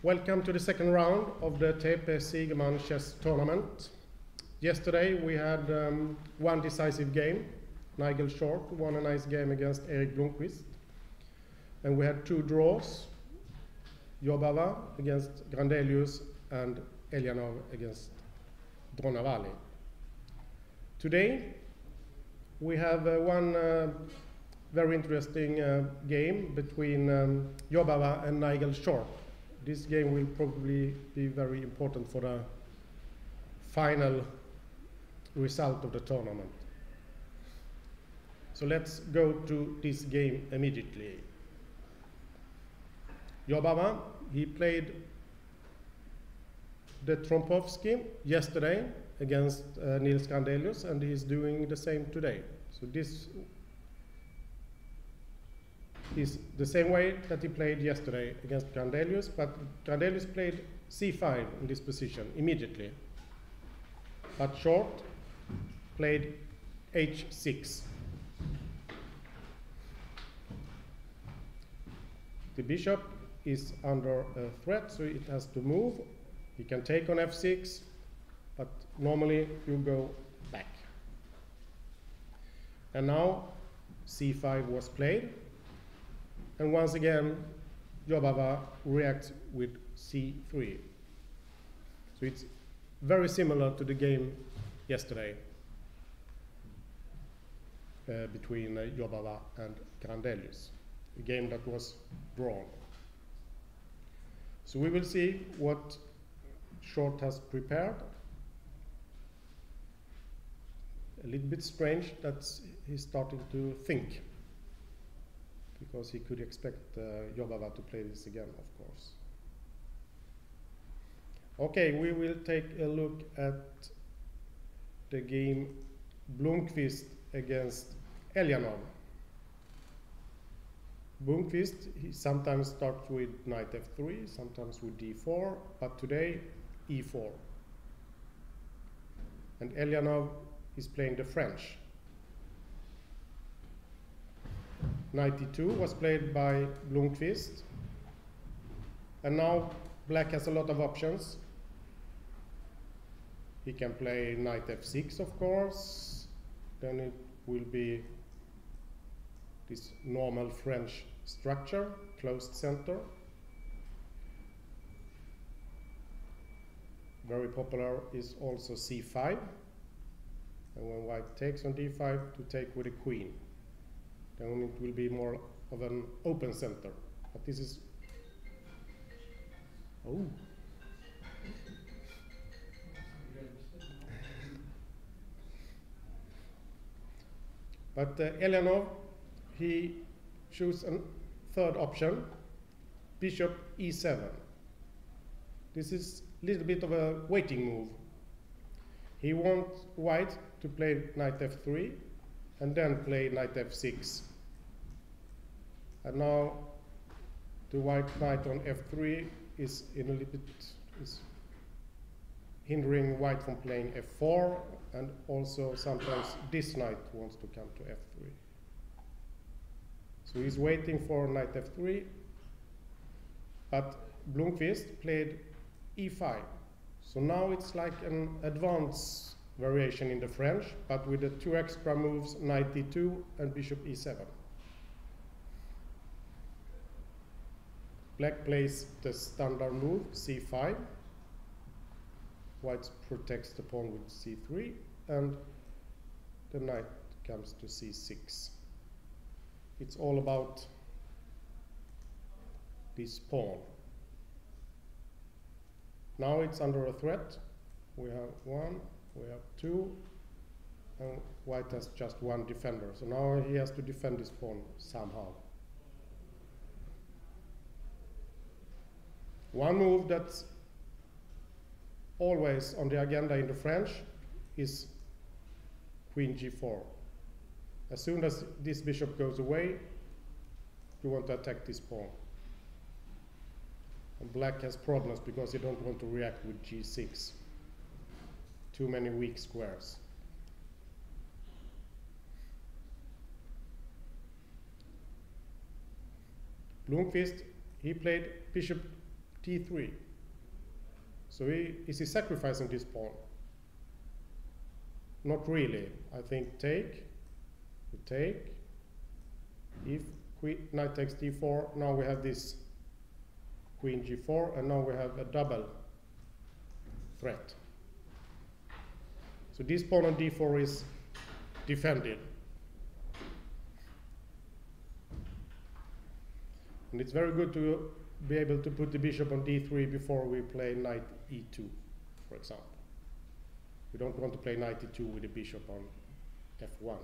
Welcome to the second round of the TePe Sigeman chess tournament. Yesterday we had one decisive game. Nigel Short won a nice game against Erik Blomqvist. And we had two draws. Jobava against Grandelius and Elyanov against Dronavali. Today we have one very interesting game between Jobava and Nigel Short. This game will probably be very important for the final result of the tournament. So let's go to this game immediately. Jobava, he played the Trompovsky yesterday against Nils Grandelius, and he's doing the same today. So this is the same way that he played yesterday against Grandelius, but Grandelius played c5 in this position immediately. But Short played h6. The bishop is under a threat, so it has to move. He can take on f6, but normally you go back. And now c5 was played. And once again, Jobava reacts with c3. So it's very similar to the game yesterday between Jobava and Grandelius, a game that was drawn. So we will see what Short has prepared. A little bit strange that he's starting to think, because he could expect Jobava to play this again, of course. Okay, we will take a look at the game Blomqvist against Elyanov. Blomqvist, he sometimes starts with knight f3, sometimes with d4, but today e4. And Elyanov is playing the French. Knight e2 was played by Blomqvist, and now black has a lot of options. He can play knight f6, of course, then it will be this normal French structure, closed center. Very popular is also c5, and when white takes on d5, to take with a queen. Then it will be more of an open center. But this is, oh. But Elyanov, he chose a third option, bishop e7. This is a little bit of a waiting move. He wants white to play knight f3 and then play knight f6. And now the white knight on f3 is in a little bit hindering white from playing f4, and also sometimes this knight wants to come to f3. So he's waiting for knight f3, but Blomqvist played e5. So now it's like an advanced variation in the French, but with the two extra moves, knight e2 and bishop e7. Black plays the standard move, c5. White protects the pawn with c3, and the knight comes to c6. It's all about this pawn. Now it's under a threat. We have one, we have two, and white has just one defender. So now he has to defend his pawn somehow. One move that's always on the agenda in the French is queen g4. As soon as this bishop goes away, you want to attack this pawn. And black has problems because you don't want to react with g6. Too many weak squares. Blomqvist, he played bishop d3. So is he sacrificing this pawn? Not really. I think take, we take. If knight takes d4, now we have this queen g4, and now we have a double threat. So this pawn on d4 is defended. And it's very good to be able to put the bishop on d3 before we play knight e2, for example. We don't want to play knight e2 with the bishop on f1.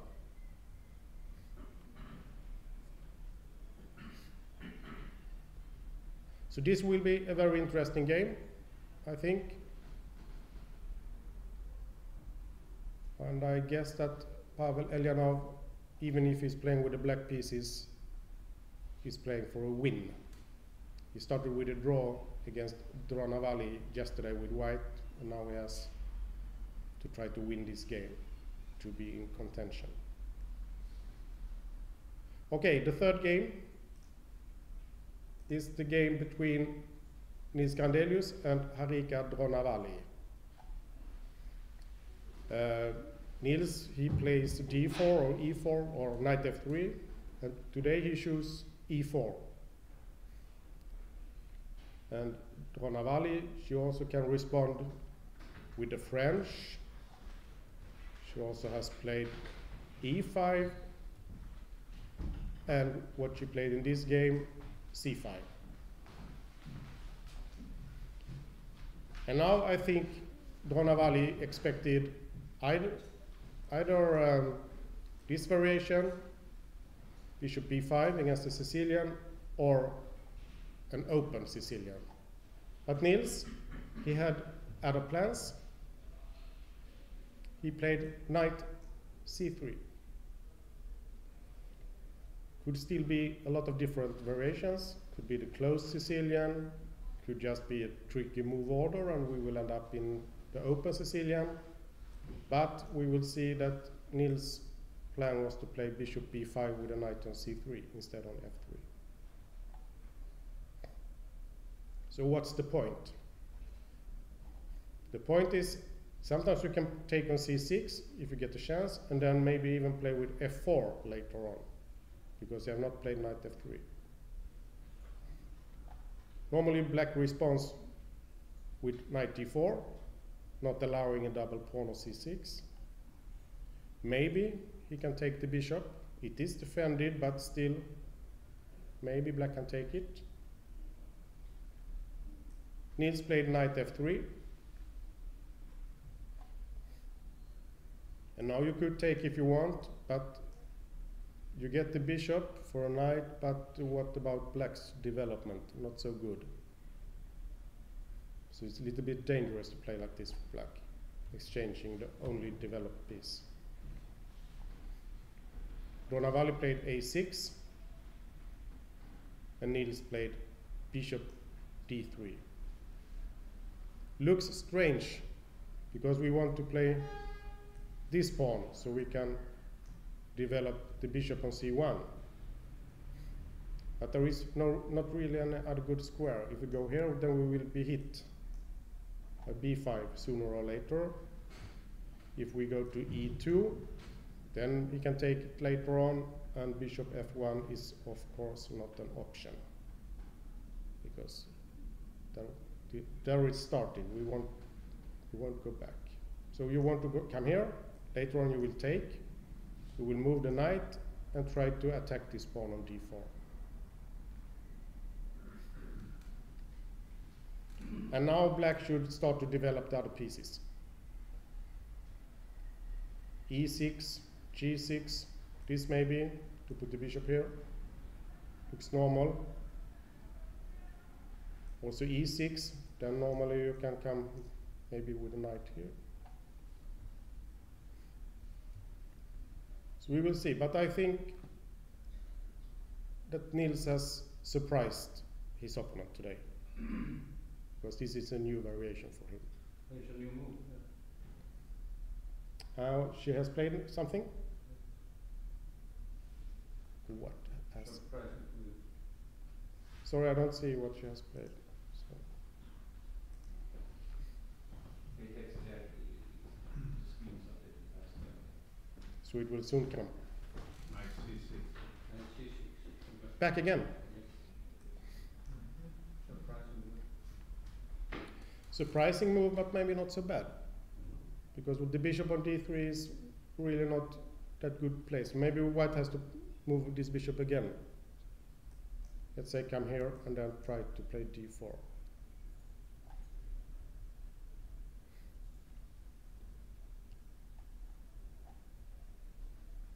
So this will be a very interesting game, I think. And I guess that Pavel Elyanov, even if he's playing with the black pieces, he's playing for a win. He started with a draw against Dronavali yesterday with white, and now he has to try to win this game to be in contention. Okay, the third game is the game between Nils Grandelius and Harika Dronavali. Nils, he plays d4 or e4 or knight f3, and today he chooses e4. And Dronavali, she also can respond with the French. She also has played e5, and what she played in this game, c5. And now I think Dronavali expected either this variation, bishop b5 against the Sicilian, or an open Sicilian. But Nils, he had other plans. He played knight c3. Could still be a lot of different variations. Could be the closed Sicilian, could just be a tricky move order, and we will end up in the open Sicilian. But we will see that Nils' plan was to play bishop b5 with a knight on c3 instead on f3. So what's the point? The point is, sometimes you can take on c6 if you get a chance, and then maybe even play with f4 later on, because you have not played knight f3. Normally black responds with knight d4, not allowing a double pawn on c6. Maybe he can take the bishop. It is defended, but still, maybe black can take it. Nils played knight f3. And now you could take if you want, but you get the bishop for a knight, but what about black's development? Not so good. So it's a little bit dangerous to play like this for black, exchanging the only developed piece. Dronavali played a6, and Nils played bishop d3. Looks strange, because we want to play this pawn, so we can develop the bishop on c1. But there is not really any other good square. If we go here, then we will be hit by b5 sooner or later. If we go to e2, then we can take it later on, and bishop f1 is of course not an option, because there it's starting. We won't go back. So you want to come here. Later on you will take. You will move the knight and try to attack this pawn on d4. And now black should start to develop the other pieces. e6, g6, this maybe, to put the bishop here. Looks normal. Also e6, then normally you can come maybe with a knight here. So we will see, but I think that Nils has surprised his opponent today, because this is a new variation for him. It's a new move. She has played something? What has? Surprising. Sorry, I don't see what she has played. So. So it will soon come. Knight c6. Back again. Surprising move, but maybe not so bad. Because with the bishop on d3 is really not that good place. Maybe white has to move this bishop again. Let's say come here and then try to play d4.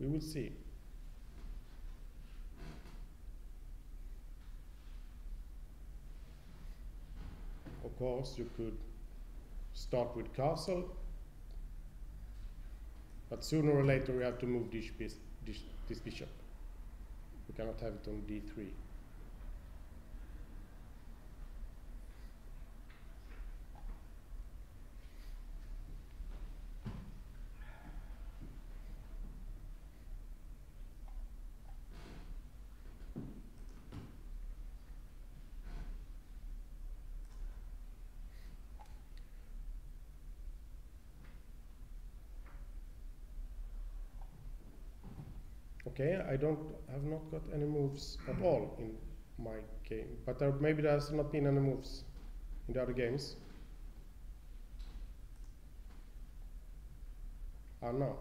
We will see. Of course, you could start with castle, but sooner or later we have to move this bishop. We cannot have it on d3. Okay, I have not got any moves at all in my game, but maybe there has not been any moves in the other games. No.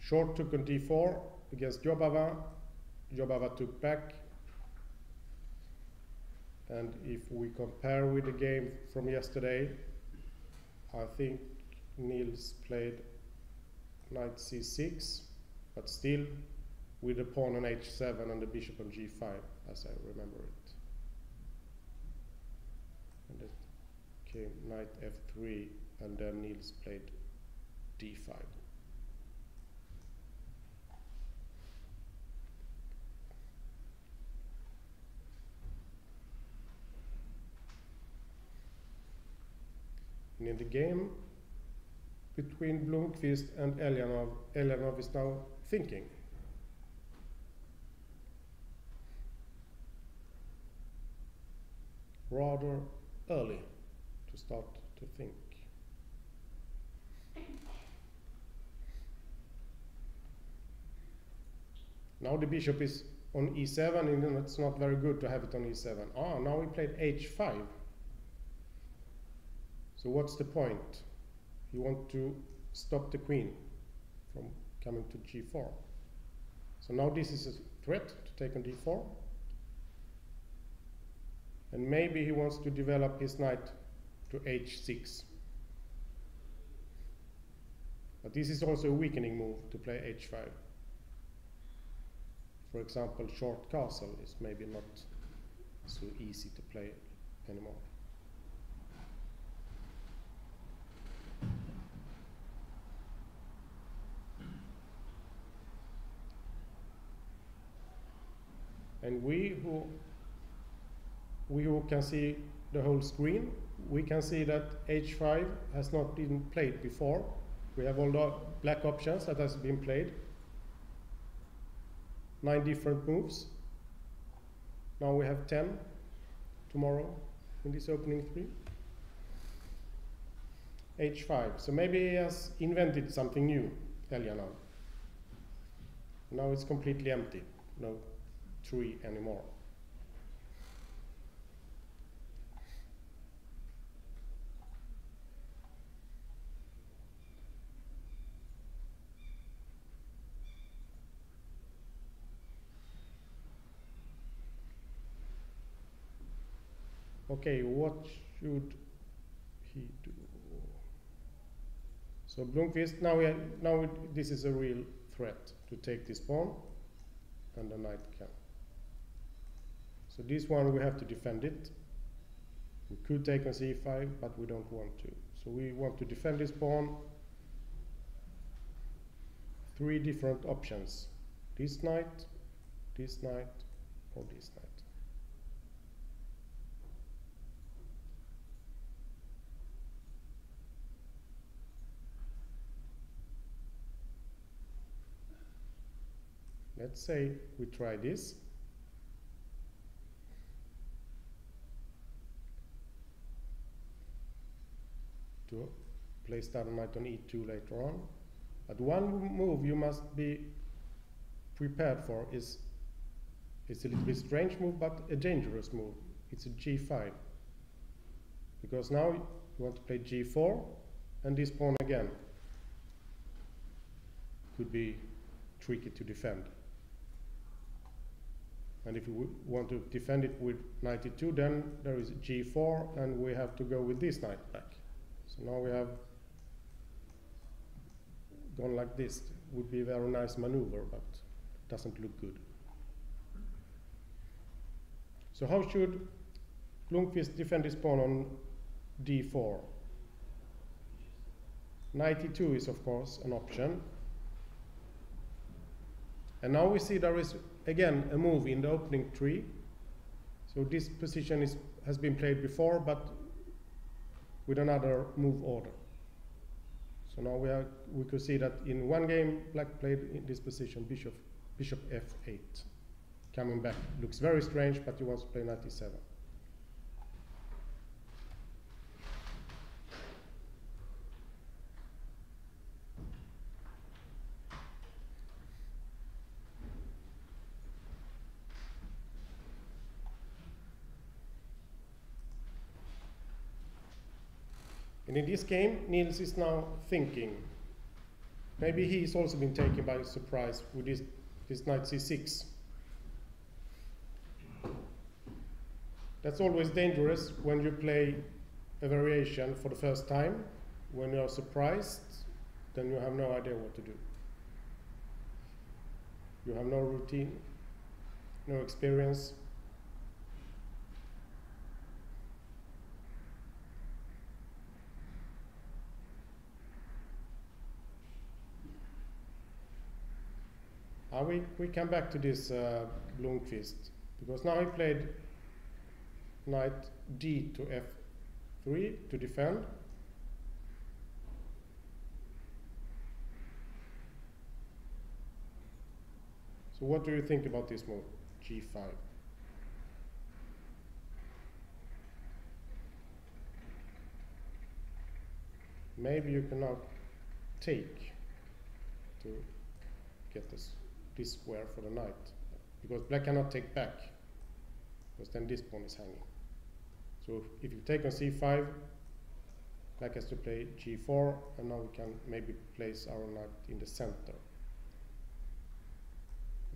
Short took on d4 against Jobava. Jobava took back. And if we compare with the game from yesterday, I think Niels played knight c6, but still with the pawn on h7 and the bishop on g5, as I remember it. And it came knight f3, and then Niels played d5. And in the game between Blomqvist and Elyanov is now thinking. Rather early to start to think. Now the bishop is on e7, and it's not very good to have it on e7. Now we played h5. So what's the point? You want to stop the queen from coming to g4. So now this is a threat to take on d4. And maybe he wants to develop his knight to h6. But this is also a weakening move to play h5. For example, short castle is maybe not so easy to play anymore. And we who can see the whole screen, we can see that h5 has not been played before. We have all the black options that has been played. 9 different moves. Now we have 10 tomorrow in this opening 3. h5. So maybe he has invented something new, Elyanov. Now it's completely empty. No 3 anymore. Okay, what should he do? So Blomqvist, now this is a real threat to take this pawn, and the knight can. So this one we have to defend it. We could take on c5, but we don't want to. So we want to defend this pawn. 3 different options. This knight, or this knight. Let's say we try this. To place the other knight on e2 later on. But one move you must be prepared for is, it's a little bit strange move, but a dangerous move. It's a g5. Because now you want to play g4, and this pawn again could be tricky to defend. And if you want to defend it with knight e2, then there is g4, and we have to go with this knight back. So now we have gone like this. It would be a very nice maneuver, but it doesn't look good. So how should Blomqvist defend his pawn on d4? Knight e2 is of course an option. And now we see there is again a move in the opening tree. So this position has been played before, but with another move order. So now we could see that in one game black played in this position bishop f8. Coming back looks very strange, but he wants to play knight e7. And in this game, Niels is now thinking. Maybe he's also been taken by surprise with this knight c6. That's always dangerous when you play a variation for the first time. When you are surprised, then you have no idea what to do. You have no routine, no experience. We come back to this Blomqvist, because now he played knight d to f3 to defend. So what do you think about this move, g5? Maybe you can now take to get this square for the knight, because black cannot take back, because then this pawn is hanging. So if you take on c5, black has to play g4, and now we can maybe place our knight in the center.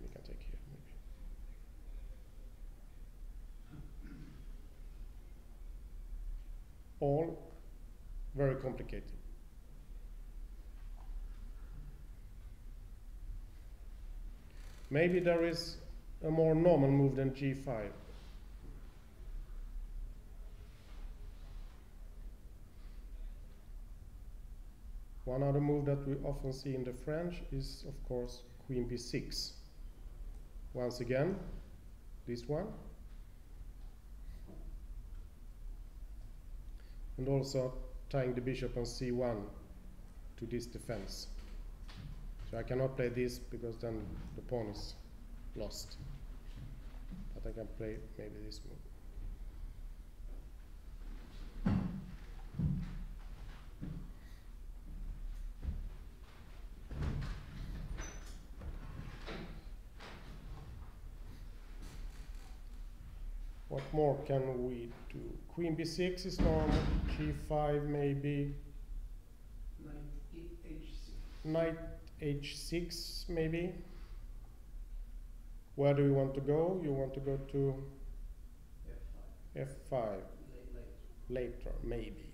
We can take here maybe. All very complicated. Maybe there is a more normal move than g5. One other move that we often see in the French is, of course, queen b6. Once again, this one. And also tying the bishop on c1 to this defense. So I cannot play this because then the pawn is lost. But I can play maybe this move. What more can we do? Queen b6 is normal, g5 maybe. Knight h6 maybe. Where do you want to go? You want to go to f5. Later, maybe.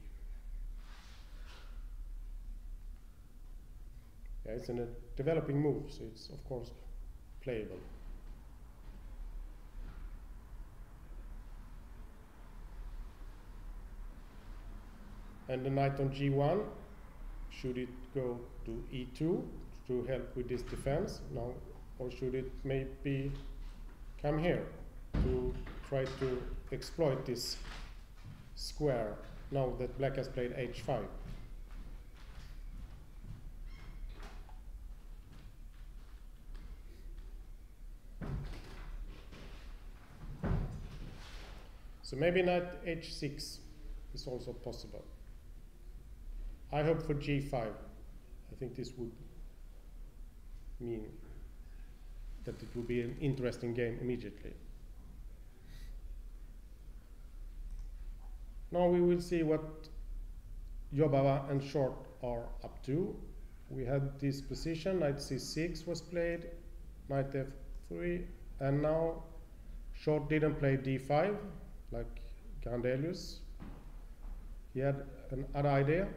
Yeah, it's in a developing move, so it's of course playable. And the knight on g1, should it go to e2 to help with this defense now, or should it maybe come here to try to exploit this square now that black has played h5? So maybe knight h6 is also possible. I hope for g5. I think this would mean that it will be an interesting game immediately. Now we will see what Jobava and Short are up to. We had this position, knight c6 was played, knight f3, and now Short didn't play d5 like Grandelius. He had another idea.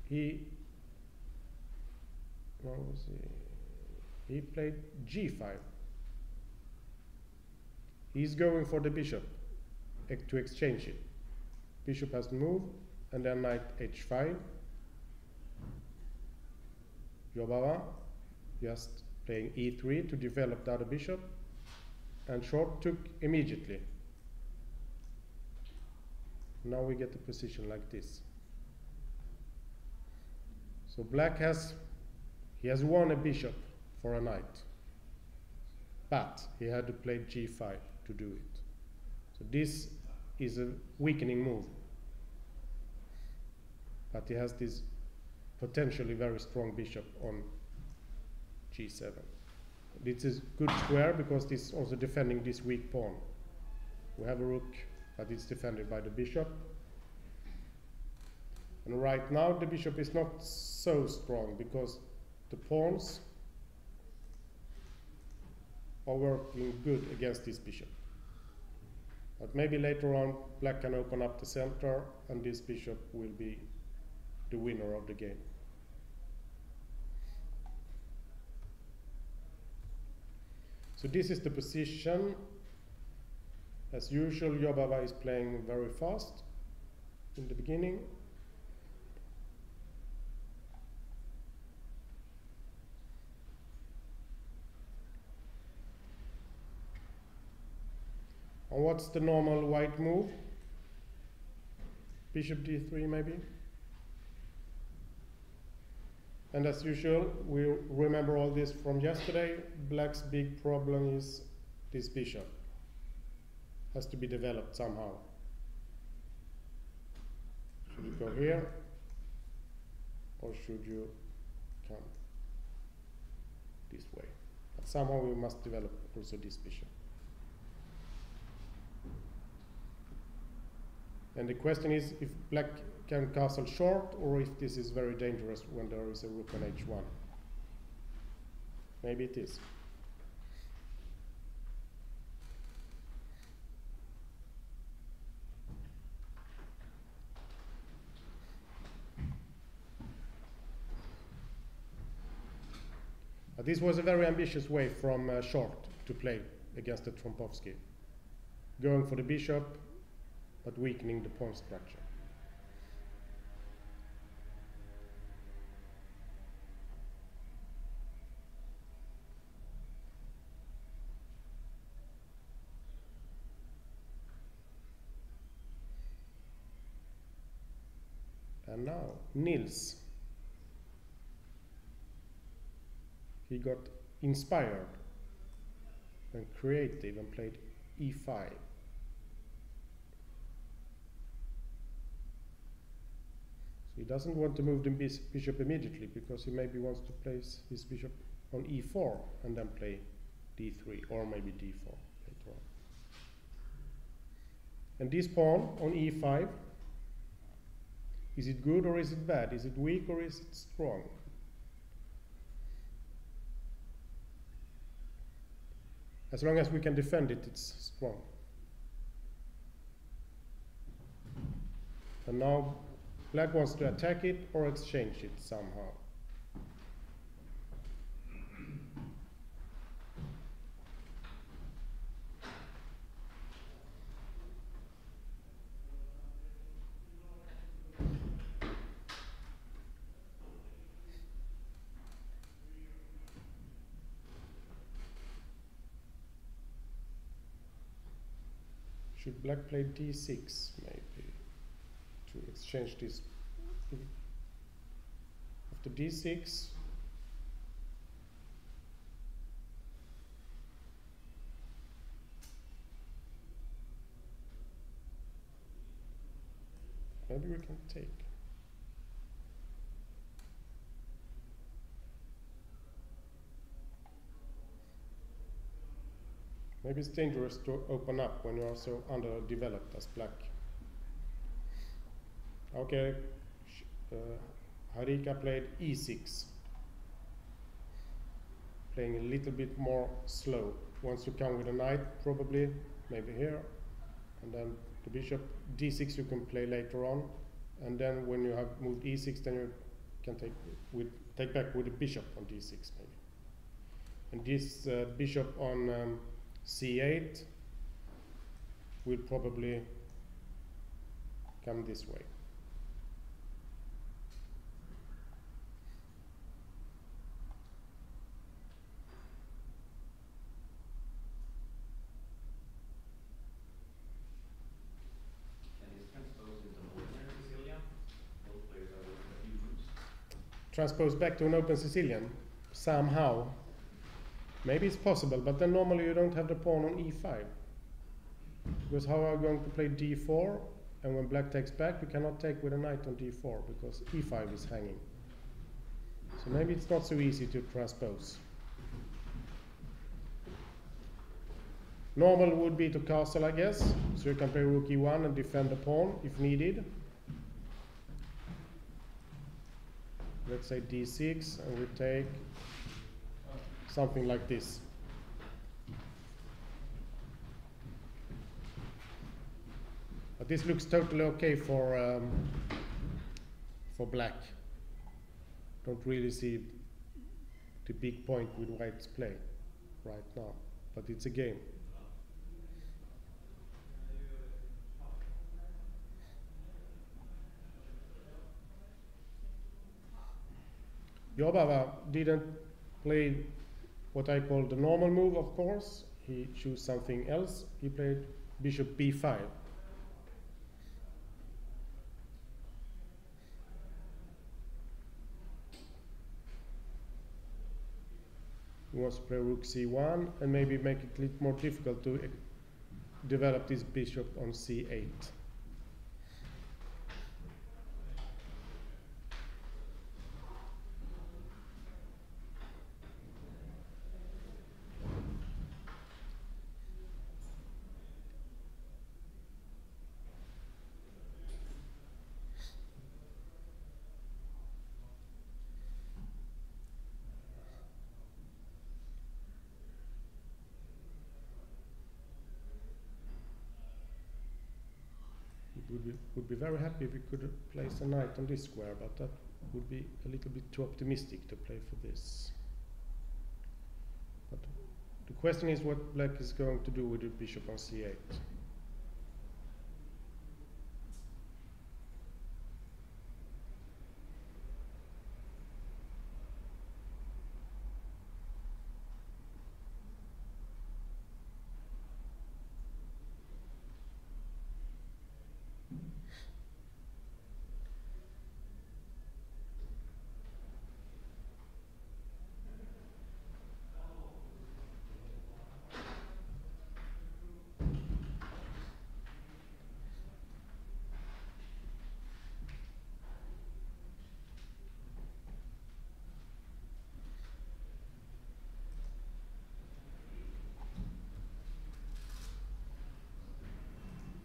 He played g5. He's going for the bishop to exchange it. Bishop has to move, and then knight h5. Jobava just playing e3 to develop the other bishop, and Short took immediately. Now we get a position like this. So black has won a bishop for a knight, but he had to play g5 to do it. So this is a weakening move, but he has this potentially very strong bishop on g7. This is good square because this is also defending this weak pawn. We have a rook, but it's defended by the bishop. And right now the bishop is not so strong because the pawns are working good against this bishop. But maybe later on black can open up the center and this bishop will be the winner of the game. So this is the position. As usual, Jobava is playing very fast in the beginning. And what's the normal white move? Bishop d3 maybe? And as usual, we remember all this from yesterday. Black's big problem is this bishop. Has to be developed somehow. Should you go here? Or should you come this way? But somehow we must develop also this bishop. And the question is if black can castle short or if this is very dangerous when there is a rook on h1. Maybe it is. This was a very ambitious way from Short to play against the Trompowsky. Going for the bishop, but weakening the pawn structure. And now, Nils. He got inspired and creative and played e5. So he doesn't want to move the bishop immediately because he maybe wants to place his bishop on e4 and then play d3 or maybe d4 later on. And this pawn on e5, is it good or is it bad? Is it weak or is it strong? As long as we can defend it, it's strong. And now black wants to attack it or exchange it somehow. Should black play d6 maybe to exchange this? After d6, maybe we can take. Maybe it's dangerous to open up when you are so underdeveloped as black. Okay, Harika played e6. Playing a little bit more slow. Wants to come with a knight, probably, maybe here. And then the bishop d6 you can play later on. And then when you have moved e6, then you can take back with the bishop on d6 maybe. And this bishop on c8 will probably come this way. Transpose back to an open Sicilian somehow. Maybe it's possible, but then normally you don't have the pawn on e5. Because how are you going to play d4? And when black takes back, you cannot take with a knight on d4 because e5 is hanging. So maybe it's not so easy to transpose. Normal would be to castle, I guess. So you can play rook e1 and defend the pawn if needed. Let's say d6, and we take something like this. But this looks totally okay for black. Don't really see the big point with white's play right now, but it's a game. Jobava didn't play what I call the normal move, of course. He chose something else. He played bishop b5. He wants to play rook c1 and maybe make it a little more difficult to develop this bishop on c8. Would be very happy if we could place a knight on this square, but that would be a little bit too optimistic to play for this. But the question is what black is going to do with the bishop on c8.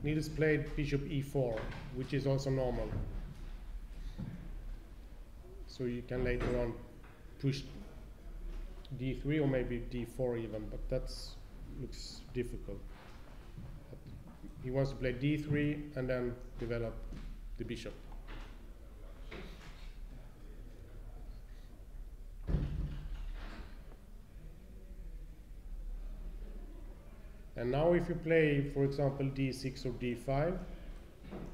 Niels played bishop e4, which is also normal. So you can later on push d3 or maybe d4 even, but that looks difficult. But he wants to play d3 and then develop the bishop. And now if you play, for example, d6 or d5,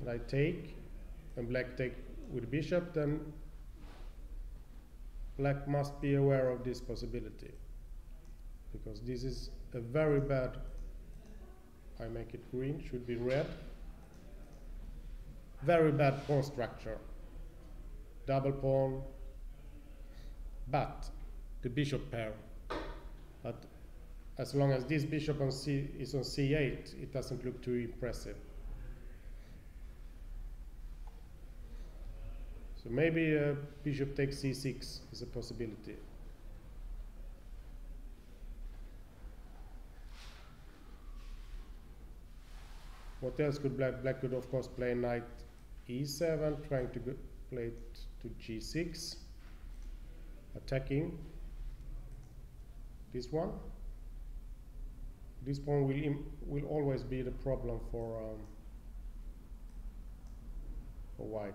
and I take, and black take with bishop, then black must be aware of this possibility. Because this is a very bad, I make it green, should be red. Very bad pawn structure. Double pawn, but the bishop pair. But as long as this bishop on is on c8, it doesn't look too impressive. So maybe bishop takes c6 is a possibility. What else could black could of course play knight e7, trying to play it to g6, attacking this one. This pawn will always be the problem for white.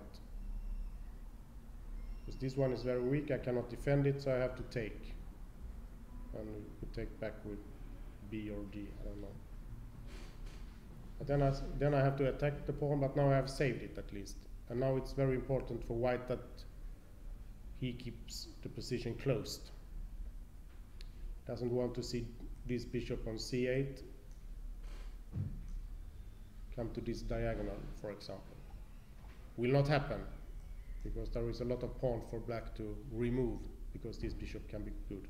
Because this one is very weak, I cannot defend it, so I have to take. And we could take back with B or D, I don't know. But then I have to attack the pawn, but now I have saved it at least. And now it's very important for white that he keeps the position closed. Doesn't want to see this bishop on c8 come to this diagonal, for example. Will not happen, because there is a lot of pawn for black to remove, because this bishop can be good.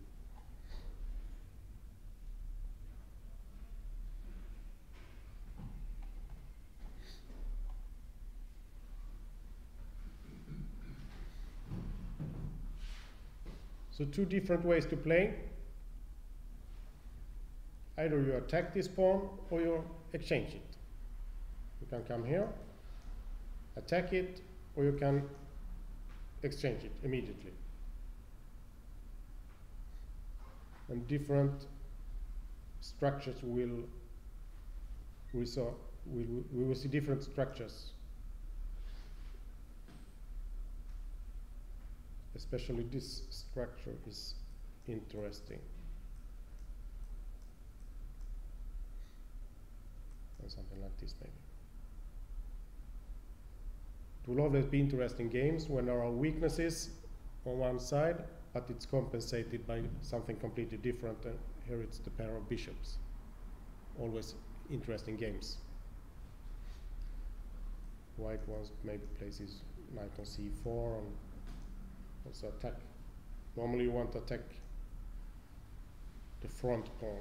So two different ways to play. Either you attack this pawn or you exchange it. You can come here, attack it, or you can exchange it immediately. And different structures we will see different structures. Especially this structure is interesting. And something like this maybe. It will always be interesting games when there are weaknesses on one side, but it's compensated by something completely different, and here it's the pair of bishops. Always interesting games. White wants maybe places knight on c4 and also attack. Normally you want to attack the front pawn.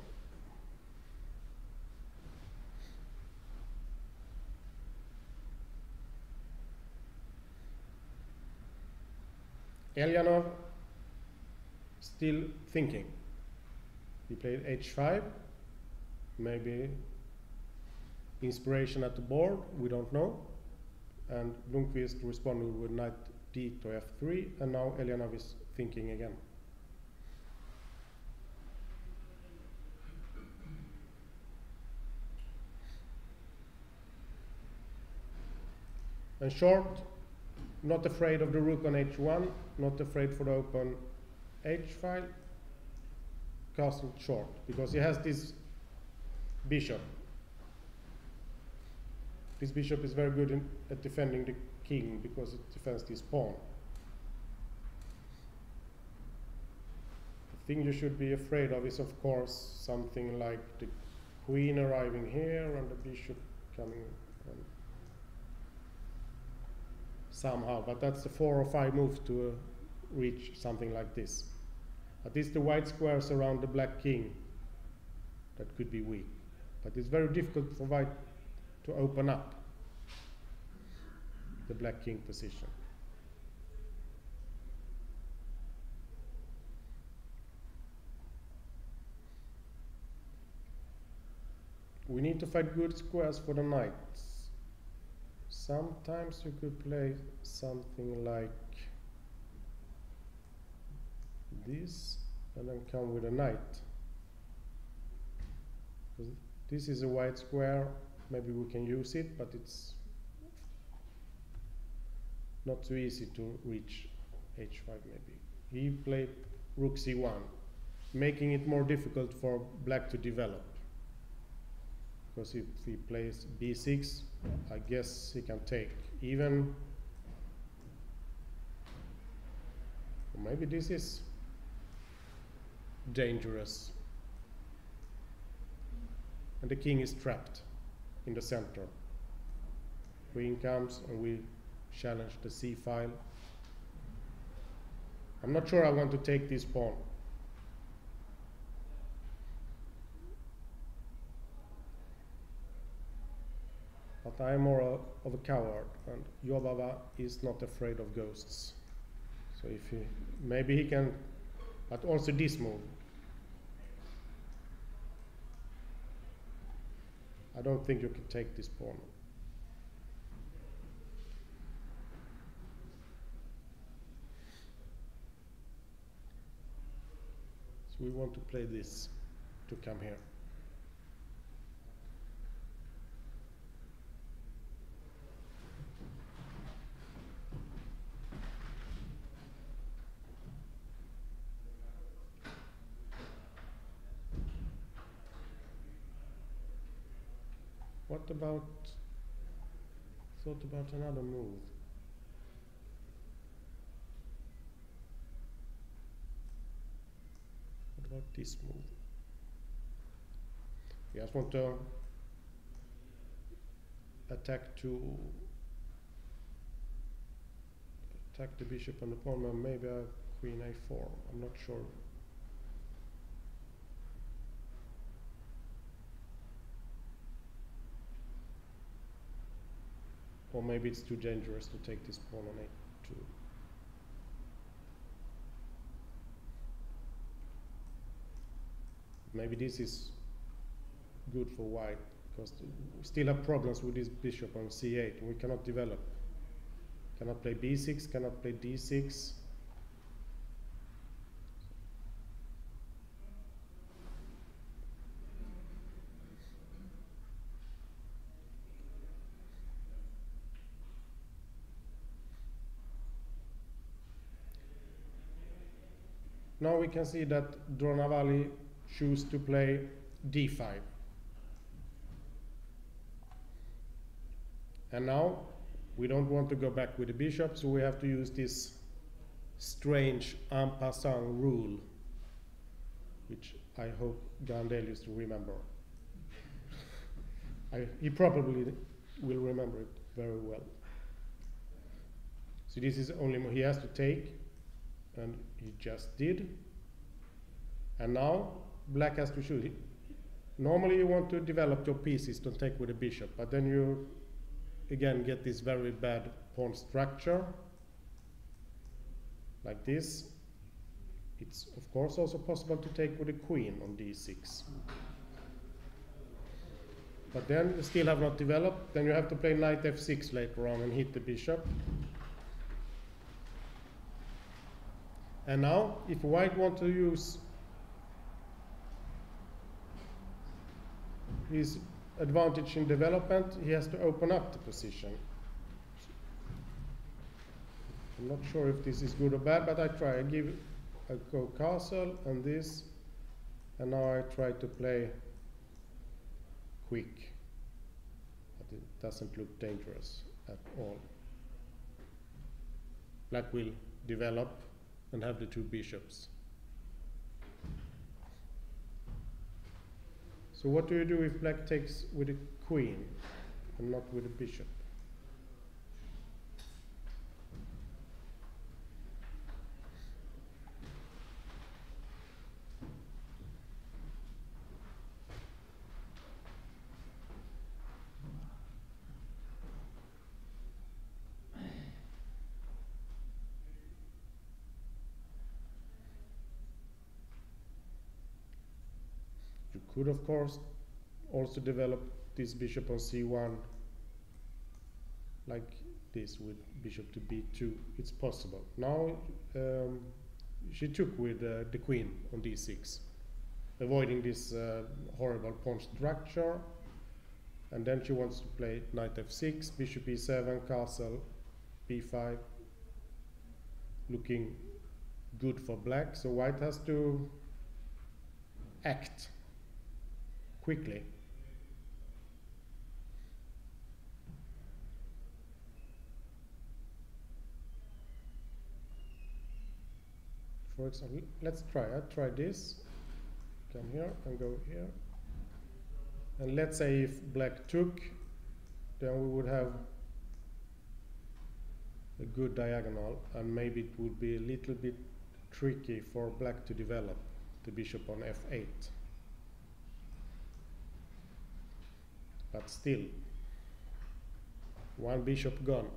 Elyanov still thinking. He played h5, maybe inspiration at the board, we don't know. And Blomqvist responded with knight d to f3, and now Elyanov is thinking again. And short, not afraid of the rook on h1, not afraid for the open h-file, castle short, because he has this bishop. This bishop is very good at defending the king, because it defends this pawn. The thing you should be afraid of is, of course, something like the queen arriving here and the bishop coming somehow, but that's the 4 or 5 moves to reach something like this. At least the white squares around the black king, that could be weak. But it's very difficult for white to open up the black king position. We need to find good squares for the knights. Sometimes you could play something like this and then come with a knight. This is a white square, maybe we can use it, but it's not so easy to reach h5 maybe. He played rook c1, making it more difficult for black to develop. Because if he plays b6, I guess he can take. Even, or maybe this is dangerous. And the king is trapped in the center. Queen comes and we challenge the c file. I'm not sure I want to take this pawn. But I'm more of a coward, and Jobava is not afraid of ghosts. So if he, maybe he can, but also this move. I don't think you can take this pawn. So we want to play this to come here. What about, thought about another move. What about this move? You just want to attack the bishop and the pawn, and maybe a queen a4. I'm not sure. Or maybe it's too dangerous to take this pawn on a2. Maybe this is good for white, because we still have problems with this bishop on c8, and we cannot develop. Cannot play b6, cannot play d6. Now we can see that Dronavalli choose to play d5. And now we don't want to go back with the bishop, so we have to use this strange en passant rule, which I hope Gandelius will remember. He probably will remember it very well. So this is only he has to take, and he just did. And now black has to shoot. Normally you want to develop your pieces to take with the bishop, but then you again get this very bad pawn structure like this. It's of course also possible to take with the queen on d6. But then you still have not developed. Then you have to play knight f6 later on and hit the bishop. And now, if white wants to use his advantage in development, he has to open up the position. I'm not sure if this is good or bad, but I try. I go castle and this, and now I try to play quick. But it doesn't look dangerous at all. Black will develop and have the two bishops. So what do you do if black takes with a queen and not with a bishop? You could, of course, also develop this bishop on c1 like this with bishop to b2. It's possible. Now she took with the queen on d6, avoiding this horrible pawn structure. And then she wants to play knight f6, bishop e7, castle, b5, looking good for black. So white has to act quickly. For example, let's try. I try this, come here and go here. And let's say if black took, then we would have a good diagonal, and maybe it would be a little bit tricky for black to develop the bishop on f8. But still, one bishop gone.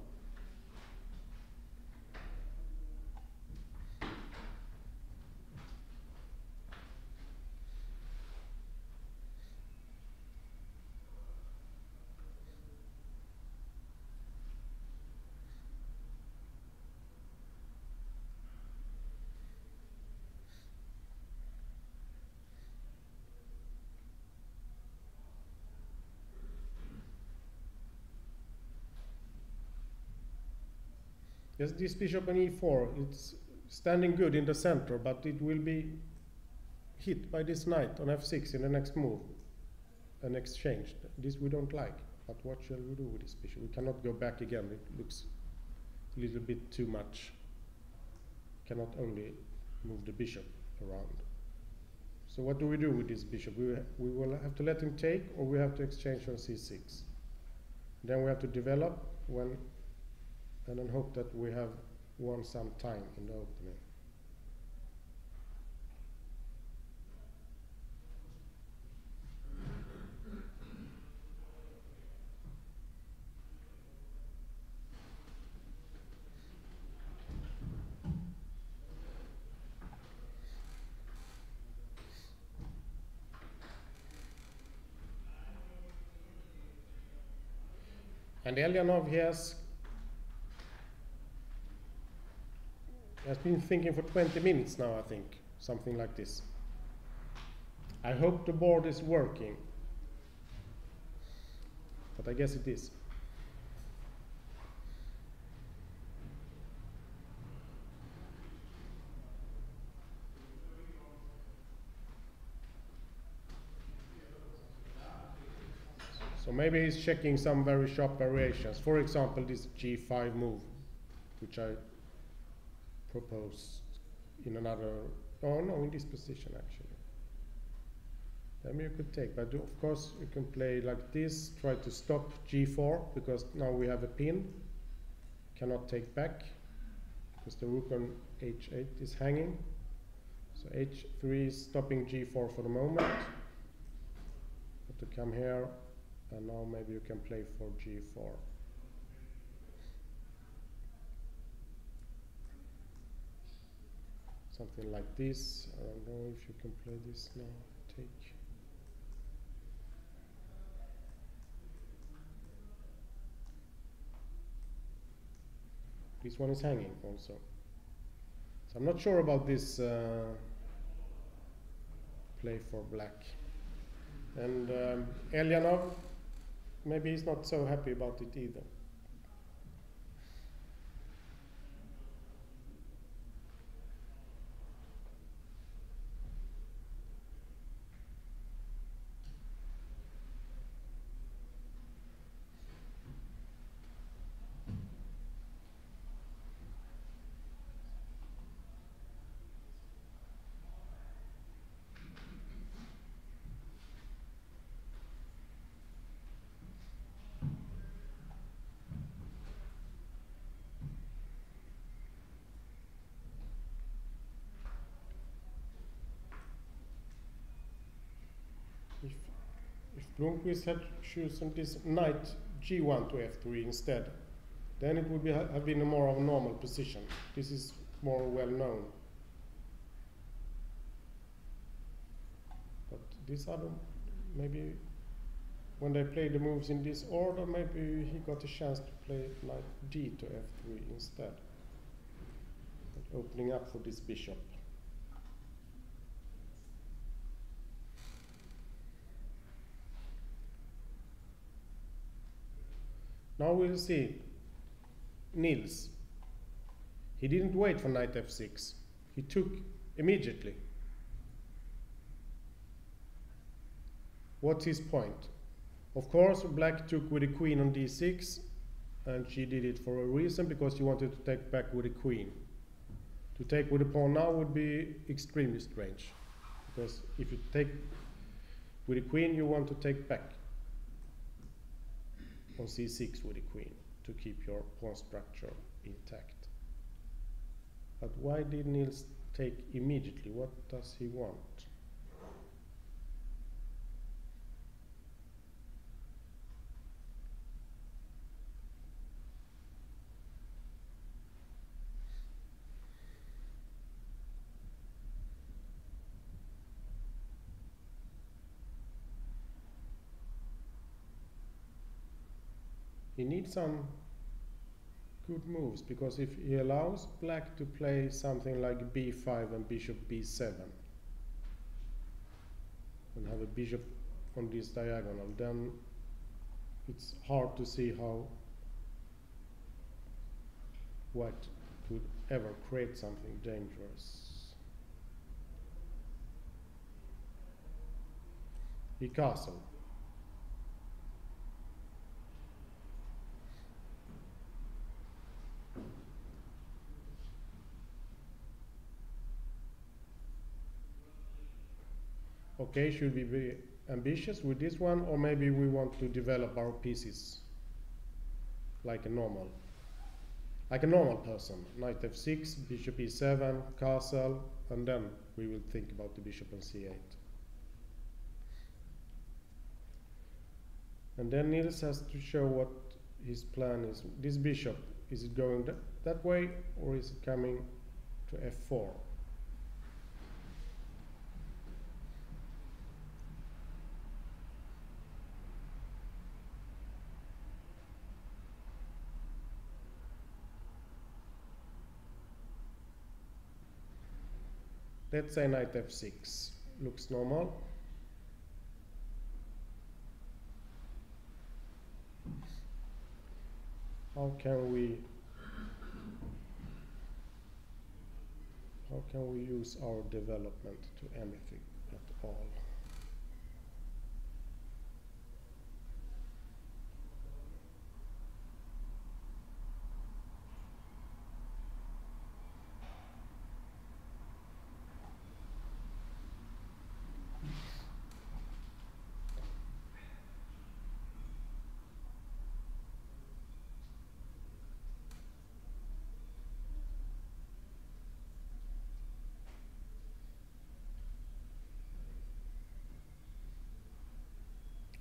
Yes, this bishop on e4, it's standing good in the center, but it will be hit by this knight on f6 in the next move and exchanged. This we don't like, but what shall we do with this bishop? We cannot go back again, it looks a little bit too much. Cannot only move the bishop around. So what do we do with this bishop? We will have to let him take, or we have to exchange on c6. Then we have to develop and then hope that we have won some time in the opening. And Elyanov has been thinking for 20 minutes now, I think, something like this. I hope the board is working, but I guess it is. So maybe he's checking some very sharp variations. For example, this g5 move, which I proposed in another, oh no, in this position actually. Then you could take, but of course you can play like this, try to stop g4, because now we have a pin, cannot take back, because the rook on h8 is hanging. So h3 is stopping g4 for the moment. Have to come here. And now maybe you can play for g4. Something like this. I don't know if you can play this now. Take. This one is hanging also. So I'm not sure about this play for black. And Elyanov, maybe he's not so happy about it either. If Blomqvist had chosen this knight g1 to f3 instead, then it would be have been a more of a normal position. This is more well known. But this other, maybe when they play the moves in this order, maybe he got a chance to play knight d to f3 instead, but opening up for this bishop. Now we'll see Niels. He didn't wait for knight f6. He took immediately. What's his point? Of course, black took with the queen on d6, and she did it for a reason, because she wanted to take back with the queen. To take with the pawn now would be extremely strange, because if you take with the queen, you want to take back on c6 with the queen to keep your pawn structure intact. But why did Niels take immediately? What does he want? He needs some good moves, because if he allows black to play something like b5 and bishop b7 and have a bishop on this diagonal, then it's hard to see how white could ever create something dangerous. He castle. Okay, should we be ambitious with this one, or maybe we want to develop our pieces like a normal person? Knight f6, bishop e7, castle, and then we will think about the bishop on c8. And then Niels has to show what his plan is. This bishop, is it going that way, or is it coming to f4? Let's say knight f6 looks normal. How can we use our development to anything at all?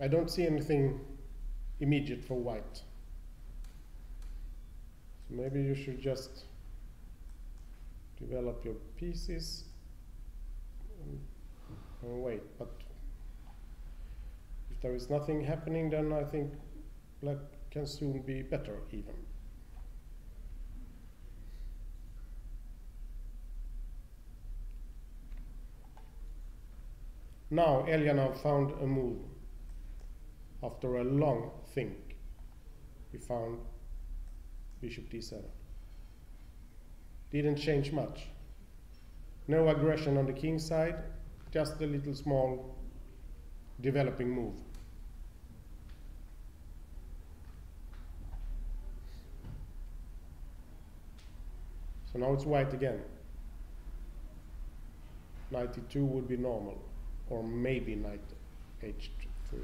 I don't see anything immediate for white. So maybe you should just develop your pieces and wait. But if there is nothing happening, then I think black can soon be better even. Now Eljanov found a move. After a long think, he found bishop d7. Didn't change much. No aggression on the king side, just a little small developing move. So now it's white again. Knight e2 would be normal, or maybe knight h3.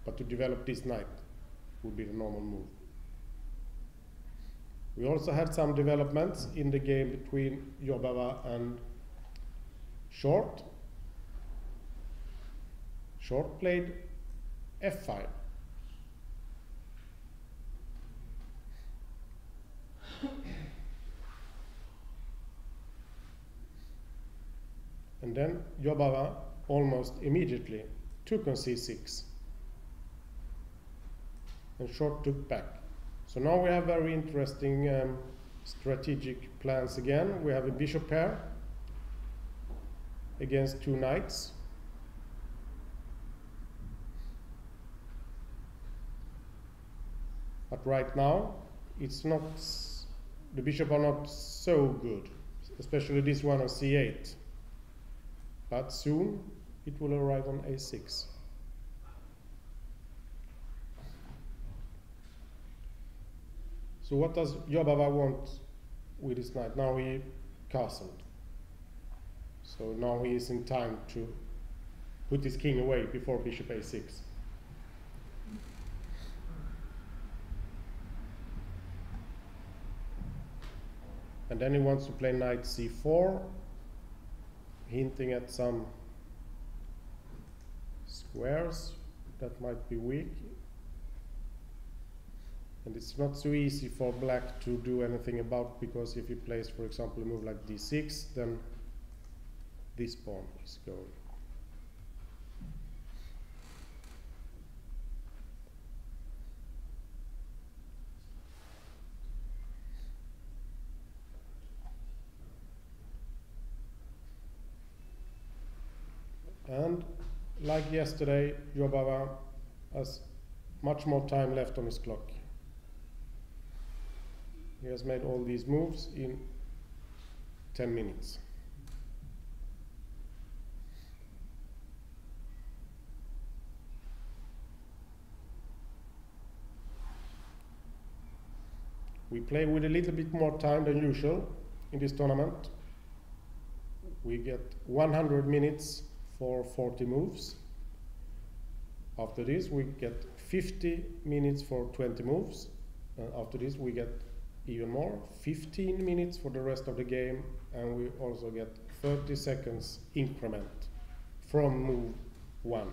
But to develop this knight would be the normal move. We also had some developments in the game between Jobava and Short. Short played f5. And then Jobava almost immediately took on c6. And Short took back. So now we have very interesting strategic plans again. We have a bishop pair against two knights. But right now, it's not, the bishop are not so good, especially this one on c8. But soon it will arrive on a6. So what does Jobava want with his knight? Now he castled. So now he is in time to put his king away before bishop a6. And then he wants to play knight c4, hinting at some squares that might be weak. And it's not so easy for black to do anything about, because if he plays, for example, a move like d6, then this pawn is going. And like yesterday, Jobava has much more time left on his clock. He has made all these moves in 10 minutes. We play with a little bit more time than usual in this tournament. We get 100 minutes for 40 moves. After this, we get 50 minutes for 20 moves. After this, we get even more, 15 minutes for the rest of the game, and we also get 30 seconds increment from move 1.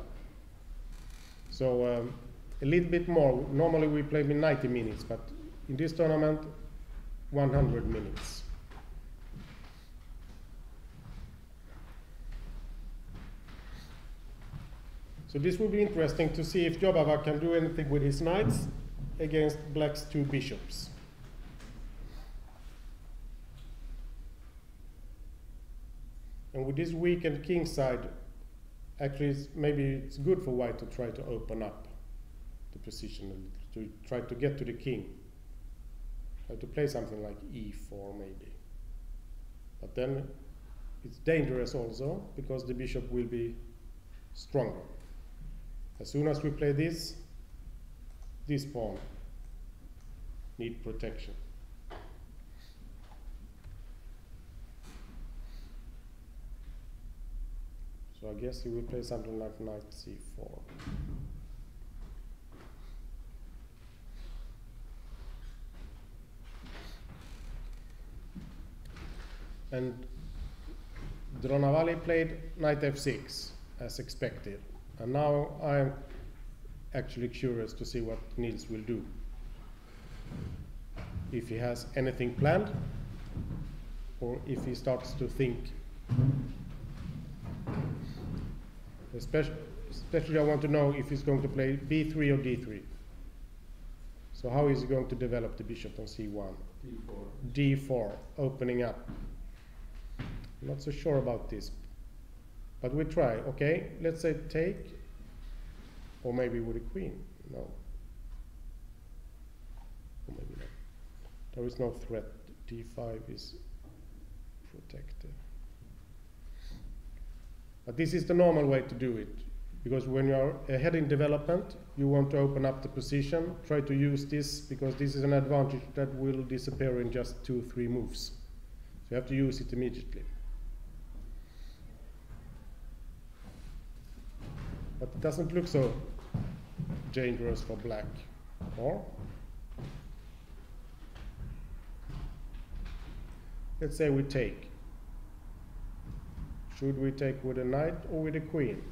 So a little bit more. Normally we play with 90 minutes, but in this tournament, 100 minutes. So this will be interesting to see if Jobava can do anything with his knights against Black's 2 bishops. And with this weakened king side, actually maybe it's good for White to try to open up the position, to try to get to the king. Try to play something like e4 maybe. But then it's dangerous also, because the bishop will be stronger. As soon as we play this pawn need protection. So I guess he will play something like knight c4. And Dronavali played knight f6 as expected. And now I'm actually curious to see what Niels will do. If he has anything planned, or if he starts to think. Especially I want to know if he's going to play b3 or d3. So how is he going to develop the bishop on c1? D4, opening up. I'm not so sure about this, but we try. Okay, let's say take, or maybe with a queen. No, or maybe not. There is no threat. D5 is protected. But this is the normal way to do it, because when you are ahead in development, you want to open up the position, try to use this, because this is an advantage that will disappear in just 2-3 moves. So you have to use it immediately. But it doesn't look so dangerous for Black. Or let's say we take. Should we take with a knight or with a queen?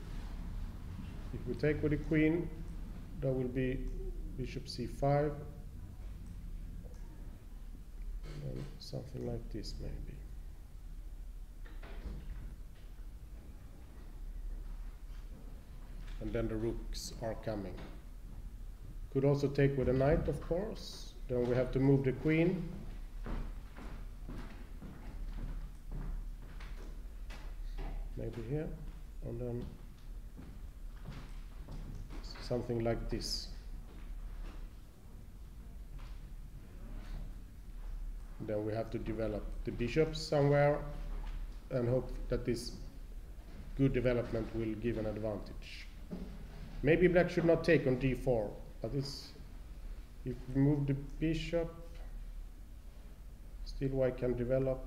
If we take with a queen, there will be bishop c5, and something like this maybe. And then the rooks are coming. Could also take with a knight, of course. Then we have to move the queen. Maybe here, and then something like this. Then we have to develop the bishops somewhere and hope that this good development will give an advantage. Maybe Black should not take on d4, but if we move the bishop, still White can develop.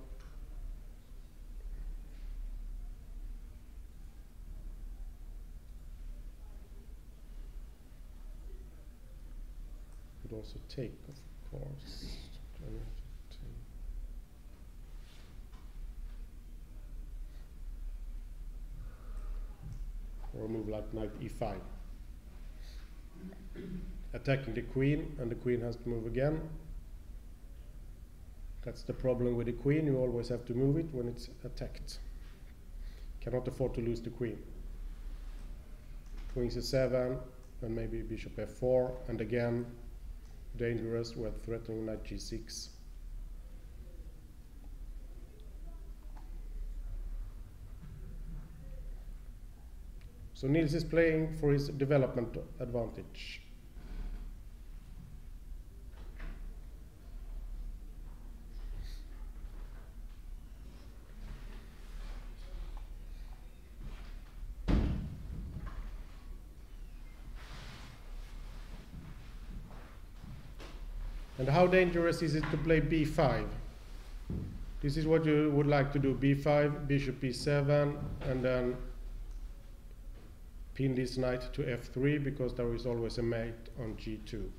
Could also take, of course. Or move like knight e5. Attacking the queen, and the queen has to move again. That's the problem with the queen, you always have to move it when it's attacked. Cannot afford to lose the queen. Queen c7, and maybe bishop f4, and again, dangerous, we're threatening knight g6. So Niels is playing for his development advantage. And how dangerous is it to play b5? This is what you would like to do, b5, bishop b7, and then pin this knight to f3 because there is always a mate on g2.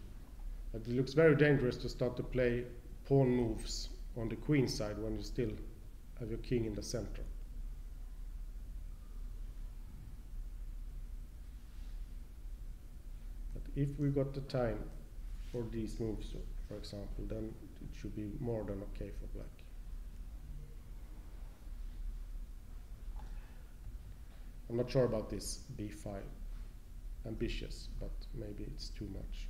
But it looks very dangerous to start to play pawn moves on the queen side when you still have your king in the center. But if we got the time for these moves, for example, then it should be more than okay for black. I'm not sure about this b5. Ambitious, but maybe it's too much.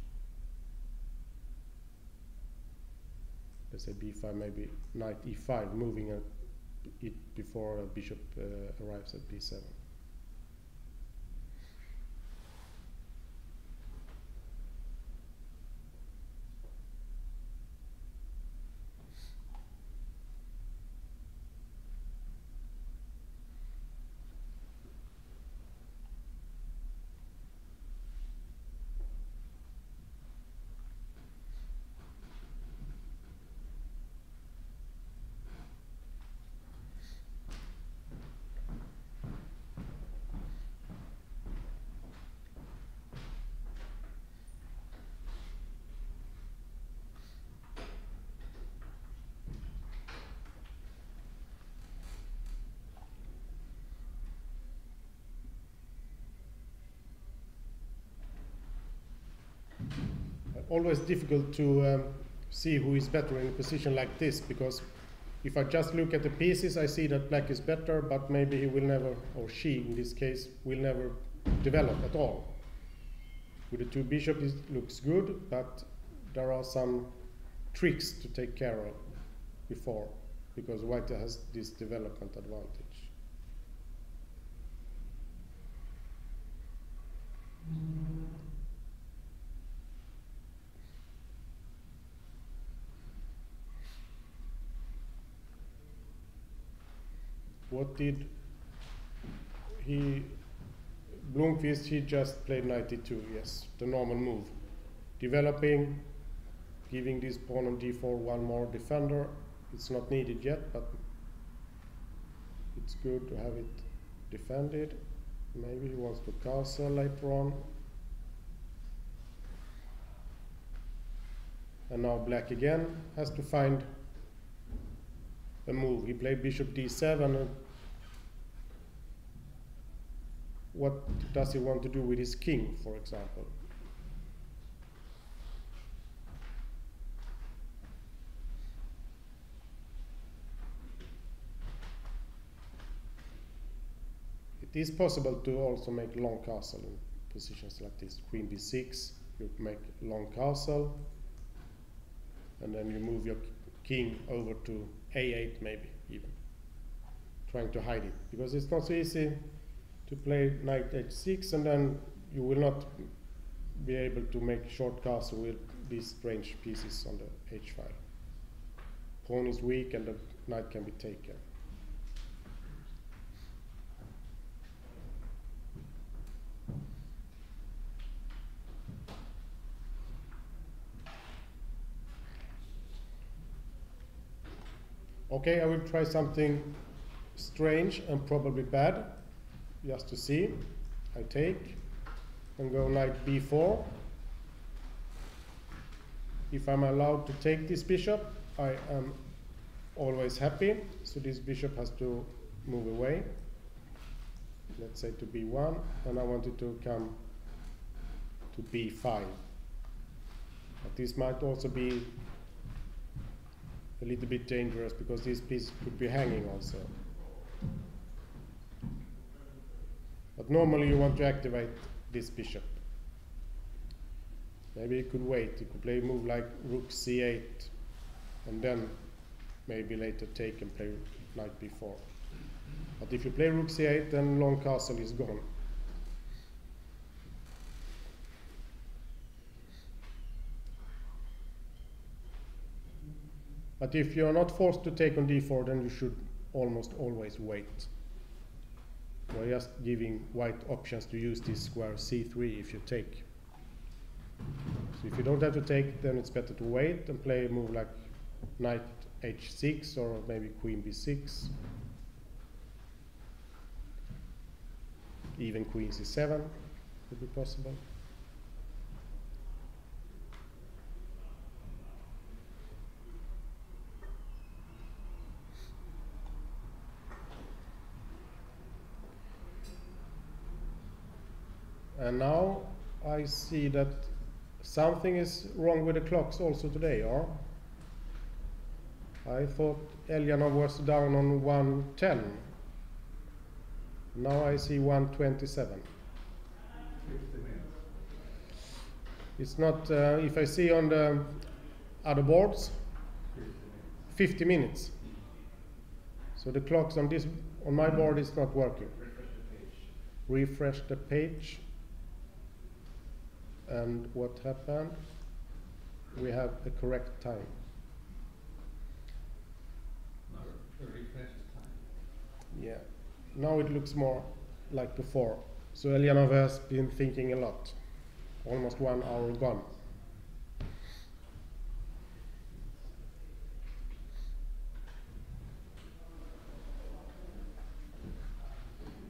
Let's say b5, maybe knight e5, moving it before bishop arrives at b7. Always difficult to see who is better in a position like this, because if I just look at the pieces, I see that black is better, but maybe he will never, or she in this case, will never develop at all. With the two bishops, it looks good, but there are some tricks to take care of before, because white has this development advantage. What did Blomqvist, he just played knight e2, yes, the normal move. Developing, giving this pawn on d4 one more defender. It's not needed yet, but it's good to have it defended. Maybe he wants to castle later on. And now black again has to find a move. He played bishop d7. And what does he want to do with his king, for example? It is possible to also make long castle in positions like this. Queen b6, you make long castle, and then you move your king over to a8 maybe even, trying to hide it, because it's not so easy to play knight h6 and then you will not be able to make short castle with these strange pieces on the h file. Pawn is weak and the knight can be taken. Okay, I will try something strange and probably bad, just to see. I take and go knight b4. If I'm allowed to take this bishop, I am always happy. So this bishop has to move away. Let's say to b1, and I want it to come to b5. But this might also be a little bit dangerous because this piece could be hanging also. But normally you want to activate this bishop. Maybe you could wait. You could play a move like rook c8 and then maybe later take and play knight b4. But if you play rook c8, then long castle is gone. But if you are not forced to take on d4, then you should almost always wait. We're just giving white options to use this square c3 if you take. So if you don't have to take, then it's better to wait and play a move like knight h6 or maybe queen b6. Even queen c7 could be possible. And now I see that something is wrong with the clocks also today, or? I thought Eljanov was down on 110. Now I see 127. 50 minutes. It's not, if I see on the other boards, 50 minutes. So the clocks on this, on my board is not working. Refresh the page. And what happened? We have the correct time. No, the refresh time. Yeah. Now it looks more like before. So Eljanov has been thinking a lot. Almost 1 hour gone.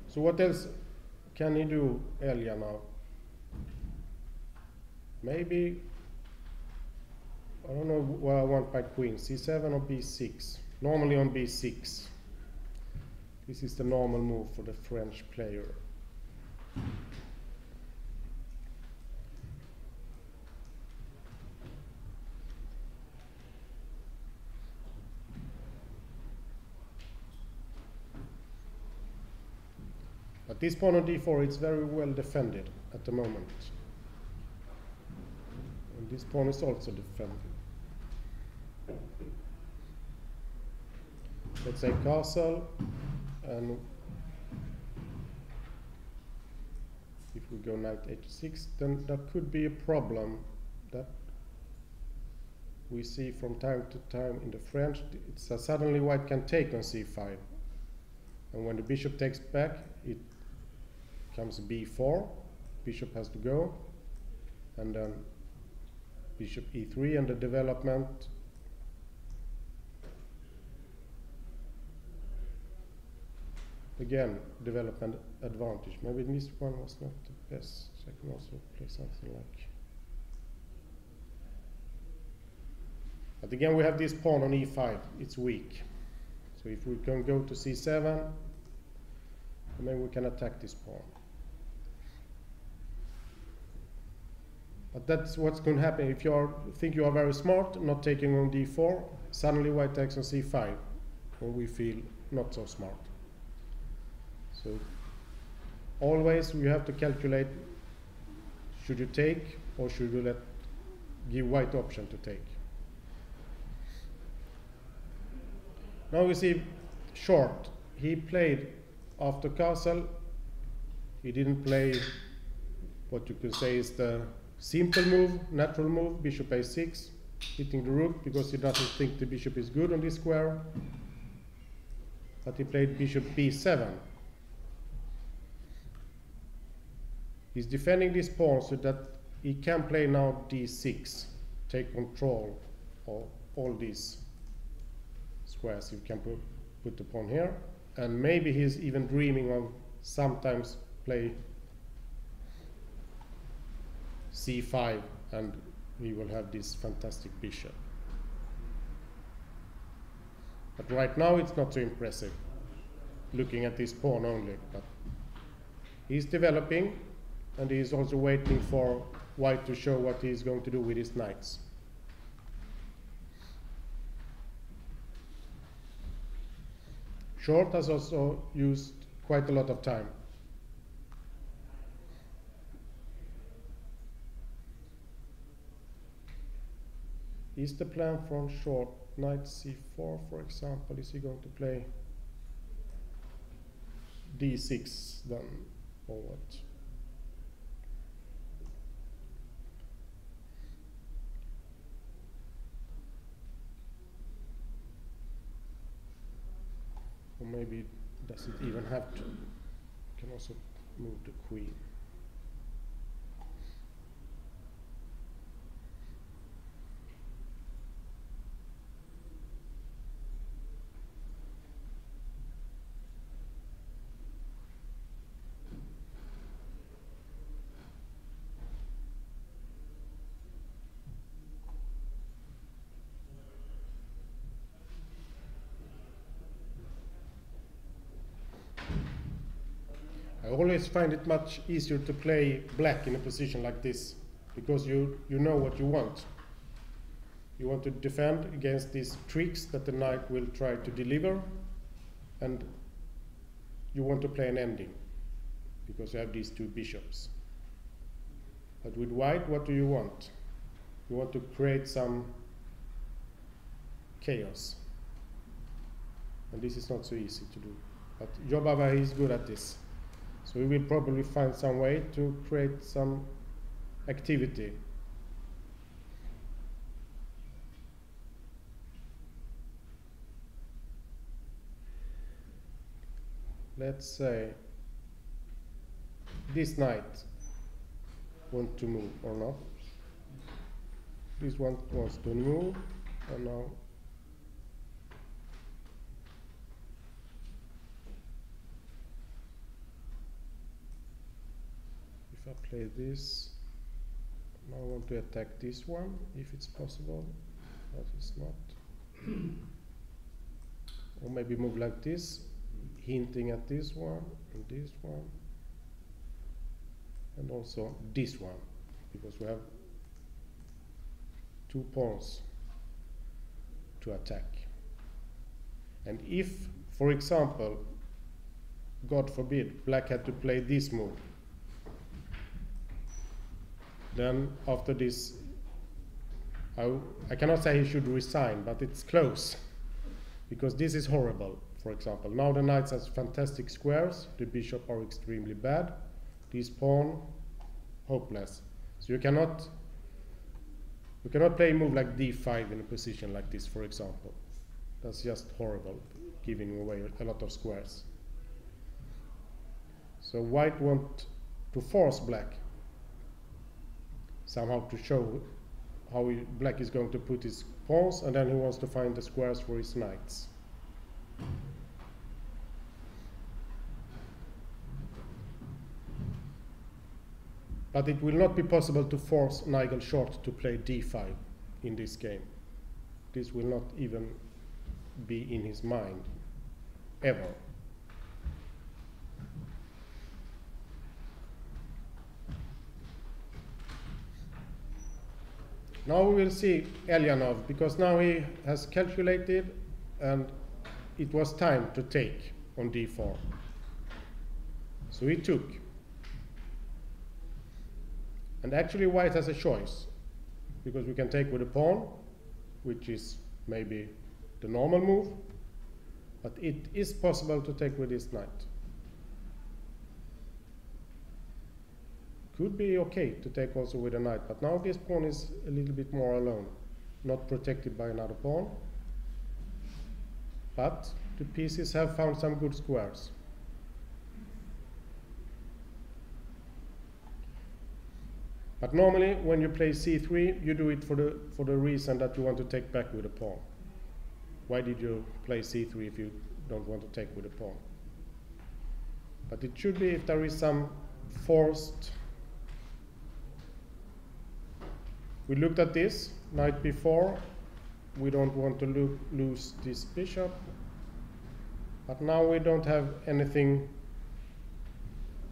So what else can he do, Eljanov? Maybe, I don't know what I want by queen, c7 or b6. Normally on b6. This is the normal move for the French player. But this pawn on d4, it's very well defended at the moment. And this pawn is also defended. Let's say castle, and if we go knight h6, then that could be a problem that we see from time to time in the French. It's suddenly white can take on c5, and when the bishop takes back, it comes b4, bishop has to go, and then bishop e3, and the development again, development advantage. Maybe this one was not the best, so I can also play something like. But again, we have this pawn on e5, it's weak. So if we can go to c7, maybe we can attack this pawn. But that's what's going to happen if you think you are very smart, not taking on d4, suddenly white takes on c5, and we feel not so smart. So always you have to calculate, should you take or should you give white option to take. Now we see short. He played after castle. He didn't play what you could say is the simple move, natural move, bishop a6, hitting the rook because he doesn't think the bishop is good on this square. But he played bishop b7. He's defending this pawn so that he can play now d6, take control of all these squares. You can put the pawn here, and maybe he's even dreaming of sometimes play c5, and we will have this fantastic bishop. But right now it's not so impressive, looking at this pawn only. But he's developing, and he's also waiting for white to show what he's going to do with his knights. Short has also used quite a lot of time. Is the plan from short knight c4, for example? Is he going to play d6 then, or what? Or maybe does it even have to? Can also move the queen. always find it much easier to play black in a position like this, because you know what you want. You want to defend against these tricks that the knight will try to deliver, and you want to play an ending, because you have these two bishops. But with white, what do you want? You want to create some chaos. And this is not so easy to do. But Jobava is good at this. So we will probably find some way to create some activity. Let's say this knight wants to move or not. This one wants to move, and now if I play this, now I want to attack this one if it's possible, but it's not. Or maybe move like this, hinting at this one and this one, and also this one, because we have two pawns to attack. And if, for example, God forbid, black had to play this move, then after this, I cannot say he should resign, but it's close, because this is horrible. For example, now the knights has fantastic squares, the bishop are extremely bad, this pawn hopeless. So you cannot play a move like d5 in a position like this, for example. That's just horrible, giving away a lot of squares. So white want to force black somehow to show how black is going to put his pawns, and then he wants to find the squares for his knights. But it will not be possible to force Nigel Short to play d5 in this game. This will not even be in his mind, ever. Now we will see Elyanov, because now he has calculated and it was time to take on d4. So he took. And actually white has a choice, because we can take with a pawn, which is maybe the normal move, but it is possible to take with this knight. Could be okay to take also with a knight, but now this pawn is a little bit more alone, not protected by another pawn. But the pieces have found some good squares. But normally, when you play c3, you do it for the reason that you want to take back with a pawn. Why did you play c3 if you don't want to take with a pawn? But it should be if there is some forced. We looked at this night before. We don't want to lose this bishop. But now we don't have anything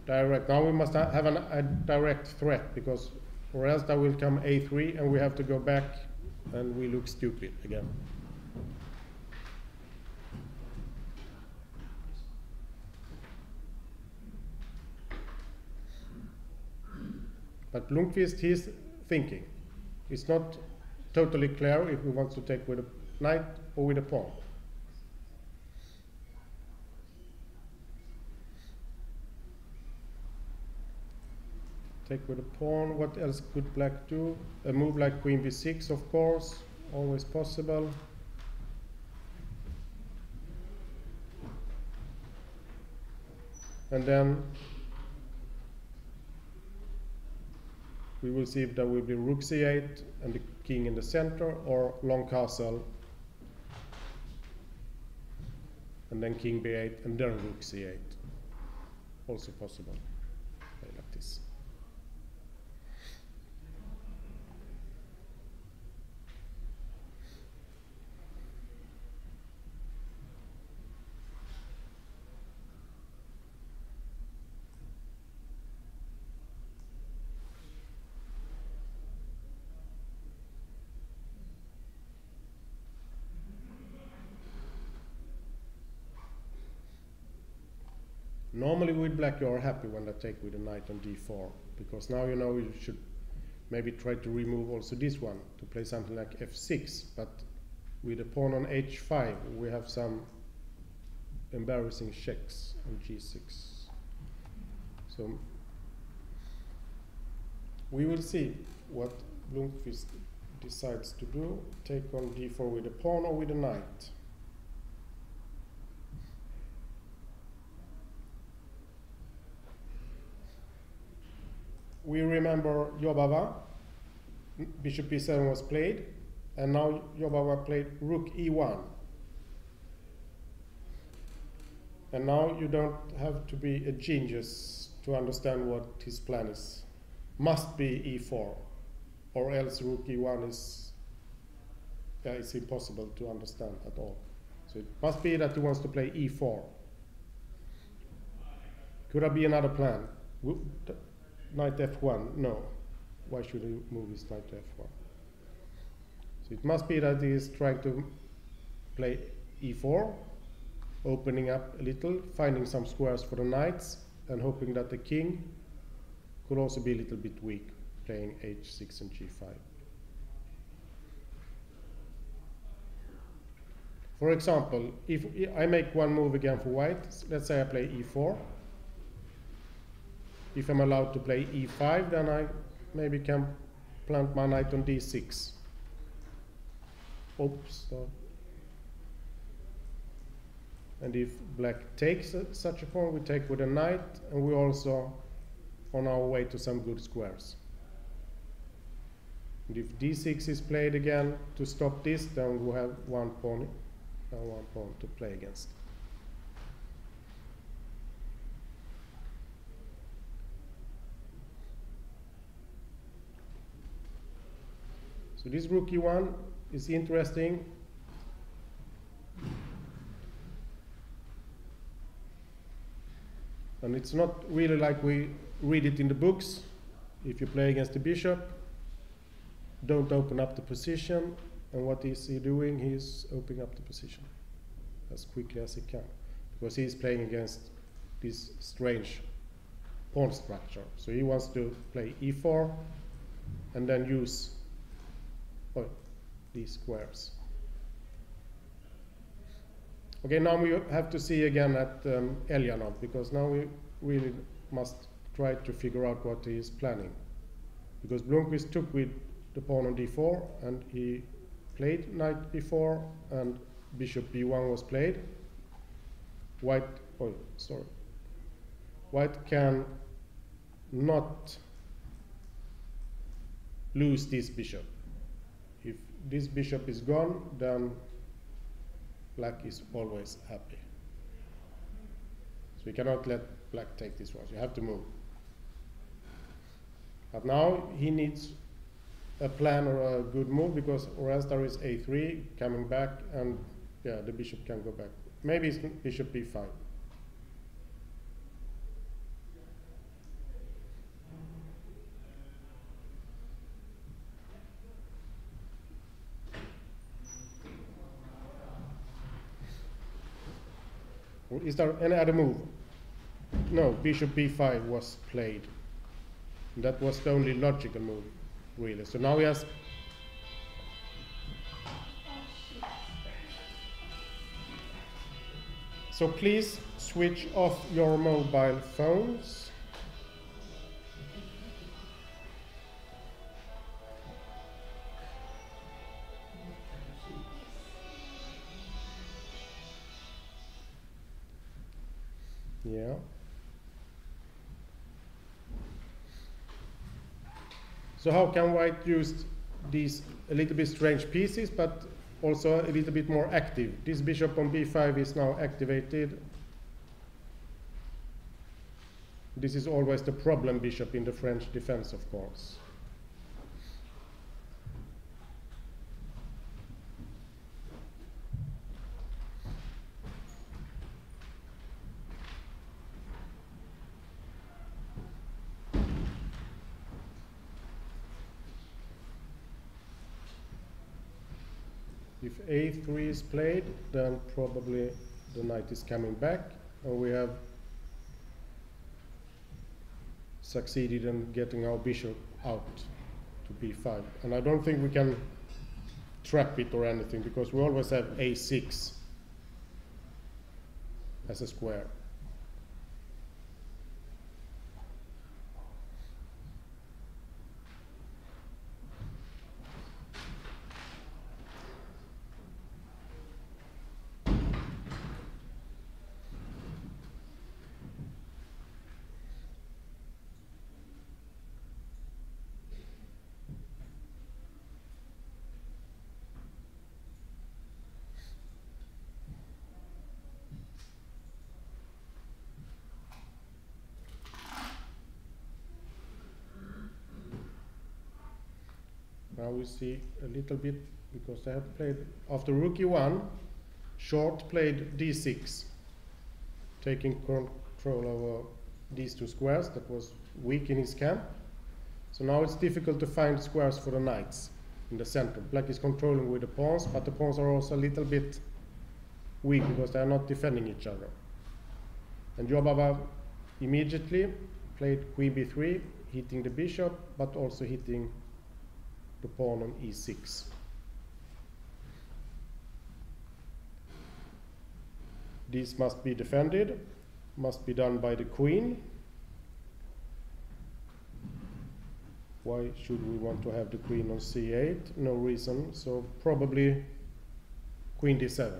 direct. Now we must have a direct threat, because or else there will come a3 and we have to go back and we look stupid again. But Blomqvist, he's thinking. It's not totally clear if he wants to take with a knight or with a pawn. Take with a pawn. What else could black do? A move like queen b6, of course, always possible. And then we will see if there will be rook c8 and the king in the center, or long castle and then king b8 and then rook c8. Also possible. Play like this. Normally with black you are happy when they take with a knight on d4, because now you know you should maybe try to remove also this one to play something like f6, but with a pawn on h5 we have some embarrassing checks on g6. So we will see what Blomqvist decides to do, take on d4 with a pawn or with a knight. We remember Jobava, bishop e7 was played, and now Jobava played rook e1. And now you don't have to be a genius to understand what his plan is. Must be e4, or else rook e1 is it's impossible to understand at all. So it must be that he wants to play e4. Could there be another plan? Knight f1, no. Why should he move his knight to f1? So it must be that he is trying to play e4, opening up a little, finding some squares for the knights, and hoping that the king could also be a little bit weak, playing h6 and g5. For example, if I make one move again for white, let's say I play e4. If I'm allowed to play e5, then I maybe can plant my knight on d6. Oops. And if black takes such a pawn, we take with a knight, and we're also on our way to some good squares. And if d6 is played again to stop this, then we'll have one pawn to play against. So this rook e1 is interesting. And it's not really like we read it in the books. If you play against the bishop, don't open up the position. And what is he doing? He's opening up the position as quickly as he can, because he's playing against this strange pawn structure. So he wants to play e4 and then use these squares. Okay, now we have to see again at Eljanov, because now we really must try to figure out what he is planning. Because Blomqvist took with the pawn on d4, and he played knight b4, and bishop b1 was played. White can not lose this bishop. If this bishop is gone, then black is always happy. So we cannot let black take this one. So you have to move. But now he needs a plan or a good move, because or else there is a3 coming back, and yeah, the bishop can go back. Maybe it's bishop b5. Is there any other move? No, bishop b5 was played. That was the only logical move, really. So now he has... So please switch off your mobile phones. Yeah. So how can white use these a little bit strange pieces, but also a little bit more active? This bishop on b5 is now activated. This is always the problem bishop in the French defense, of course. If a3 is played, then probably the knight is coming back, and we have succeeded in getting our bishop out to b5. And I don't think we can trap it or anything, because we always have a6 as a square. Now we see a little bit, because they have played, after rook e1, Short played d6, taking control over these two squares that was weak in his camp. So now it's difficult to find squares for the knights in the center. Black is controlling with the pawns, but the pawns are also a little bit weak because they are not defending each other. And Jobava immediately played queen b3, hitting the bishop, but also hitting the pawn on e6. These must be defended, must be done by the queen. Why should we want to have the queen on c8? No reason, so probably queen d7.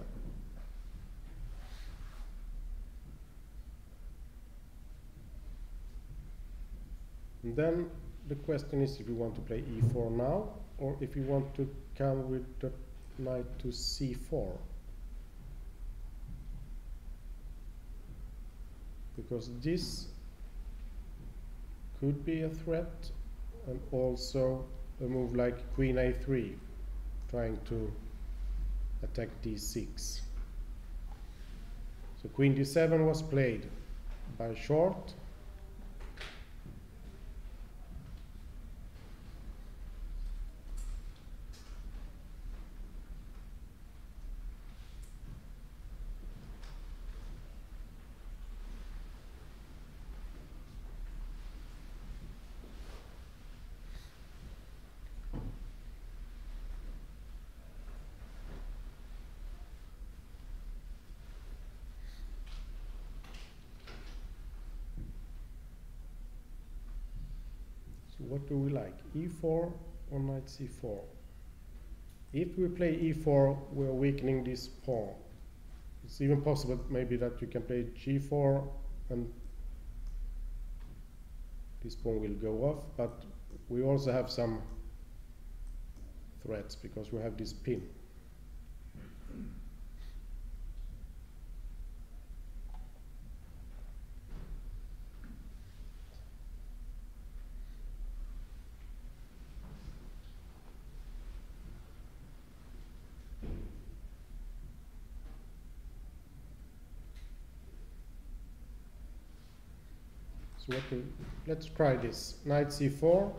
And then the question is if you want to play e4 now, or if you want to come with the knight to c4. Because this could be a threat, and also a move like queen a3, trying to attack d6. So queen d7 was played by Short. What do we like, e4 or knight c4? If we play e4, we're weakening this pawn. It's even possible maybe that you can play g4 and this pawn will go off, but we also have some threats because we have this pin. Let's try this. Knight c4.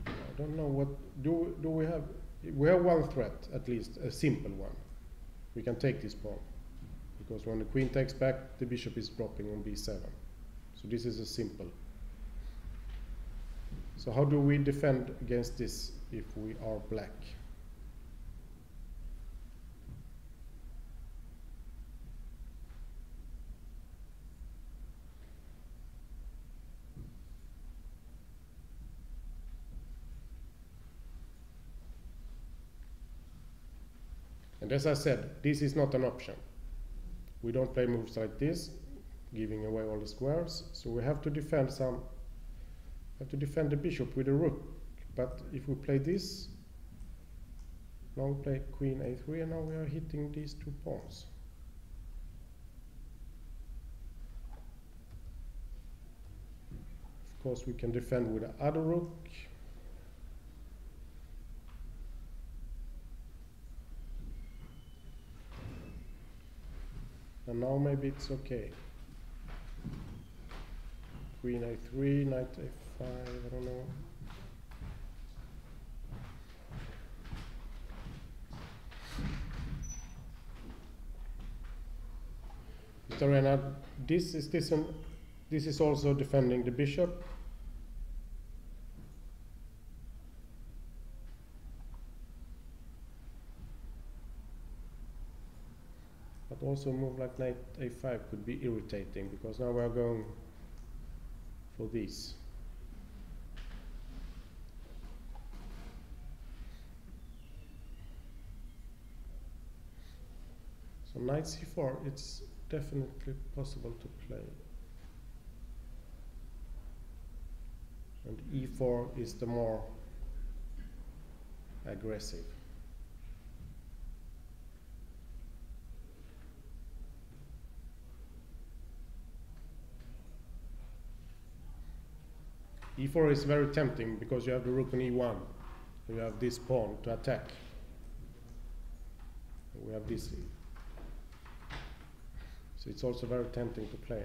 I don't know what do we have. We have one threat, at least a simple one. We can take this pawn because when the queen takes back, the bishop is dropping on b7. So this is a simple. So how do we defend against this if we are black? And as I said, this is not an option. We don't play moves like this, giving away all the squares. So we have to defend the bishop with a rook. But if we play this, now we play queen a3, and now we are hitting these two pawns. Of course, we can defend with the other rook. And now maybe it's okay. Queen a3, knight a5, I don't know. Tarena, this is also defending the bishop. But also a move like knight a5 could be irritating, because now we are going for these. So knight c4, it's definitely possible to play. And e4 is the more aggressive. e4 is very tempting because you have the rook on e1. You have this pawn to attack. We have this. So it's also very tempting to play.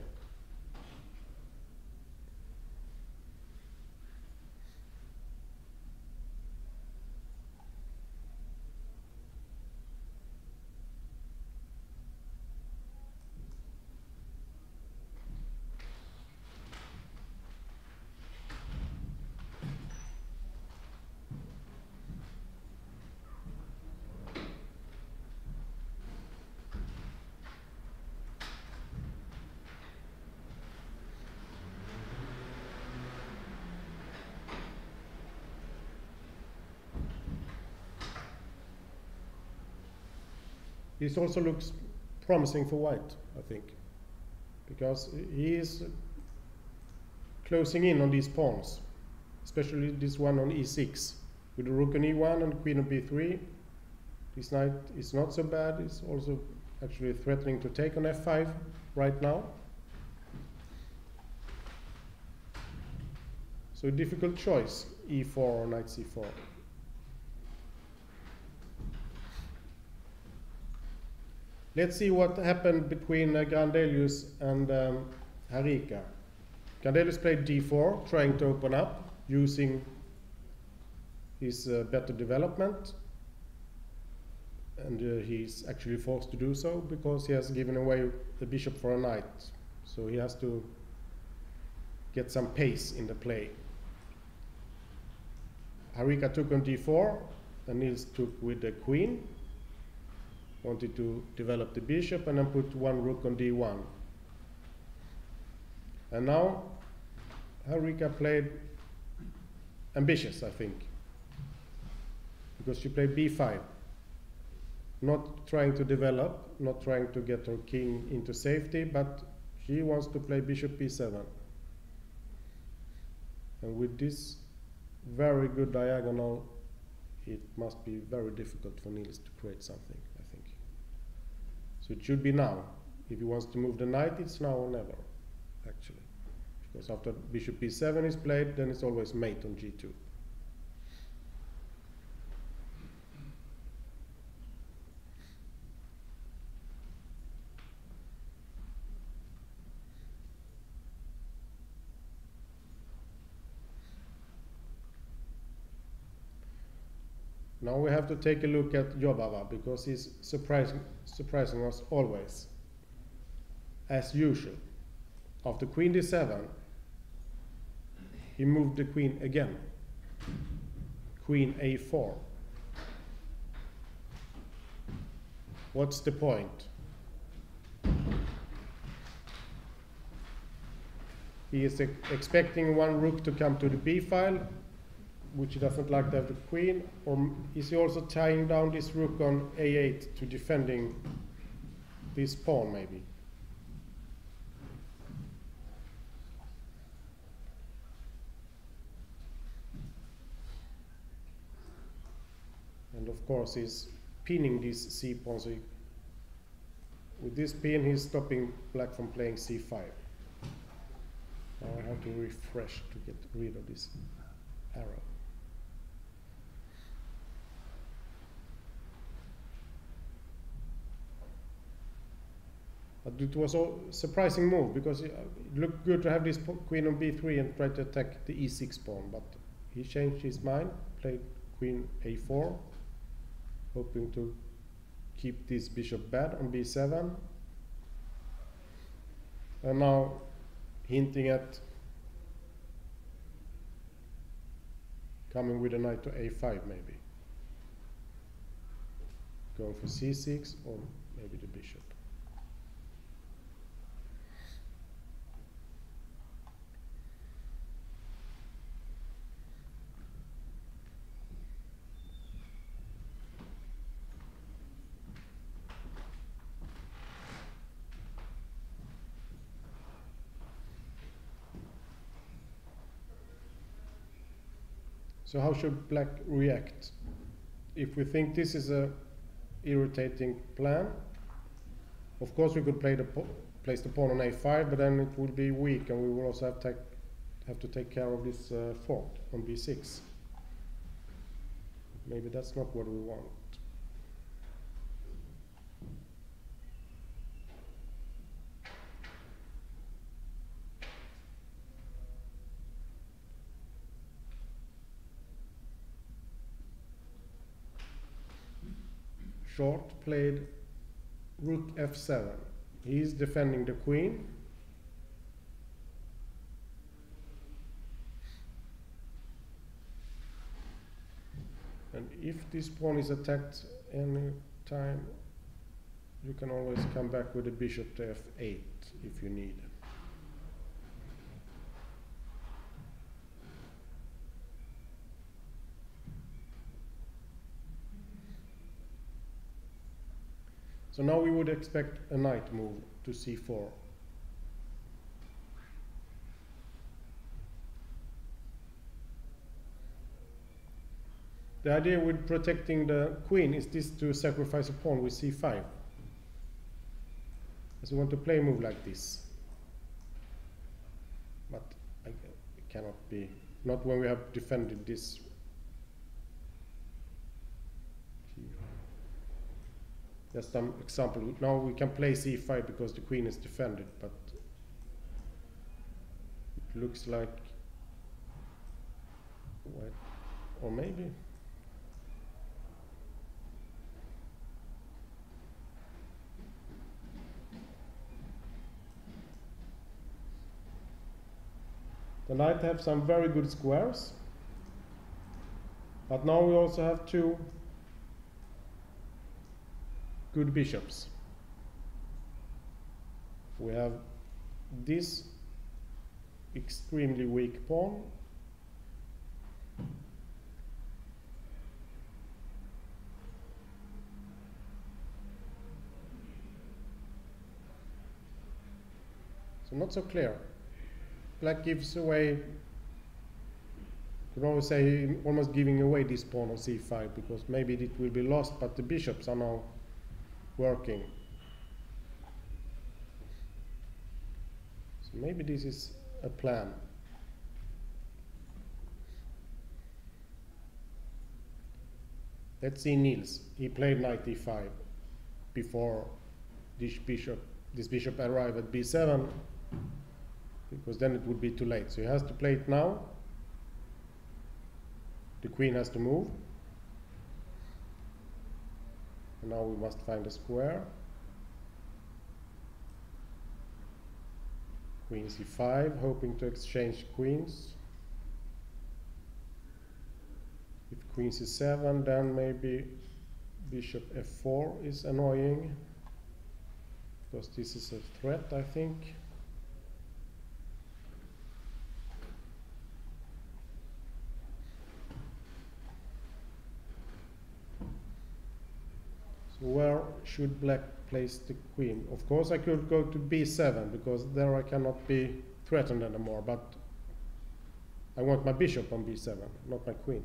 This also looks promising for white, I think, because he is closing in on these pawns, especially this one on e6, with the rook on e1 and queen on b3. This knight is not so bad. It's also actually threatening to take on f5 right now. So a difficult choice, e4 or knight c4. Let's see what happened between Grandelius and Harika. Grandelius played d4, trying to open up, using his better development. And he's actually forced to do so because he has given away the bishop for a knight. So he has to get some pace in the play. Harika took on d4, and Niels took with the queen. Wanted to develop the bishop and then put one rook on d1. And now Harika played ambitious, I think, because she played b5, not trying to develop, not trying to get her king into safety, but she wants to play bishop b7. And with this very good diagonal, it must be very difficult for Niels to create something, I think. So it should be now. If he wants to move the knight, it's now or never, actually. Because after bishop b7 is played, then it's always mate on g2. Now we have to take a look at Jobava, because he's surprising us always, as usual. After queen d7, he moved the queen again. Queen a4. What's the point? He is expecting one rook to come to the b file, which he doesn't like to have the queen, or is he also tying down this rook on a8 to defending this pawn, maybe? And of course he's pinning these c pawns. So with this pin he's stopping black from playing c5. Now I have to refresh to get rid of this arrow. But it was a surprising move, because it looked good to have this queen on b3 and try to attack the e6 pawn, but he changed his mind, played queen a4, hoping to keep this bishop bad on b7. And now hinting at coming with a knight to a5 maybe. Going for c6 or maybe the bishop. So how should black react? If we think this is a irritating plan, of course we could place the pawn on a5, but then it will be weak, and we will also have to take care of this fort on b6. Maybe that's not what we want. Short played rook f7. He's defending the queen. And if this pawn is attacked any time, you can always come back with the bishop to f8 if you need. So now we would expect a knight move to c4. The idea with protecting the queen is this to sacrifice a pawn with c5. As we want to play a move like this. But it cannot be, not when we have defended this. Just some example. Now we can play c5 because the queen is defended, but it looks like, what, or maybe. The knight have some very good squares, but now we also have two good bishops. We have this extremely weak pawn, so not so clear. Black gives away, you can always say almost giving away this pawn on c5 because maybe it will be lost, but the bishops are now working. So maybe this is a plan. Let's see Niels. He played knight e5 before this bishop arrived at b7, because then it would be too late. So he has to play it now. The queen has to move. And now we must find a square. Queen c5, hoping to exchange queens. If queen c7, then maybe bishop f4 is annoying, because this is a threat, I think. So where should black place the queen? Of course I could go to b7, because there I cannot be threatened anymore, but I want my bishop on b7, not my queen.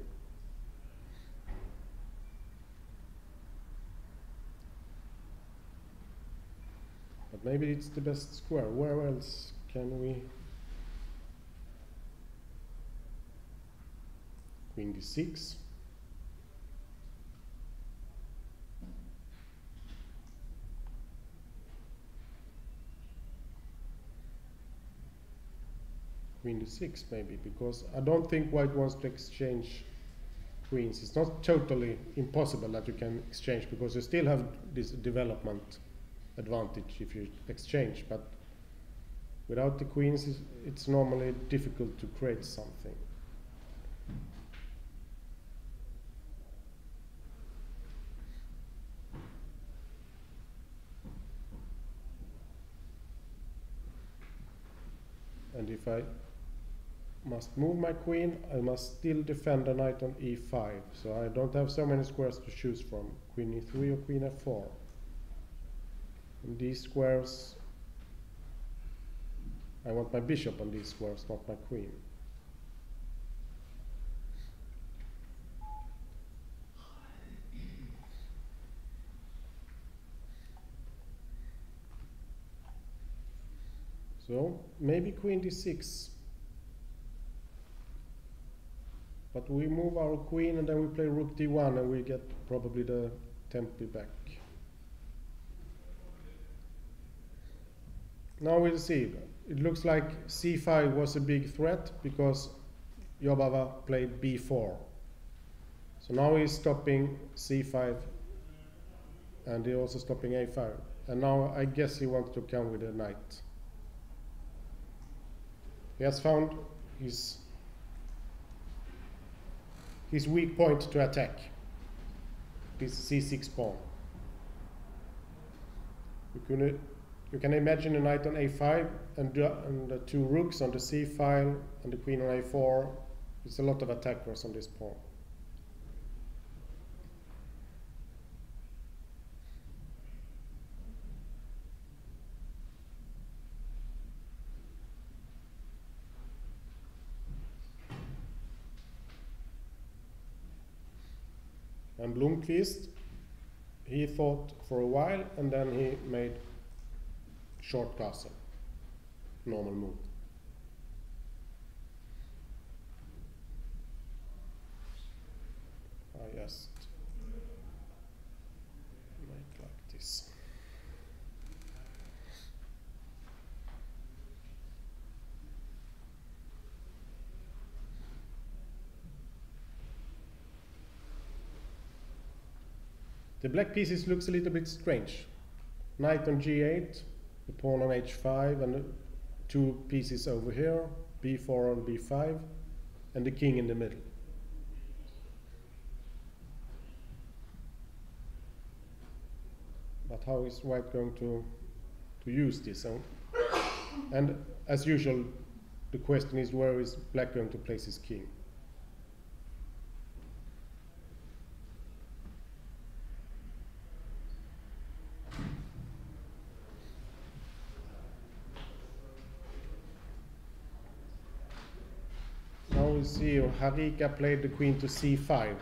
But maybe it's the best square. Where else can we? Queen d6. Queen d6 maybe, because I don't think white wants to exchange queens. It's not totally impossible that you can exchange, because you still have this development advantage if you exchange, but Without the queens, it's normally difficult to create something. And if I must move my queen, I must still defend the knight on e5. So I don't have so many squares to choose from. Queen e3 or queen f4. And these squares, I want my bishop on these squares, not my queen. So maybe queen d6. But we move our queen and then we play rook d1 and we get probably the TePe back. Now we'll see. It looks like c5 was a big threat because Jobava played b4. So now he's stopping c5 and he's also stopping a5. And now I guess he wants to come with a knight. He has found his weak point to attack, this c6 pawn. You can imagine a knight on a5 and the two rooks on the c file and the queen on a4. There's a lot of attackers on this pawn. And Blomqvist, he thought for a while and then he made short castle, normal move. I just make like this. The black pieces looks a little bit strange. Knight on g8, the pawn on h5, and the two pieces over here, b4 on b5, and the king in the middle. But how is white going to use this? And as usual, the question is, where is black going to place his king? See, Harika played the queen to c5.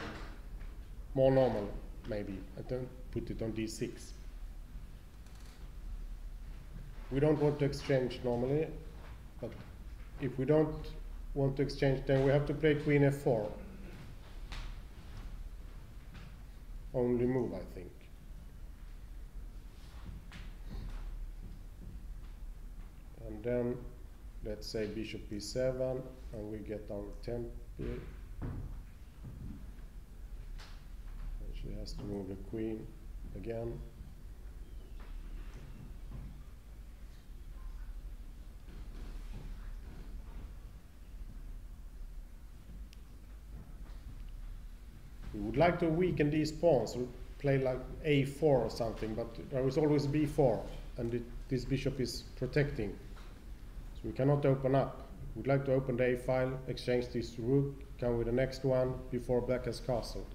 More normal, maybe. I don't put it on d6. We don't want to exchange normally, but if we don't want to exchange, then we have to play queen f4. Only move, I think. And then let's say bishop b7, and we get our TePe. And she has to move the queen again. We would like to weaken these pawns, or play like a4 or something, but there is always b4, and this bishop is protecting. We cannot open up. We'd like to open the a file, exchange this rook, come with the next one before black has castled.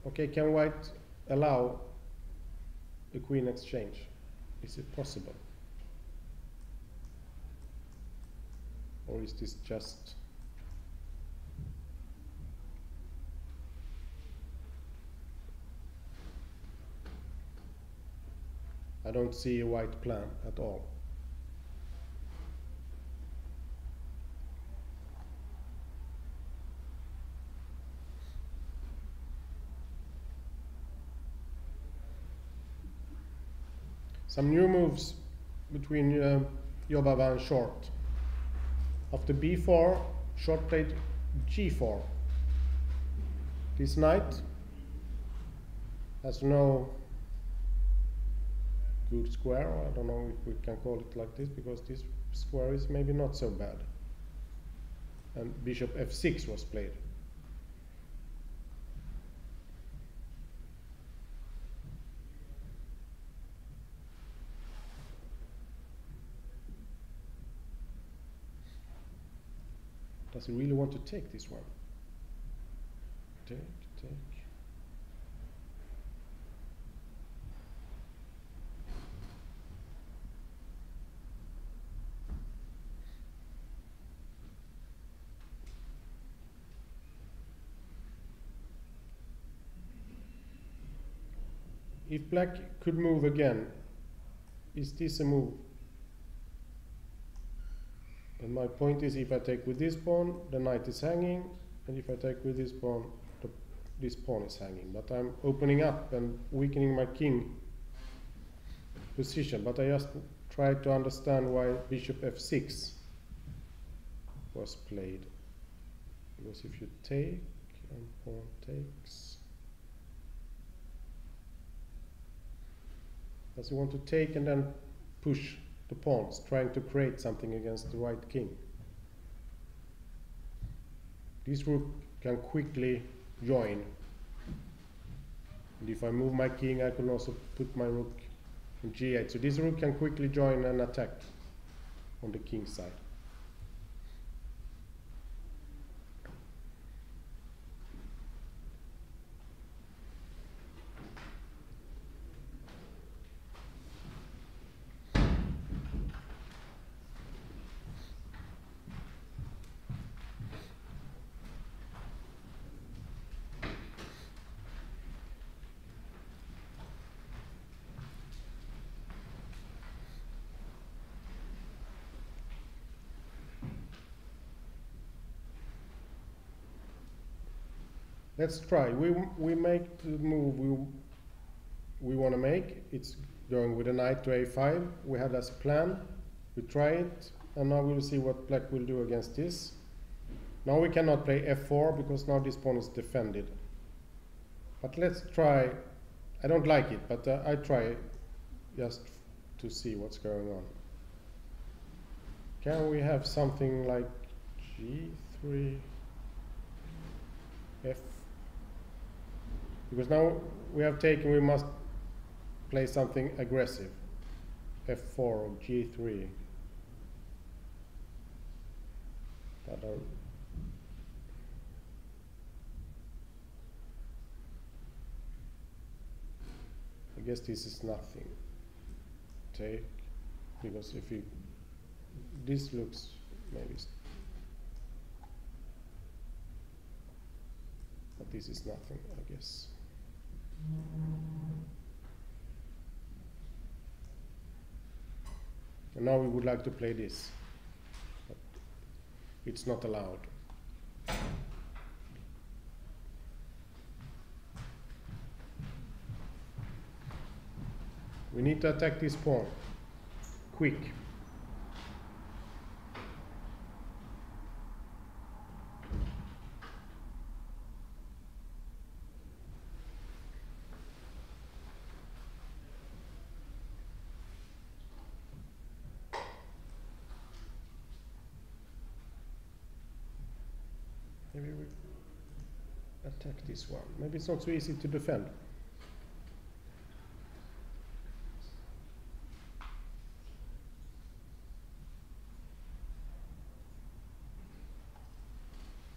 Okay, can white allow a queen exchange? Is it possible? Or is this just... I don't see a white plan at all. Some new moves between Jobava and Short. After b4, Short played g4. This knight has no good square. I don't know if we can call it like this, because this square is maybe not so bad. And bishop f6 was played. Does he really want to take this one? Take. If black could move again, is this a move? And my point is, if I take with this pawn, the knight is hanging, and if I take with this pawn, this pawn is hanging. But I'm opening up and weakening my king position. But I just try to understand why bishop f6 was played. Because if you take, and pawn takes, does he want to take and then push the pawns, trying to create something against the white king? This rook can quickly join. And if I move my king, I can also put my rook in g8. So this rook can quickly join and attack on the king side. Let's try. We make the move we want to make. It's going with a knight to a5. We had as plan. We try it, and now we'll see what black will do against this. Now we cannot play f4 because now this pawn is defended. But let's try. I don't like it, but I try just to see what's going on. Can we have something like g3, f? Because now we have taken, we must play something aggressive. f4 or g3. I guess this is nothing. Take, because if you, this looks maybe, but this is nothing, I guess. And now we would like to play this, but it's not allowed. We need to attack this pawn, quick. Maybe we attack this one. Maybe it's not so easy to defend.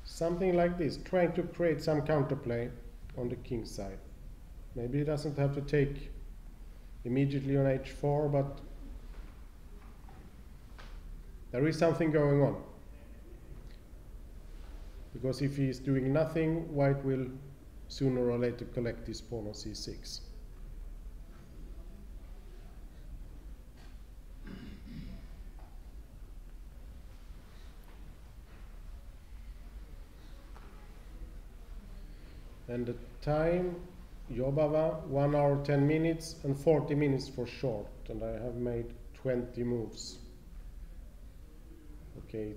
Something like this, trying to create some counterplay on the king side. Maybe it doesn't have to take immediately on h4, but there is something going on. Because if he is doing nothing, white will sooner or later collect this pawn on c6. And the time, Jobava, 1 hour 10 minutes and 40 minutes for short, and I have made 20 moves. Okay,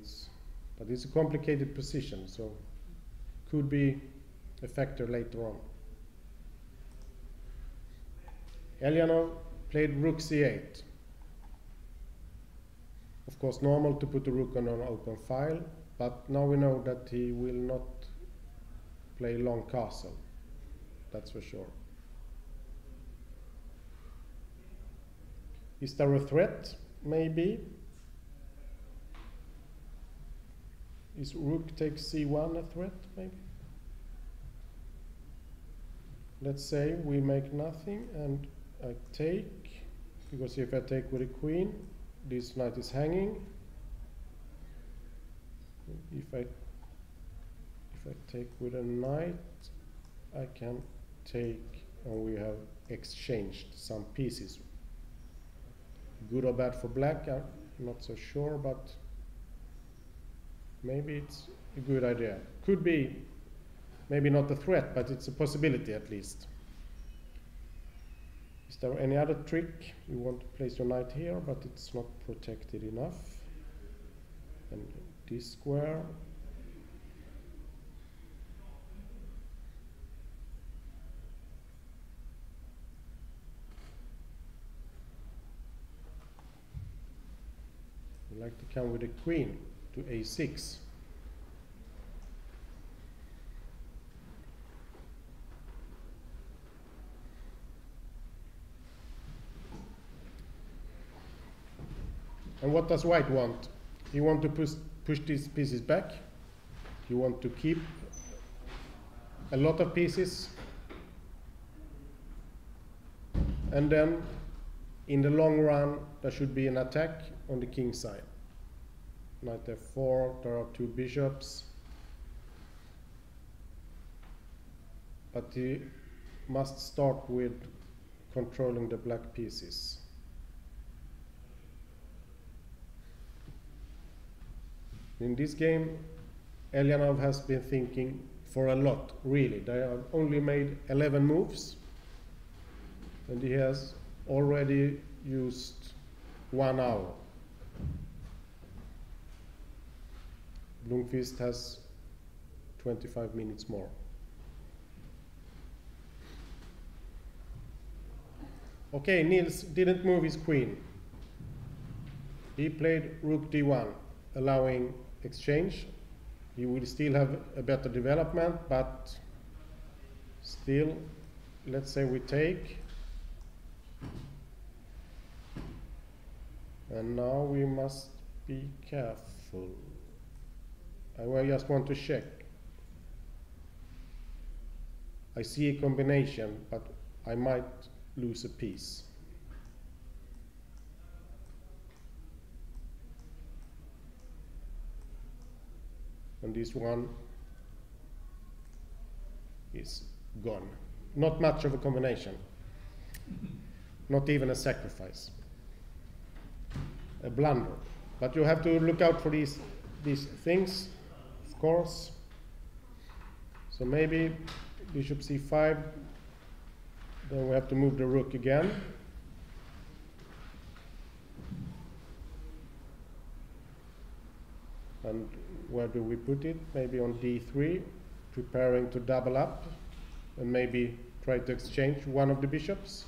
but it's a complicated position, so could be a factor later on. Elyanov played rook c8. Of course, normal to put the rook on an open file, but now we know that he will not play long castle. That's for sure. Is there a threat? Maybe. Is rook takes c1 a threat? Maybe. Let's say we make nothing and I take, because if I take with a queen, this knight is hanging. If I take with a knight, I can take, and we have exchanged some pieces. Good or bad for black, I'm not so sure, but maybe it's a good idea. Could be, maybe not a threat, but it's a possibility at least. Is there any other trick? You want to place your knight here, but it's not protected enough. And this square. We like to come with a queen to a6. And what does white want? He wants to push these pieces back. He wants to keep a lot of pieces. And then, in the long run, there should be an attack on the king side. Knight f4, there are two bishops. But he must start with controlling the black pieces. In this game, Elyanov has been thinking for a lot, really. They have only made 11 moves, and he has already used 1 hour. Blomqvist has 25 minutes more. Okay, Niels didn't move his queen. He played rook d1, allowing exchange. He will still have a better development, but still, let's say we take. And now we must be careful. I just want to check. I see a combination, but I might lose a piece. And this one is gone. Not much of a combination. Not even a sacrifice. A blunder. But you have to look out for these things, of course. So maybe bishop c5. Then we have to move the rook again. And where do we put it? Maybe on d3, preparing to double up, and maybe try to exchange one of the bishops.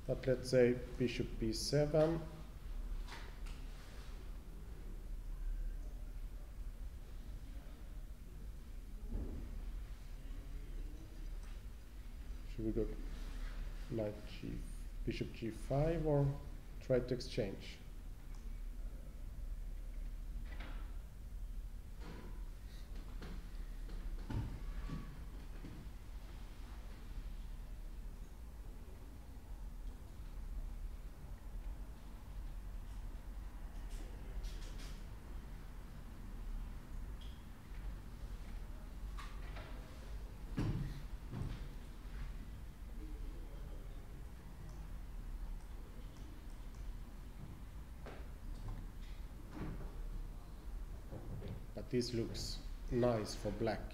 But let's say bishop b7. Should we go knight g, bishop g5, or try to exchange? But this looks nice for black.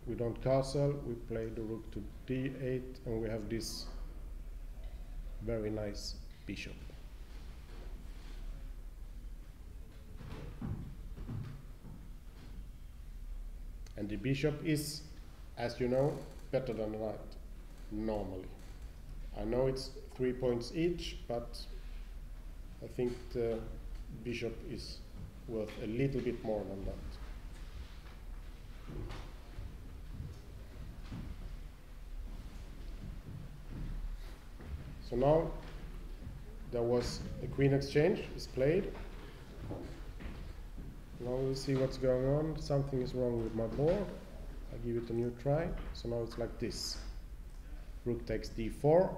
We don't castle, we play the rook to d8, and we have this very nice bishop. And the bishop is as you know, better than the knight, normally. I know it's 3 points each, but I think the bishop is worth a little bit more than that. So now there was a queen exchange is played. Now we'll see what's going on. Something is wrong with my board. I give it a new try. So now it's like this. Rook takes d4.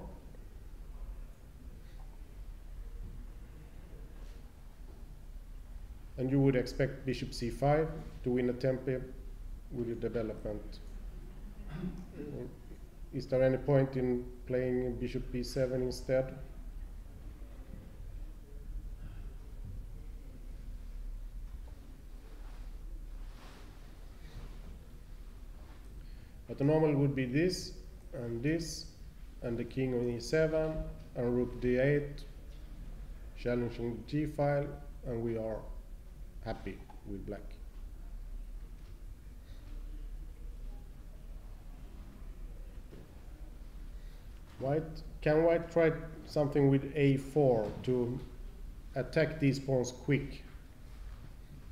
And you would expect bishop c5 to win a TePe with the development. Is there any point in playing bishop b7 instead? But the normal would be this, and the king on e7, and rook d8, challenging the g-file, and we are happy with black. Can white try something with a4 to attack these pawns quick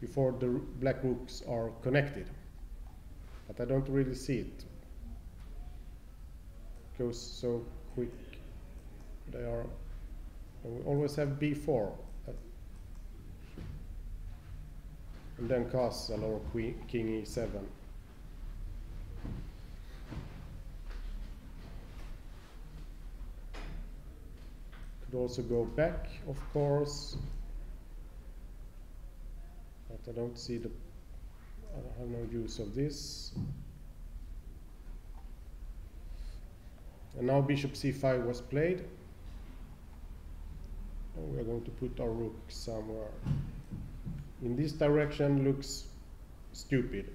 before the black rooks are connected? But I don't really see it. It goes so quick. They are. And we always have b4. And then castle or king e7. Could also go back, of course. But I don't see the. I have no use of this. And now bishop c5 was played. And we are going to put our rook somewhere. In this direction looks stupid.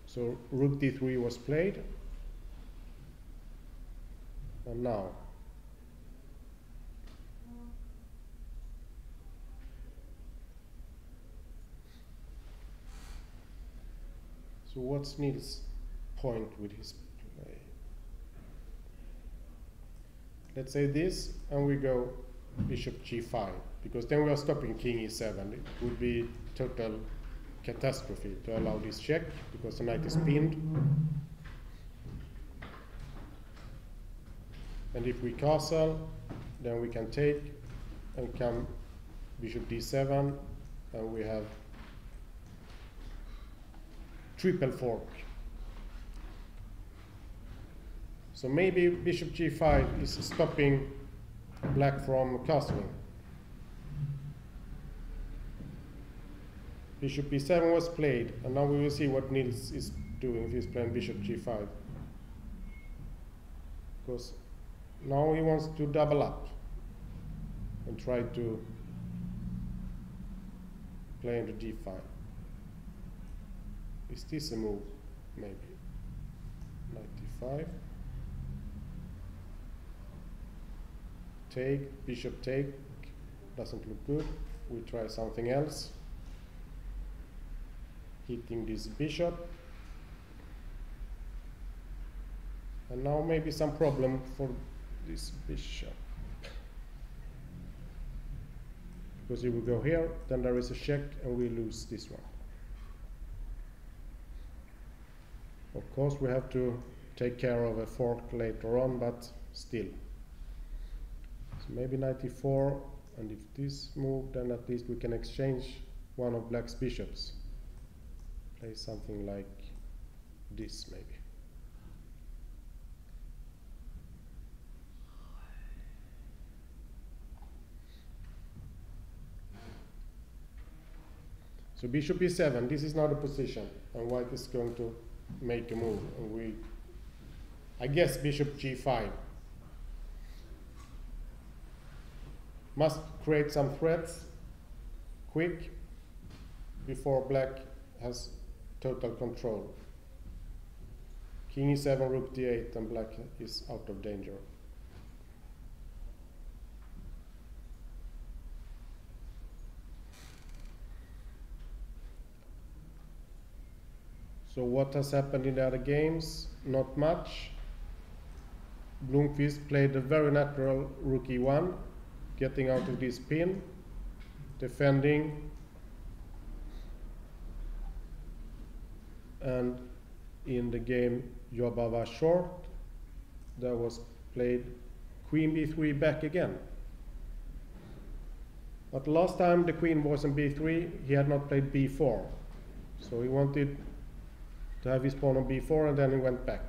So rook d3 was played. And now. So what's Niels' point with his play? Let's say this, and we go bishop g5, because then we are stopping king e7. It would be total catastrophe to allow this check, because the knight is pinned. And if we castle, then we can take and come bishop d7, and we have triple fork. So maybe bishop g5 is stopping black from castling. Bishop e7 was played, and now we will see what Niels is doing if he's playing bishop g5. Because now he wants to double up and try to play into d5. Is this a move? Maybe. 95. Take, bishop take. Doesn't look good. We try something else. Hitting this bishop. And now maybe some problem for this bishop. Because if we go here, then there is a check and we lose this one. Of course, we have to take care of a fork later on, but still. So maybe 94, and if this move, then at least we can exchange one of black's bishops. Play something like this, maybe. So bishop e7, this is not a position, and white is going to make a move, and I guess bishop g5 must create some threats quick before black has total control. King e7, rook d8, and black is out of danger. So So what has happened in the other games? Not much. Blomqvist played a very natural rook e1, getting out of this pin, defending, and in the game Jobava short, there was played queen b3 back again. But last time the queen was in b3, he had not played b4. So he wanted to have his pawn on b4 and then he went back.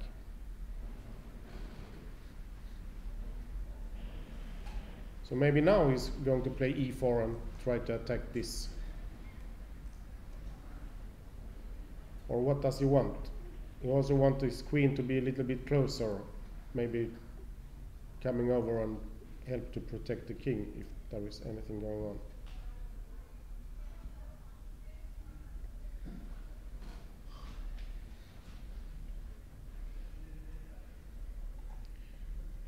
So maybe now he's going to play e4 and try to attack this. Or what does he want? He also wants his queen to be a little bit closer, maybe coming over and help to protect the king if there is anything going on.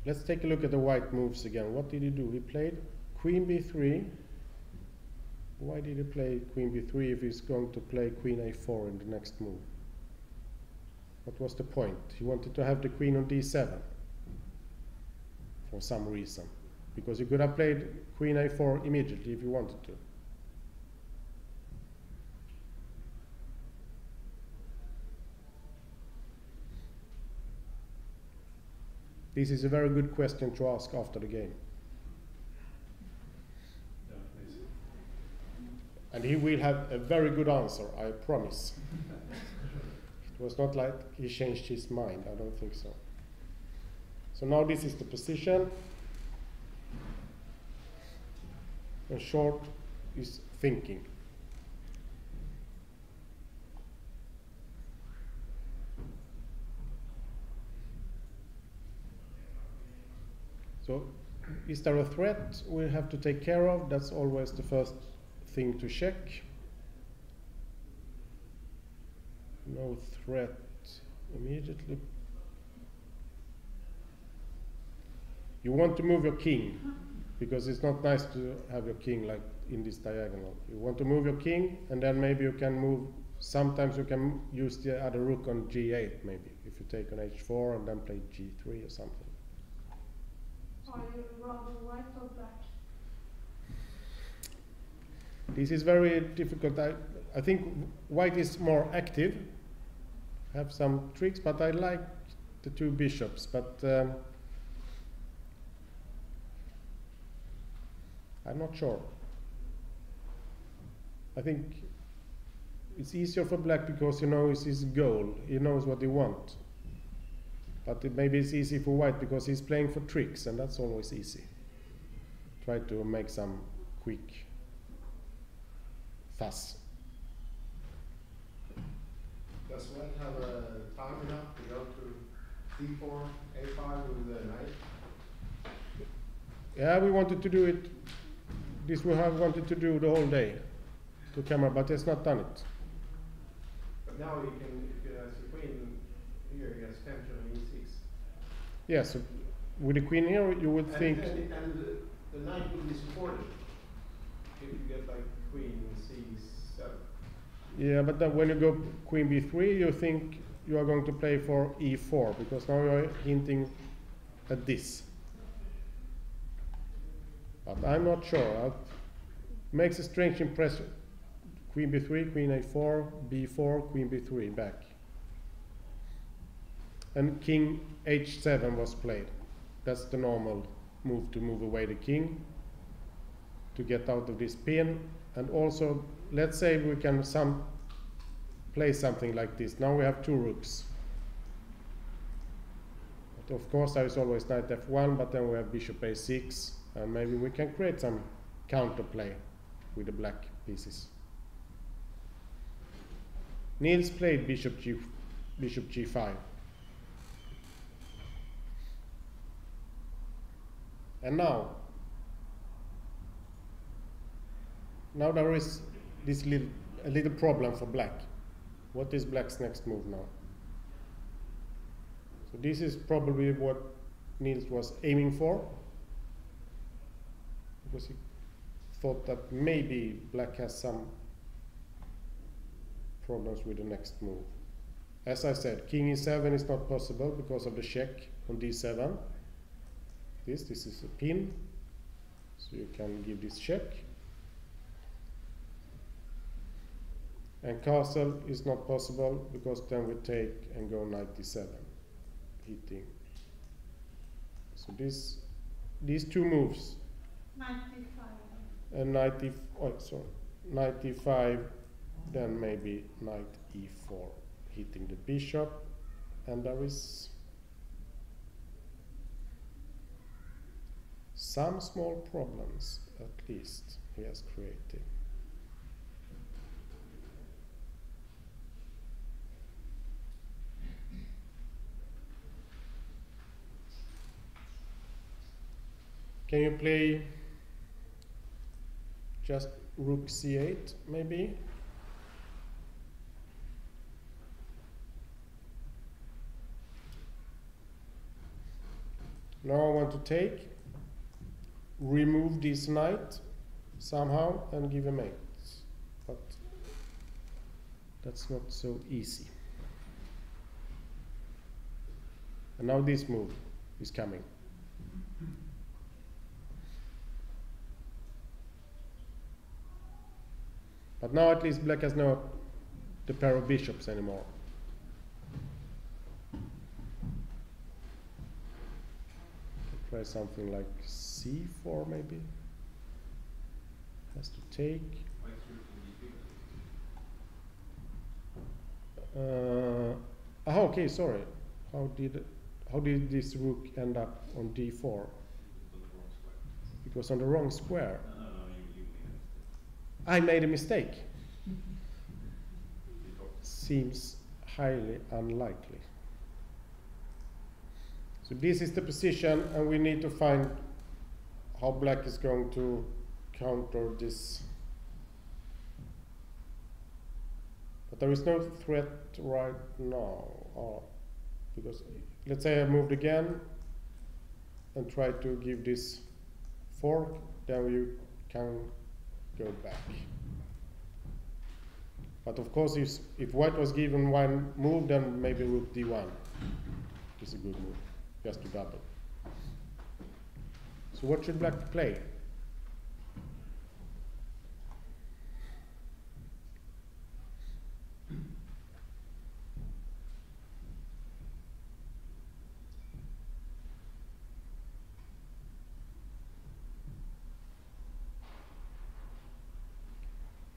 Let's take a look at the white moves again. What did he do? He played queen b3. Why did he play queen b3 if he's going to play queen a4 in the next move? What was the point? He wanted to have the queen on d7 for some reason, because he could have played queen a4 immediately if he wanted to. This is a very good question to ask after the game. Yeah, please. And he will have a very good answer, I promise. It was not like he changed his mind, I don't think so. So now this is the position. And short is thinking. So is there a threat we have to take care of? That's always the first thing to check. No threat immediately. You want to move your king, because it's not nice to have your king like in this diagonal. You want to move your king, and then maybe you can move, sometimes you can use the other rook on g8 maybe, if you take on h4 and then play g3 or something. Are you rather white or black? This is very difficult. I think white is more active, have some tricks, but I like the two bishops. But I'm not sure. I think it's easier for black because he knows his goal. He knows what he wants. But maybe it's easy for white because he's playing for tricks, and that's always easy. Try to make some quick fuss. Does white have a time enough to go to d4, a5 with the knight? Yeah, we wanted to do it. This we have wanted to do the whole day to camera, but it's not done it. But now you can, if you has the queen here, he has tension on e6. Yes, so with the queen here, you would think. And the knight will be supported if you get like queen c7. Yeah, but then when you go queen b3, you think you are going to play for e4, because now you are hinting at this. But I'm not sure. It makes a strange impression. Queen b3, queen a4, b4, queen b3, back. And king h7 was played. That's the normal move to move away the king, to get out of this pin. And also, let's say we can play something like this. Now we have two rooks. But of course, there is always knight f1, but then we have bishop a6, and maybe we can create some counterplay with the black pieces. Niels played bishop g5. And now there is this a little problem for black. What is black's next move now? So this is probably what Niels was aiming for, because he thought that maybe black has some problems with the next move. as I said, king e7 is not possible because of the check on d7. This is a pin, so you can give this check. And castle is not possible because then we take and go knight d7, hitting. So these two moves 95. and knight e5, then maybe knight e4, hitting the bishop, and there is some small problems at least he has created. Can you play just rook c8 maybe? Now I want to take, remove this knight somehow and give a mate, but that's not so easy. And now this move is coming. But now at least black has no the pair of bishops anymore. Play something like c4 maybe. Has to take. Okay, sorry. How did this rook end up on d4? It was on the wrong square. I made a mistake. Seems highly unlikely. So this is the position, and we need to find how black is going to counter this. But there is no threat right now, because let's say I moved again and try to give this fork, then you can go back. But of course, if white was given one move, then maybe rook d1 is a good move, just to double. So what should black play?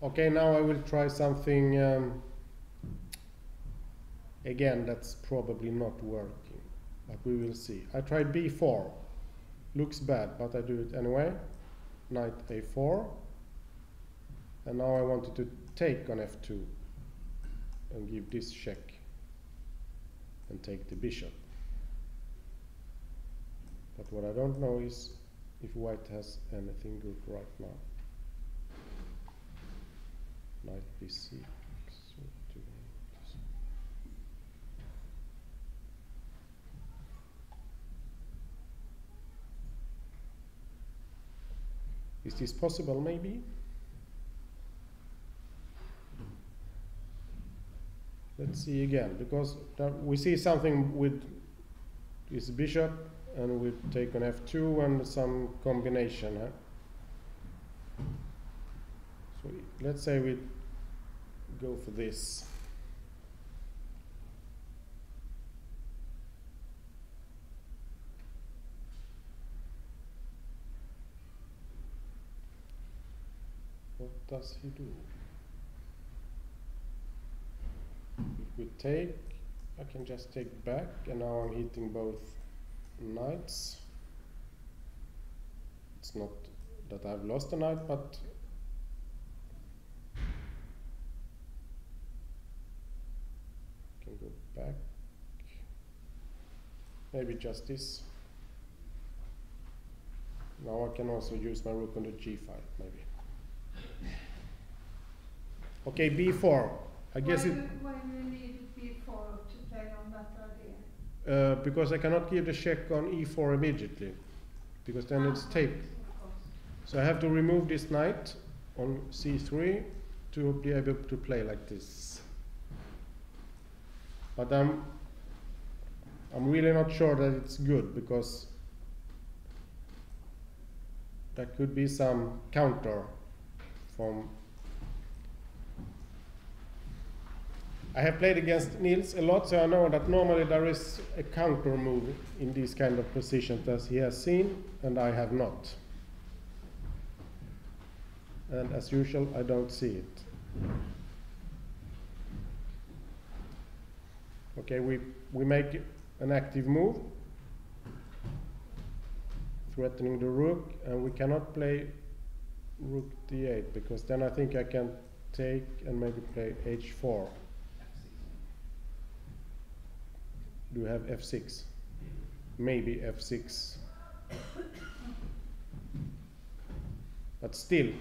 Okay, now I will try something again that's probably not working, but we will see. I tried b4, looks bad, but I do it anyway. Knight a4, and now I wanted to take on f2 and give this check and take the bishop. But what I don't know is if white has anything good right now. Knight b6. Is this possible, maybe? Let's see again, because we see something with this bishop, and we take on f2 and some combination. Huh? So let's say we go for this. What does he do? If we take, I can just take back, and now I'm hitting both knights. It's not that I've lost a knight, but can go back. Maybe just this. Now I can also use my rook on the g5, maybe. Okay, b4. I guess why do you need b4 to play on that idea? Because I cannot give the check on e4 immediately, because then it's taped. Of course. So I have to remove this knight on c3 to be able to play like this. But I'm really not sure that it's good, because there could be some counter from. I have played against Niels a lot, so I know that normally there is a counter move in these kind of positions that he has seen, and I have not. And as usual, I don't see it. Okay, we make an active move, threatening the rook, and we cannot play rook d8, because then I think I can take and maybe play h4. Do we have f6? Maybe f6. But still,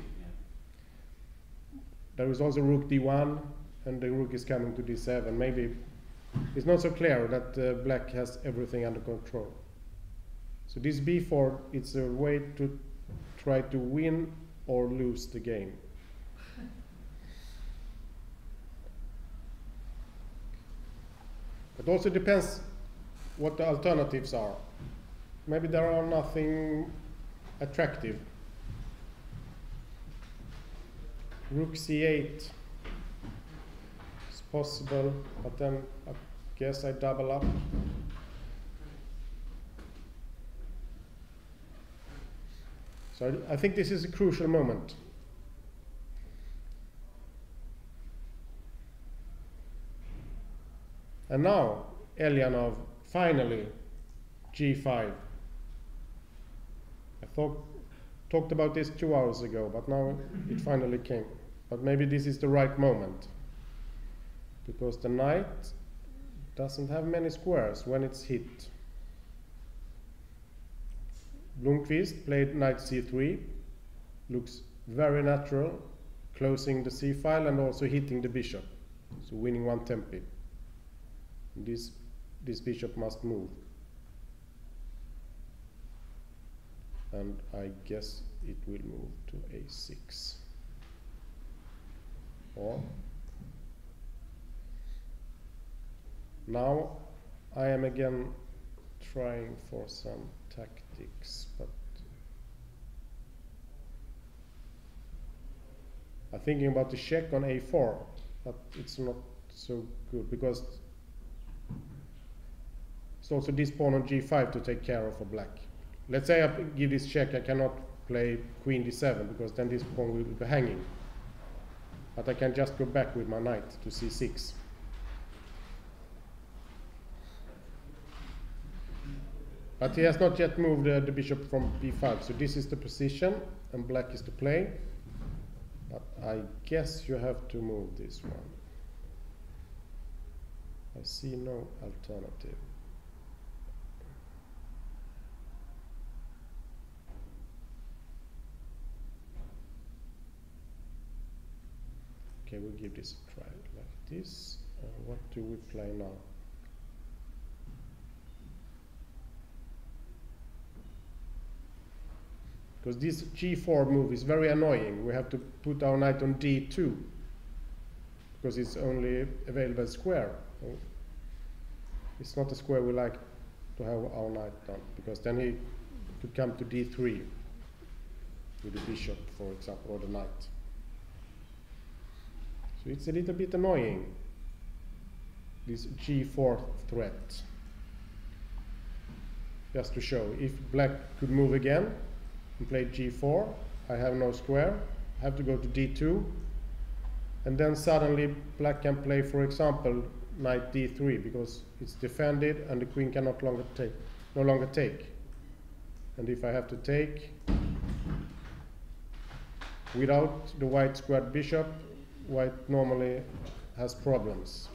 there is also rook d1, and the rook is coming to d7. Maybe it's not so clear that black has everything under control. So this b4, it's a way to try to win or lose the game. It also depends what the alternatives are. Maybe there are nothing attractive. Rook c8 is possible, but then I guess I double up. So I think this is a crucial moment. And now, Elyanov, finally, g5. I talked about this 2 hours ago, but now it finally came. But maybe this is the right moment, because the knight doesn't have many squares when it's hit. Blomqvist played knight c3, looks very natural, closing the c file and also hitting the bishop, so winning one TePe. This bishop must move, and I guess it will move to a6. Or now I am again trying for some tactics, but I'm thinking about the check on a4, but it's not so good, because it's also this pawn on g5 to take care of for black. Let's say I give this check, I cannot play queen d7, because then this pawn will be hanging. But I can just go back with my knight to c6. But he has not yet moved the bishop from b5, so this is the position, and black is to play. But I guess you have to move this one. I see no alternative. Okay, we'll give this a try like this. What do we play now? Because this g4 move is very annoying. We have to put our knight on d2, because it's only available square. It's not a square we like to have our knight on, because then he could come to d3 with the bishop, for example, or the knight. So it's a little bit annoying, this g4 threat. Just to show, if black could move again and play g4, I have no square, I have to go to d2, and then suddenly black can play, for example, knight d3, because it's defended and the queen can no longer take. And if I have to take without the white squared bishop, white normally has problems.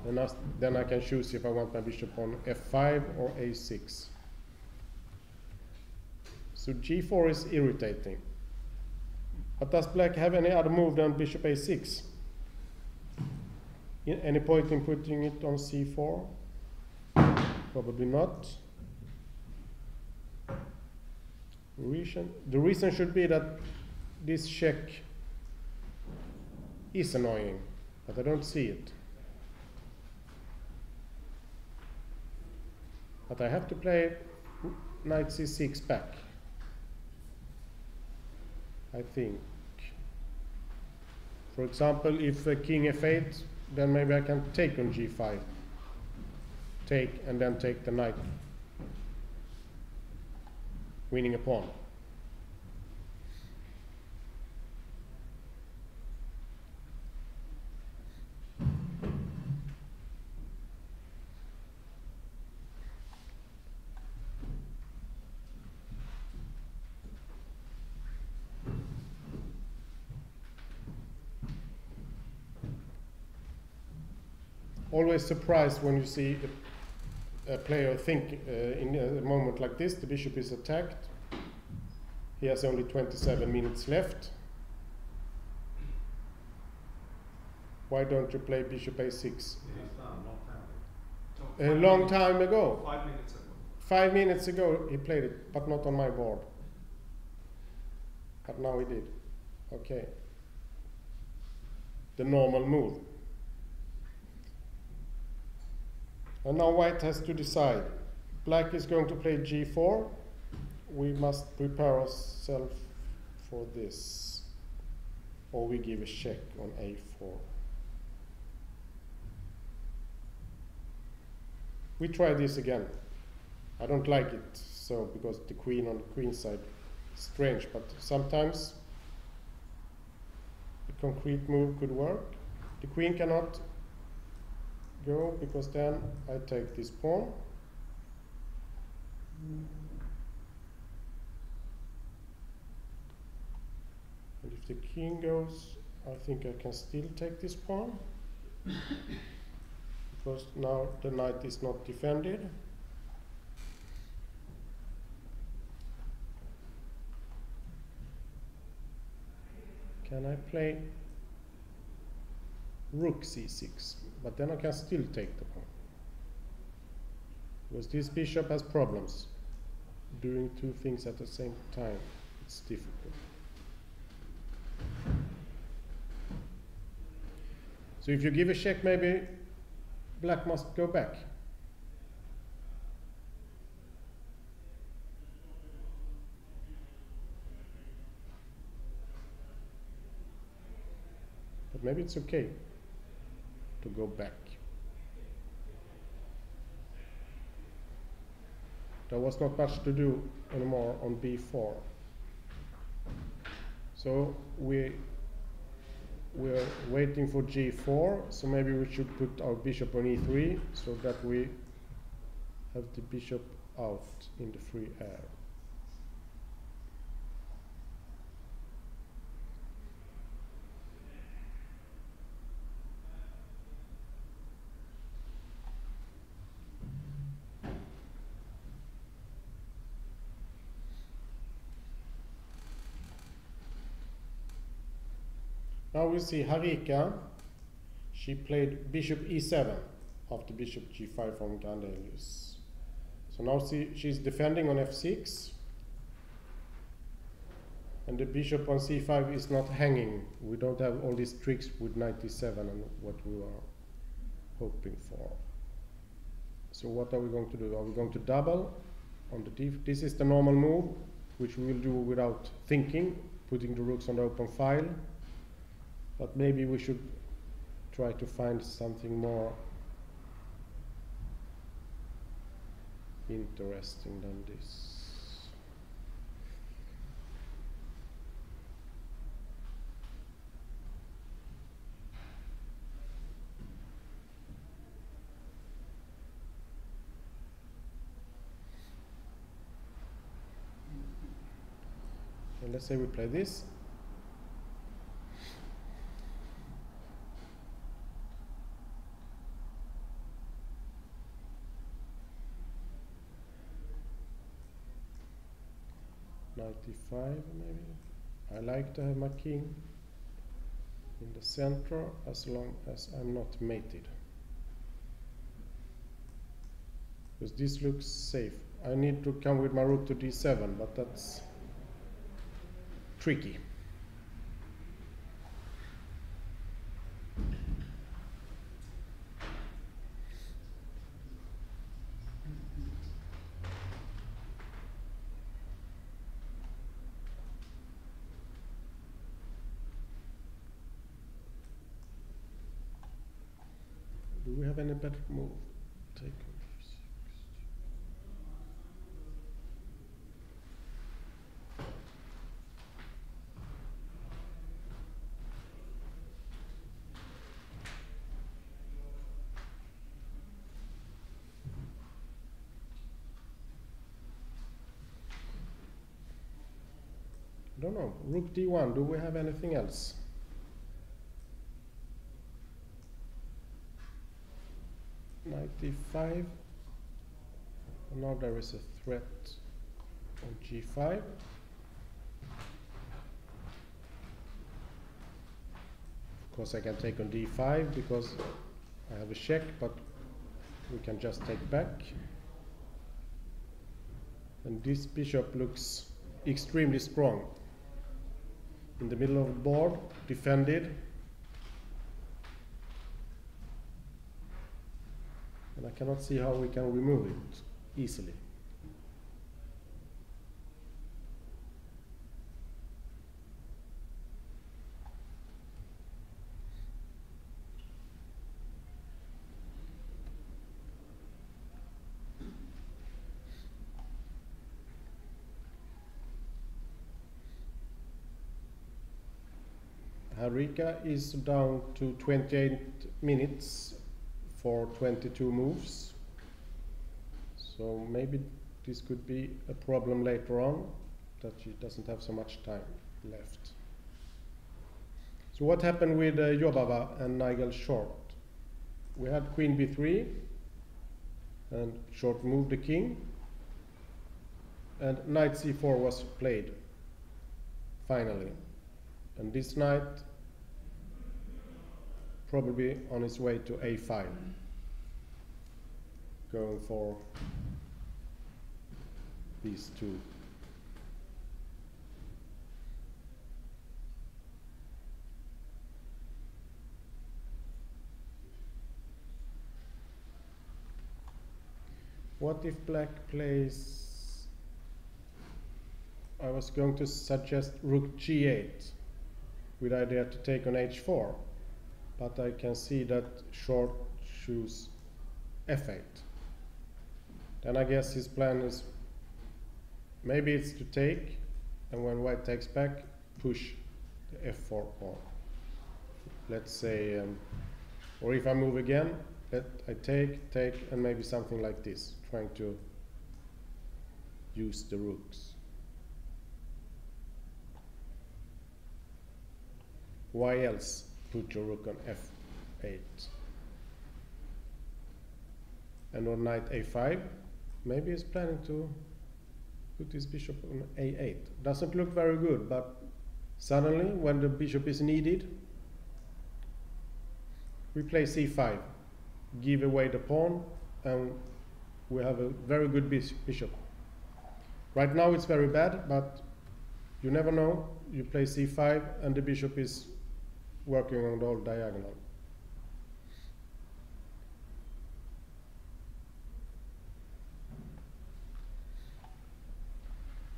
And then I can choose if I want my bishop on f5 or a6. So g4 is irritating. But does black have any other move than bishop a6? Any point in putting it on c4? Probably not. The reason should be that this check is annoying, but I don't see it. But I have to play knight c6 back, I think. For example, if king f8, then maybe I can take on g5. Take, and then take the knight, winning a pawn. Always surprised when you see a player think in a moment like this, the bishop is attacked. He has only 27 minutes left. Why don't you play bishop a6? He's done A long time ago. 5 minutes ago. 5 minutes ago he played it, but not on my board. But now he did. Okay. The normal move. And now white has to decide. Black is going to play g4. We must prepare ourselves for this. Or we give a check on a4. We try this again. I don't like it so, because the queen on the queen side is strange, but sometimes a concrete move could work. The queen cannot go, because then I take this pawn. And if the king goes, I think I can still take this pawn, because now the knight is not defended. Can I play rook c6? But then I can still take the pawn, because this bishop has problems doing two things at the same time. It's difficult. So if you give a check, maybe black must go back. But maybe it's okay to go back. There was not much to do anymore on b4. So we're waiting for g4, so maybe we should put our bishop on e3 so that we have the bishop out in the free air. Now we see Harika. She played bishop e7 after bishop g5 from Grandelius. So now she's defending on f6. And the bishop on c5 is not hanging. We don't have all these tricks with knight e7 and what we were hoping for. So what are we going to do? Are we going to double on the d? This is the normal move, which we will do without thinking, putting the rooks on the open file. But maybe we should try to find something more interesting than this. And let's say we play this. Knight e5 maybe. I like to have my king in the center as long as I'm not mated, because this looks safe. I need to come with my rook to d7, but that's tricky. Do we have any better move? Take I don't know. Rook d1. Do we have anything else? Knight d5. And now there is a threat on g5. Of course, I can take on d5 because I have a check, but we can just take back. And this bishop looks extremely strong. In the middle of the board, defended. And I cannot see how we can remove it easily. Harika is down to 28 minutes for 22 moves. So maybe this could be a problem later on, that she doesn't have so much time left. So what happened with Jobava and Nigel Short? We had queen b3, and Short moved the king, and knight c4 was played, finally. And this knight probably on his way to a5, going for these two. What if black plays? I was going to suggest rook g8 with idea to take on h4, but I can see that Short choose f8. Then I guess his plan is maybe it's to take, and when white takes back, push the f4 pawn. Let's say, or if I move again, I take, and maybe something like this, trying to use the rooks. Why else put your rook on f8? And on knight a5, maybe he's planning to put his bishop on a8. Doesn't look very good, but suddenly, when the bishop is needed, we play c5, give away the pawn, and we have a very good bishop. Right now it's very bad, but you never know. You play c5, and the bishop is working on the whole diagonal.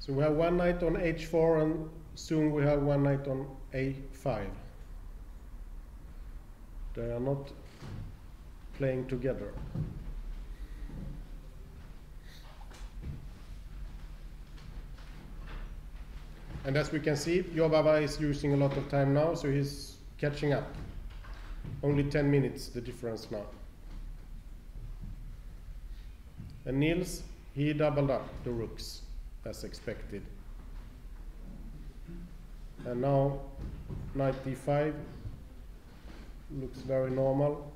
So we have one knight on h4, and soon we have one knight on a5. They are not playing together. And as we can see, Jobava is using a lot of time now, so he's catching up. Only 10 minutes the difference now. And Niels, he doubled up the rooks as expected. And now knight d5 looks very normal.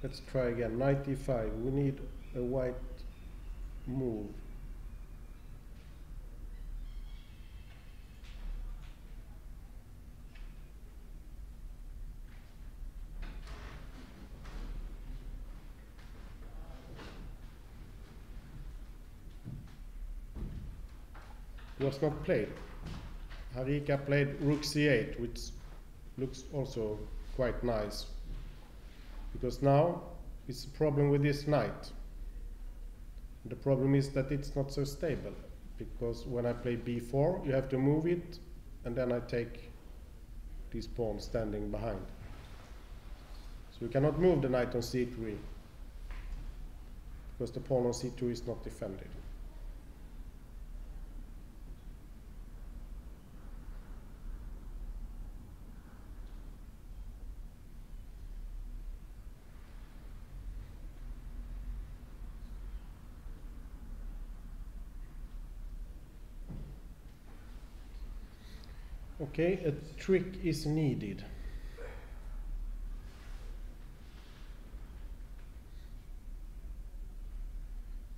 Let's try again. Knight d5. We need a white move. Was not played. Harika played rook c8, which looks also quite nice. Because now it's a problem with this knight. The problem is that it's not so stable. because when I play b4, you have to move it, and then I take this pawn standing behind. So you cannot move the knight on c3, because the pawn on c2 is not defended. Okay, a trick is needed.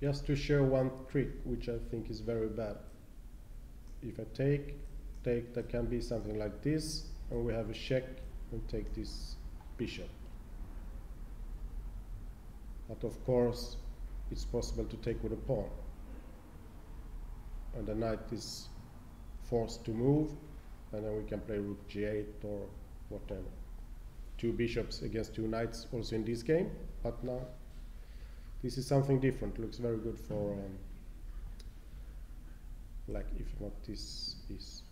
Just to show one trick, which I think is very bad. If I take, there can be something like this, and we have a check, and take this bishop. But of course, it's possible to take with a pawn. And the knight is forced to move, and then we can play rook g8 or whatever. Two bishops against two knights also in this game, but now this is something different. Looks very good for like if not this is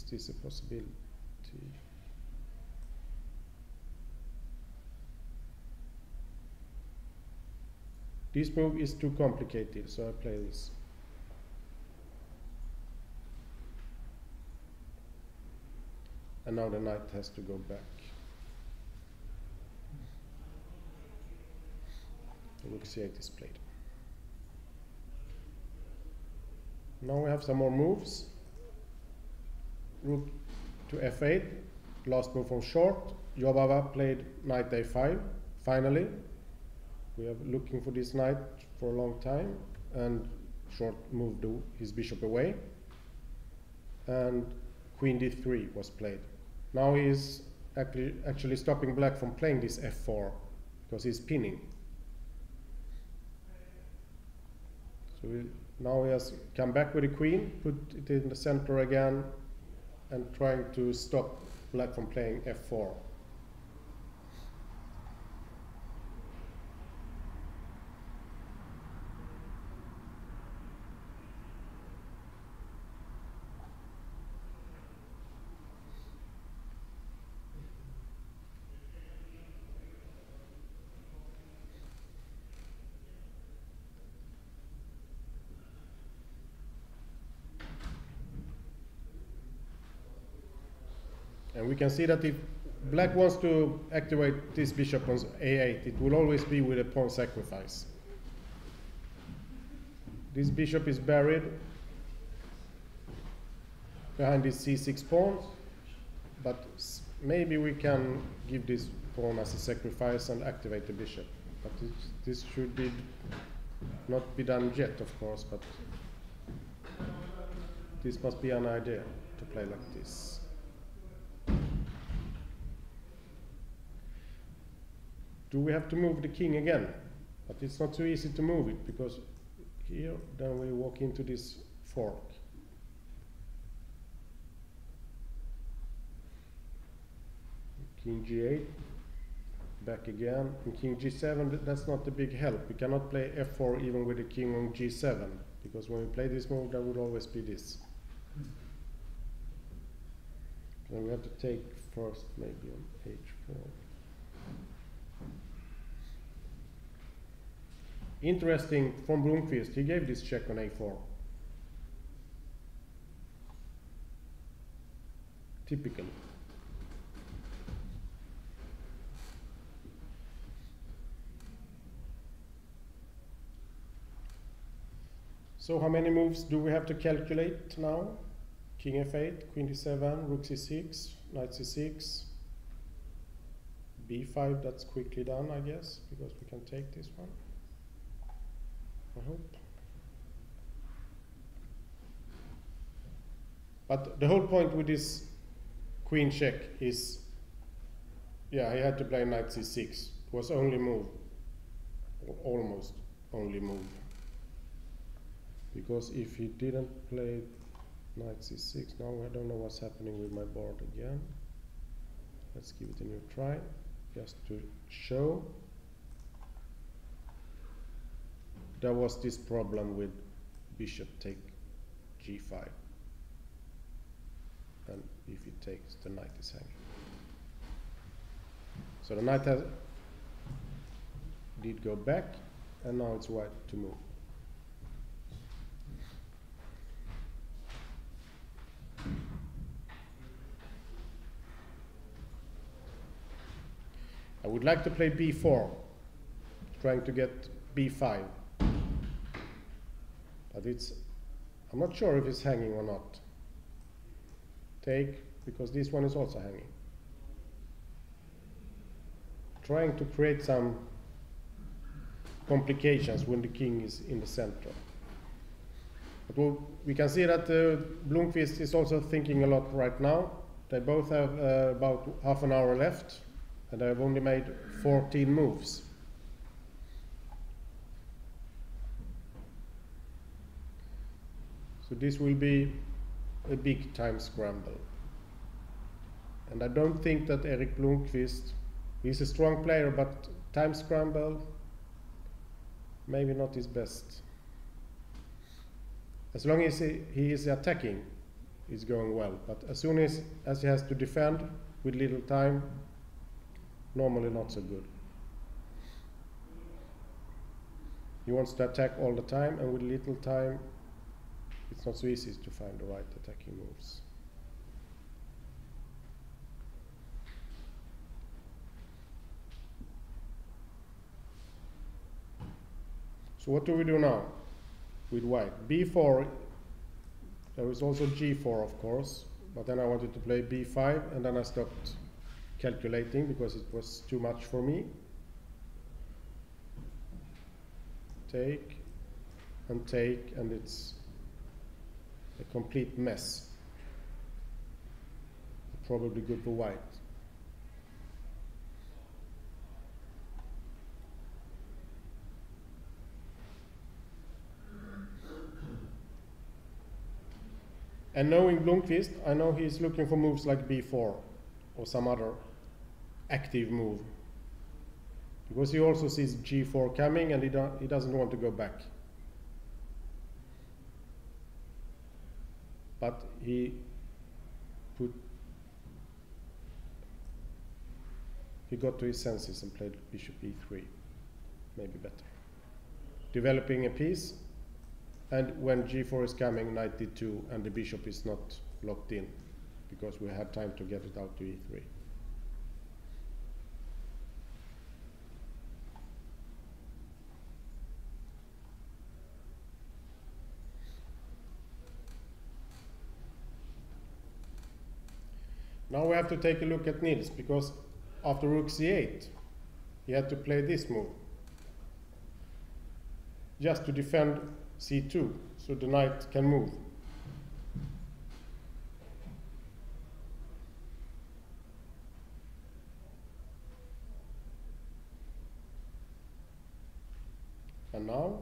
this a possibility? This move is too complicated, so I play this. And now the knight has to go back. Rook c8 is played. Now we have some more moves. Rook to f8, last move from short. Jobava played knight a5, finally. We are looking for this knight for a long time, and short moved his bishop away. And queen d3 was played. Now he is actually stopping black from playing this f4, because he's pinning. So now he has come back with the queen, put it in the center again, and trying to stop black from playing f4. And we can see that if black wants to activate this bishop on a8, it will always be with a pawn sacrifice. This bishop is buried behind this c6 pawn, but maybe we can give this pawn as a sacrifice and activate the bishop. But this should be not be done yet, of course, but this must be an idea to play like this. Do we have to move the king again? But it's not so easy to move it, because here, then we walk into this fork. King g8, back again, and king g7, that's not a big help. We cannot play f4 even with the king on g7, because when we play this move, there would always be this. And we have to take first, maybe on h4. Interesting from Blomqvist, he gave this check on a4. Typical. So how many moves do we have to calculate now? King f8, queen d7, rook c6, knight c6, b5, that's quickly done, I guess, because we can take this one. I hope. But the whole point with this queen check is, yeah, he had to play knight c6. It was only move, or almost only move. Because if he didn't play knight c6, now I don't know what's happening with my board again. Let's give it a new try, just to show. There was this problem with bishop take g5. And if it takes, the knight is hanging. So the knight did go back, and now it's white to move. I would like to play b4, trying to get b5. But I'm not sure if it's hanging or not. Take, because this one is also hanging. Trying to create some complications when the king is in the center. But we can see that Blomqvist is also thinking a lot right now. They both have about half an hour left, and they have only made 14 moves. So this will be a big time scramble. And I don't think that Erik Blomqvist, he's a strong player, but time scramble, maybe not his best. As long as he is attacking, it's going well. But as soon as he has to defend with little time, normally not so good. He wants to attack all the time, and with little time, it's not so easy to find the right attacking moves. So what do we do now with white? b4, there is also g4 of course, but then I wanted to play b5, and then I stopped calculating because it was too much for me. Take, and it's a complete mess. Probably good for white. And knowing Blomqvist, I know he's looking for moves like b4 or some other active move, because he also sees g4 coming, and he doesn't want to go back. But he got to his senses and played bishop e3, maybe better. Developing a piece, and when g4 is coming, knight d2, and the bishop is not locked in, because we had time to get it out to e3. Now we have to take a look at Nils, because after rook c8, he had to play this move, just to defend c2, so the knight can move. And now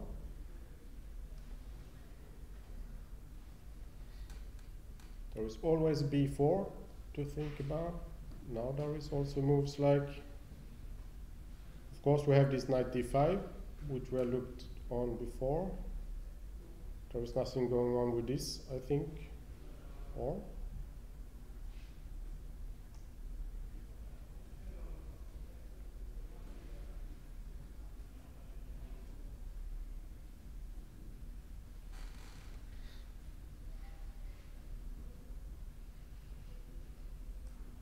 there is always b4 to think about. Now there is also moves like, of course we have this knight d5, which we looked on before. There is nothing going on with this, I think. Or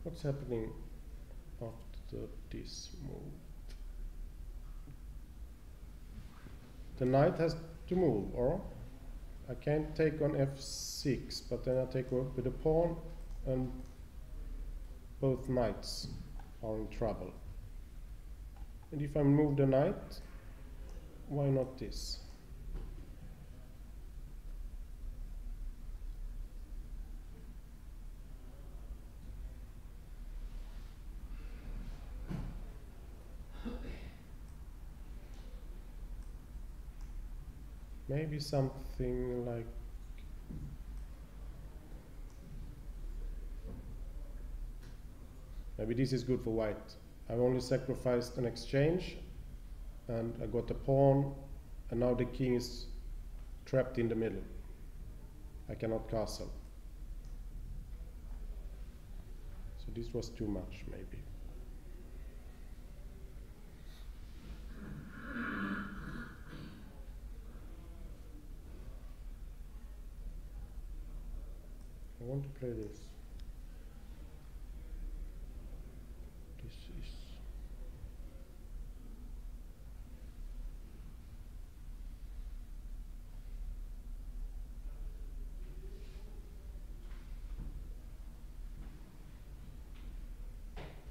what's happening after this move? The knight has to move, or I can't take on f6, but then I take with the pawn, and both knights are in trouble. And if I move the knight, why not this? Maybe something like maybe this is good for white. I've only sacrificed an exchange, and I got a pawn, and now the king is trapped in the middle. I cannot castle. So this was too much, maybe. I want to play this. This is...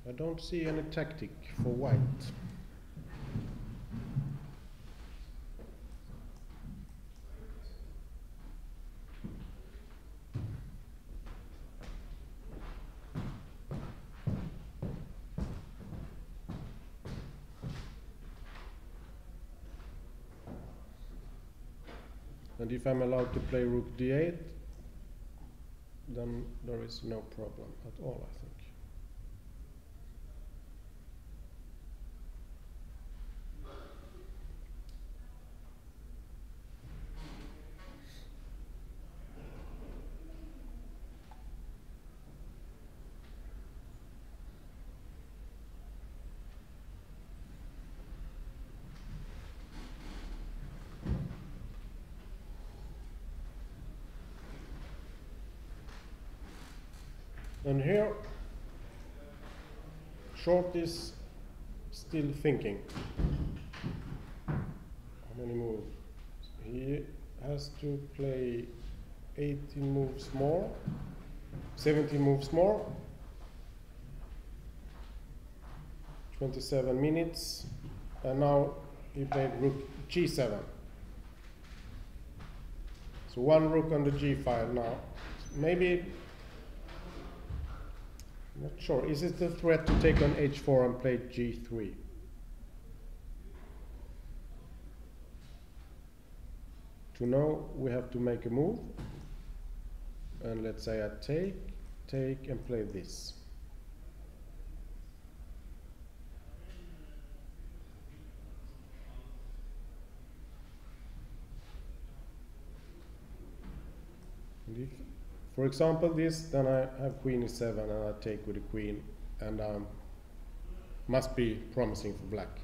I don't see any tactic for white. And if I'm allowed to play rook d8, then there is no problem at all, I think. And here, Short is still thinking. How many moves? He has to play 18 moves more, 17 moves more, 27 minutes, and now he played rook g7. So one rook on the g file now. Maybe, not sure. Is it a threat to take on h4 and play g3? To know, we have to make a move. And let's say I take, and play this. And if, for example, this, then I have queen e7 and I take with the queen, and must be promising for black.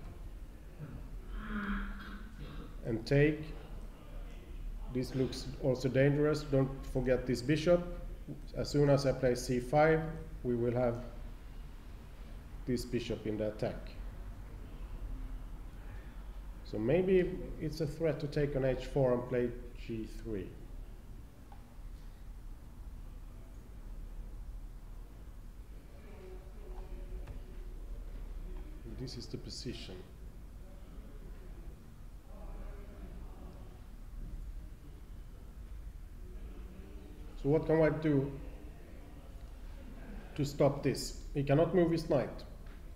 And take, this looks also dangerous. Don't forget this bishop. As soon as I play c5, we will have this bishop in the attack. So maybe it's a threat to take on h4 and play g3. This is the position. So what can white do to stop this? He cannot move his knight.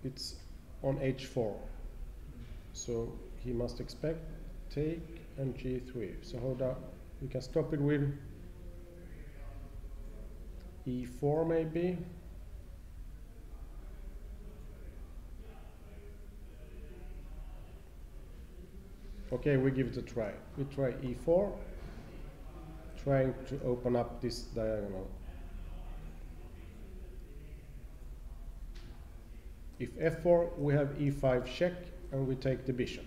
It's on h4. So he must expect take and g3. So hold up. We can stop it with e4 maybe. Okay, we give it a try. We try e4, trying to open up this diagonal. If f4, we have e5 check, and we take the bishop.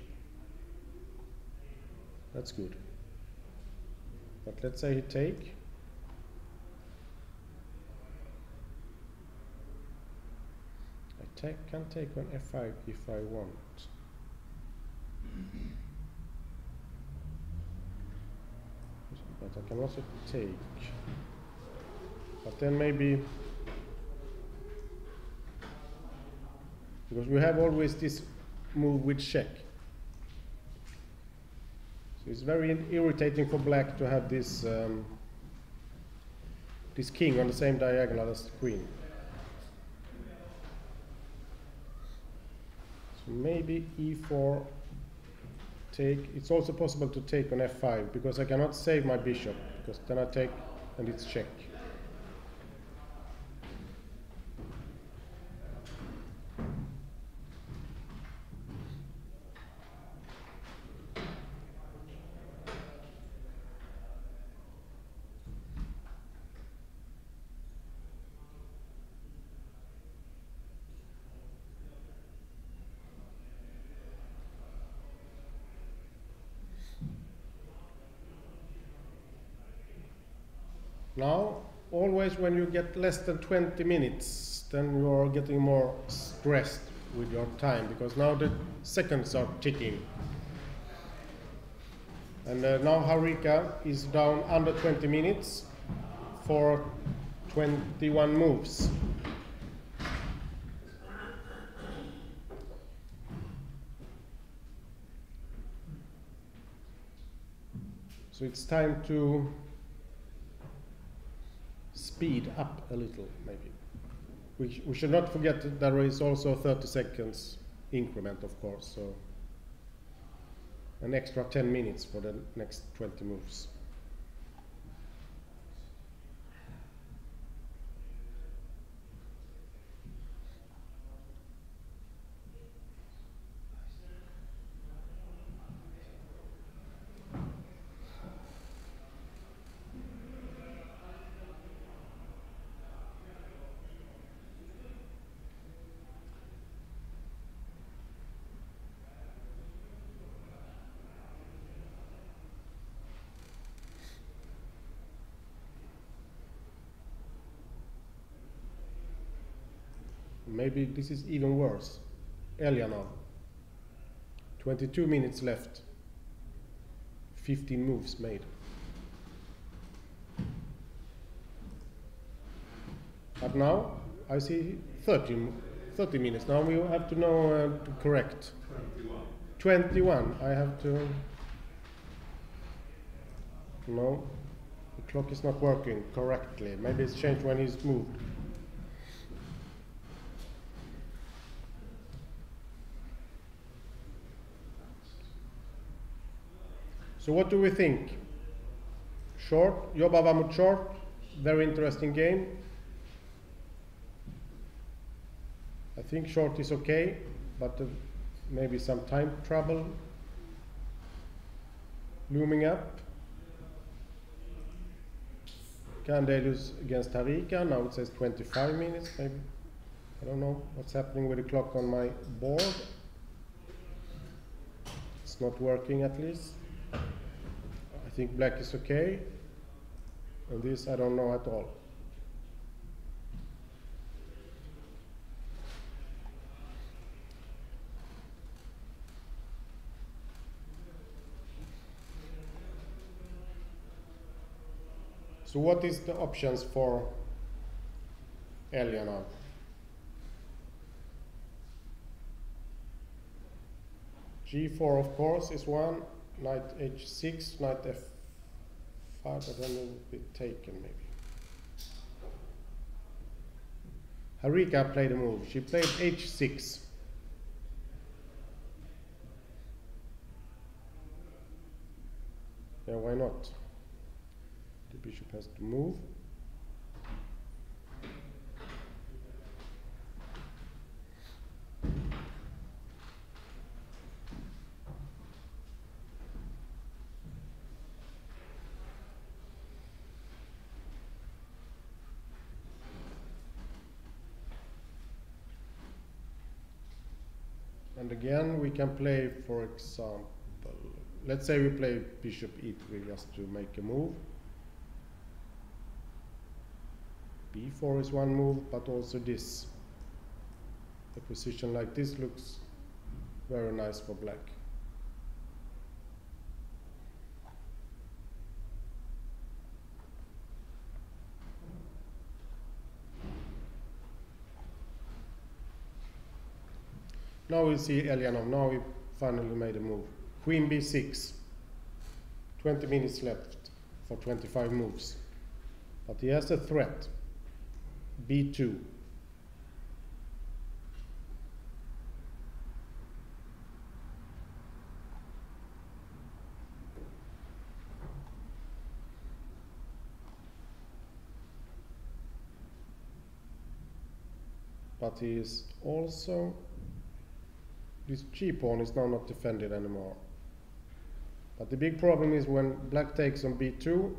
That's good. But let's say he take. I can take on f5 if I want. But I can also take. But then maybe, because we have always this move with check. So it's very irritating for black to have this this king on the same diagonal as the queen. So maybe e4 take. It's also possible to take on f5 because I cannot save my bishop, because then I take and it's check. Now, always when you get less than 20 minutes, then you are getting more stressed with your time, because now the seconds are ticking. And now Harika is down under 20 minutes for 21 moves. So it's time to speed up a little, maybe. We should not forget that there is also a 30 seconds increment, of course, so an extra 10 minutes for the next 20 moves. Maybe this is even worse. Elia now. 22 minutes left. 15 moves made. But now I see 30 minutes. Now we have to know to correct. 21. I have to. No, the clock is not working correctly. Maybe it's changed when he's moved. So what do we think? Short, Jobba Vamut short, very interesting game. I think short is okay, but maybe some time trouble looming up. Candelius against Harika, now it says 25 minutes maybe. I don't know what's happening with the clock on my board. It's not working at least. I think black is okay, and this I don't know at all. So what is the options for Elia now? G4 of course is one. Knight h6, knight f5, but then it will be taken maybe. Harika played a move. She played h6. Yeah, why not? The bishop has to move. And again, we can play, for example, let's say we play bishop e3 just to make a move. b4 is one move, but also this. A position like this looks very nice for black. Now we see Elianov. Now we finally made a move. Queen b6. 20 minutes left for 25 moves. But he has a threat. b2. But he is also, this g-pawn is now not defended anymore. But the big problem is when black takes on b2,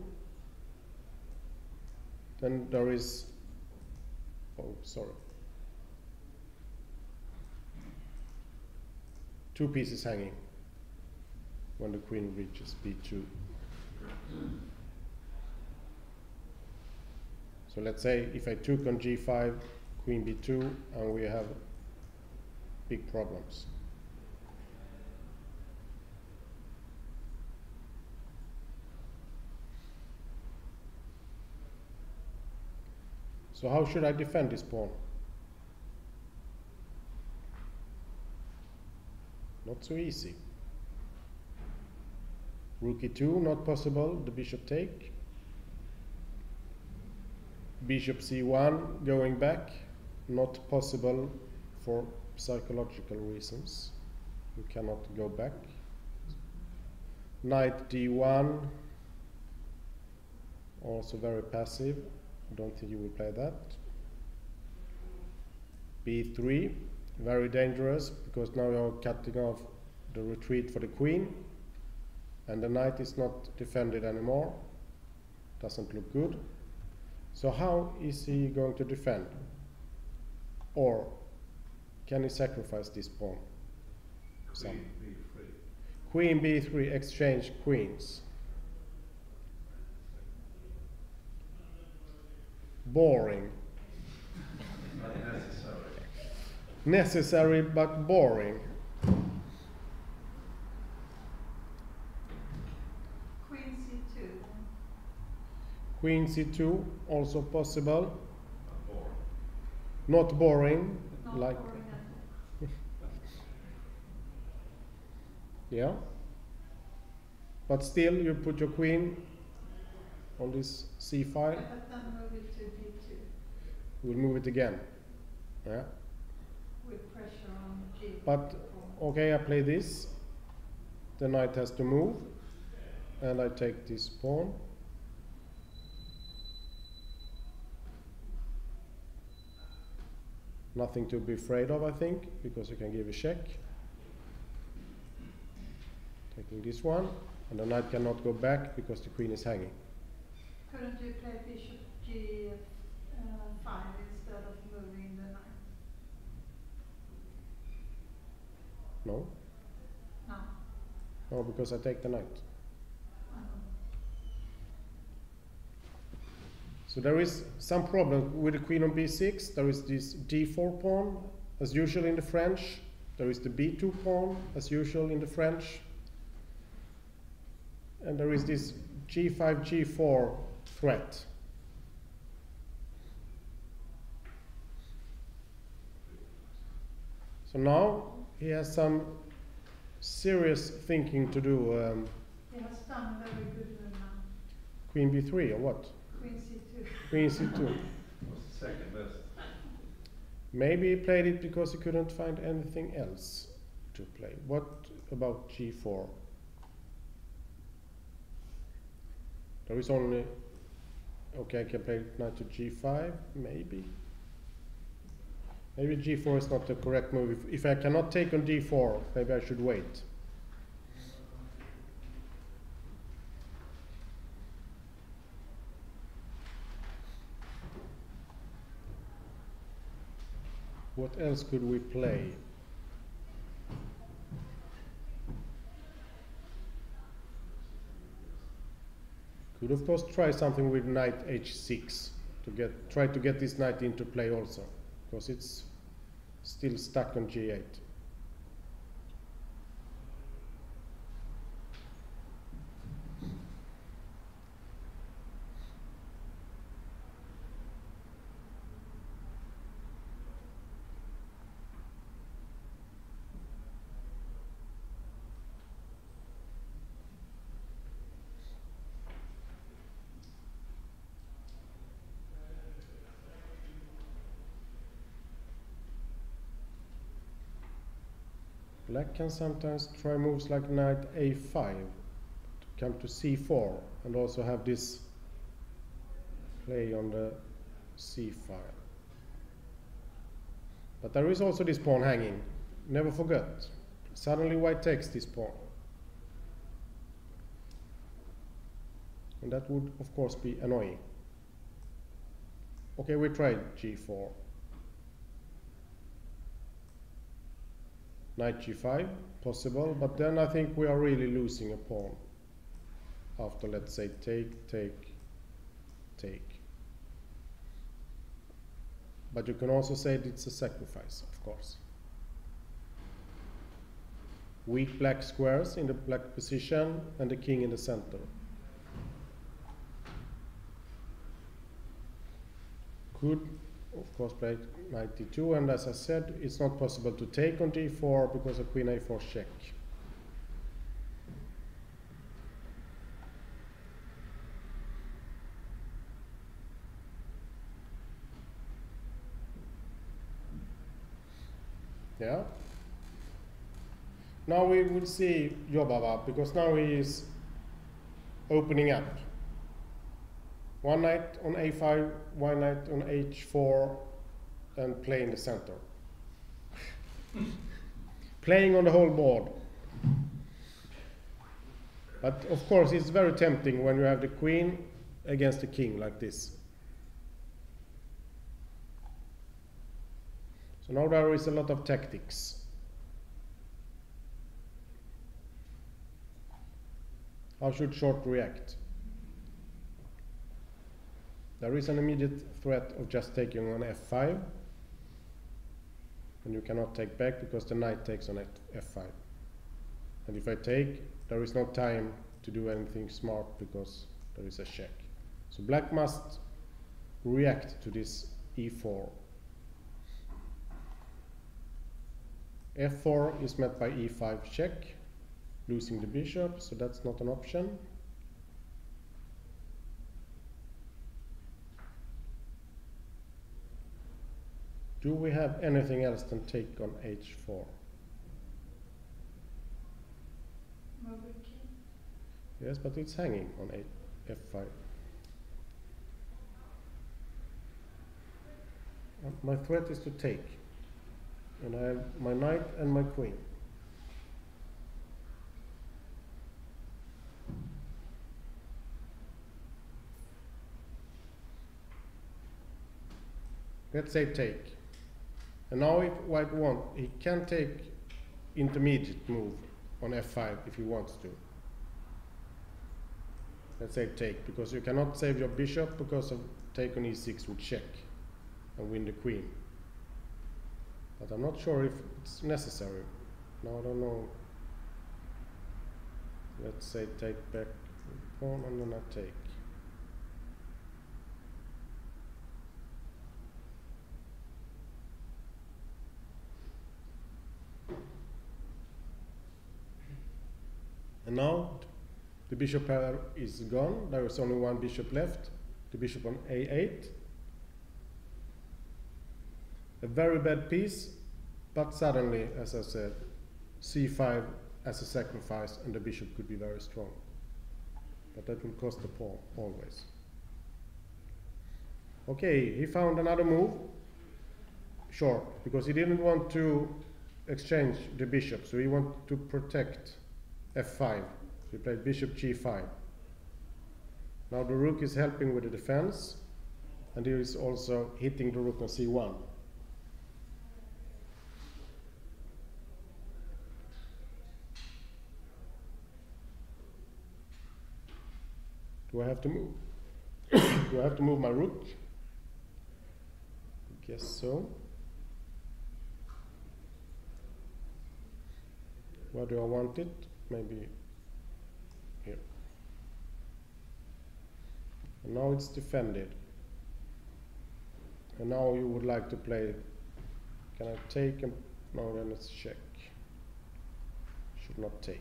then there is, oh, sorry. Two pieces hanging when the queen reaches b2. So let's say if I took on g5, queen b2, and we have big problems. So how should I defend this pawn? Not so easy. Rook e2, not possible, the bishop take. Bishop c1, going back, not possible for psychological reasons. You cannot go back. Knight d1, also very passive. I don't think you will play that. b3, very dangerous, because now you're cutting off the retreat for the queen, and the knight is not defended anymore. Doesn't look good. So how is he going to defend? Or can he sacrifice this pawn? Queen b3. Queen b3, exchange queens. Boring. Not necessary. Necessary but boring. Queen c2. Queen c2, also possible. Not boring. Not boring. Not Like, boring at all. yeah. But still, you put your queen on this c file. But then move it to d2 We'll move it again. Yeah. with pressure on g. But okay, I play this. The knight has to move, and I take this pawn. Nothing to be afraid of, I think, because you can give a check. Taking this one, and the knight cannot go back because the queen is hanging. Couldn't you play bishop g5 instead of moving the knight? No? No. No, because I take the knight. So there is some problem with the queen on b6. There is this d4 pawn, as usual in the French. There is the b2 pawn, as usual in the French. And there is this g5, g4 threat. So now he has some serious thinking to do. He has done very good move now. Queen b3 or what? Queen c2. Queen c2. Was the second best. Maybe he played it because he couldn't find anything else to play. What about g4? There is only... Okay, I can play knight to g5, maybe. Maybe g4 is not the correct move. If I cannot take on d4, maybe I should wait. What else could we play? Could of course try something with knight h6 to try to get this knight into play also, because it's still stuck on g8. Black can sometimes try moves like knight a5 to come to c4 and also have this play on the c file. But there is also this pawn hanging. Never forget. Suddenly white takes this pawn. And that would of course be annoying. Okay, we tried g4. Knight g5, possible, but then I think we are really losing a pawn. After, let's say, take, take, take. But you can also say it's a sacrifice, of course. Weak black squares in the black position and the king in the center. Could, of course, play knight d2, and as I said, it's not possible to take on d4 because of queen a4 check. Yeah. Now we will see Jobava, because now he is opening up. One knight on a5, one knight on h4, and play in the center. Playing on the whole board. But of course it's very tempting when you have the queen against the king like this. So now there is a lot of tactics. How should short react? There is an immediate threat of just taking on f5, and you cannot take back because the knight takes on f5. And if I take, there is no time to do anything smart because there is a check. So black must react to this e4. f4 is met by e5 check, losing the bishop, so that's not an option. Do we have anything else than take on h4? Yes, but it's hanging on f5. My threat is to take. And I have my knight and my queen. Let's say take. And now if white wants, he can take intermediate move on f5 if he wants to. Let's say take, because you cannot save your bishop because of take on e6 would check and win the queen. But I'm not sure if it's necessary. No, I don't know. Let's say take back pawn and then I take. And now the bishop pair is gone. There is only one bishop left. The bishop on a8. A very bad piece, but suddenly, as I said, c5 as a sacrifice and the bishop could be very strong. But that will cost the pawn, always. Okay, he found another move, short, because he didn't want to exchange the bishop, so he wanted to protect f5. So he played bishop g5. Now the rook is helping with the defense, and he is also hitting the rook on c1. Do I have to move? Do I have to move my rook? I guess so. Where do I want it? Maybe here. And now it's defended. And now you would like to play, can I take? No, then it's check. Should not take.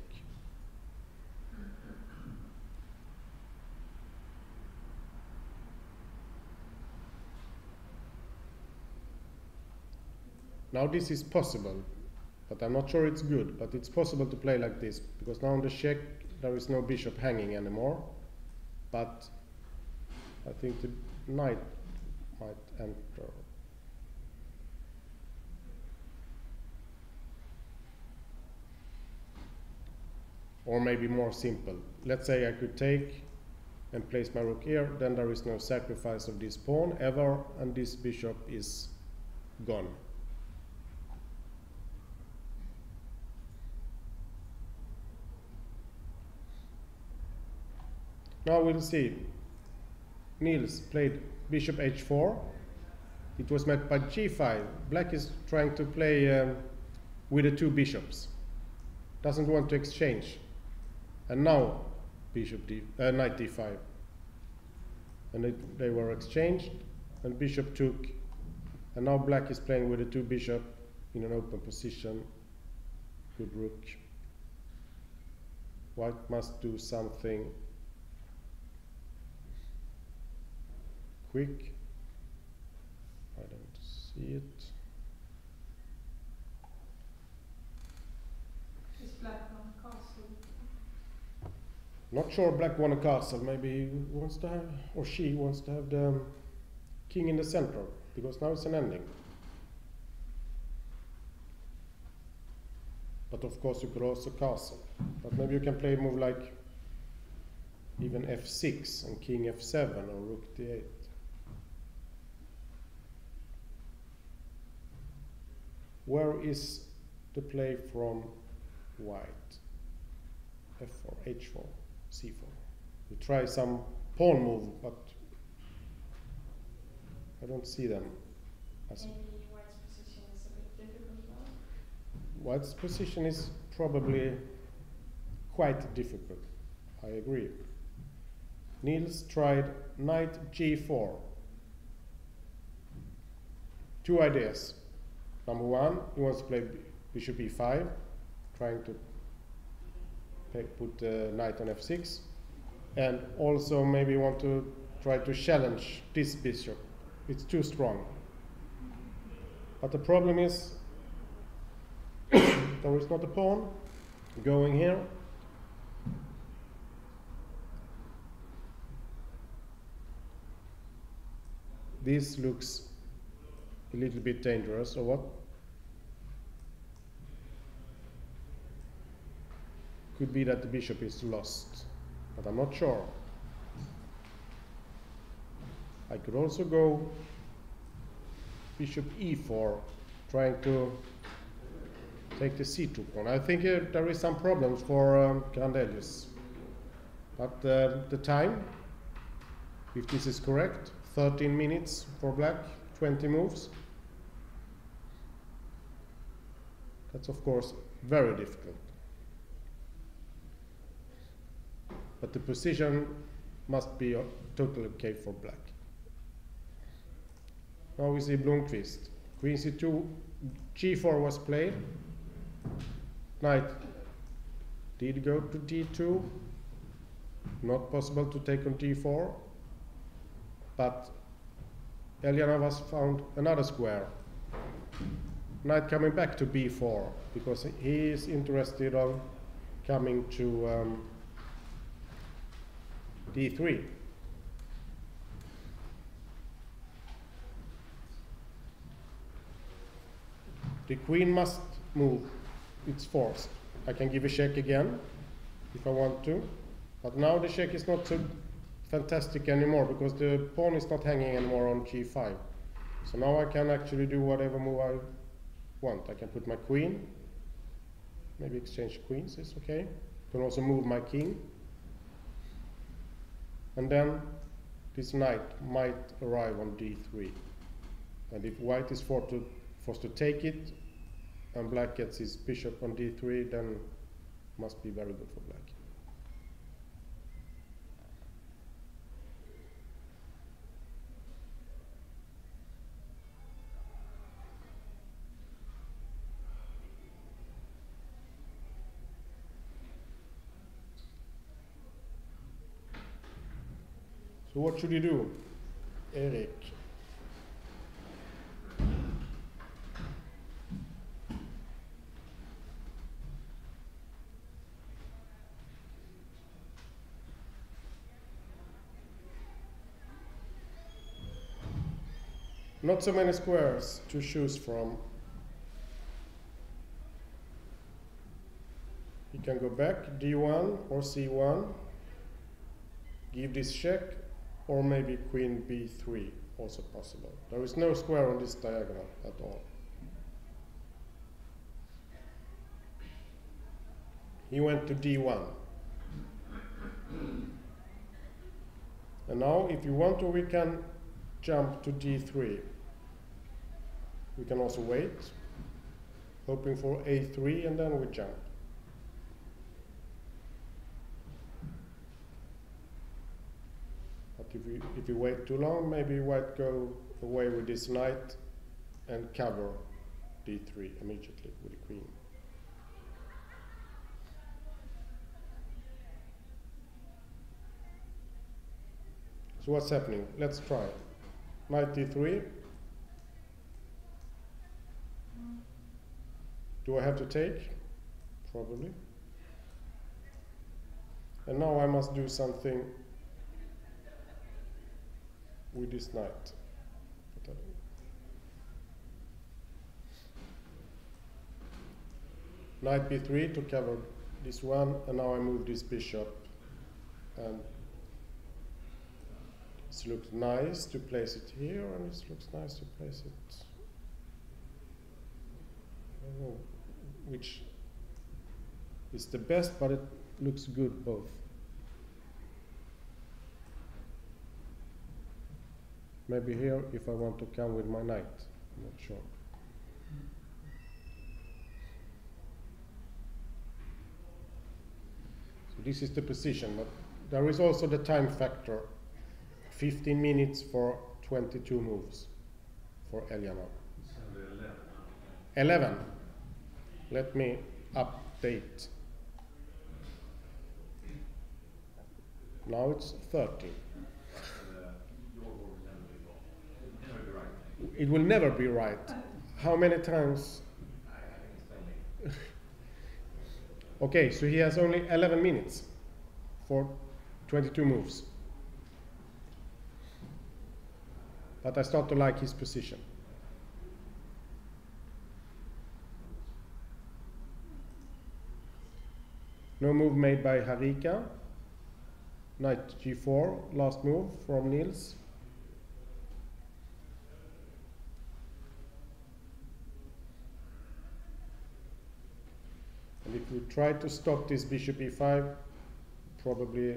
Now this is possible, but I'm not sure it's good, but it's possible to play like this, because now on the check there is no bishop hanging anymore, but I think the knight might enter. Or maybe more simple. Let's say I could take and place my rook here, then there is no sacrifice of this pawn ever, and this bishop is gone. Now we'll see. Niels played bishop h4. it was met by g5. Black is trying to play with the two bishops. Doesn't want to exchange. And now knight d5. And they were exchanged, and bishop took. And now black is playing with the two bishop in an open position. Good rook. White must do something quick. I don't see it. Is black on castle? Not sure black won a castle. Maybe he wants to have, or she wants to have the king in the center, because now it's an ending. But of course you could also castle. But maybe you can play a move like even f6 and king f7 or rook d8. Where is the play from white? f4, h4, c4. You try some pawn move, but I don't see them. Maybe white's position is a bit difficult now. White's position is probably quite difficult. I agree. Niels tried knight g4. Two ideas. Number one, he wants to play bishop e5, trying to put the knight on f6, and also maybe want to try to challenge this bishop. It's too strong. But the problem is there is not a pawn going here. This looks a little bit dangerous, or what? Could be that the bishop is lost, but I'm not sure. I could also go bishop e4, trying to take the c2 pawn. I think there is some problems for Grandelius. But the time, if this is correct, 13 minutes for black, 20 moves. That's of course very difficult. But the position must be totally okay for black. Now we see Blomqvist. Queen c2, g4 was played. Knight did go to d2. Not possible to take on d4. But Eljanavas found another square. Knight coming back to b4 because he is interested on coming to d3. The queen must move. It's forced. I can give a check again if I want to, but now the check is not so fantastic anymore because the pawn is not hanging anymore on g5. So now I can actually do whatever move I want. I can put my queen, maybe exchange queens is okay. I can also move my king. And then this knight might arrive on d3. And if white is forced to take it, and black gets his bishop on d3, then must be very good for black. So what should you do, Erik? Not so many squares to choose from. You can go back, d1 or c1, give this check, or maybe queen b3, also possible. There is no square on this diagonal at all. He went to d1. And now, if you want to, we can jump to d3. We can also wait, hoping for a3, and then we jump. But if we wait too long, maybe white go away with this knight and cover d3 immediately with the queen. So what's happening? Let's try. Knight d3. Do I have to take? Probably. And now I must do something with this knight. Knight b3 to cover this one, and now I move this bishop. And it looks nice to place it here, and it looks nice to place it. I don't know which is the best, but it looks good both. Maybe here if I want to come with my knight, I'm not sure. So this is the position, but there is also the time factor. 15 minutes for 22 moves for Eliana. It's only 11. 11. Let me update. Now it's 30. Your vote will never be wrong. It'll never be right. It will never be right. How many times? I think it's only. Okay, so he has only 11 minutes for 22 moves. But I start to like his position. No move made by Harika. Knight g4, last move from Niels. And if we try to stop this bishop e5, probably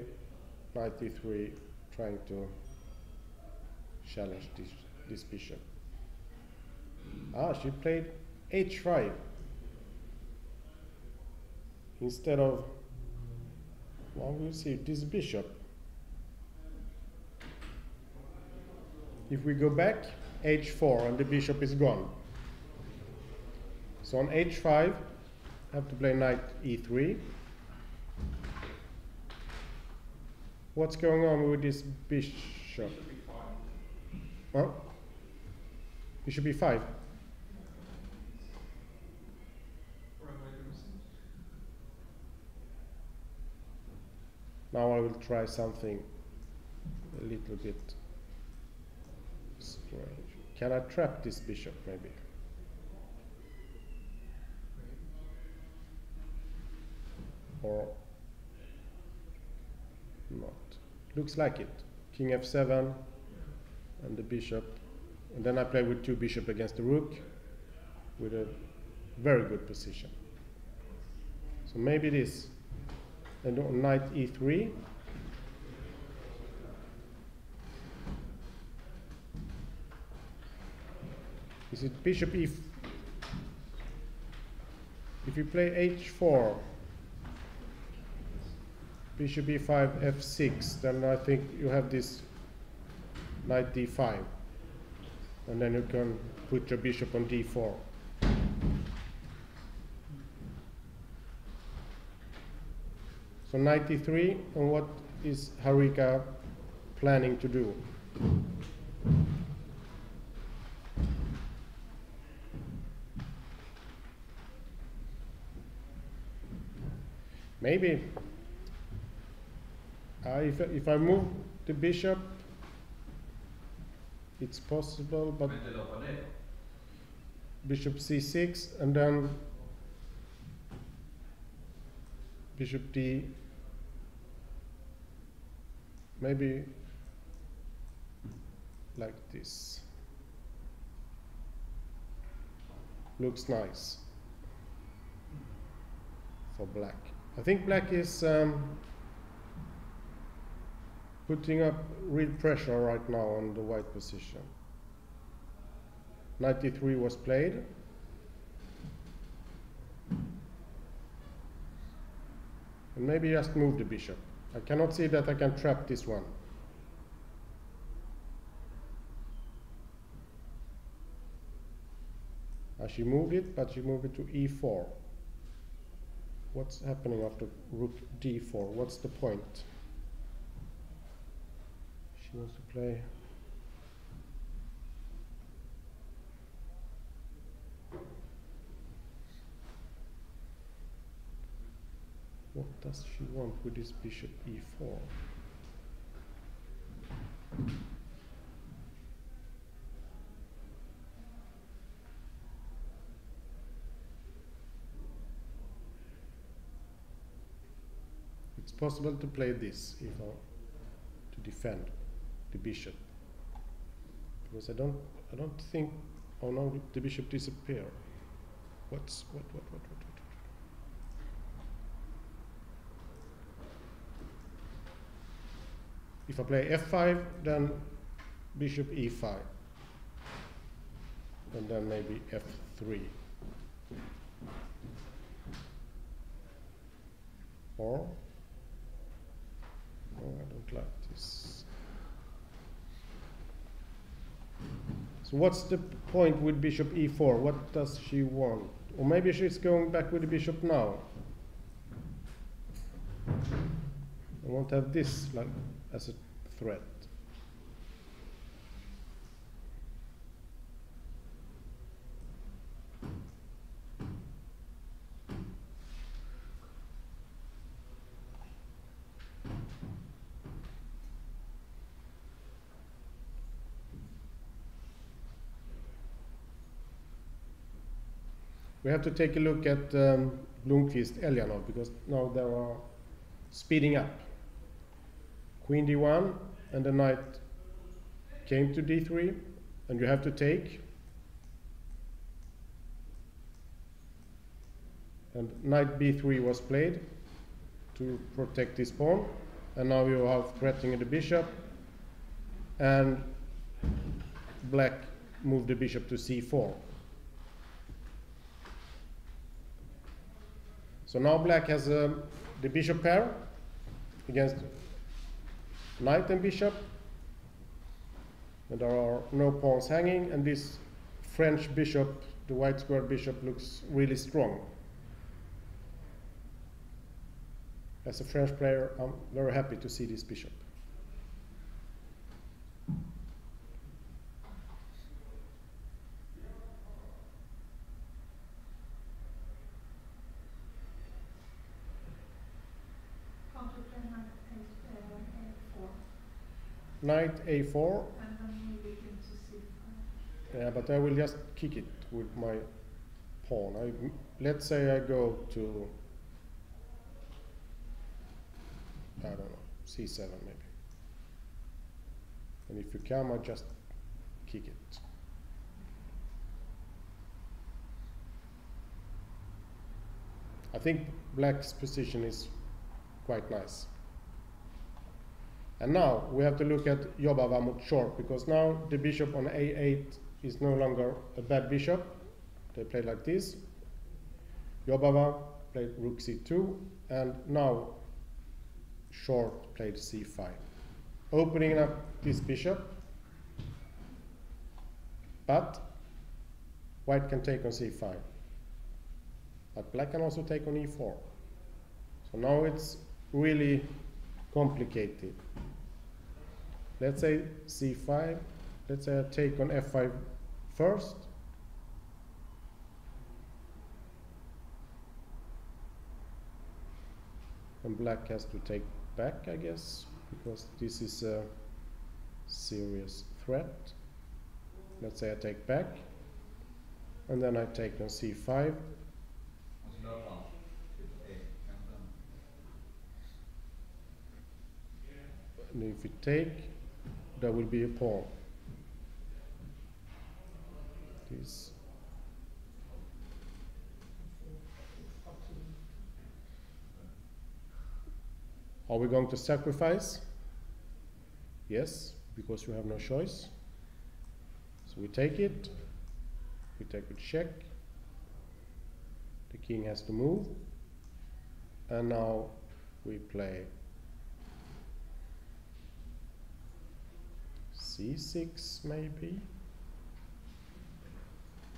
knight e3, trying to challenge this bishop. She played h5 instead of, well, we'll see, this bishop. If we go back, h4, and the bishop is gone. So on h5, I have to play knight e3. What's going on with this bishop? Well, bishop e5. Now I will try something a little bit strange. Can I trap this bishop maybe? Or not? Looks like it. King f7 and the bishop. And then I play with two bishops against the rook with a very good position. So maybe this. And on knight e3. Is it bishop e? If you play h4, bishop e5, f6, then I think you have this knight d5. And then you can put your bishop on d4. So knight e3, and what is Harika planning to do? Maybe if I move the bishop, it's possible, but bishop c6 and then bishop d, maybe like this. Looks nice for black. I think black is putting up real pressure right now on the white position. Knight d3 was played. And maybe just move the bishop. I cannot see that I can trap this one. She moved it, but she moved it to e4. What's happening after rook d4? What's the point? She wants to play. What does she want with this bishop e4? It's possible to play this if I to defend the bishop, because I don't think. Oh no, the bishop disappeared. What? If I play f5, then bishop e5, and then maybe f3. Or, no, I don't like this. So what's the point with bishop e4? What does she want? Or maybe she's going back with the bishop now. I want to have this like as a threat. We have to take a look at Blomqvist Eljanov, because now they are speeding up. Queen d1, and the knight came to d3, and you have to take. And knight b3 was played to protect this pawn, and now you have threatening the bishop, and black moved the bishop to c4. So now black has the bishop pair against knight and bishop, and there are no pawns hanging, and this French bishop, the white square bishop, looks really strong. As a French player, I'm very happy to see this bishop. Knight a4. And then move it into c5. Yeah, but I will just kick it with my pawn. Let's say I go to, I don't know, c7 maybe. And if you come, I just kick it. I think black's position is quite nice. And now we have to look at Jobava mot short, because now the bishop on a8 is no longer a bad bishop. They played like this. Jobava played rook c2, and now short played c5, opening up this bishop. But white can take on c5. But black can also take on e4. So now it's really complicated. Let's say c5. Let's say I take on f5 first. And black has to take back, I guess, because this is a serious threat. Let's say I take back, and then I take on c5. And if you take, there will be a pawn. This. Are we going to sacrifice? Yes, because you have no choice. So we take it, We take a check. The king has to move. And now we play c6 maybe.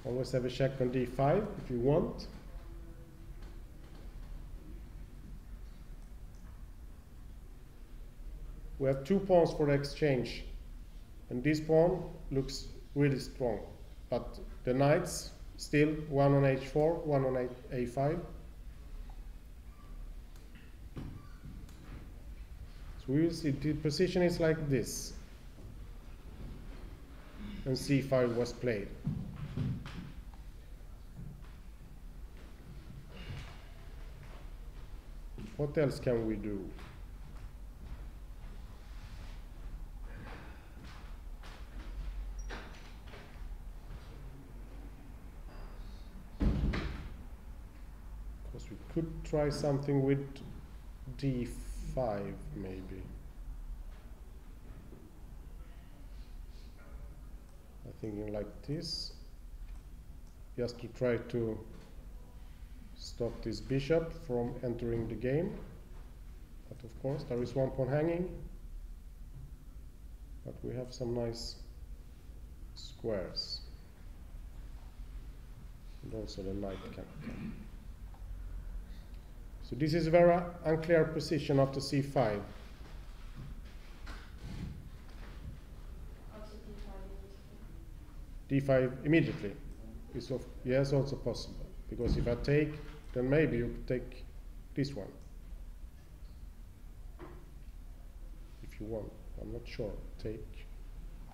Always have a check on d5 if you want. We have 2 pawns for the exchange, and this pawn looks really strong, but the knights still one on h4, one on a5. So we will see the position is like this, and c5 was played. What else can we do? Because we could try something with d5 maybe. I'm thinking like this, just to try to stop this bishop from entering the game. But of course there is 1 pawn hanging, but we have some nice squares, and also the knight can come. So this is a very unclear position after c5. Also D5 d5 immediately is yes, also possible, because if I take, then maybe you could take this one if you want. I'm not sure. Take. I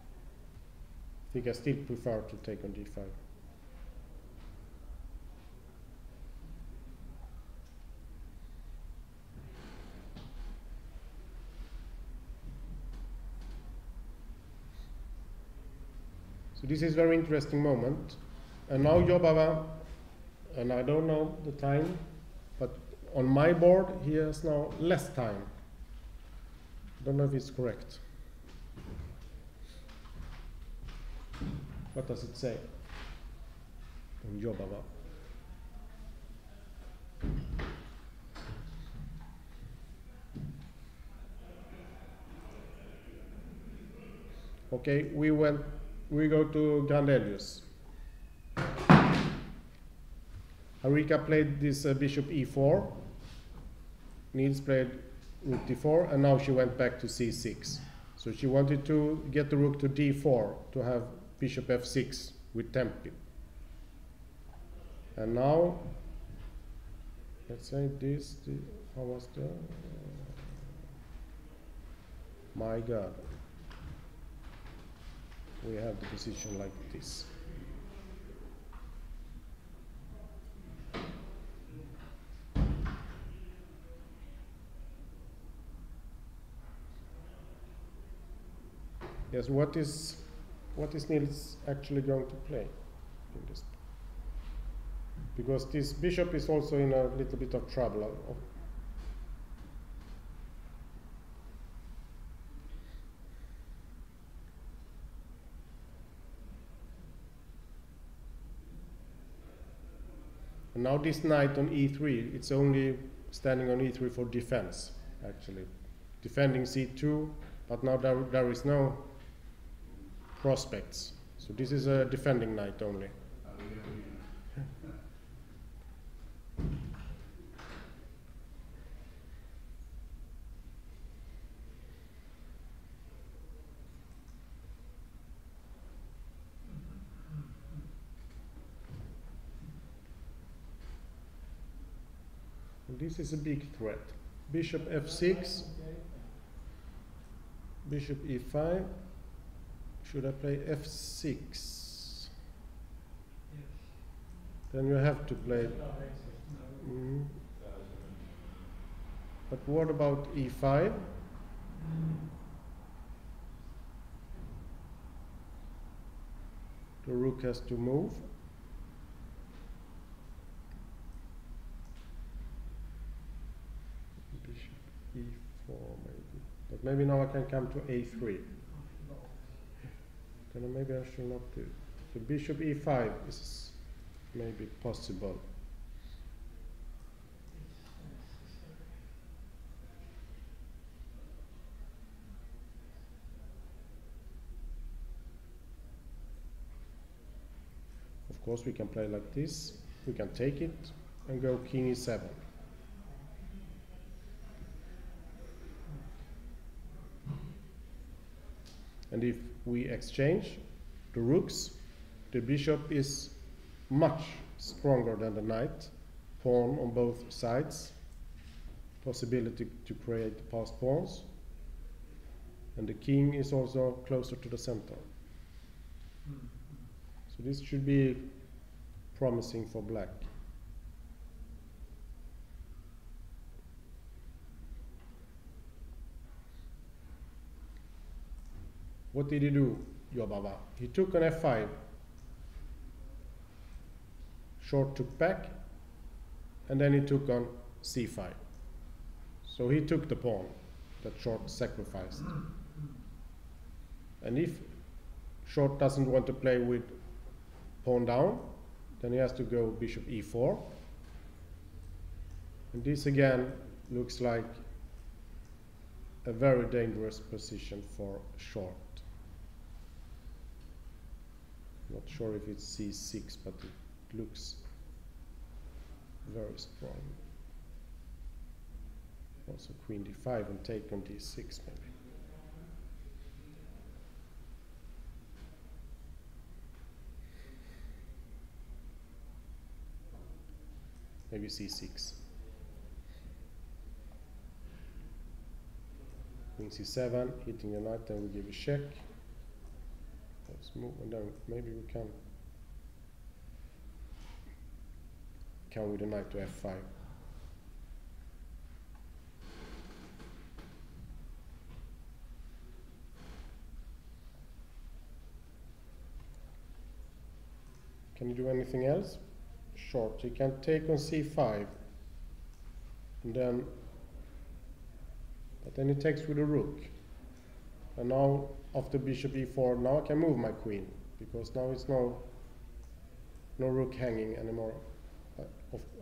think I still prefer to take on d5. So this is a very interesting moment. And now Jobava, and I don't know the time, but on my board he has now less time. I don't know if it's correct. What does it say on Jobava? Okay, we go to Grandelius. Harika played this bishop e4. Niels played rook d4, and now she went back to c6. So she wanted to get the rook to d4 to have bishop f6 with TePe. And now, let's say this, how was the, my God. We have the position like this. Yes, what is Niels actually going to play in this? Because this bishop is also in a little bit of trouble. And now this knight on e3, it's only standing on e3 for defense, actually. Defending c2, but now there is no prospects. So this is a defending knight only. And this is a big threat. Bishop f6, bishop e5. Should I play f6? Then you have to play. But what about e5? The rook has to move. Bishop e4 maybe. But maybe now I can come to a3. Then maybe I should not do. The bishop e5 is maybe possible. Of course, we can play like this. We can take it and go king e7. And if we exchange the rooks, the bishop is much stronger than the knight. Pawn on both sides. Possibility to create passed pawns. And the king is also closer to the center. So this should be promising for black. What did he do, Jobava? He took an f5. Short took back, and then he took on c5. So he took the pawn that short sacrificed. And if short doesn't want to play with pawn down, then he has to go bishop e4. And this again looks like a very dangerous position for short. Not sure if it's c6, but it looks very strong. Also queen d5 and take on d6 maybe. Maybe c6. Queen c7, hitting the knight, then we give a check. Let's move, and then maybe we can with the knight to f5. Can you do anything else? Short. You can take on c5, and then, but then he takes with a rook. And now, after bishop e4, now I can move my queen, because now it's no rook hanging anymore.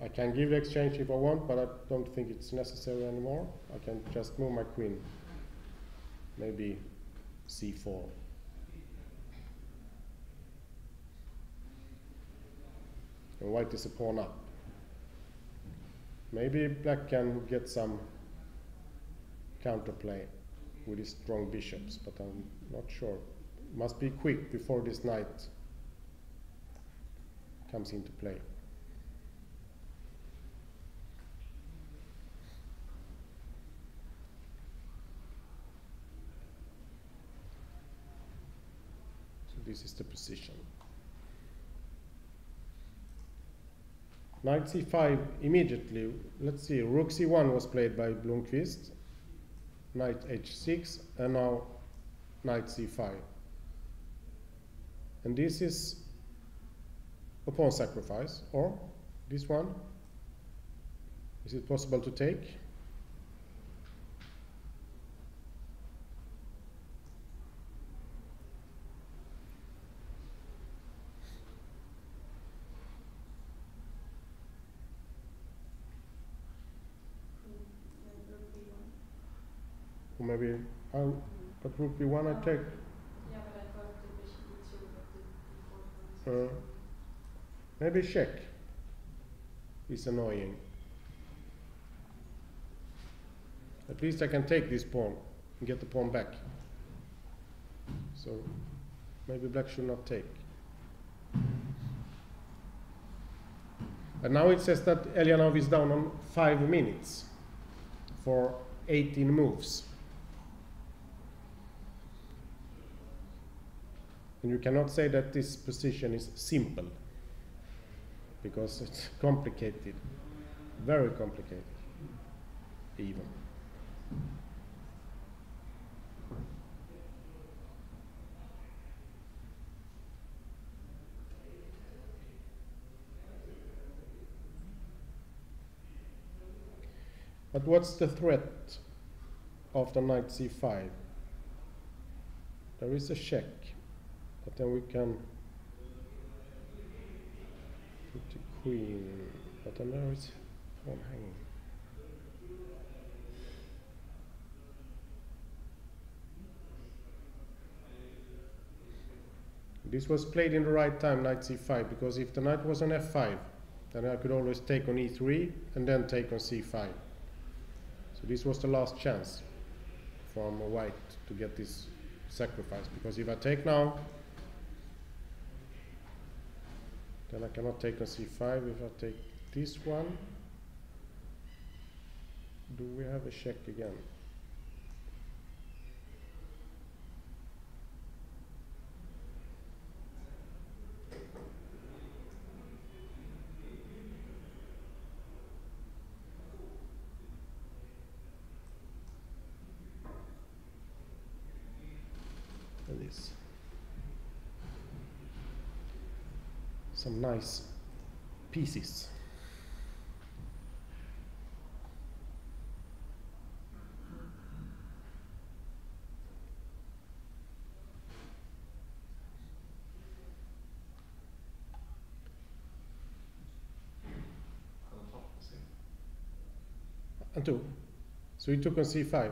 I can give the exchange if I want, but I don't think it's necessary anymore. I can just move my queen, maybe c4. And white is a pawn up. Maybe black can get some counterplay with his strong bishops, but I'm not sure. Must be quick before this knight comes into play. So this is the position. Knight c5 immediately. Let's see, rook c1 was played by Blomqvist. Knight h6, and now knight c5. And this is a pawn sacrifice, or this one. Is it possible to take? Or maybe, but rook b1 I take. Yeah, but I thought the bishop e2, but the e4 Maybe check is annoying. At least I can take this pawn and get the pawn back. So maybe black should not take. And now it says that Elyanov is down on 5 minutes for 18 moves. And you cannot say that this position is simple, because it's complicated, very complicated, even. But what's the threat after knight c5? There is a check, but then we can queen, but then there is pawn hanging. This was played in the right time, knight c5, because if the knight was on f5, then I could always take on e3 and then take on c5. So this was the last chance from white to get this sacrifice, because if I take now, then I cannot take on c5. If I take this one, do we have a check again? And this. Some nice pieces. On top of the same. And two. So he took on c5.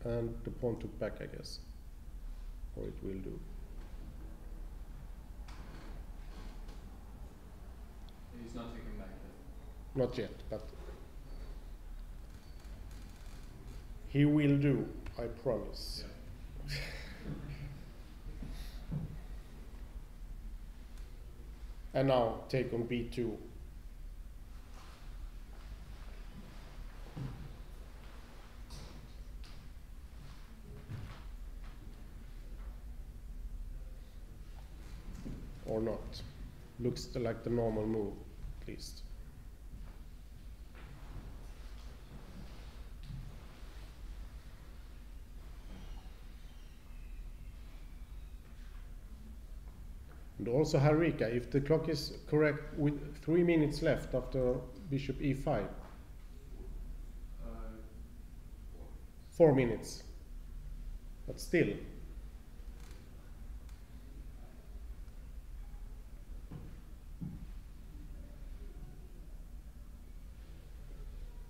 And the pawn took back, I guess. Or it will do. He's not taking back yet. Not yet, but he will do, I promise. Yeah. And now take on b2. Or not. Looks like the normal move, at least. And also Harika, if the clock is correct with 3 minutes left after bishop e5. 4 minutes. But still.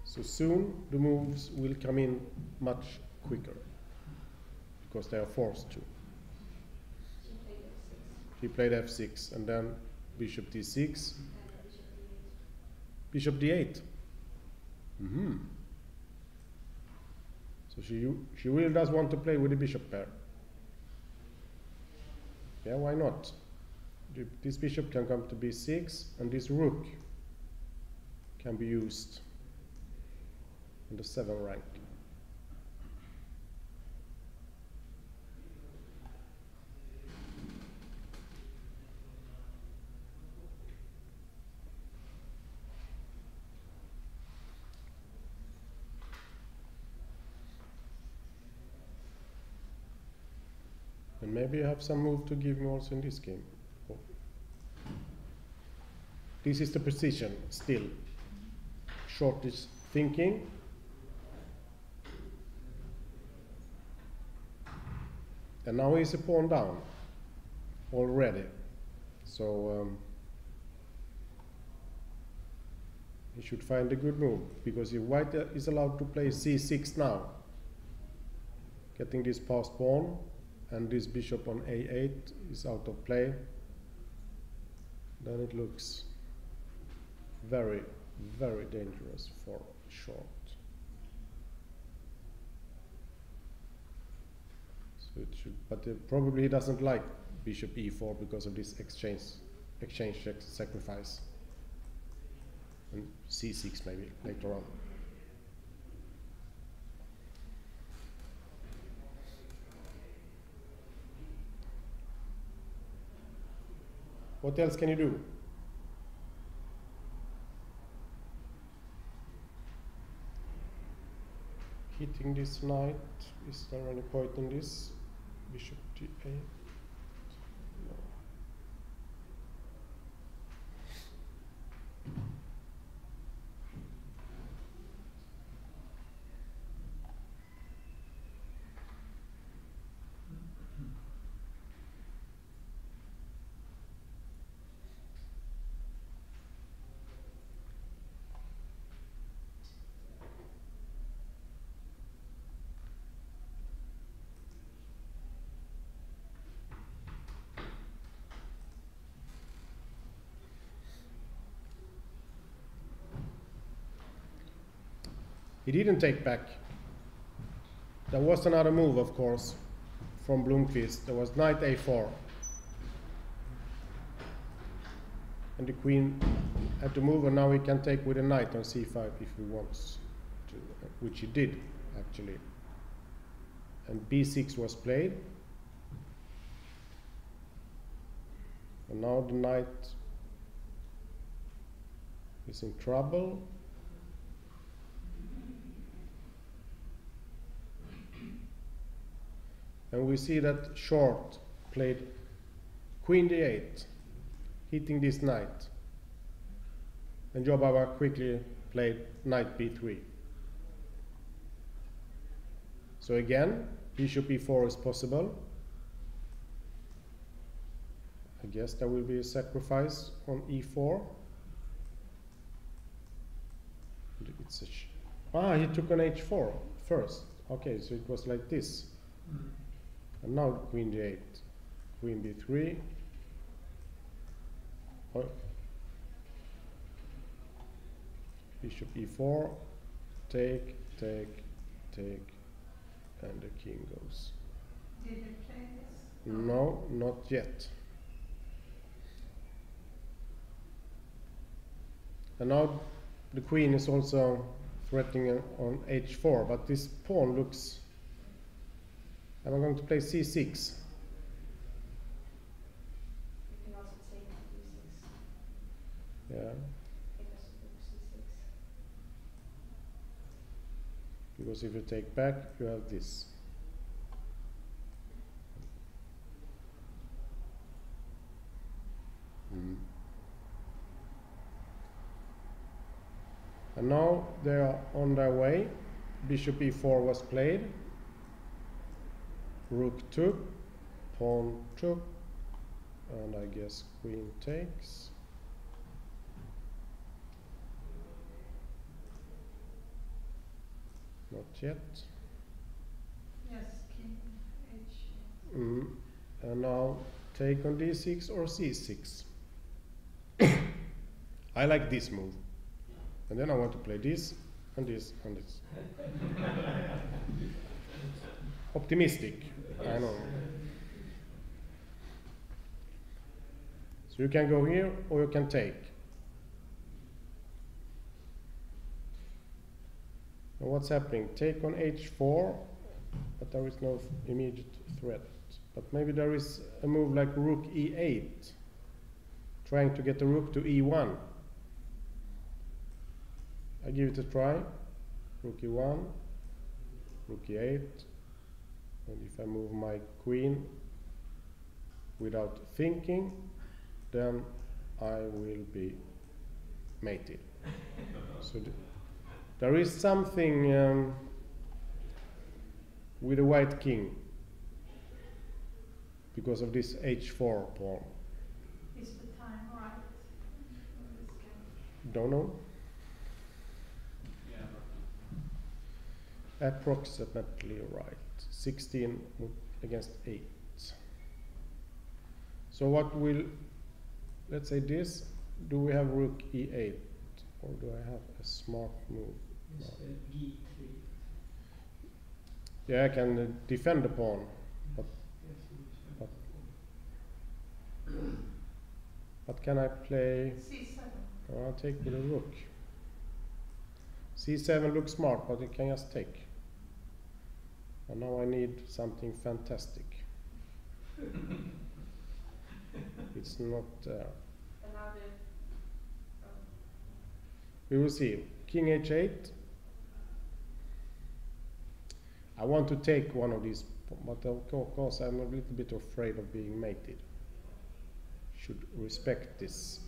So soon the moves will come in much quicker because they are forced to. She played f6 He played f6 and then bishop d6, and bishop d8. bishop d8. Mm-hmm. So she really does want to play with the bishop pair. Yeah, why not? This bishop can come to b6 and this rook can be used in the 7th rank. And maybe you have some move to give me also in this game. Oh. This is the position still. Short is thinking. And now he's a pawn down already. So he should find a good move, because if white is allowed to play c6 now, getting this passed pawn, and this bishop on a8 is out of play, then it looks very, very dangerous for short. So it should, but probably he doesn't like bishop e4 because of this exchange sacrifice, and c6 maybe later on. What else can you do? Hitting this knight, is there any point in this? Bishop d8? No. He didn't take back. There was another move, of course, from Blomqvist. There was knight a4. And the queen had to move, and now he can take with a knight on c5 if he wants to, which he did, actually. And b6 was played. And now the knight is in trouble. And we see that Short played queen d8, hitting this knight. And Jobava quickly played knight b3. So again, bishop e4 is possible. I guess there will be a sacrifice on e4. It's a he took on h4 first. Okay, so it was like this. And now queen d8, queen b3. Oh. Bishop e4, take, and the king goes. Did you play this? No, not yet. And now the queen is also threatening on h4, but this pawn looks... Am I going to play c6? You can also take d6. Yeah, Because of rook c6. because if you take back, you have this. And now they are on their way. Bishop e4 was played. Rook took, pawn took, and I guess queen takes. Not yet. Yes, king h8. And now take on d6 or c6. I like this move. And then I want to play this and this and this. Optimistic, I know. So you can go here or you can take. And what's happening? Take on h4, but there is no immediate threat. But maybe there is a move like rook e8, trying to get the rook to e1. I give it a try. Rook e1, rook e8, and if I move my queen without thinking, then I will be mated. So there is something with the white king because of this h4 pawn. Is the time right for this game? Don't know. Yeah. Approximately right. 16 against 8. So what will, let's say this, do we have rook e8 or do I have a smart move? Yes, No. g3. Yeah, I can defend the pawn, but Yes, you but can I play? c7. Oh, I'll take with a rook. c7 looks smart, but it can just take. And now I need something fantastic. It's not there. And now the We will see. King h8. I want to take one of these, but of course I'm a little bit afraid of being mated. Should respect this.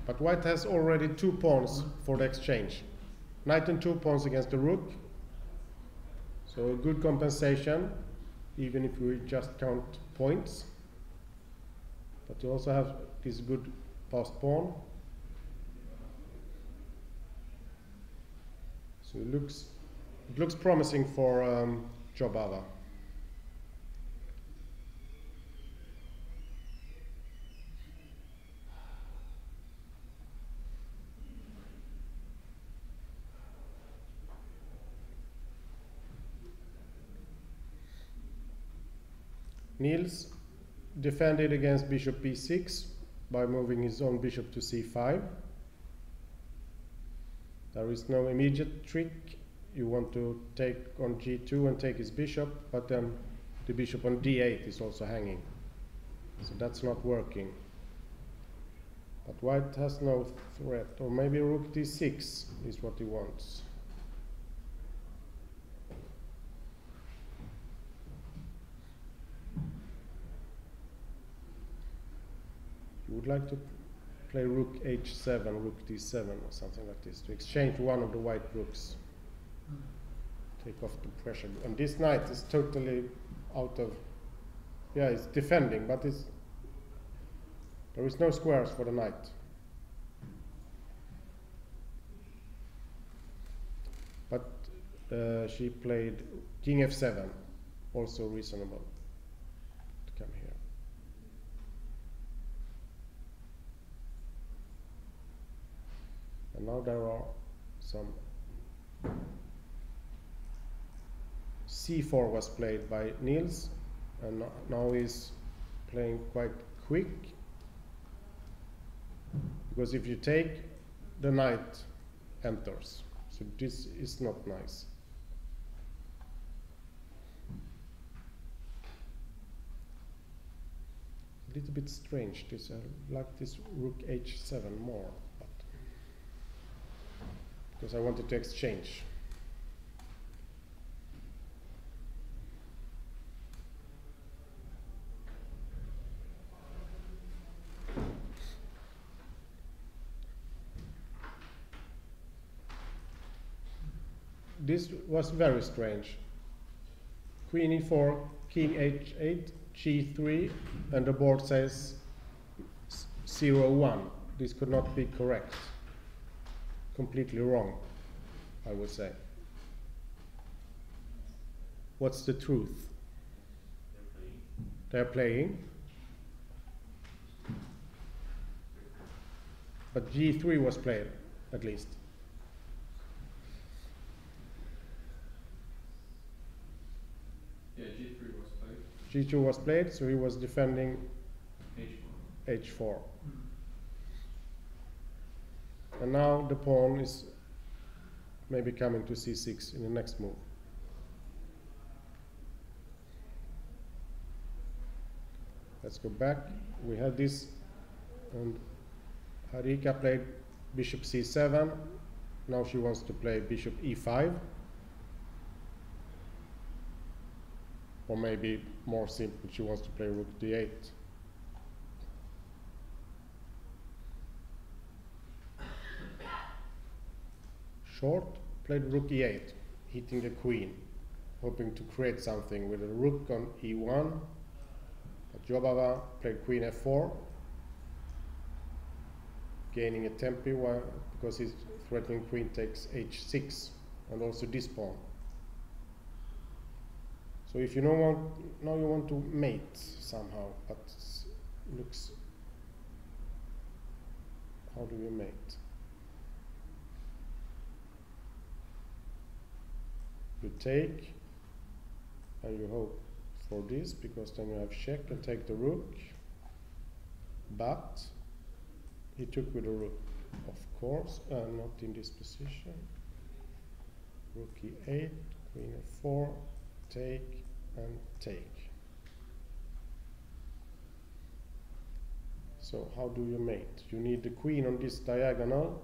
But white has already 2 pawns for the exchange. Knight and 2 pawns against the rook. So a good compensation, even if we just count points. But you also have this good passed pawn. So it looks promising for Jobava. Niels defended against bishop b6 by moving his own bishop to c5. There is no immediate trick. You want to take on g2 and take his bishop, but then the bishop on d8 is also hanging. So that's not working. But white has no threat, or maybe rook d6 is what he wants. You would like to play rook h7, rook d7 or something like this to exchange one of the white rooks. Take off the pressure. And this knight is totally out of, yeah, it's defending, but there is no squares for the knight. But she played king f7, also reasonable to come here. And now there are some c4 was played by Niels, and now he's playing quite quick, because if you take, the knight enters, so this is not nice. A little bit strange, this I like this rook h7 more, but because I wanted to exchange. This was very strange. Queen e4, king h8, g3, and the board says 0-1. This could not be correct. Completely wrong, I would say. What's the truth? They're playing. But g3 was played, at least. Yeah, g3 was played. g2 was played, so he was defending h4. h4. And now the pawn is maybe coming to c6 in the next move. Let's go back. We had this, and Harika played bishop c7. Now she wants to play bishop e5. Or maybe more simple, she wants to play rook d8. Short played rook e8, hitting the queen, hoping to create something with a rook on e1. But Jobava played queen f4, gaining a TePe because his threatening queen takes h6, and also this pawn. So if you now you want to mate somehow, but looks, how do you mate? You take, and you hope for this, because then you have check and take the rook, but he took with the rook, of course, and not in this position. Rook e8, queen f4, take and take. So how do you mate? You need the queen on this diagonal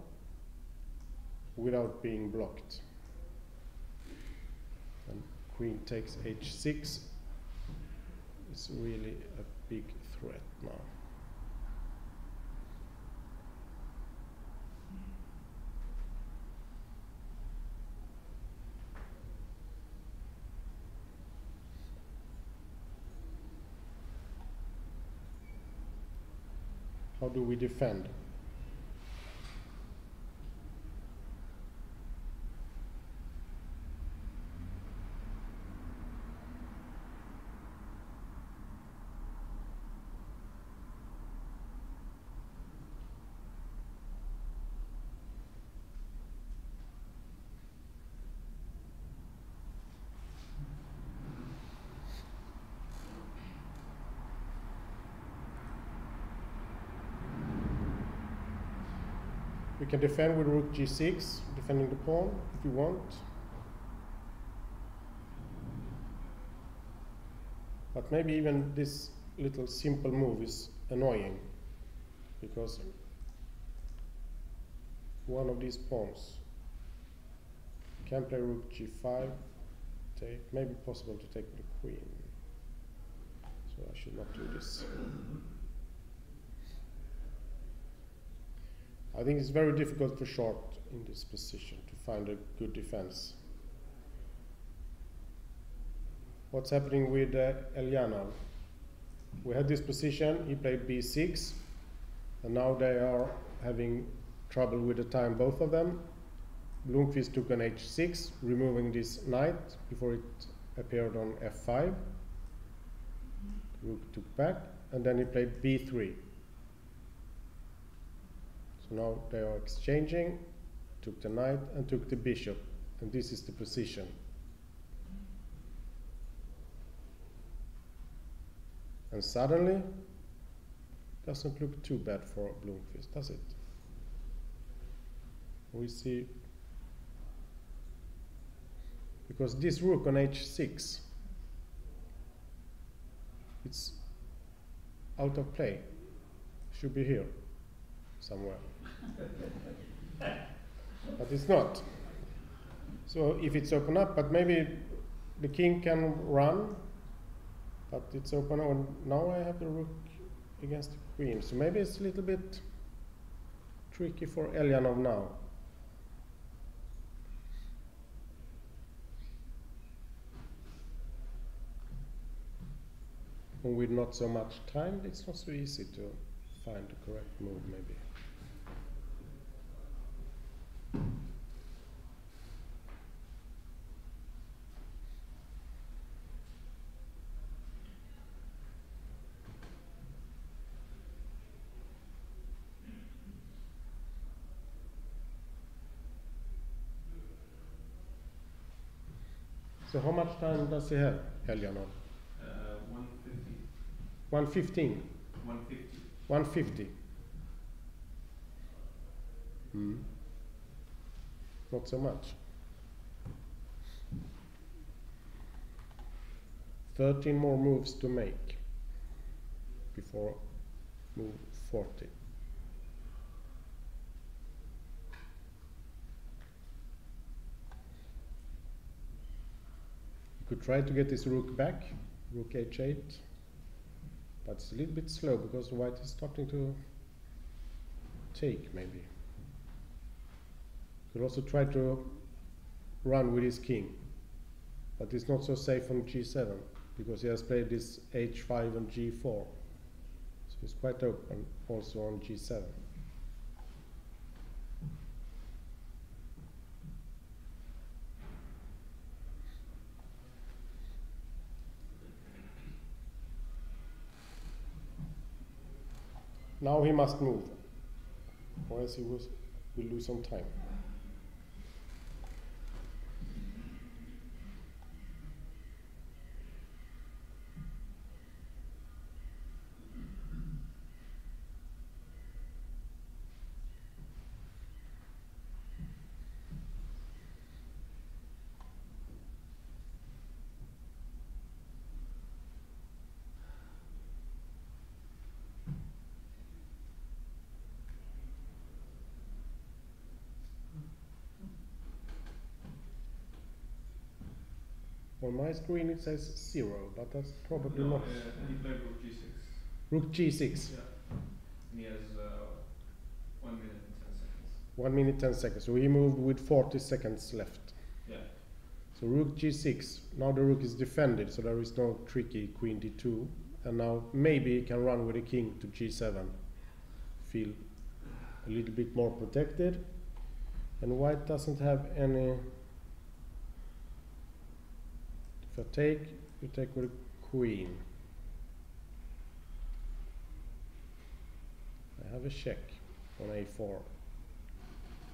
without being blocked. And queen takes h6 is really a big threat now. How do we defend? We can defend with rook g6, defending the pawn if you want. But maybe even this little simple move is annoying, because one of these pawns can play rook g5, take, maybe possible to take the queen. So I should not do this. I think it's very difficult for short in this position to find a good defense. What's happening with Eliana? We had this position, he played b6, and now they are having trouble with the time, both of them. Blomqvist took on h6, removing this knight before it appeared on f5. Rook took back, and then he played b3. So now they are exchanging, took the knight and took the bishop, and this is the position. And suddenly, doesn't look too bad for Blomqvist, does it? We see, because this rook on h6, it's out of play, should be here somewhere. But it's not. So if it's open up, but maybe the king can run, but it's open on. Now I have the rook against the queen, so maybe it's a little bit tricky for Elyanov now. And with not so much time, it's not so easy to find the correct move, maybe. So how much time does he have, Elyanov? 115. 150. 150. Not so much. 13 more moves to make before move 40. You could try to get this rook back, rook h8. But it's a little bit slow because white is starting to take, maybe. Could also try to run with his king, but it's not so safe on g7 because he has played this h5 and g4. So it's quite open also on g7. Now he must move, or else he will lose some time. On my screen it says 0, but that's probably not. He played rook g6. Rook g6. Yeah. And he has 1 minute and 10 seconds. 1 minute 10 seconds. So he moved with 40 seconds left. Yeah. So rook g6. Now the rook is defended, so there is no tricky queen d2. And now maybe he can run with the king to g7. Feel a little bit more protected. And white doesn't have any. If I take, you take with a queen. I have a check on a4.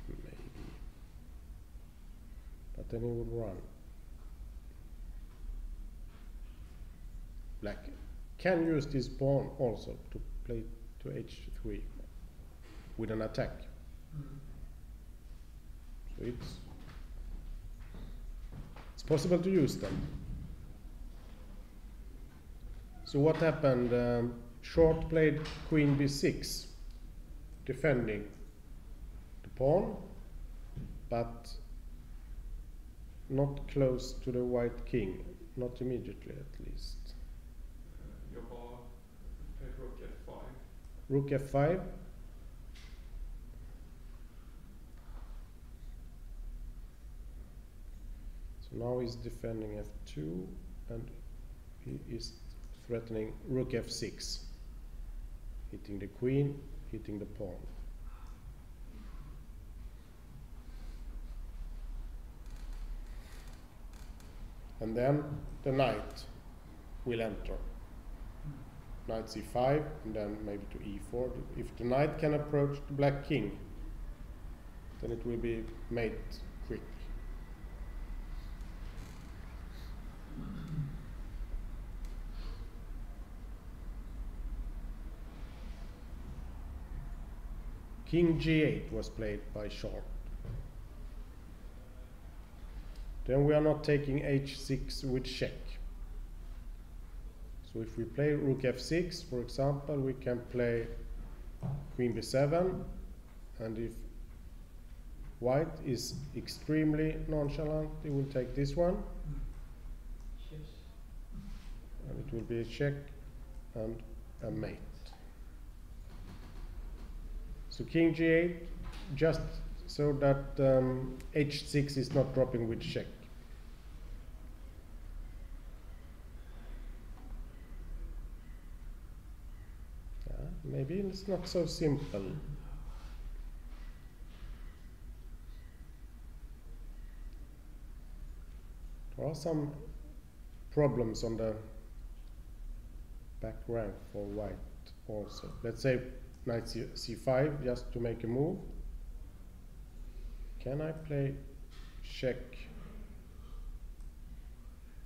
Maybe. But then he would run. Black can use this pawn also to play to h3 with an attack. So it's possible to use them. So what happened? Short played queen b6, defending the pawn, but not close to the white king, not immediately at least. Jaha played rook f5. Rook f5. So now he's defending f2 and he is threatening rook f6, hitting the queen, hitting the pawn. And then the knight will enter. Knight c5 and then maybe to e4. If the knight can approach the black king, then it will be mate quick. King g8 was played by Short. Then we are not taking h6 with check. So if we play rook f6, for example, we can play queen b7, and if white is extremely nonchalant, he will take this one, and it will be a check and a mate. So king g8, just so that h6 is not dropping with check. Maybe it's not so simple. There are some problems on the back rank for white also. Let's say knight c5 just to make a move. Can I play check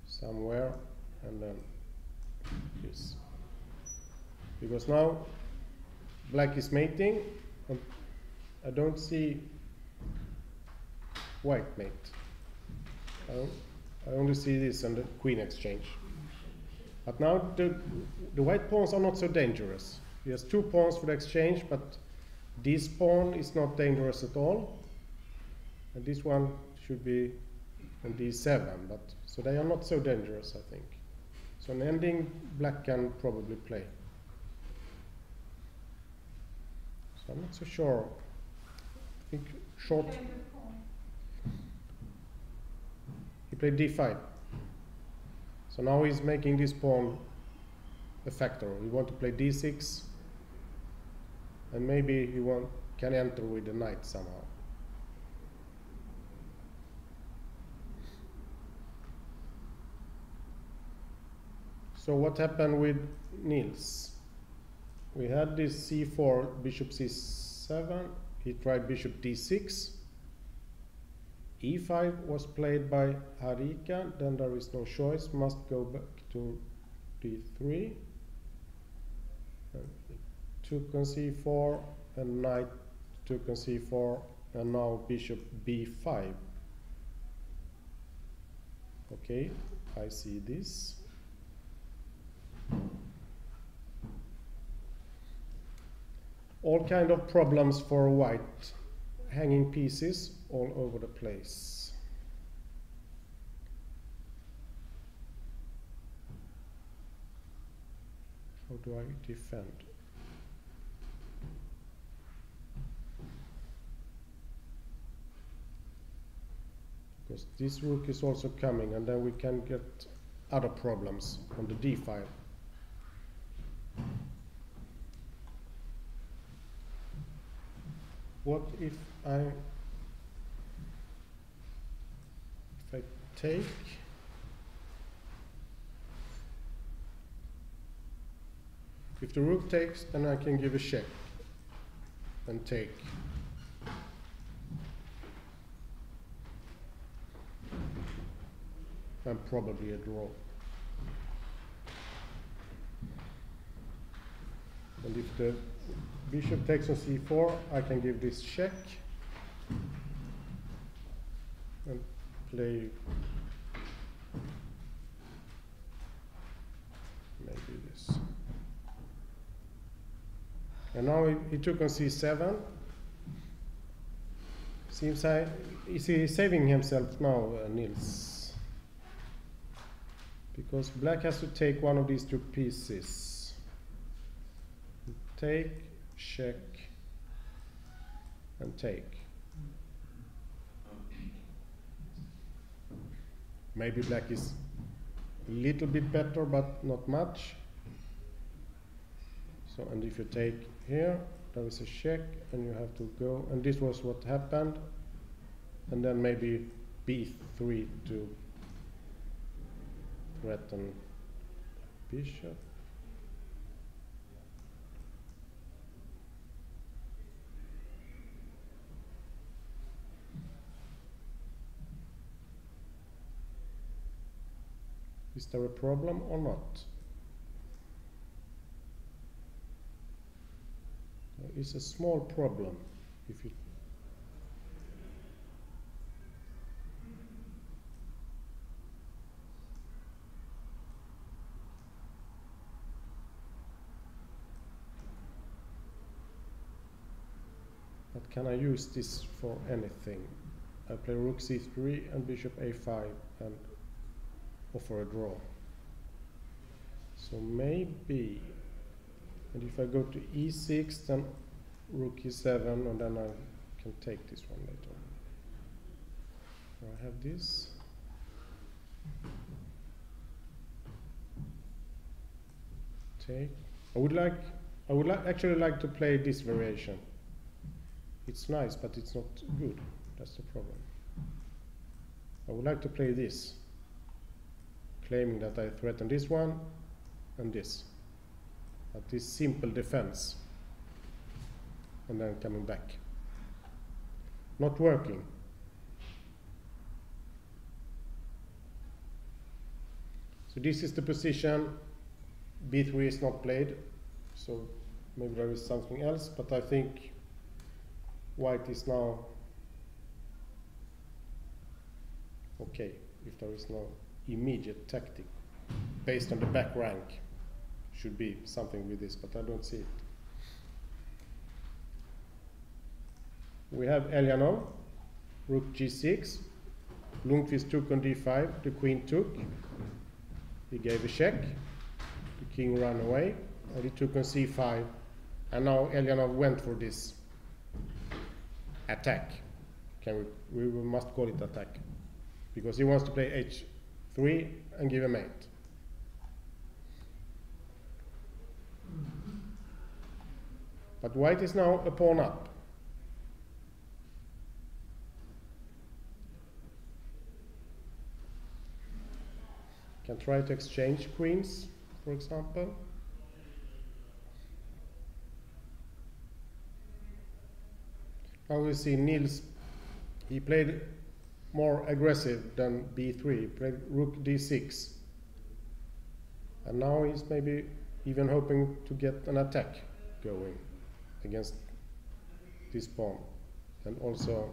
somewhere and then this? Because now black is mating and I don't see white mate. I only see this and the queen exchange. But now the white pawns are not so dangerous. He has two pawns for the exchange, but this pawn is not dangerous at all. And this one should be on d7, but so they are not so dangerous, I think. So an ending black can probably play. So I'm not so sure. I think Short. He played d5. So now he's making this pawn a factor. We want to play d6, and maybe he can enter with the knight somehow. So what happened with Niels? We had this c4, bishop c7. He tried bishop d6. e5 was played by Harika. Then there is no choice. Must go back to d3. Took on c4 and knight took on c4, and now bishop b5. Okay, I see this. All kind of problems for white, hanging pieces all over the place. How do I defend? Because this rook is also coming, and then we can get other problems on the d file. What if I take? If the rook takes, then I can give a check and take. And probably a draw. And if the bishop takes on c4, I can give this check. play maybe this. And now he took on c7. Seems is he saving himself now, Nils? Because black has to take one of these two pieces. Take, check, and take. Maybe black is a little bit better, but not much. So, and if you take here, there is a check, and you have to go, and this was what happened. And then maybe b3 to threaten bishop. Is there a problem or not? There is a small problem if you but can I use this for anything? I play rook c3 and bishop a5 and offer a draw. So maybe, and if I go to e6, then rook e7, and then I can take this one later. So I have this. Take. I would actually like to play this variation. It's nice, but it's not good. That's the problem. I would like to play this, claiming that I threaten this one and this. But this simple defense, and then coming back. Not working. So this is the position. b3 is not played, so maybe there is something else, but I think white is now okay if there is no immediate tactic based on the back rank. Should be something with this, but I don't see it. We have Elyanov, rook g6, Lundqvist took on d5, the queen took, he gave a check, the king ran away, and he took on c5, and now Elyanov went for this attack. We must call it attack, because he wants to play h3 and give a mate. But white is now a pawn up. Can try to exchange queens, for example. Now we see Nils, he played more aggressive than b3, he played rook d6. And now he's maybe even hoping to get an attack going against this pawn. And also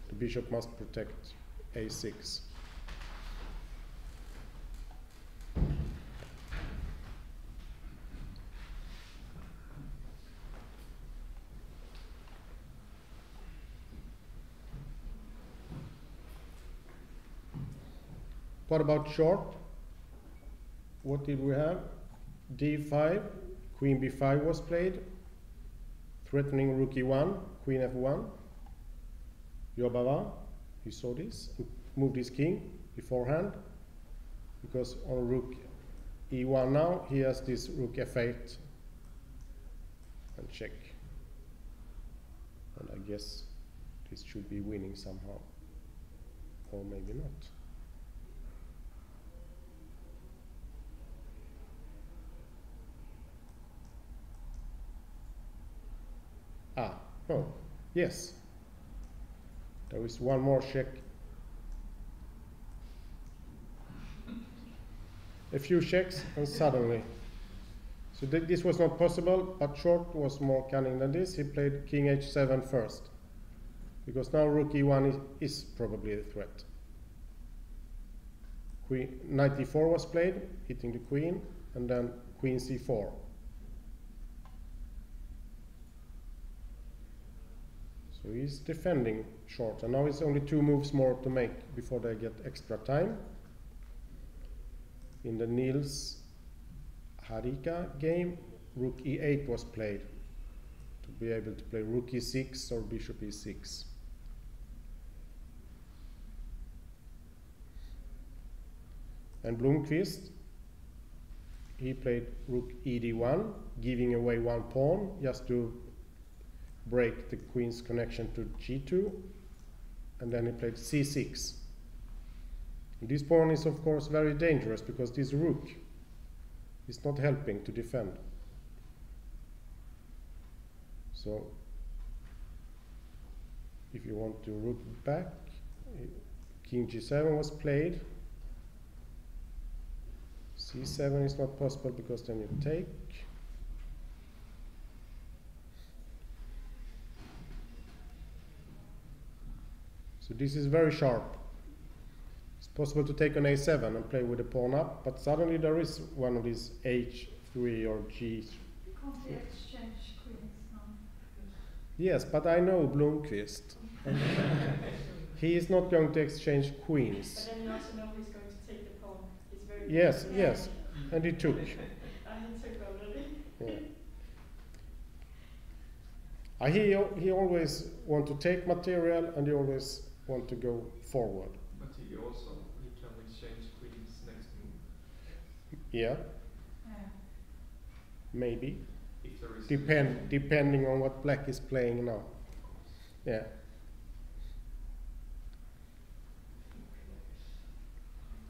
the bishop must protect a6. What about short? What did we have? d5, queen b5 was played, threatening rook e1, queen f1. Jobava, he saw this, moved his king beforehand, because on rook e1 now, he has this rook f8 and check. And I guess this should be winning somehow, or maybe not. Oh, yes. There is one more check. A few checks and suddenly. So this was not possible, but short was more cunning than this. He played king h7 first. because now rook e1 is probably a threat. Knight e4 was played, hitting the queen, and then queen c4. So he's defending short, and now it's only 2 moves more to make before they get extra time. In the Niels Harika game, rook e8 was played to be able to play rook e6 or bishop e6. And Blomqvist, he played rook ed1, giving away 1 pawn just to break the queen's connection to g2, and then he played c6. And this pawn is of course very dangerous because this rook is not helping to defend. So if you want to rook back, king g7 was played. c7 is not possible because then you take. So this is very sharp. It's possible to take on a7 and play with the pawn up, but suddenly there is one of these h3 or g. Can't we exchange queens now? Yes, but I know Blomqvist. He is not going to exchange queens. But then you also know he's going to take the pawn. He's very Yes, good. yes, and he took. He took already. Yeah. He always want to take material, and he always want to go forward. But he can exchange queens next move. Yeah, Yeah. maybe. If there is Depending on what black is playing now. Yeah.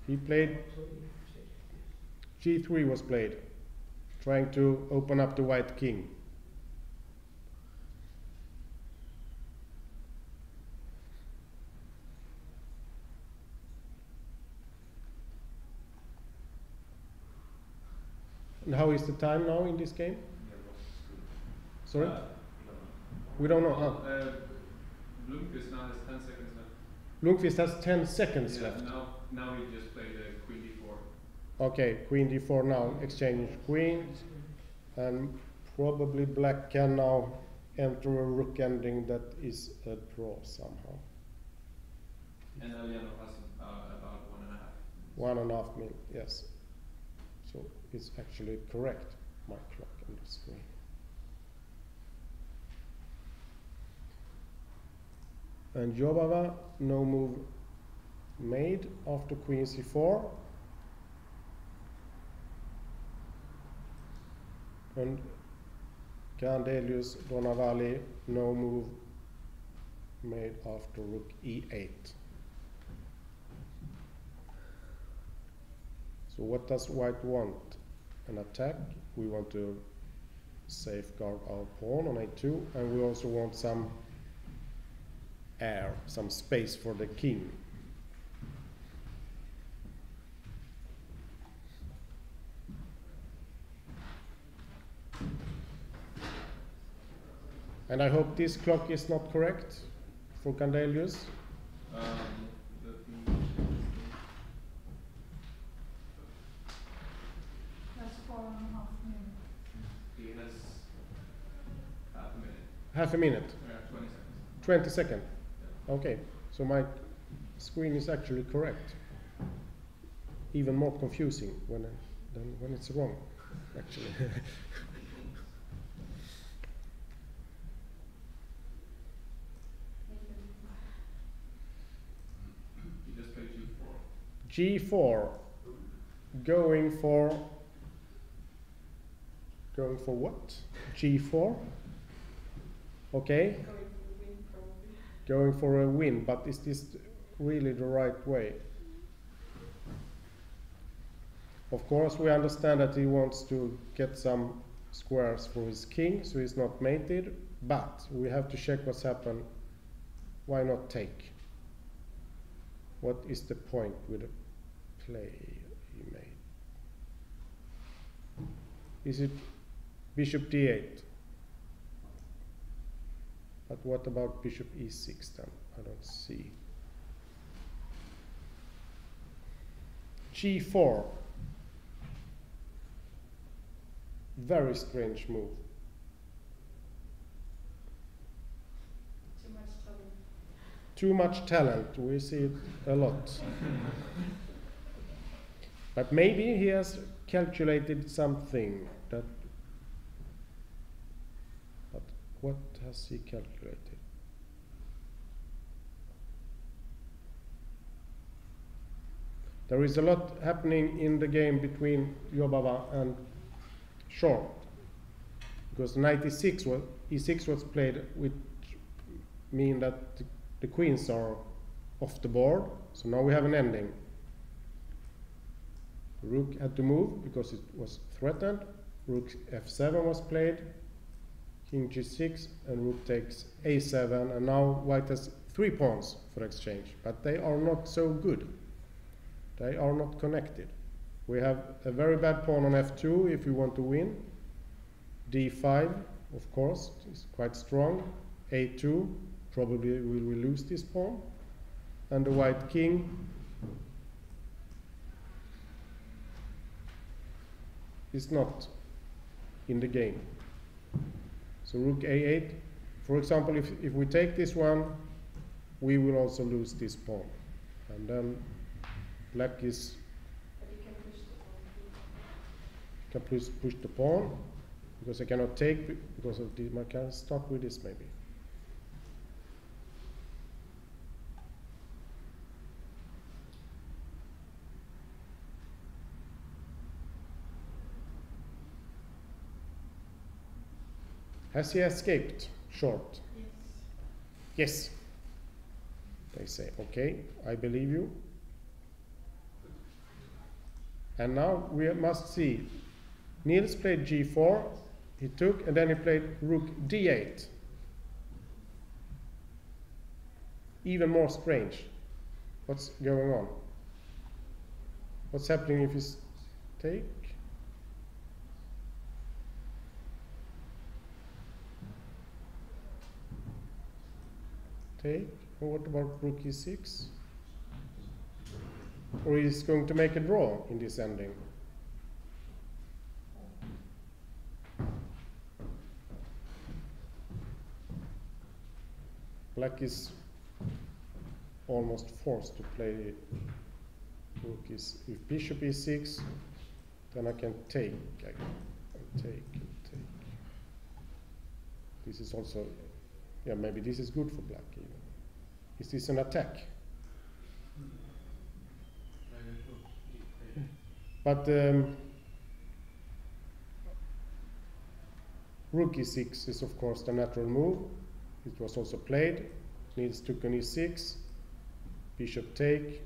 He played g3 was played, trying to open up the white king. And how is the time now in this game? Sorry? We don't know. Blomqvist now has 10 seconds left. Blomqvist has 10 seconds Yeah, left. now he just played queen d4. Okay, queen d4 now, exchange queens, and probably black can now enter a rook ending that is a draw somehow. And Eliano has about 1.5. 1.5 minutes, yes. So it's actually correct, my clock on the screen. And Jobava, no move made after queen c4. And Candelius Donavalli, no move made after rook e8. So what does white want? An attack. We want to safeguard our pawn on a2, and we also want some air, some space for the king. And I hope this clock is not correct for Candelius. That's 4.5 minutes. He has half a minute. Half a minute. 20 seconds. 20 seconds. Okay, so my screen is actually correct. Even more confusing than when it's wrong, actually. He just played g4. G4, going for what? G4. Okay. Going for a win, but is this really the right way? Of course, we understand that he wants to get some squares for his king, so he's not mated, but we have to check what's happened. Why not take? What is the point with the play he made? Is it bishop d8? But what about bishop e6 then? I don't see. g4. Very strange move. Too much talent. Too much talent, we see it a lot. But maybe he has calculated something that. But what has he calculated? There is a lot happening in the game between Jobava and Short, because knight e6 was played, which mean that the queens are off the board. So now we have an ending. Rook had to move because it was threatened. Rook f7 was played. King g6 and rook takes a7, and now white has 3 pawns for exchange, but they are not so good. They are not connected. We have a very bad pawn on f2 if we want to win. d5, of course, is quite strong. a2, probably we will lose this pawn. And the white king is not in the game. So rook a8, for example, if we take this one, we will also lose this pawn. And then black is But you can push the pawn. can push the pawn, because I cannot take because of the, I can start with this maybe. Has he escaped Short? Yes. Yes. They say, okay, I believe you. And now we must see. Niels played g4, he took, and then he played rook d8. Even more strange. What's going on? What's happening if he's take? Take, or what about rook e6? Or he's going to make a draw in this ending. Black is almost forced to play rook is, if bishop e6, then I can take. I can take. This is also, yeah, maybe this is good for black even. Is this an attack? But rook e6 is of course the natural move. It was also played. Niels took on e6. Bishop take.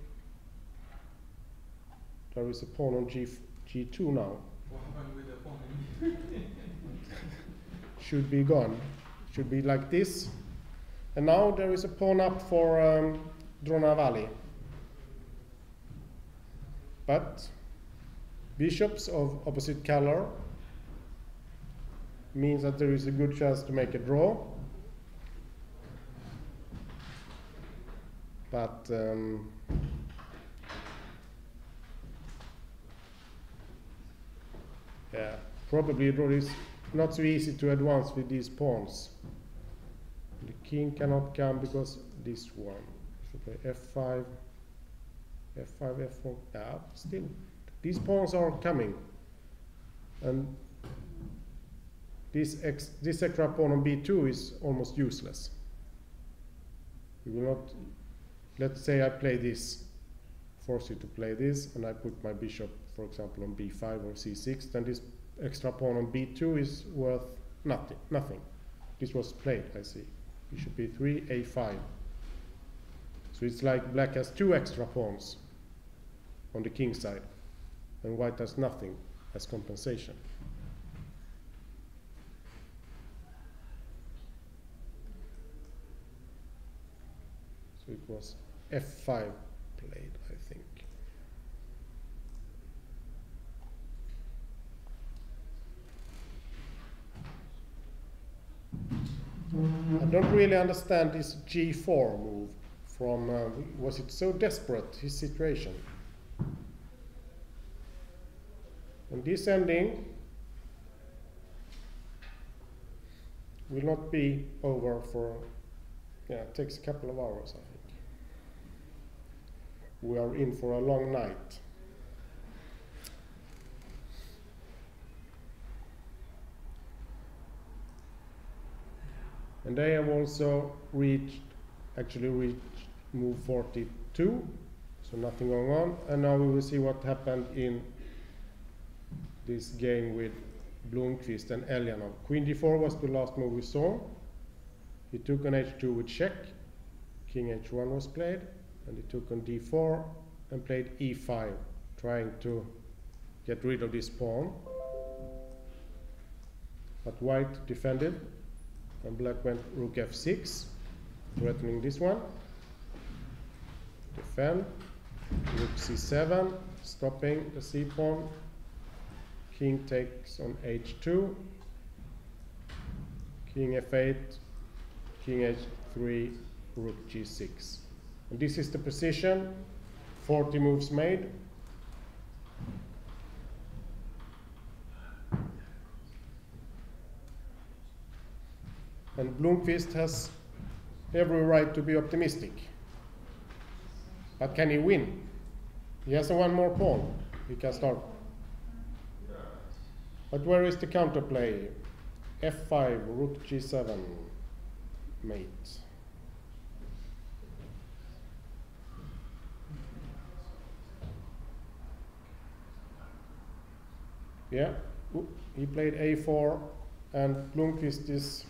There is a pawn on g2 now. What happened with the pawn? Should be gone. Should be like this. And now there is a pawn up for Dronavalli. But bishops of opposite color means that there is a good chance to make a draw. But yeah, probably it is not so easy to advance with these pawns. The king cannot come because this one. Should play f5, f5, f4. Yeah, still, these pawns are coming, and this extra pawn on b2 is almost useless. We will not. Let's say I play this, force you to play this, and I put my bishop, for example, on b5 or c6, then this extra pawn on b2 is worth nothing. This was played, I see. Bishop b3, a5. So it's like black has 2 extra pawns on the king side, and white has nothing as compensation. So it was f5 played, I think. I don't really understand this G4 move from, was it so desperate, his situation? And this ending will not be over for, yeah, it takes a couple of hours, I think. We are in for a long night. And they have also actually reached move 42, so nothing going on. And now we will see what happened in this game with Blomqvist and Eljanov. Queen d4 was the last move we saw. He took on h2 with check. King h1 was played, and he took on d4 and played e5, trying to get rid of this pawn. But white defended, and black went rook f6, threatening this one. Defend, rook c7, stopping the c pawn. King takes on h2, king f8, king h3, rook g6. And this is the position, 40 moves made. And Blomqvist has every right to be optimistic. But can he win? He has one more pawn. He can start. But where is the counterplay? f5, rook g7, mate. Yeah, he played a4, and Blomqvist is,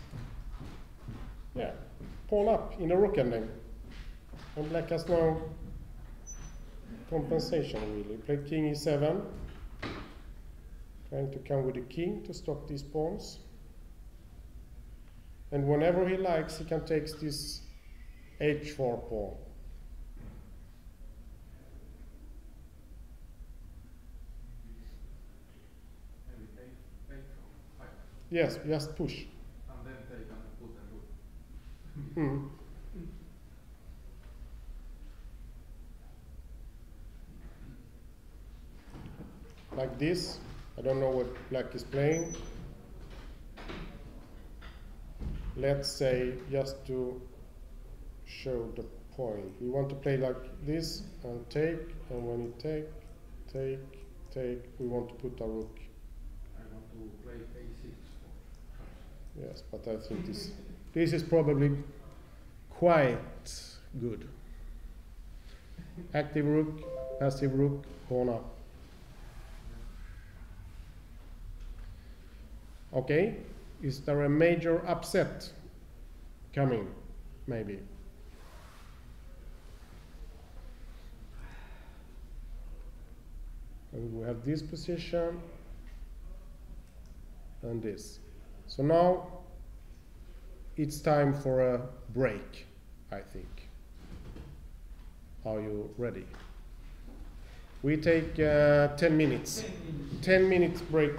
yeah, pawn up in a rook ending. And black has no compensation really. He played king e7, trying to come with the king to stop these pawns. And whenever he likes, he can take this h4 pawn. Maybe take from 5. Yes, just push. And then take and put and rook. Mm. Like this. I don't know what black is playing. Let's say, just to show the point, we want to play like this and take, and when you take, we want to put a rook. I want to play a6 for Yes, but I think this is probably quite good. Active rook, passive rook, pawn up. Okay, is there a major upset coming? Maybe. And we have this position and this. So now it's time for a break, I think. Are you ready? We take 10 minutes. 10 minutes break.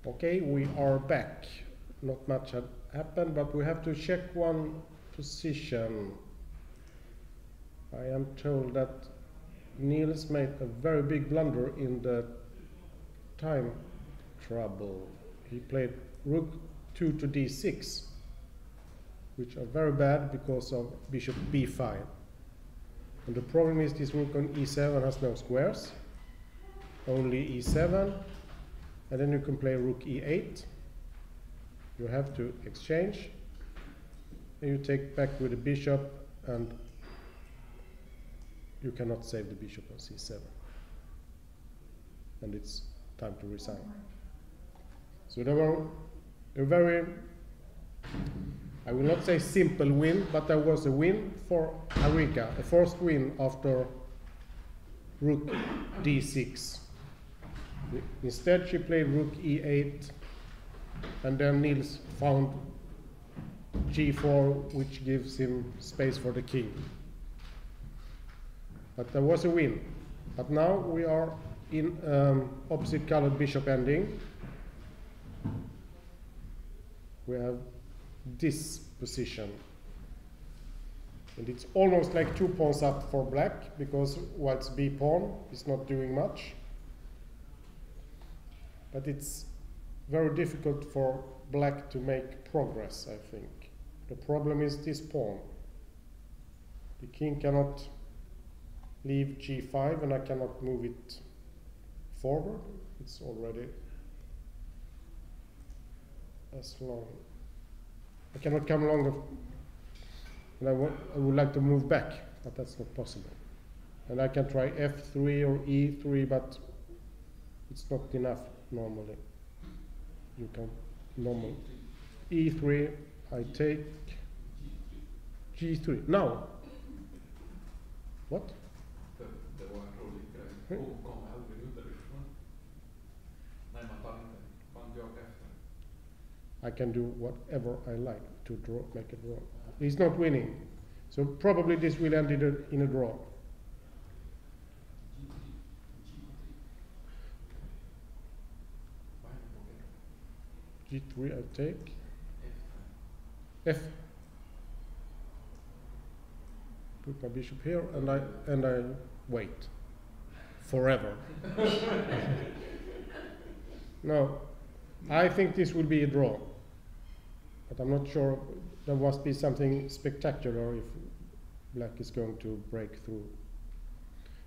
Okay, we are back. Not much had happened, but we have to check one position. I am told that Niels made a very big blunder in the time trouble. He played rook 2 to d6, which are very bad because of bishop b5. And the problem is this rook on e7 has no squares, only e7, and then you can play rook e8. You have to exchange, and you take back with the bishop, and you cannot save the bishop on c7. And it's time to resign. So there were a very, I will not say simple win, but there was a win for Arika, a first win after rook d6. Instead she played rook e8, and then Niels found g4, which gives him space for the king. But there was a win. But now we are in opposite colored bishop ending. We have this position. And it's almost like 2 pawns up for black, because white's b pawn is not doing much. But it's very difficult for black to make progress, I think. The problem is this pawn. The king cannot leave g5, and I cannot move it forward. It's already as long. I cannot come along, and I would like to move back, but that's not possible. And I can try f3 or e3, but it's not enough normally. You can normally e3. I take g3 now. What? Det var en rolig grej. Hon kom aldrig underifrån. Nej, man tar inte. Man gör efter. I can do whatever I like to draw, make a draw. He's not winning, so probably this will end in a draw. G3 I take. F. Put my bishop here, and I wait forever. No, I think this will be a draw, but I'm not sure. There must be something spectacular if black is going to break through.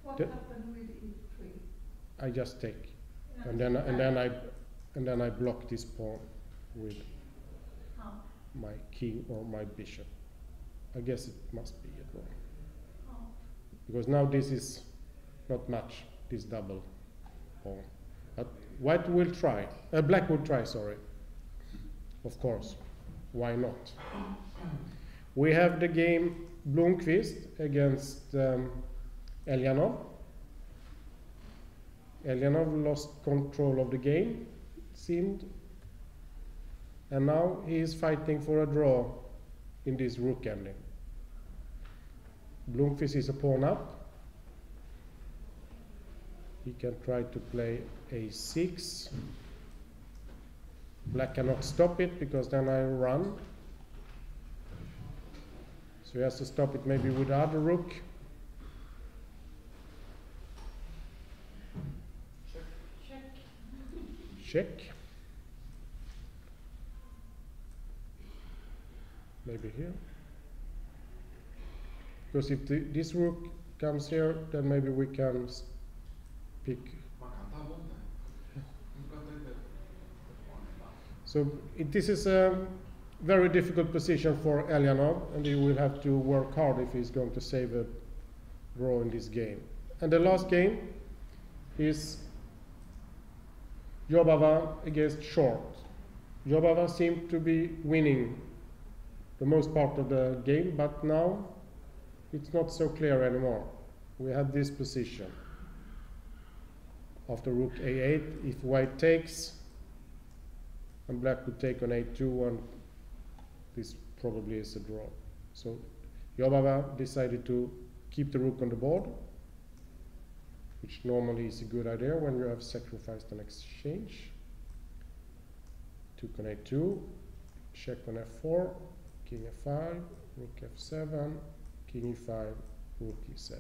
What happened with e3? I just take, and then I block this pawn with How? my king or my bishop. I guess it must be a draw, How? because now this is not much, this double pawn. But white will try, black will try, sorry. Of course, why not? We have the game Blomqvist against Elyanov. Elyanov lost control of the game, it seemed. And now he is fighting for a draw in this rook ending. Blomqvist is a pawn up. He can try to play a6. Black cannot stop it, because then I run. So he has to stop it maybe with the other rook. Check. Check. Maybe here. Because if this rook comes here, then maybe we can pick. Man kan ta bort den. Man kan ta inte. So this is a very difficult position for Elyanov, and he will have to work hard if he's going to save a draw in this game. And the last game is Jobava against Short. Jobava seemed to be winning the most part of the game, but now it's not so clear anymore. We have this position. After rook a8, if white takes, and black would take on a2, and this probably is a draw. So Jobava decided to keep the rook on the board, which normally is a good idea when you have sacrificed an exchange. Took on a2, check on f4, king f5, rook f7, king e5, rook e7.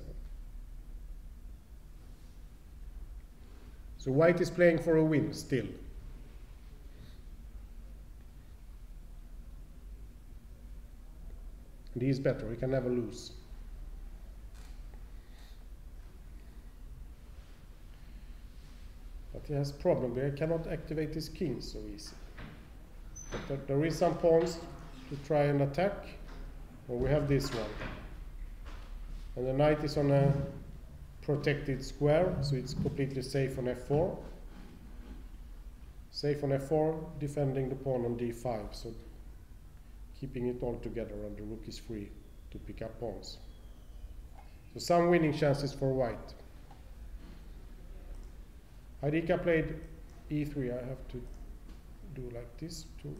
So white is playing for a win still. And he is better, he can never lose. But he has a problem, he cannot activate his king so easy. But there is some pawns to try and attack. Well, we have this one. And the knight is on a protected square, so it's completely safe on f4. Safe on f4, defending the pawn on d5, so keeping it all together, and the rook is free to pick up pawns. So some winning chances for white. Heidika played e3. I have to do like this too.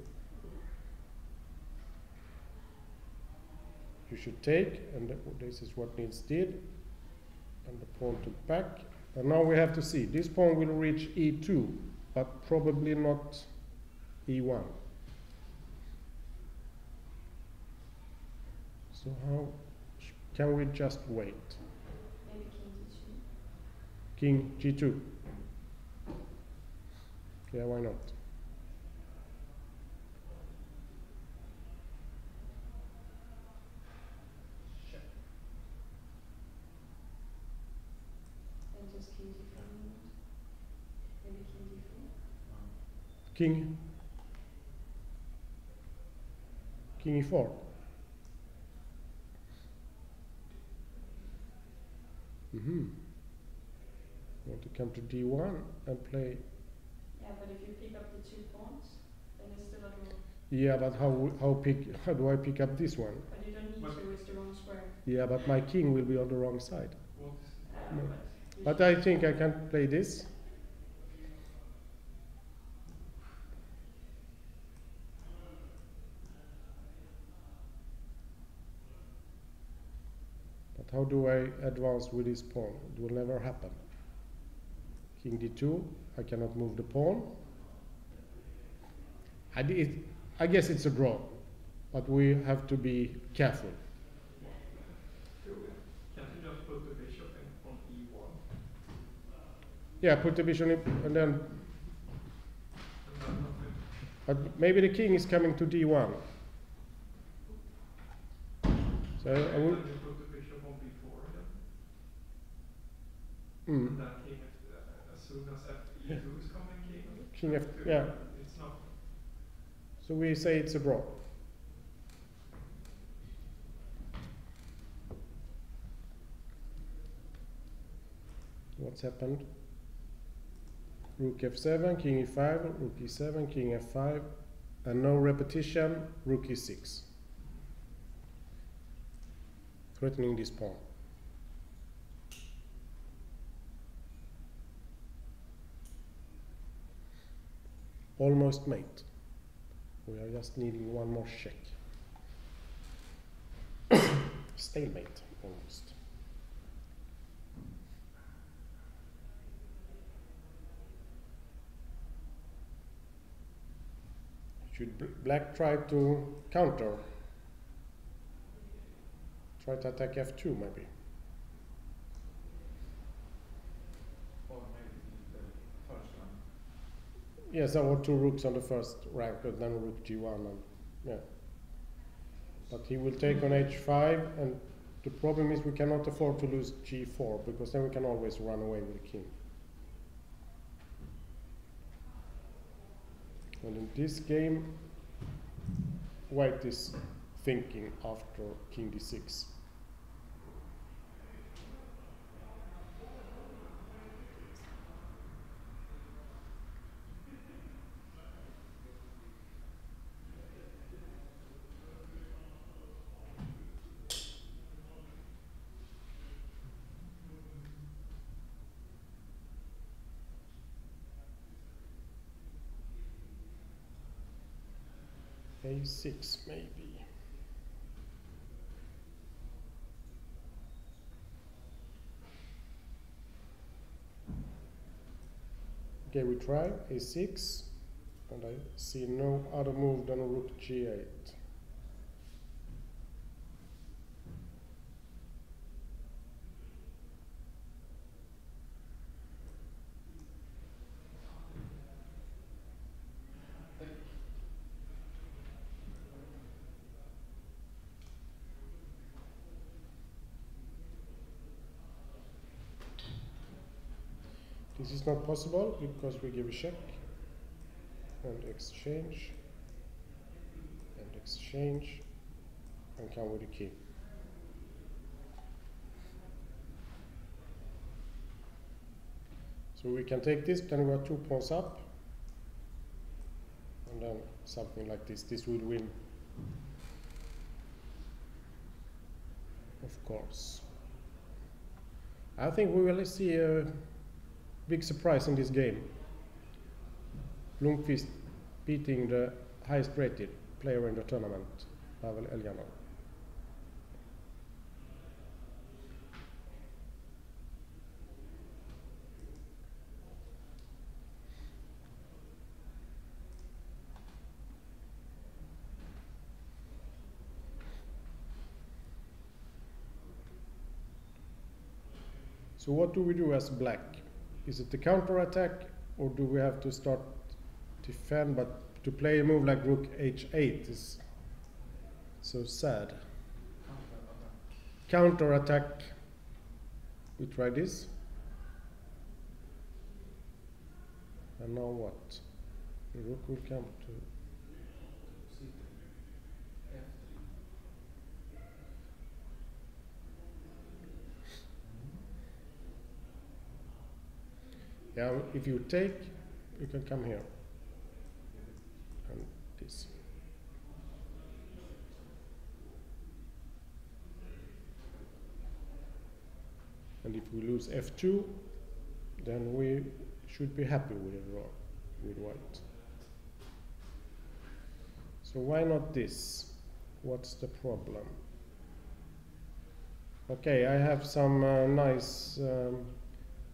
You should take, and this is what Nils did, and the pawn took back. And now we have to see, this pawn will reach e2, but probably not e1. So how can we just wait? Maybe king King d2. g2. Yeah, why not? And just king d4. Maybe king d4. King e4. Want to come to d1 and play. Yeah, but if you pick up the 2 pawns, then it's still a draw. Yeah, but how do I pick up this one? But you don't need to, it's the wrong square. Yeah, but my king will be on the wrong side. What? No. You But should- I think I can play this. But how do I advance with this pawn? It will never happen. King d2, I cannot move the pawn. I guess it's a draw, but we have to be careful. Can't you just put the bishop in on e1 Yeah, put the bishop in, and then, and then nothing? but maybe the king is coming to d1. So I And will, then you put the bishop on b4 again. mm, And that king, as soon as e2 is coming, king f, to- yeah. It's not. So we say it's a draw. What's happened? Rook f7, king e5, rook e7, king f5, and no repetition, rook e6. Threatening this pawn. Almost mate. We are just needing one more check. Stalemate, almost. Should black try to counter? Try to attack f2 maybe. Or maybe the first one. Yes, there were 2 rooks on the first rank, and then rook g1, and yeah. But he will take on h5, and the problem is we cannot afford to lose g4, because then we can always run away with the king. And in this game, white is thinking after king d6. a6 maybe. Okay, we try a6. And I see no other move than rook g8. This is not possible because we give a check and exchange and come with a key. So we can take this, then we are 2 pawns up, and then something like this. This will win, of course. I think we will see a big surprise in this game. Blomqvist beating the highest rated player in the tournament, Pavel Eljanov. So what do we do as black? Is it the counter attack, or do we have to start defend? But to play a move like rook h8 is so sad. Counter attack. We try this. And now what? The rook will come to. Yeah, if you take, you can come here. And this. And if we lose f2, then we should be happy with white. So why not this? What's the problem? Okay, I have some nice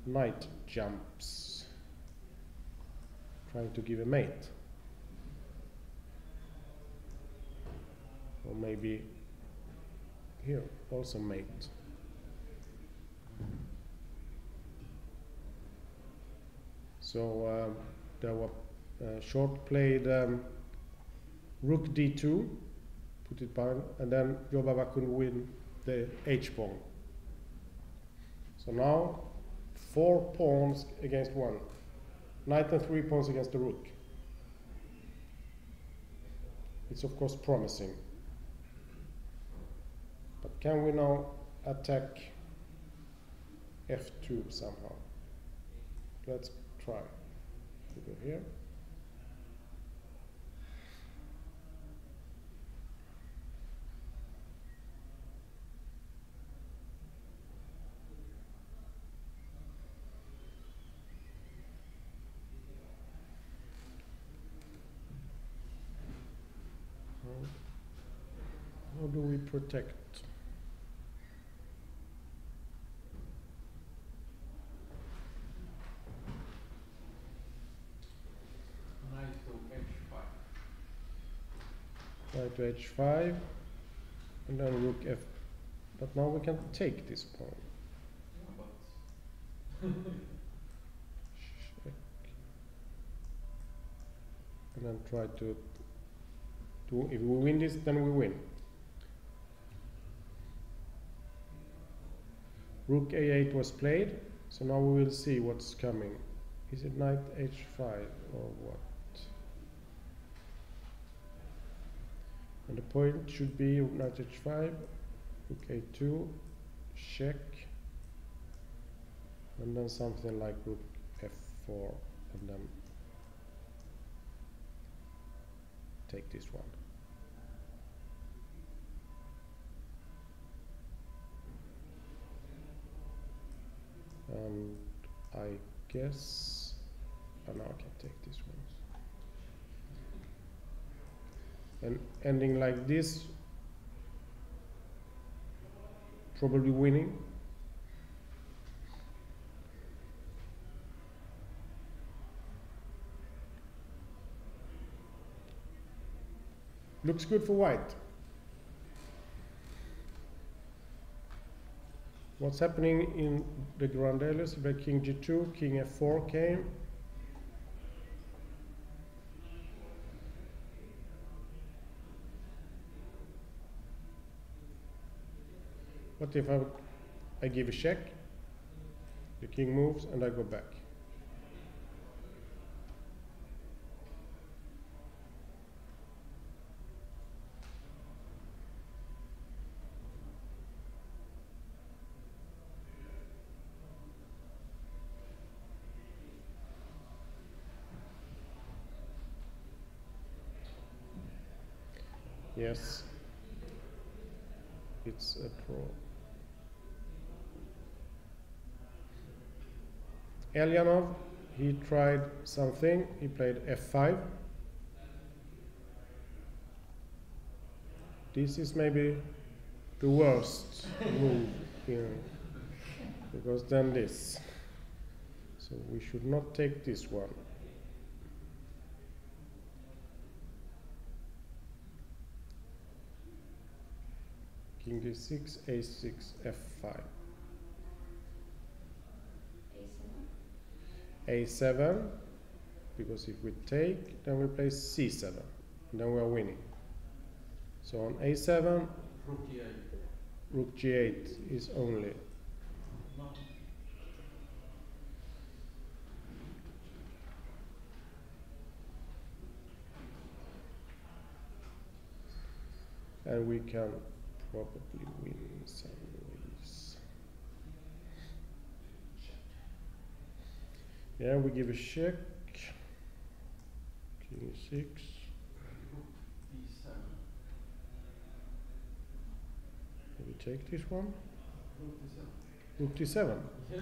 knight jumps, trying to give a mate, or maybe here also mate. So there were short played rook d2, put it behind, and then Jobava could win the h pawn. So now 4 pawns against 1. Knight and 3 pawns against the rook. It's of course promising. But can we now attack f2 somehow? Let's try. We go here. How do we protect? Knight to h5. Knight to h5, and then rook f. But now we can take this pawn. Yeah, but Check. And then try to do. If we win this, then we win. Rook a8 was played, so now we will see what's coming. Is it knight h5 or what? And the point should be knight h5, rook a2, check, and then something like rook f4, and then take this one. And I guess, now I can take this one. And ending like this, probably winning. Looks good for white. What's happening in the Grandellis? The king g2, king f4 came. What if I give a check? The king moves and I go back. Yes, it's a draw. Elyanov, he tried something, he played f5. This is maybe the worst move here, because then this. So we should not take this one. King d6, a6, f5. a7, because if we take, then we play c7, and then we are winning. So on a7, Rook e8. rook g8 is only. No. And we can probably win some ways. Yeah, we give a check. King e6. Rook d7. We take this one. Rook d7. Rook d7. Yes,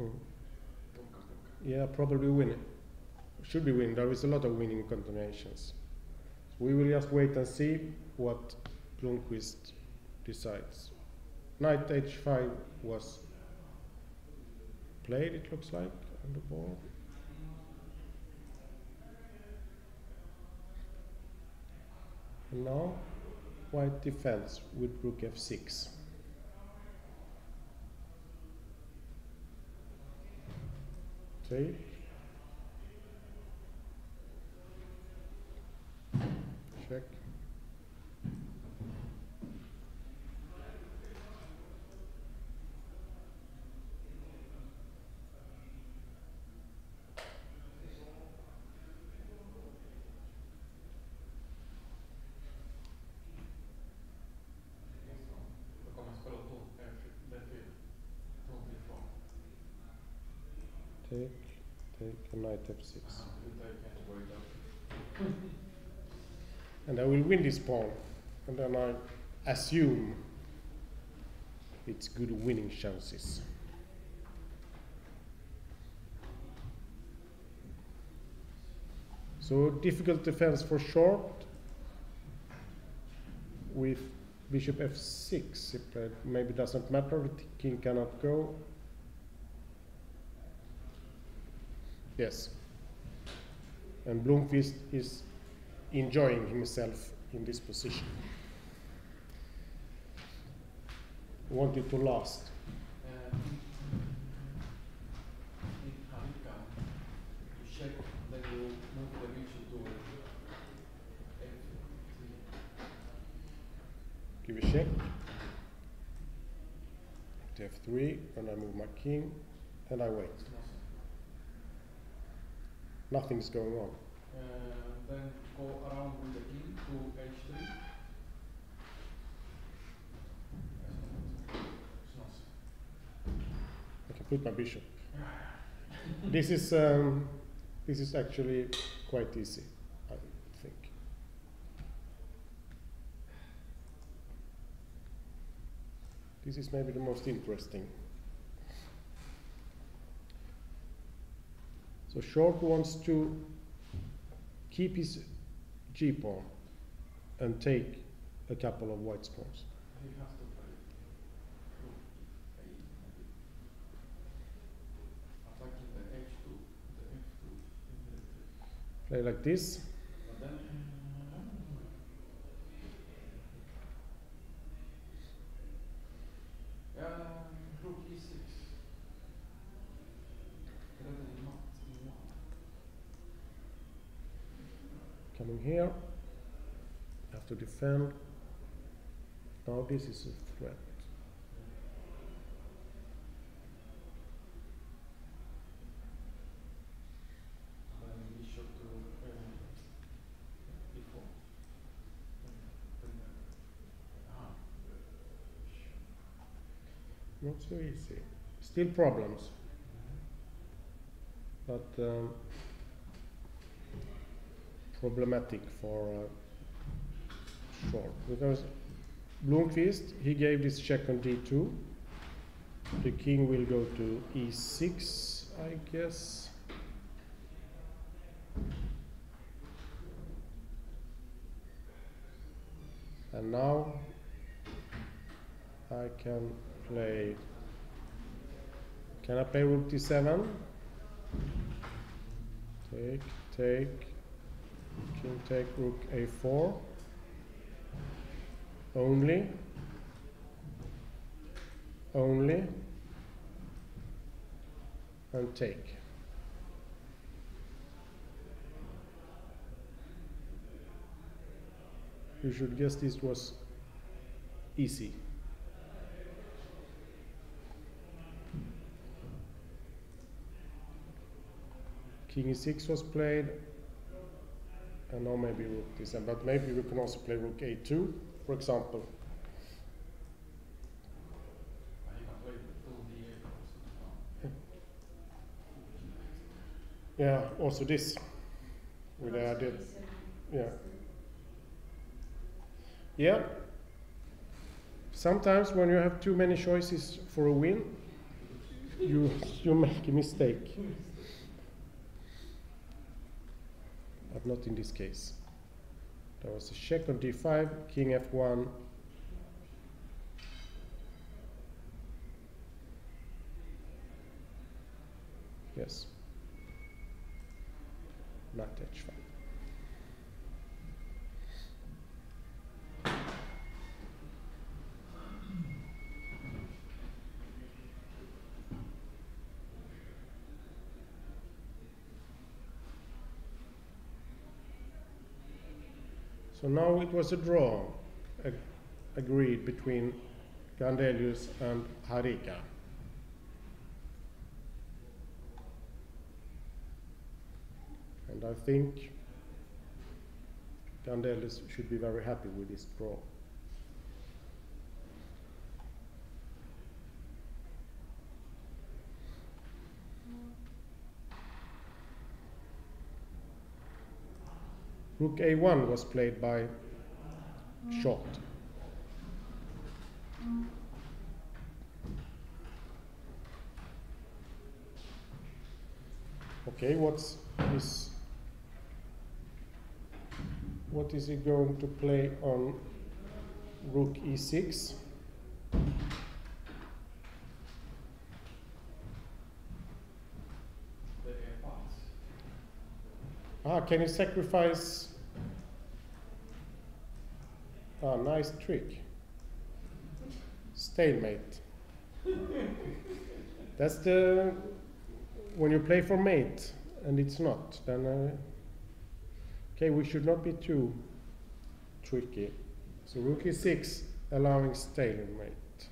Mm. Yeah, probably win it. Should be win. There is a lot of winning combinations. So we will just wait and see what Blomqvist decides. Knight h5 was played, it looks like, on the board. And now, white defends with rook f6. Take. Check. Då kommer jag spela då. D4. Rook d4. Take a knight f6. You can't worry about it. And I will win this pawn. And then I assume it's good winning chances. So difficult defense for short with bishop f6. It maybe doesn't matter, the king cannot go. Yes. And Blomqvist is enjoying himself in this position. Want it to last. In Harika, you check, then you move the bishop to f3. Give a check. To f3, and I move my king, and I wait. Nothing's going on. Then go around with the king to h3. I can put my bishop. This is actually quite easy, I think. This is maybe the most interesting. So short wants to keep his g-pawn and take a couple of white pawns. You have to play rook Play like this. But then, rook e6. Better than not e1. Coming here. Have to defend. Now this is a threat. Bishop to e4. Not so easy. Still problems. But problematic for short. Because Blomqvist, he gave this check on d2. The king will go to e6, I guess. And now I can play. Can I play rook d7? Take, king take rook a4. Only, and take. You should guess this was easy. King e6 was played, and now maybe rook d7, but maybe we can also play rook a2, for example. Yeah, also this. With the idea. Yeah. Yeah. Sometimes when you have too many choices for a win, you make a mistake. But not in this case. There was a check on d5, king f1. Yes. Knight h5. So now it was a draw agreed between Gandelius and Harika. And I think Gandelius should be very happy with this draw. Rook a1 was played by Short. Okay, what is he going to play on rook e6? Can you sacrifice? Nice trick. Stalemate. That's the when you play for mate and it's not, then okay, we should not be too tricky. So rook e6 allowing stalemate.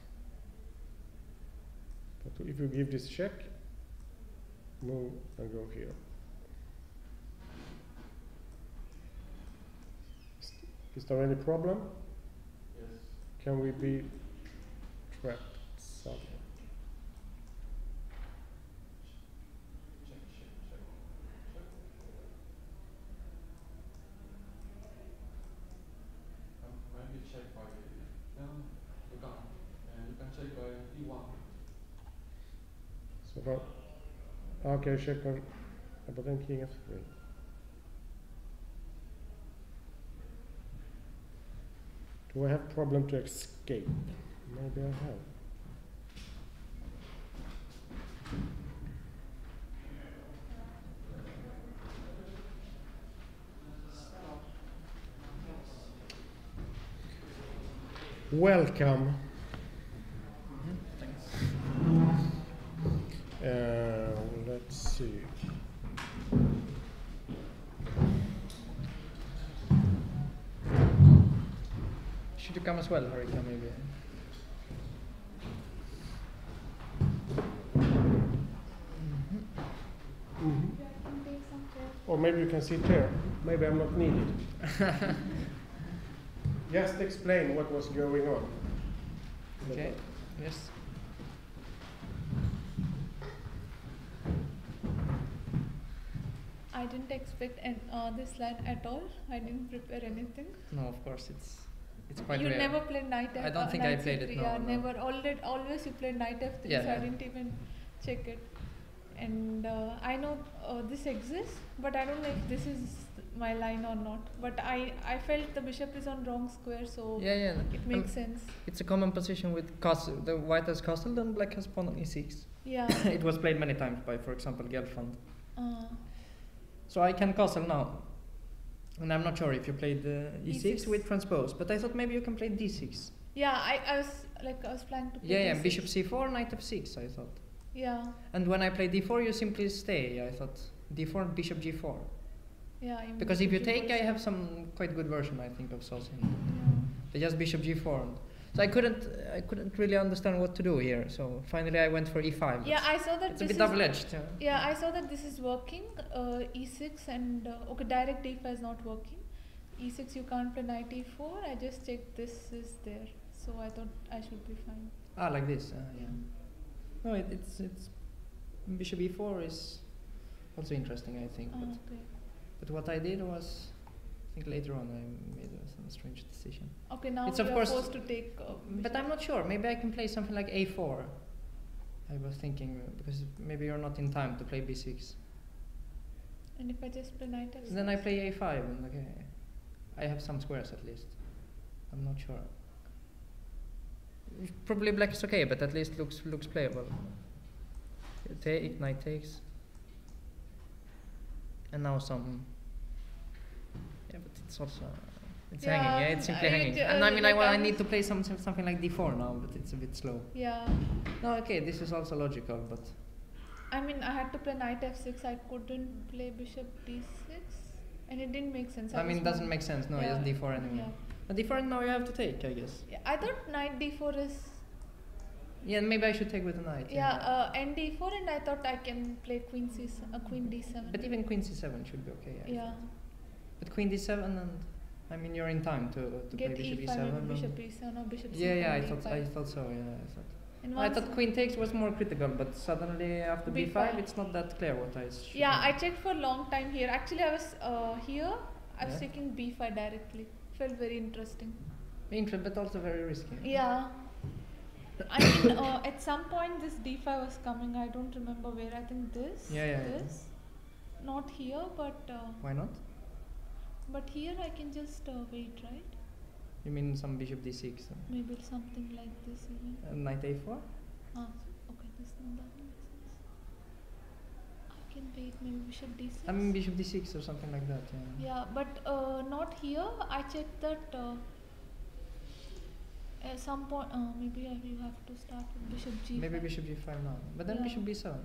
But if you give this check, move and go here. Is there any problem? Yes. Can we be trapped somewhere? Check. Maybe check by you can check by e1. So far, okay, check on, but then king f3. Do I have problem to escape? Maybe I have. Welcome. Thanks. Let's see. Should you come as well, Harika, maybe? Or maybe you can sit here. Maybe I'm not needed. Just explain what was going on. Okay, yes. I didn't expect this slide at all. I didn't prepare anything. No, of course, it's quite You rare. never played knight F. I don't think I knight played C3, it, no, Yeah, no. never. Always you played knight F3, Yeah, so yeah. I didn't even check it. And I know this exists, but I don't know if this is my line or not. But I felt the bishop is on wrong square, so Yeah. it makes sense. It's a common position with castle. The white has castle, then black has pawn on e6. Yeah. It was played many times by, for example, Gelfand. Uh, So I can castle now. And I'm not sure if you played e6 E6. with transpose, but I thought maybe you can play d6. yeah, I was planning to play Yeah, D6. bishop c4, knight f6, I thought. Yeah, And when I play d4, you simply stay, I thought. d4, bishop g4. yeah. even Because if you bishop take, I G4. have some quite good version, I think, of Solzhenitsyn. Yeah. They just bishop g4. So I couldn't really understand what to do here. So finally I went for e5. Yeah, I saw that It's a this bit is double-edged. Yeah, I saw that this is working. E6 and okay, direct d5 is not working. E6 you can't play knight e4. I just checked this is there, so I thought I should be fine. Ah, like this. Yeah. No, it's bishop e4 is also interesting, I think. Okay. But what I did was, I think later on I made some strange decision. Okay, now It's we of are course- forced to take. But bishop. I'm not sure. Maybe I can play something like a4. I was thinking because maybe you're not in time to play b6. And if I just play knight f6. Then I play a5 and okay, I have some squares at least. I'm not sure. Probably black is okay, but at least looks playable. Take, knight takes. And now some. Yeah, but it's also it's Yeah, hanging. Yeah, it's simply I hanging. d- And I mean, I, like I I need was- to play something like d4 now, but it's a bit slow. Yeah, No, okay, this is also logical, but I mean I had to play knight f6. I couldn't play bishop d6, and it didn't make sense. I mean, was it doesn't wondering- make sense. No, Yeah, just d4 anyway. Yeah. But d4 now you have to take, I guess. Yeah, I thought knight d4 is Yeah, maybe I should take with a knight. and d4, and I thought I can play queen queen d7. But even queen c7 should be okay. I yeah, think. But queen d7 and I mean you're in time to play get bishop e5 e7. and and- bishop e7 or bishop c7. Yeah, I d5. thought so. Yeah, I thought. And I once- thought queen takes was more critical, but suddenly after b5, b5 it's not that clear what I should Yeah, do. I checked for a long time here. Actually, I was here. I was Yeah. taking b5 directly. Felt very interesting. Interesting, but also very risky. Yeah. I mean, at some point this d5 was coming. I don't remember where. I think this. Yeah. This. Not here, but Why not? here I can just wait, right? You mean some bishop d6? Maybe something like this even. Knight a4? Ah, okay, this one that makes sense. I can wait. Maybe bishop d6. I mean bishop d6 or something like that. Yeah. Yeah, but not here. I checked that at some point. Maybe you have to start with bishop g5. Maybe bishop g5 now, but then Yeah. bishop b7.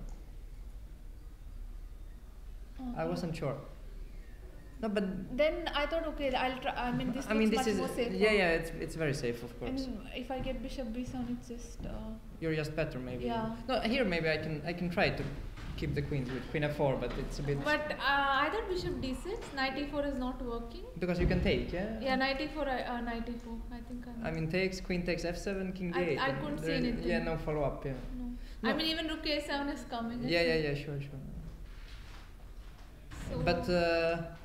I wasn't sure. No, but Then I thought, okay, I'll try. I mean, this I mean looks this much is more safer. yeah, it's very safe, of course. And if I get bishop b7, it's just You're just better, maybe. Yeah. No, here maybe I can try to keep the queens with queen f4, but it's a bit But I thought bishop d6, knight e4 is not working. because you can take, yeah. Yeah, knight e4, knight e4. I think I mean takes, queen takes f7, king d8. I and couldn't see there is- anything. Yeah, no follow up. Yeah. no. No. I mean, even rook a7 is coming. Yeah, sure. So But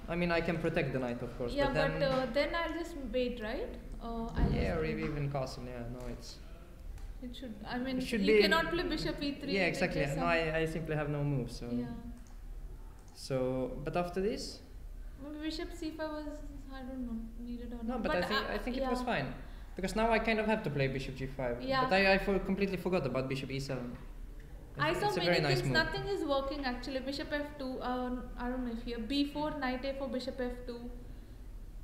I mean I can protect the knight, of course. yeah, but then then I'll just wait, right? I'll yeah, just or wait. even castle. Yeah, no, it's It should. I mean, It should you be- cannot play bishop e3. yeah, with exactly. just No, some- I simply have no moves. So Yeah. so but after this, Maybe bishop c5 was, I don't know, needed or no, not. but I think it was yeah. fine because now I kind of have to play bishop g5. Yeah. But completely forgot about bishop e7. I saw it's a many very nice things. move. Nothing is working actually. Bishop f2. I don't know if here b4, knight a4, bishop f2,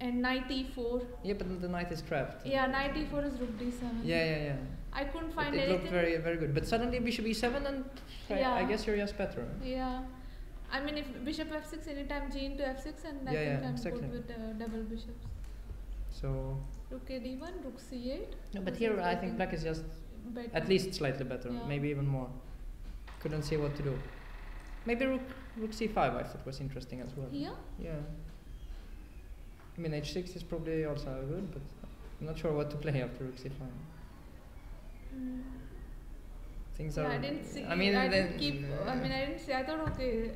and knight e4. Yeah, but the knight is trapped. Yeah, knight e4 is rook d7. Yeah. I couldn't find It anything. looked very, very good. But suddenly bishop e7 and I Yeah. guess you're just better. Yeah. I mean, if bishop f6, anytime g into f6, and I Yeah, think yeah, I'm exactly. good with double bishops. So, Rook a d1, rook c8. no, but This here is I think looking black is just better. at least slightly better, Yeah. maybe even more. Couldn't see what to do. Maybe rook c5 I thought was interesting as well. Here? Yeah. I mean h6 is probably also good, but I'm not sure what to play after rook c5. Things Yeah, are. I didn't see. I mean, I then- didn't keep. I mean, I didn't see. I thought, okay,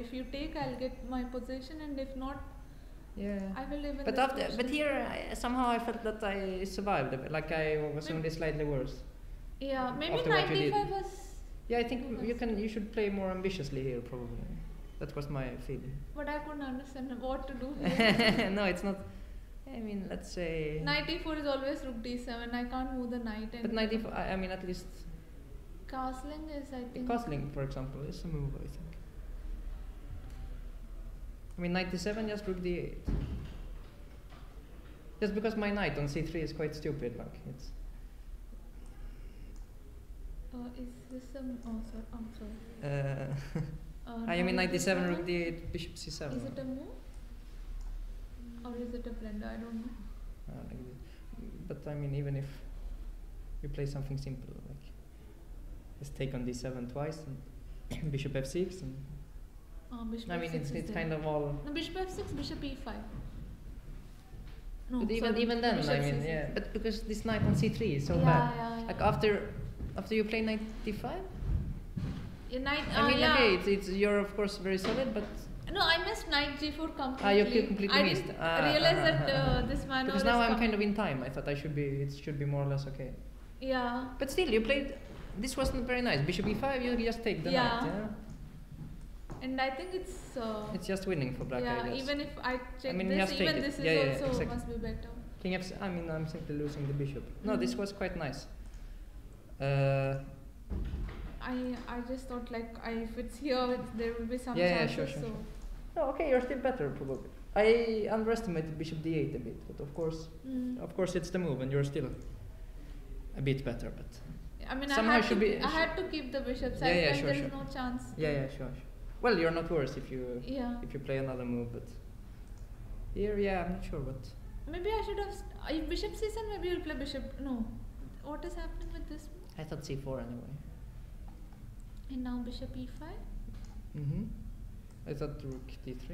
if you take, I'll get my position, and if not, Yeah. I will live in But this after, but position. here somehow I felt that I survived a bit, like I was only slightly worse. Yeah, maybe after what you did. 95 was. Yeah, I think Yes. you should play more ambitiously here probably. That was my feeling. But I couldn't understand what to do. Here. No, it's not. I mean, let's say. Knight e4 is always rook d7. I can't move the knight. And But knight e4, I mean, at least castling is, I think. castling, for example, is a move. I think. I mean, knight e7, just rook d8. Just because my knight on c3 is quite stupid, like it's. Is this a? Oh, sorry. Oh, sorry. I mean, now knight is e7, it rook d8, bishop c7. Is it a move? Or is it a blender? I don't know. Like this. But I mean, even if you play something simple, like just take on d7 twice and bishop f6, and Bishop I mean, f6 it's is there. kind of all. No, bishop f6, bishop e5. No, But sorry, even then, bishop I mean, c6. yeah. But because this knight on c3 is so Yeah, bad. yeah. Like after you play knight d5, Yeah, knight. I mean, yeah. okay, it's you're of course very solid, but No, I missed knight g4 completely. you completely I missed. didn't realize that this man because was now I'm coming. kind of in time. I thought it should be more or less okay. Yeah. But still, you played. This wasn't very nice. Bishop e5, you just take the Yeah. knight. Yeah. And I think it's. It's just winning for black, yeah, I guess. even if I check mean, this, just take even it. this is Yeah, yeah, also exactly. must be better. King f. I mean, I'm simply losing the bishop. No, this was quite nice. I just thought like if it's here, there will be some Yeah, chances. sure. So No, okay, you're still better probably. I underestimated bishop d8 a bit, but of course it's the move, and you're still a bit better. But I mean, somehow should be- I had to keep the bishops. Yeah, I yeah, felt sure, there sure. is no chance. yeah, sure. Well, you're not worse if you Yeah. play another move, but here, yeah, I'm not sure, but Maybe I should have. If bishop c7, maybe you'll play bishop. No. What is happening with this move? I thought c4 anyway. And now bishop e5. I thought rook d3.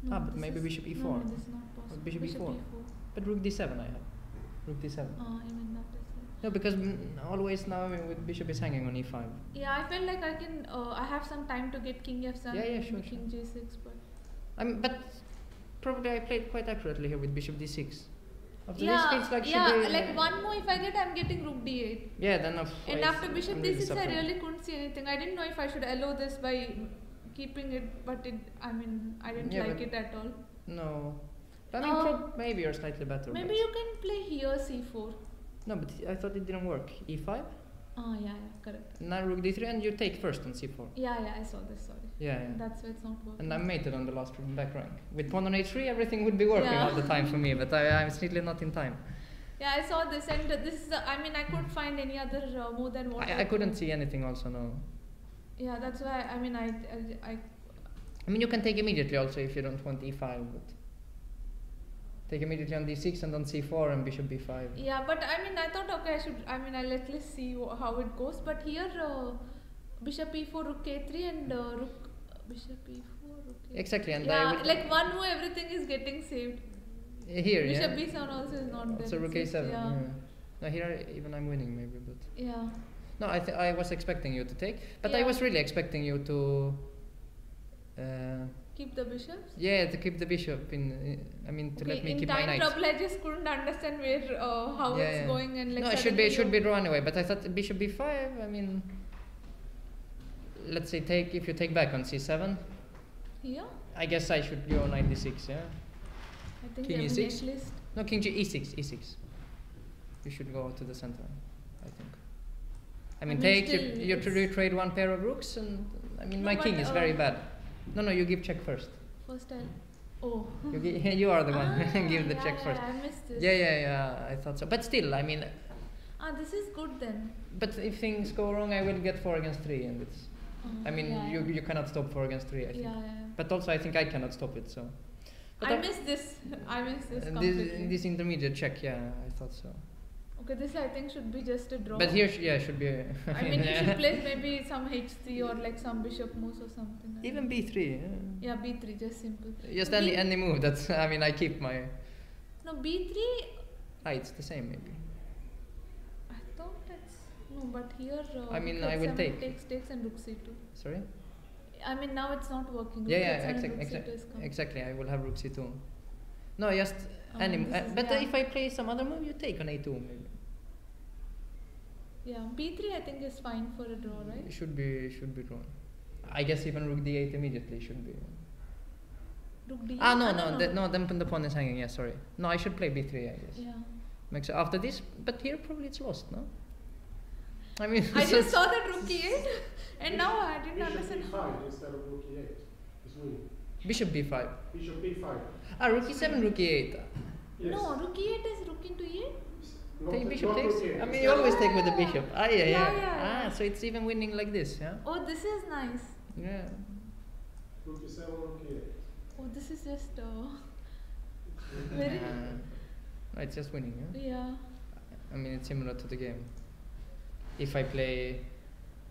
No, but this maybe is- bishop e4. No, this is not possible. bishop e4. But rook d7 I have. Rook d7. I mean that is it. No, because always now with bishop is hanging on e5. Yeah, I felt like I can. I have some time to get king f7. Yeah, and sure, king g6, but. But probably I played quite accurately here with bishop d6. After Yeah, this feels like yeah, should be, like one more if I get, I'm getting rook d8. Yeah, then And after bishop I'm d6, I suffering. really couldn't see anything. I didn't know if I should allow this by keeping it, but I didn't Yeah, like but- it at all. No. I mean, maybe you're slightly better. Maybe but you can play here c4. No, but I thought it didn't work. e5, Yeah, correct. now rook d3, and you take first on c4. Yeah, I saw this, sorry. Yeah. That's why it's not working. And I'm mated on the last back rank. With pawn on a3, everything would be working Yeah. all the time for me, but I'm still not in time. Yeah, I saw this, and this is. I mean, I couldn't find any other more than what I couldn't see anything also, no. Yeah, that's why. I mean, I I mean, you can take immediately also if you don't want e5, but take immediately on d6 and on c4 and bishop b5. Yeah, but I mean, I thought, okay, I'll at least see how it goes. But here, bishop e4, rook a3, and rook, bishop e4, rook a3. Exactly, and yeah, I would like one move, everything is getting saved. here, Bishop yeah. b7 also is not there. So rook It's a7. just- Yeah. No, here even I'm winning maybe, but Yeah. no, I was expecting you to take, but I Yeah. was really expecting you to. Keep the bishops. Yeah, to keep the bishop in. I mean, to Okay, let me in keep time my knight. trouble, I just couldn't understand where how Yeah, it's yeah. going, and like No, it should be draw anyway. But I thought bishop b5. I mean, let's say if you take back on c7. Here. I guess I should go knight d6. Yeah. I think King I mean, e6? at least. No, king e6. You should go to the center. I think. I mean, mean, take still you it's- trade one pair of rooks, and I mean No, my but, king is very bad. No, you give check first. First I'll. Oh. You are the one. Give the yeah, check first. I missed this. Yeah, I thought so. But still, I mean, This is good then. but if things go wrong, I will get 4 against 3, and it's. I mean, yeah. you cannot stop 4 against 3. I think. Yeah. But also, I think I cannot stop it. So. But I missed this. I missed this completely. this intermediate check, yeah, I thought so. Okay, this I think should be just a draw. But here, should be. I mean, you should place maybe some h3 or like some bishop moves or something. Even b3. Yeah, b3, just simple. Just any move. That's. I mean, I keep my. No, b3. It's the same maybe. I thought that's no, but here. I mean, rook I will h7 take. takes and rook c2. Sorry. I mean, now it's not working. Yeah, Rook h7 and rook c2 is coming. exactly. I will have rook c2. No, just any. But if I play some other move, you take on a2 maybe. Yeah, b3 I think is fine for a draw, right? It should be drawn. I guess even rook d8 immediately should be. Rook d8. No. Then the pawn is hanging. Yeah, sorry. No, I should play b3. I guess. Yeah. After this, but here probably it's lost. No. I mean. I just saw that rook e8, and now I didn't Bishop understand. b5 instead of rook e8 is winning. Bishop b5. Bishop b5. Rook e7, rook e8. Yes. No, rook e8 is rook into e8. Take bishop not takes. rook e8. I mean, you always take with the bishop. Yeah. Yeah. So it's even winning like this, yeah. Oh, this is nice. Yeah. Rook e7, rook e8. Oh, this is just very. No, it's just winning, yeah. Yeah. I mean, it's similar to the game. If I play.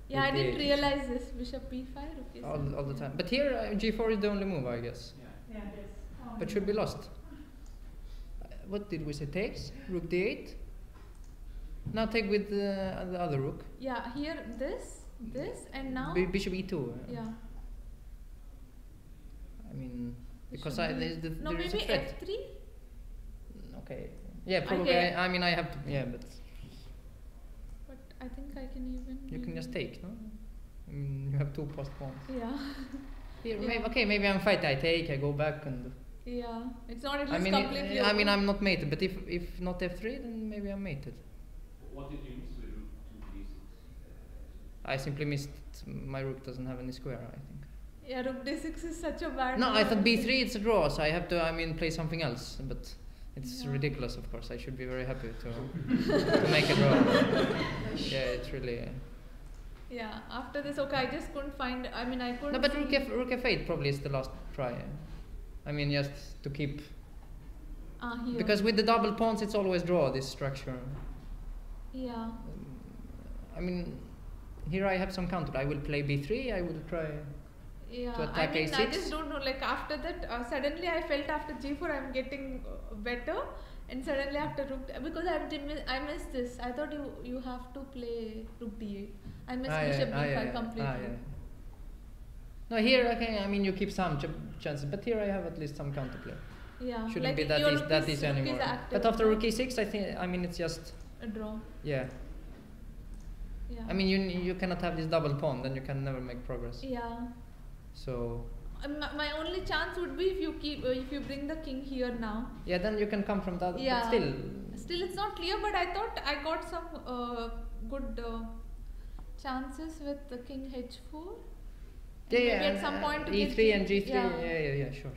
Yeah, I rook didn't d8, realize this. Bishop b5, rook e7. all the time. But here, g4 is the only move, I guess. Yeah, yes. But should be lost. What did we say? Takes? Rook d8? Now take with the other rook. Yeah, here this, and now. Bishop e2. Yeah. I mean, because Should be- there No, is a maybe threat. f3. Okay. Yeah, probably. Okay. I mean, I have to. Yeah, but But I think I can even. you can just take, no? I mean, you have 2 post pawns. Yeah. Here, Yeah. maybe I'm fighting. I take. I go back and. Yeah. It's not at I least mean, completely. I mean, open. I'm not mated. But if not f3, then maybe I'm mated. What did you miss with rook to d6? I simply missed. My rook doesn't have any square. I think. Yeah, rook d6 is such a bad. No, I move. thought b3 it's a draw, so I have to. I mean, play something else. But it's Yeah. ridiculous, of course. I should be very happy to make a draw. Yeah, it's really. Yeah. After this, okay, I just couldn't find. I mean, I couldn't. No, but see- rook f8 probably is the last try. I mean, just to keep. Here. Because with the double pawns, it's always draw, this structure. Yeah. I mean, here I have some counter. I will play b3, I will try. Yeah. To I attack mean, I a6. just don't know. Like after that, suddenly I felt after g4 I'm getting better, and suddenly after rook because I missed this. I thought you have to play rook d8. I missed bishop b5 completely. No, here, okay, I mean, you keep some chances, but here I have at least some counterplay. Yeah. Shouldn't like be your that rook easy is anymore. active But after now. rook e6, I mean, it's just, A draw. yeah. Yeah. I mean, you cannot have this double pawn, then you can never make progress. Yeah. So, My only chance would be if you bring the king here now. yeah, then you can come from that, Yeah. but still. Still, it's not clear, but I thought I got some good chances with the king h4. And maybe at some point to e3 get and g3, yeah, sure.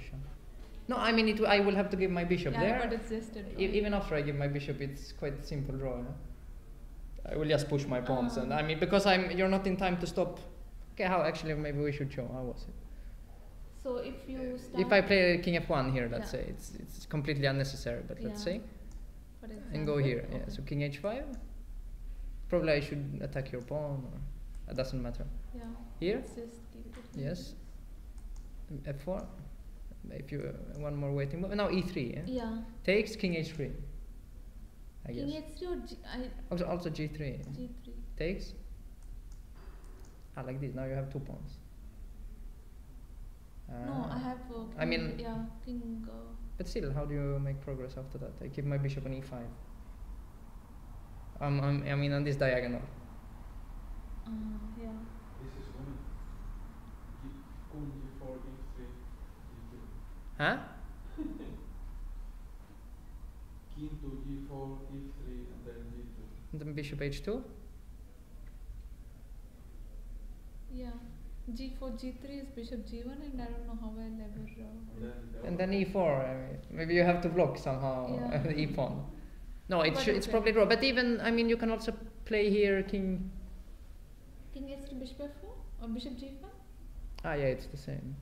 No, I mean, I will have to give my bishop Yeah, there. but it's just a draw. Even after I give my bishop, it's quite a simple draw. Yeah? I will just push my pawns, and I mean, because you're not in time to stop. Okay, how actually maybe we should show how was it? So if you start. If I play king f1 here, let's Yeah. say it's completely unnecessary, but let's Yeah. say, for and go example, here. Yeah, okay. so king h5. Probably I should attack your pawn, or it doesn't matter. Yeah. Here, Let's just keep it like yes. F4. If you one more waiting move. Now e3. Yeah? this. Yeah. Takes king h3. I King guess. h3 or Also g3. g3. Takes. Like this. Now you have 2 pawns. No, I have. I mean- yeah, king. But still, how do you make progress after that? I keep my bishop on e5. I mean, on this diagonal. Yeah. This is winning. Queen g4, e3, g2. Huh? King to g4, e3, and then g2. And then bishop h2. Yeah. G4, G3 is bishop G1, and I don't know how I'll ever. And then E4. I mean, maybe you have to block somehow Yeah. the E pawn. No, it's But it's okay. probably draw. But even I mean, you can also play here king. King H3, bishop F4 or bishop G5. Ah, yeah, it's the same.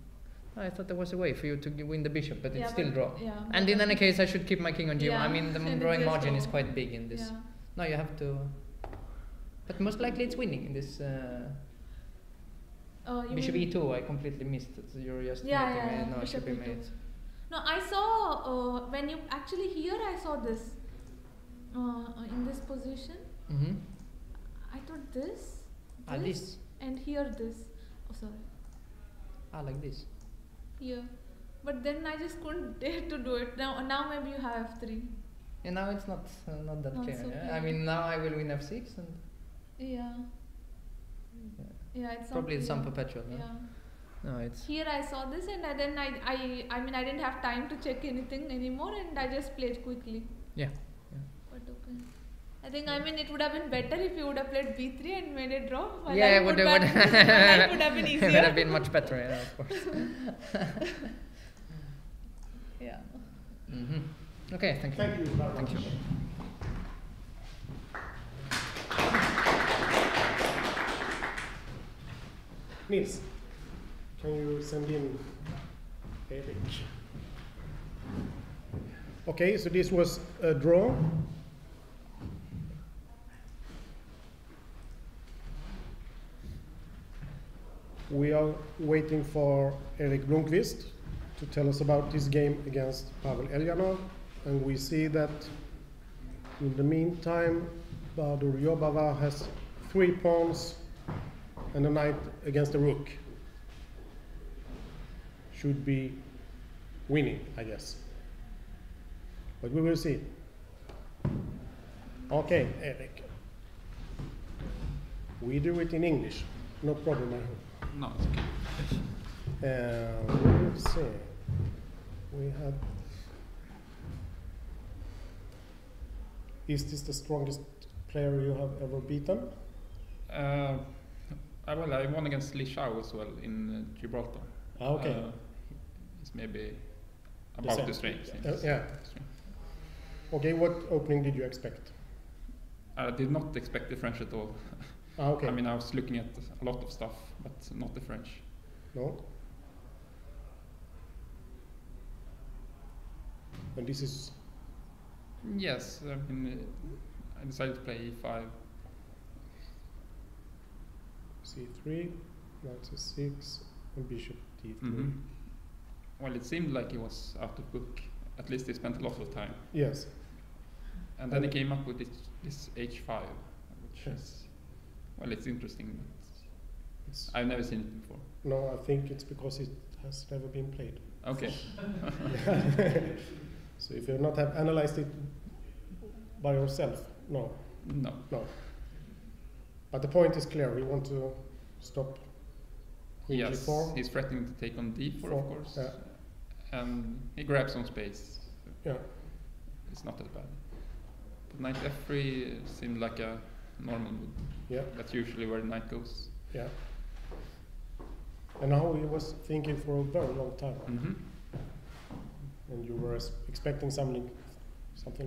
I thought there was a way for you to win the bishop, but Yeah, it's still but- draw. Yeah. And but in I any think- case, I should keep my king on G1. Yeah, I mean, the and it drawing just margin is go- quite big in this. Yeah. No, you have to. But most likely it's winning in this. You Bishop mean- E2, I completely missed it. You're just Yeah, making yeah, me. yeah, No, it bishop should be E2. made. No, I saw when you actually here I saw this in this position. Mm-hmm. I thought this, Ah, this. and here this. Oh, sorry, Ah, like this. here. But then I just couldn't dare to do it. Now maybe you have F3. And now it's not that Not clear. so Yeah? I clear. mean, now I will win F6 and Yeah. Yeah. Yeah, it's not probably some clear. perpetual. No? Yeah. No, it's. Here I saw this, and then I mean I didn't have time to check anything anymore, and I just played quickly. Yeah. But okay. I think I mean it would have been better if you would have played B3 and made it draw. My Yeah, life it would my have. life would have been It easier. would have been much better, yeah, of course. Yeah. Mm-hmm. Okay, thank you. Thank you very Thank much. you. Nils, can you send in Erik? Okay, so this was a draw. We are waiting for Erik Blomqvist to tell us about this game against Pavel Eljanov, and we see that in the meantime, Badur Yobava has 3 pawns and a knight against a rook. Should be winning, I guess. But we will see. Okay, Erik. We do it in English. No problem, I hope. No, it's okay. Let's see. We have. Is this the strongest player you have ever beaten? Well, I won against Li Shao as well in Gibraltar. Okay. It's maybe The about same. the strength. Yeah. Okay, what opening did you expect? I did not expect the French at all. Okay. I mean, I was looking at a lot of stuff, but not the French. No? And this is. Yes, I mean, I decided to play E5. C3, knight C6, and bishop D3. Mhm. Well, it seemed like he was out of book. At least he spent a lot of time. Yes. And then he came up with this H5, which Yes. is, well, it's interesting, but It's, I've never seen it before. no, I think it's because it has never been played. Okay. So if you not have analyzed it by yourself, no. No. But the point is clear. We want to stop queen Yes, G4. he's threatening to take on D4, Four, of course. yeah. And he grabs some space. Yeah. It's not that bad. But knight F3 seemed like a normal move. Yeah. That's usually where the knight goes. Yeah. And now he was thinking for a very long time, Mm-hmm. and you were expecting something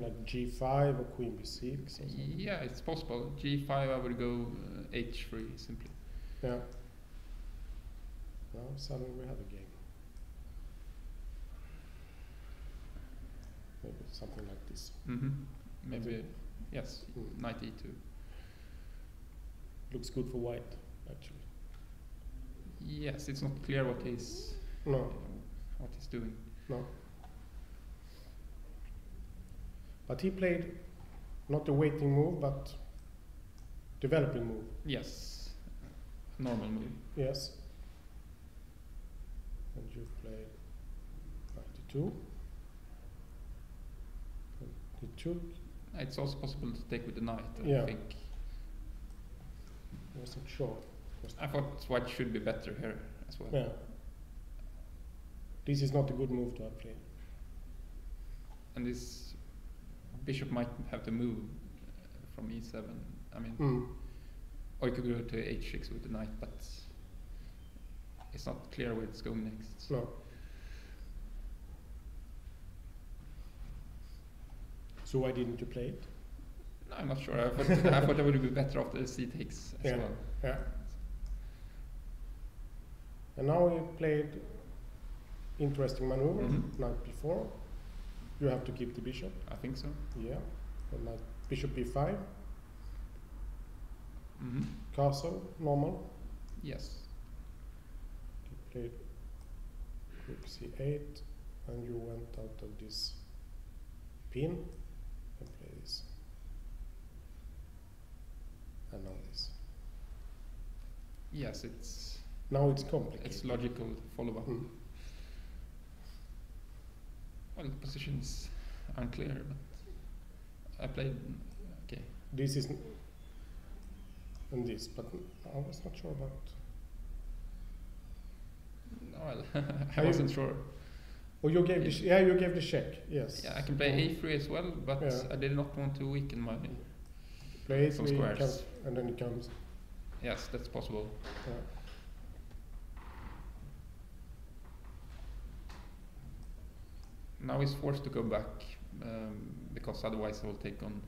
like G5 or Queen B6 or something. Yeah, it's possible. G5, I would go H3 simply. Yeah. Now suddenly we have a game. Maybe something like this. Mm-hmm. Maybe, yes, Mm. knight E2. Looks good for white, actually. Yes, it's not clear what he's No, doing. no. But he played not a waiting move, but developing move. Yes, normal move. Yes. And you played 92. And he took. It's also possible to take with the knight, Yeah. I think. I wasn't sure. I thought white should be better here as well. Yeah. This is not a good move to have played. And this bishop might have to move from E7. I mean, Mm. or you could go to H6 with the knight, but it's not clear where it's going next. No. So why didn't you play it? No, I'm not sure. I thought it would be better after the C takes as Yeah. well. Yeah. And now we played interesting maneuver, Mhm. knight b4. You have to keep the bishop. I think so. Yeah. And knight bishop b5. Hmm. Castle, normal. Yes. You played rook c8, and you went out of this pin and play this. And now this. Yes, it's Now it's complicated. it's logical follow up. Mm. Well, the position's unclear, but I played okay. This is and this, but I was not sure about. Well, Are I you- wasn't sure. Oh, you gave the yeah, you gave the check. Yes. Yeah, I can play a3 as well, but Yeah. I did not want to weaken my. Play some A3, squares. comes, and then it comes. Yes, that's possible. Yeah. Now he's forced to go back because otherwise I will take on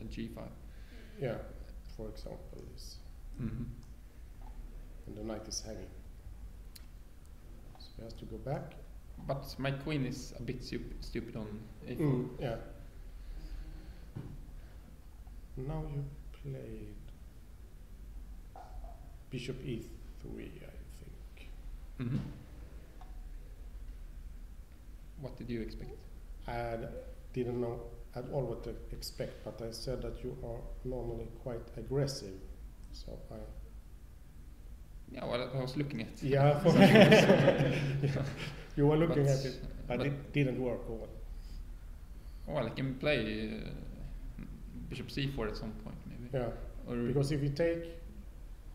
g5. Yeah. For example, this, Mm-hmm. and the knight is hanging. So he has to go back. But my queen is a bit stupid on a4. Yeah. Now you played bishop e3, I think. Mm-hmm. What did you expect? I didn't know at all what to expect, but I said that you are normally quite aggressive. So I Yeah, well, I was looking at. yeah, for yeah. You were looking But- at it, but but- it didn't work. Or what? Well, I can play bishop c4 at some point, maybe. Yeah, Or because if you take,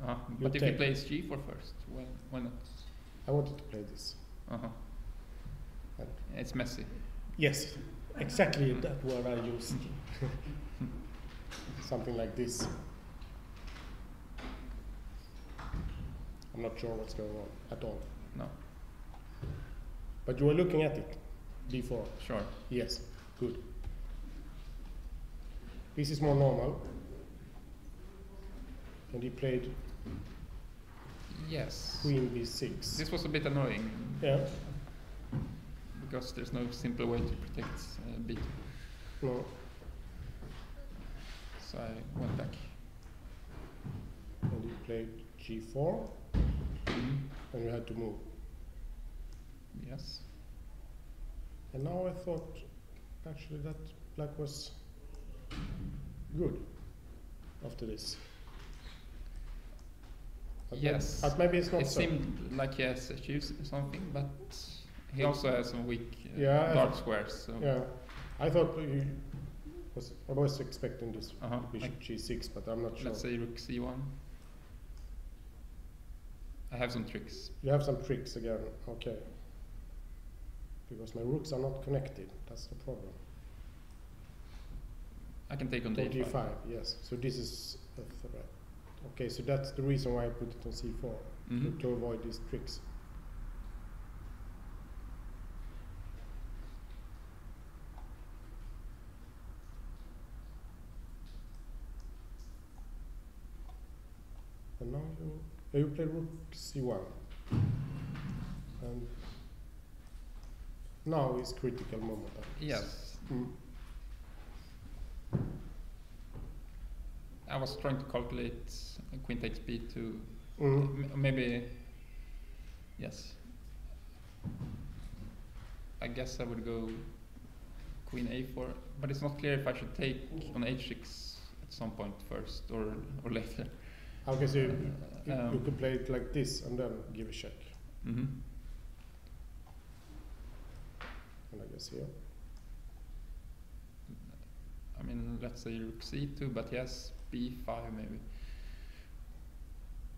but if he take. plays g4 first, well, why not? I wanted to play this. Uh-huh. And It's messy. yes, exactly that word I used. Something like this. I'm not sure what's going on at all. No, But you were looking at it before. sure. Yes, good. This is more normal. And he played Yes. queen b6. This was a bit annoying Yeah, because there's no simple way to protect b2. no. So I went back. And he played g4, and you had to move. Yes. And now I thought actually that black was good after this. But Yes. But maybe it's not It so. seemed like he has achieved something, but he also has some weak Yeah, dark squares. So Yeah, I thought I was expecting this Uh-huh. bishop g6, but I'm not sure. let's say rook c1. I have some tricks. You have some tricks again, okay. Because my rooks are not connected, that's the problem. I can take on So d5. d5, yes. So this is a threat. Okay, so that's the reason why I put it on c4, Mhm. to avoid these tricks. And now you play rook c1. And now is critical moment. I guess. Yes. Mm. I was trying to calculate queen takes b2. Mm. Maybe. Yes. I guess I would go queen a4, but it's not clear if I should take on h6 at some point first or later. Okay, so you Um, could play it like this and then give a check. Mm-hmm. And I guess here. I mean, let's say rook c2, but yes, b5 maybe.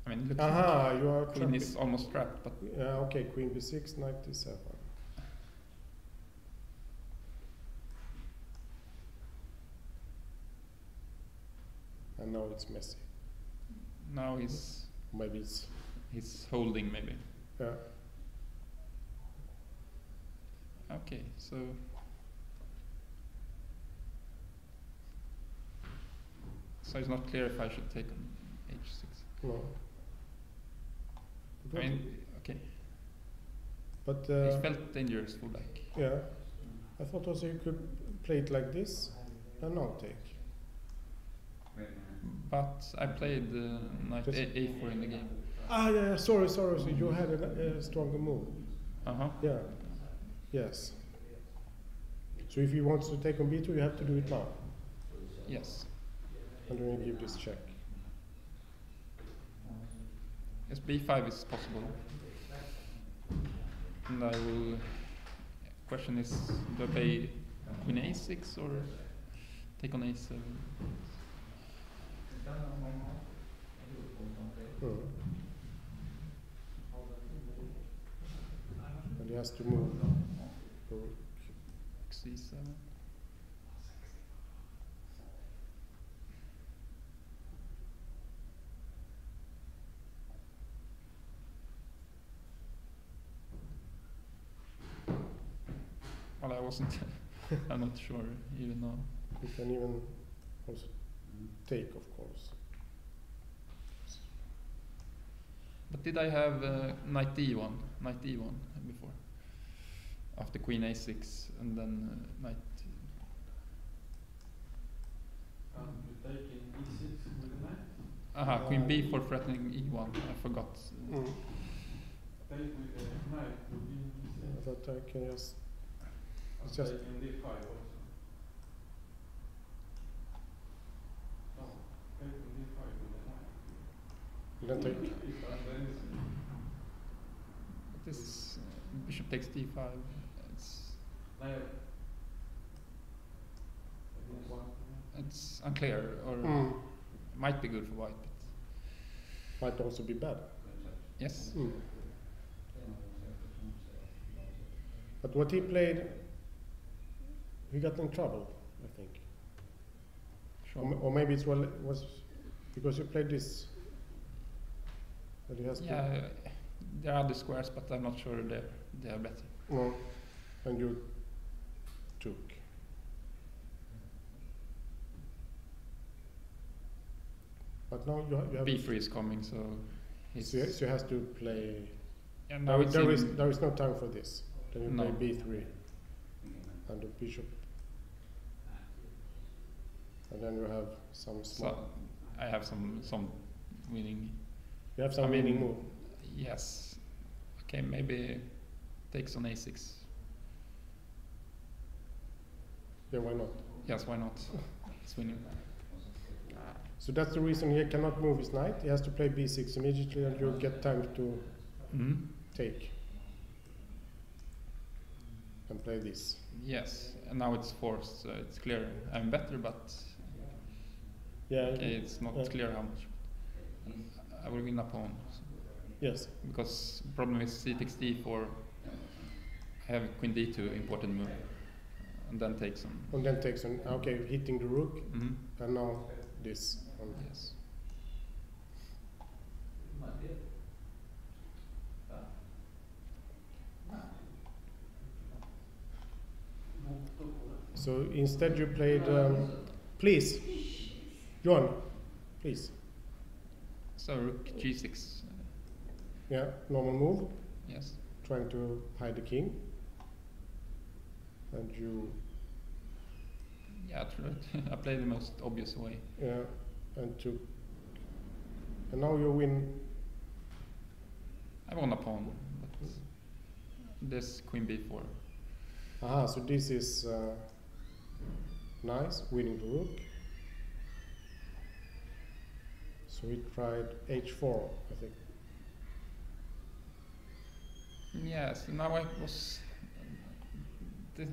I mean, look, Aha, you are queen trapped. is almost trapped, but Yeah, okay, queen b6, knight d7. And now it's messy. now he's Maybe it's, holding maybe. Yeah. Okay, so it's not clear if I should take on h6. No. I mean, okay. But It felt dangerous for black. yeah, I thought also you could play it like this and not take. But I played knight Just- a4 in the game. Ah, yeah, sorry. So you had a stronger move. Yeah. Yes. So if you want to take on b2, you have to do it now. Yes. And then you give this check. Yes, b5 is possible. And I will. Question is, do I play queen a6 or take on a7? And he has to move. the rook. c7. Well, I wasn't. I'm not sure even now. You can even also take, of course. But did I have knight d1 before? After queen a6 and then knight. You take in e6 with the knight. Aha, queen b4 threatening e1. I forgot. Mm. Take with the knight would be in I e6. thought I can just. It's Take just. in d5 also. No, take in d5 with the knight. Then take. And then it's This bishop takes d5. It's knight. it's unclear, or Mm. might be good for white. But Might also be bad. yes. Mm. But what he played, he got in trouble, I think. Sure. Or maybe it was because you played this. That he has Yeah, there are other squares, but I'm not sure they are better. No, and you took. But now you have. b3 is coming, so So you have to play. yeah, now it's There in- is no time for this. Then you No. play b3 and the bishop, and then you have some small. so I have some winning. You have some I mean, winning move. Yes. Okay, maybe takes on a6. Yeah, why not? Yes, why not? It's winning. So that's the reason he cannot move his knight. He has to play b6 immediately, and you get time to Mhm. take and play this. Yes, and now it's forced, so it's clear. I'm better, but Yeah. okay, it's not Yeah. clear how much. I will win a pawn. Yes. Because the problem is c takes d4. I have queen d2, important move, and then takes on. And then takes on. Okay, hitting the rook, Mhm. and now this. Yes. So instead you played. Please, Johan, please. So rook g6. Yeah, normal move, Yes. trying to hide the king. And you, Yeah, true. I play the most obvious way. yeah, and took. And now you win. I won a pawn, but this queen b4. Aha, so this is nice, winning the rook. So he tried h4, I think. Yes, now I was.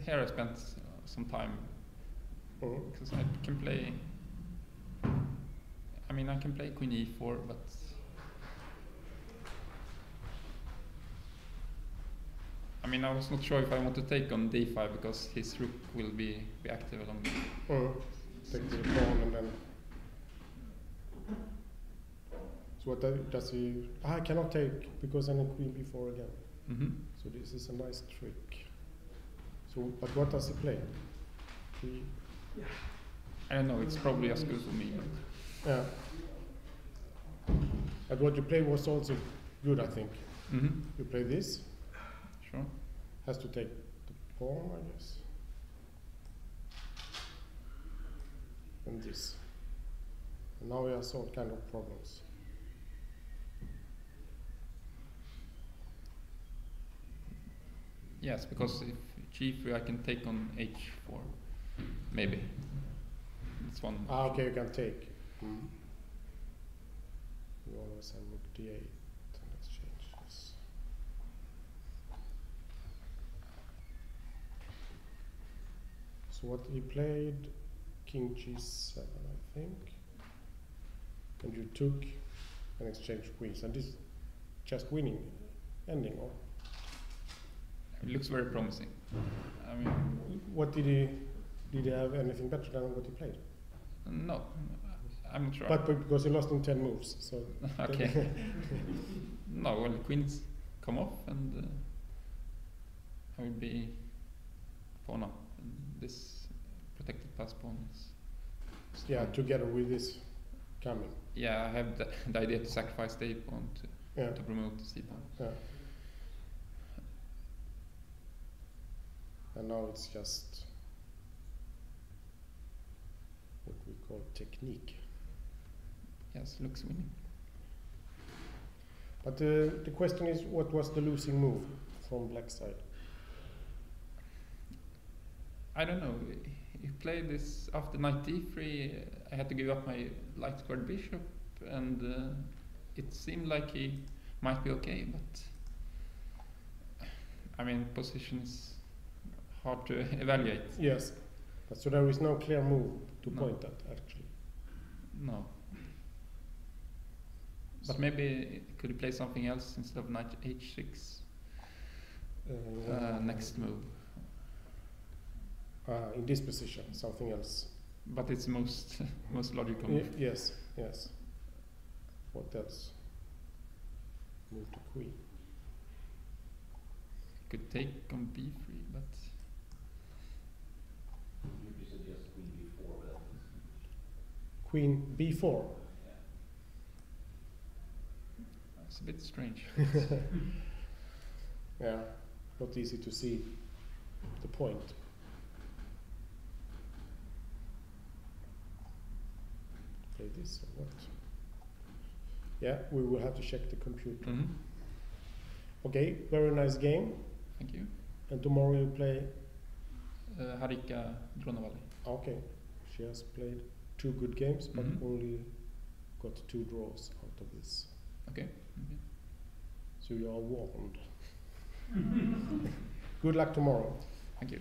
Here I spent some time Mhm. because I can play. I mean, I can play queen e4, but I mean, I was not sure if I want to take on d5 because his rook will be active along. Take the pawn and then. So what does he? I cannot take because then a queen b4 again. Mm-hmm. So this is a nice trick. So, but what does he play? He, I don't know. It's probably as good for me. But yeah. But what you play was also good, I think. mm-hmm. You play this, Sure. has to take the pawn, I guess. And this. And now we have some kind of problems. Yes, because if g3, I can take on h4, maybe. It's one. Okay, you can take. You always have rook d8. Let's change this. So what he played, king g7, I think. And you took and exchanged queens. And this just winning ending, or It looks very promising. I mean, what did he have anything better than what he played? no, I'm not sure. But because he lost in 10 moves, so Okay. No, well, queens come off, and I will be pawn up. And this protected pass pawn is. yeah, together with this coming. Yeah, I have the idea to sacrifice the a pawn Yeah, to promote the c pawn. yeah. And now it's just what we call technique. Yes, looks winning. But the question is, what was the losing move from black side? I don't know. He played this after knight d3. I had to give up my light squared bishop, and it seemed like he might be okay, but I mean, position is hard to evaluate. Yes, but so there is no clear move to No. point at, actually. No. But maybe could he play something else instead of knight h6? Next move. In this position, something else. But it's most logical move. Yes, yes. What else? Move to queen. Could take on b3, but You suggest queen b4, but Queen b4. it's a bit strange. Yeah, not easy to see the point. Play this or what? Yeah, we will have to check the computer. Mm-hmm. Okay, very nice game. Thank you. And tomorrow you play. Harika Dronavalli. Okay, she has played 2 good games, but Mhm. only got 2 draws out of this. Okay. So you are warned. Good luck tomorrow. Thank you.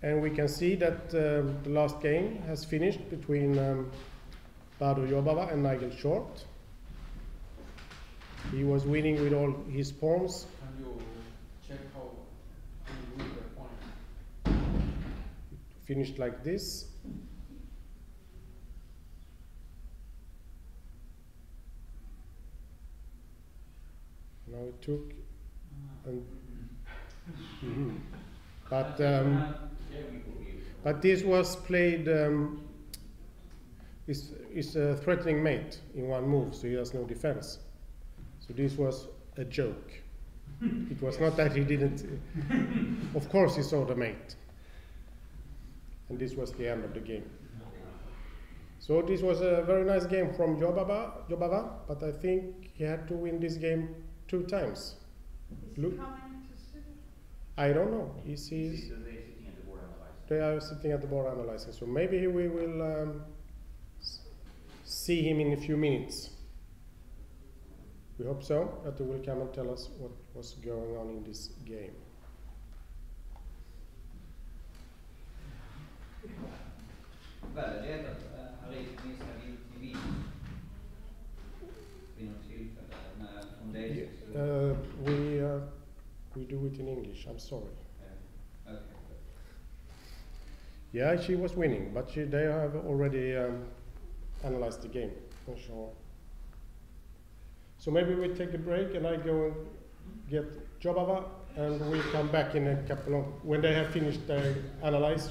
And we can see that the last game has finished between Badu Jobava and Nigel Short. He was winning with all his pawns. Can you check how you win the point? Finished like this. Now it took, and but this was played. Is a threatening mate in one move, so he has no defense. So this was a joke. It was not that he didn't. Of course, he saw the mate, and this was the end of the game. So this was a very nice game from Jobava, but I think he had to win this game 2 times. Is Look. he coming to see? I don't know. He sees they're sitting at the board analyzing. they are sitting at the board analyzing. So maybe we will see him in a few minutes. We hope so, that he will come and tell us what was going on in this game. Värdet att Harika missar till vinst vid något tillfälle när från dig We do it in English. I'm sorry. Okay. Yeah, she was winning, but they have already analyzed the game, for sure. So maybe we take a break and I go and get Jobava, and we come back in a couple of, when they have finished their analyze.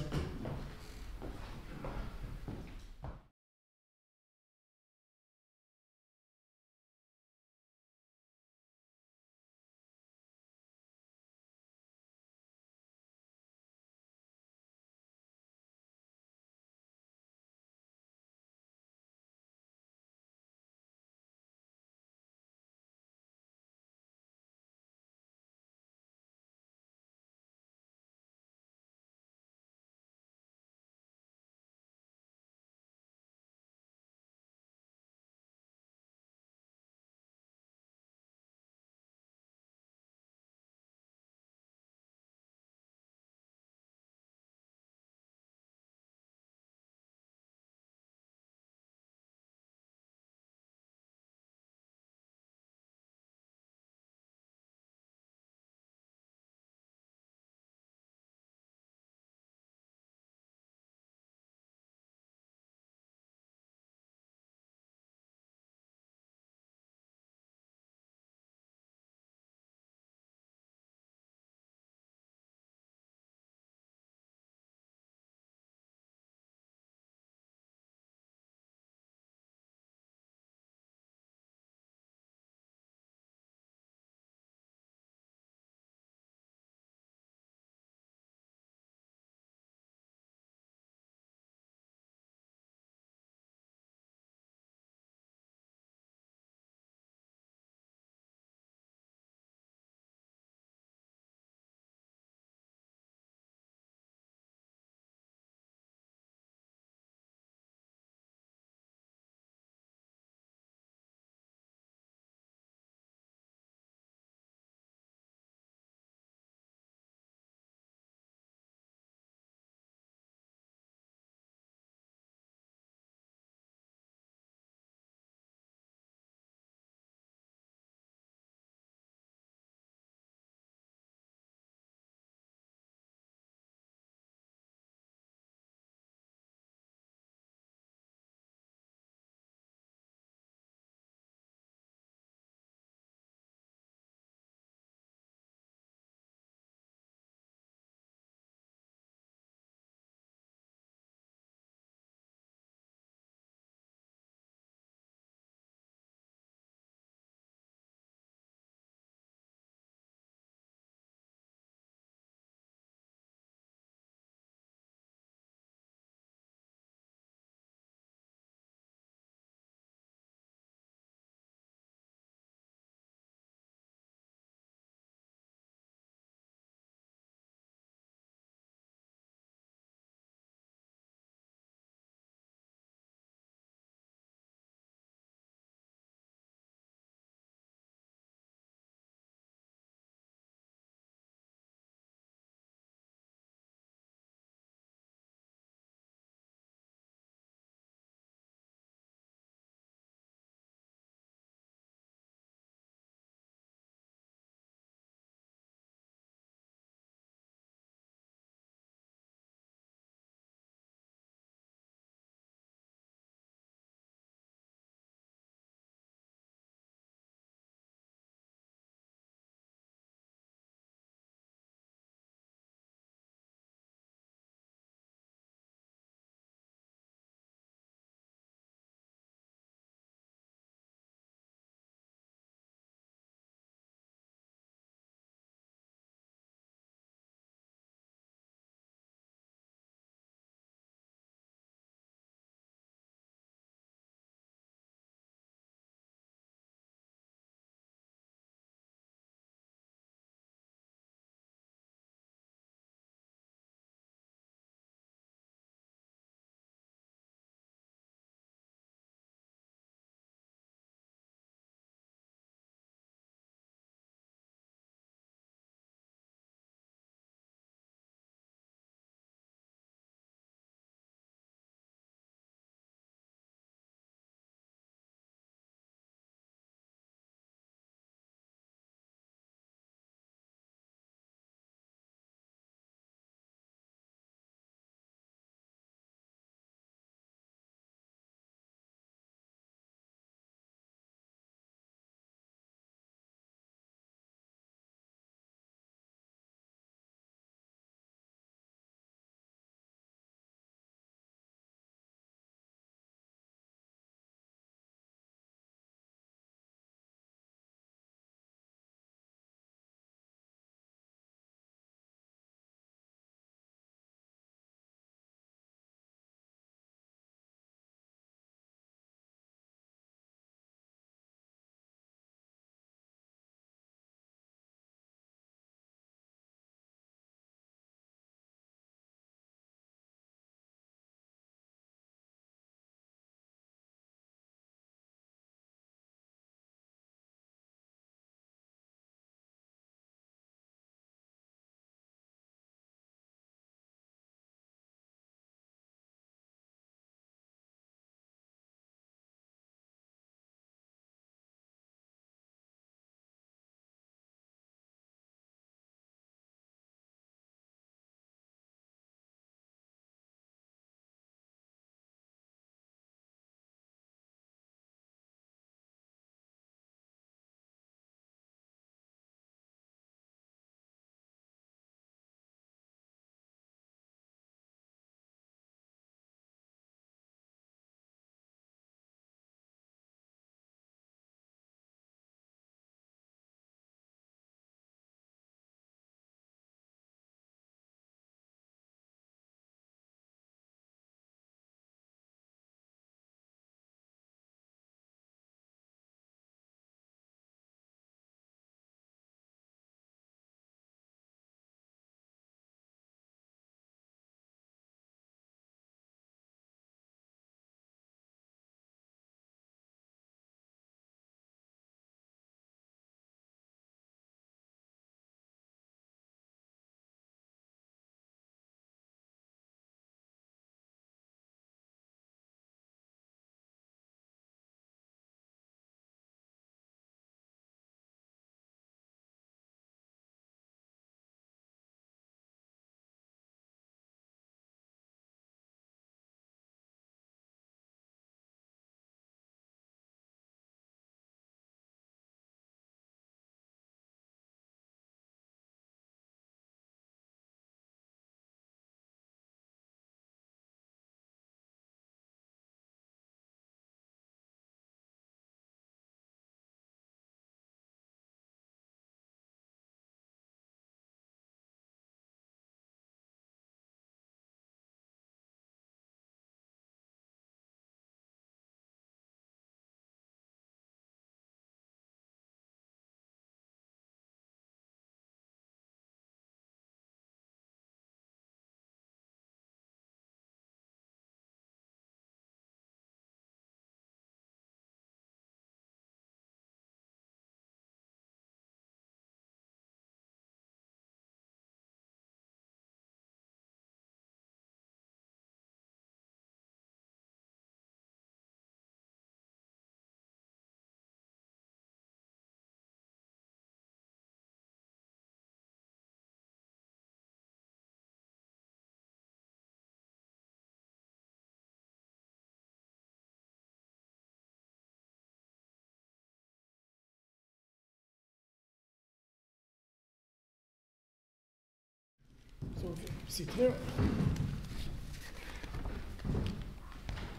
Sit here.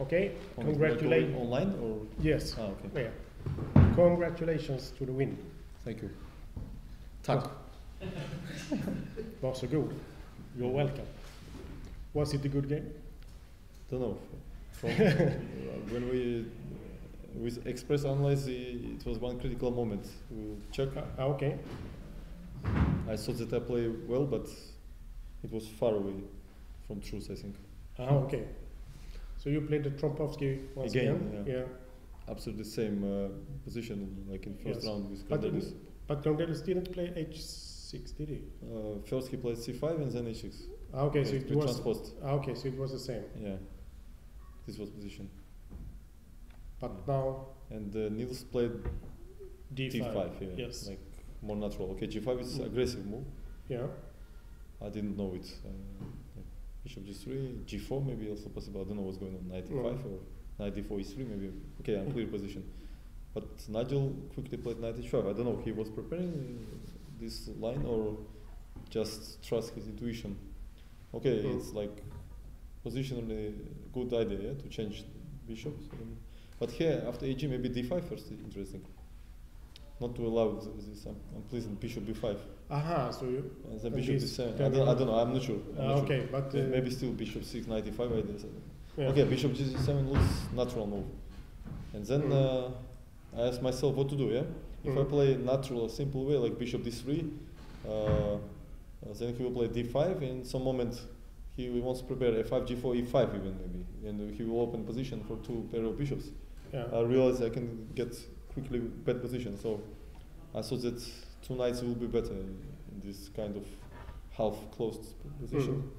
Okay, Online congratulations. online or? Yes. Ah, okay. Yeah. Congratulations to the win. Thank you. Tack. Varsågod. You're welcome. Was it a good game? Don't know. From when we with Express Analyze, it was one critical moment. We check. Okay. I thought that I play well, but it was far away from truth, I think. Okay. So you played the Trompowski once again? Yeah. Yeah. Absolutely same position like in first Yes. round with But, Cordelis. but Cordelis didn't play H6, did he? First he played C5 and then H6. Okay, so it was transposed. Okay, so it was the same. Yeah, this was position. But now And Niels played D5. yeah, Yes. like more natural. Okay, G5 is aggressive move. Yeah. I didn't know it. Bishop G3, G4 maybe also possible. I don't know what's going on. Knight E5 or Knight D4 E3 maybe. Okay, unclear position. But Nigel quickly played Knight H5. I don't know. He was preparing this line or just trust his intuition. Okay, it's like positionally good idea, yeah, to change bishops. But here after AG maybe D5 first. Interesting. Not to allow this unpleasant bishop B5. Aha, so you. And then bishop D7. then I don't know. I'm not sure. Okay, but Maybe still bishop 6, knight E5 ideas. yeah. Okay, bishop G7 looks natural move. And then I ask myself what to do. Yeah, if I play natural, simple way like bishop D3, then he will play D5. In some moment, he wants to prepare F5, G4, E5 even maybe, and he will open position for two pair of bishops. Yeah. I realize I can get quickly bad position, so I thought that two knights will be better in this kind of half closed position.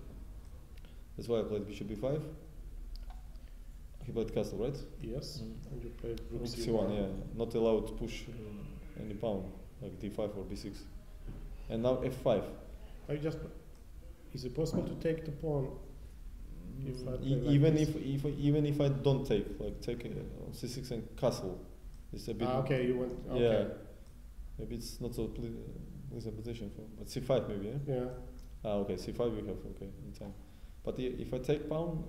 That's why I played bishop B5. He played castle, right? Yes. And you played Rook C1, yeah. Not allowed to push any pawn, like D5 or B6. And now F5. I just. Is it possible to take the pawn? If I play like Even this? even if I don't take, like take C6 and castle, it's a bit. Okay, you went. Okay. Yeah. Maybe it's not so pleasant position for, but C5 maybe, yeah. Yeah. Okay, C5 we have, okay, in time. But if I take pawn,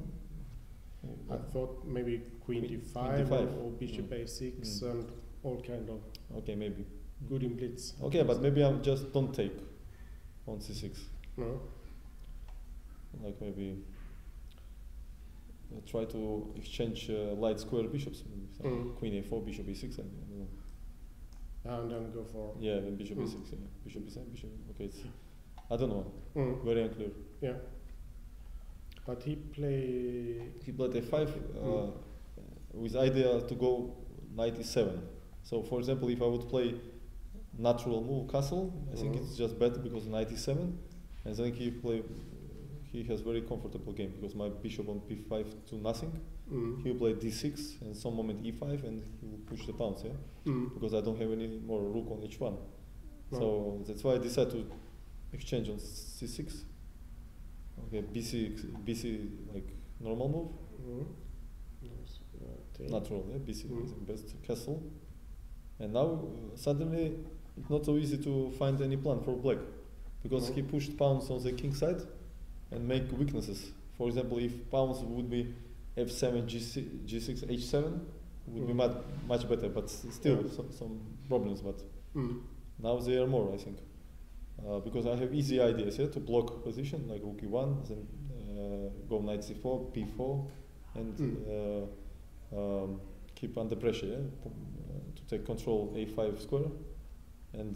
I thought maybe Queen D5, D5. or Bishop A6 and all kind of okay, maybe. good in blitz. Okay, but maybe I just don't take on C6. No. Like maybe try to exchange light square bishops. Maybe Queen A4, Bishop A6. I don't know. And then go for. Yeah, then Bishop A6. Yeah. Bishop B7, Bishop. Okay, it's, I don't know. Very unclear. Yeah. But he played. He played A5 with idea to go Knight E7. So, for example, if I would play natural move castle, I think it's just better because Knight E7, and then he has very comfortable game because my bishop on P5 to nothing. He will play D6 and some moment E5 and he will push the pawns, yeah? Because I don't have any more rook on H1. So that's why I decided to exchange on C6. Okay, BC like normal move. Natural, yeah, BC is the best castle. And now suddenly it's not so easy to find any plan for black because he pushed pawns on the king side and make weaknesses. For example, if pawns would be F7, G6, H7 would be much better, but still some problems. But now there are more, I think, because I have easy ideas here to block position like Rook E1, then go Knight C4, P4, and keep under pressure, yeah? To take control A5 square, and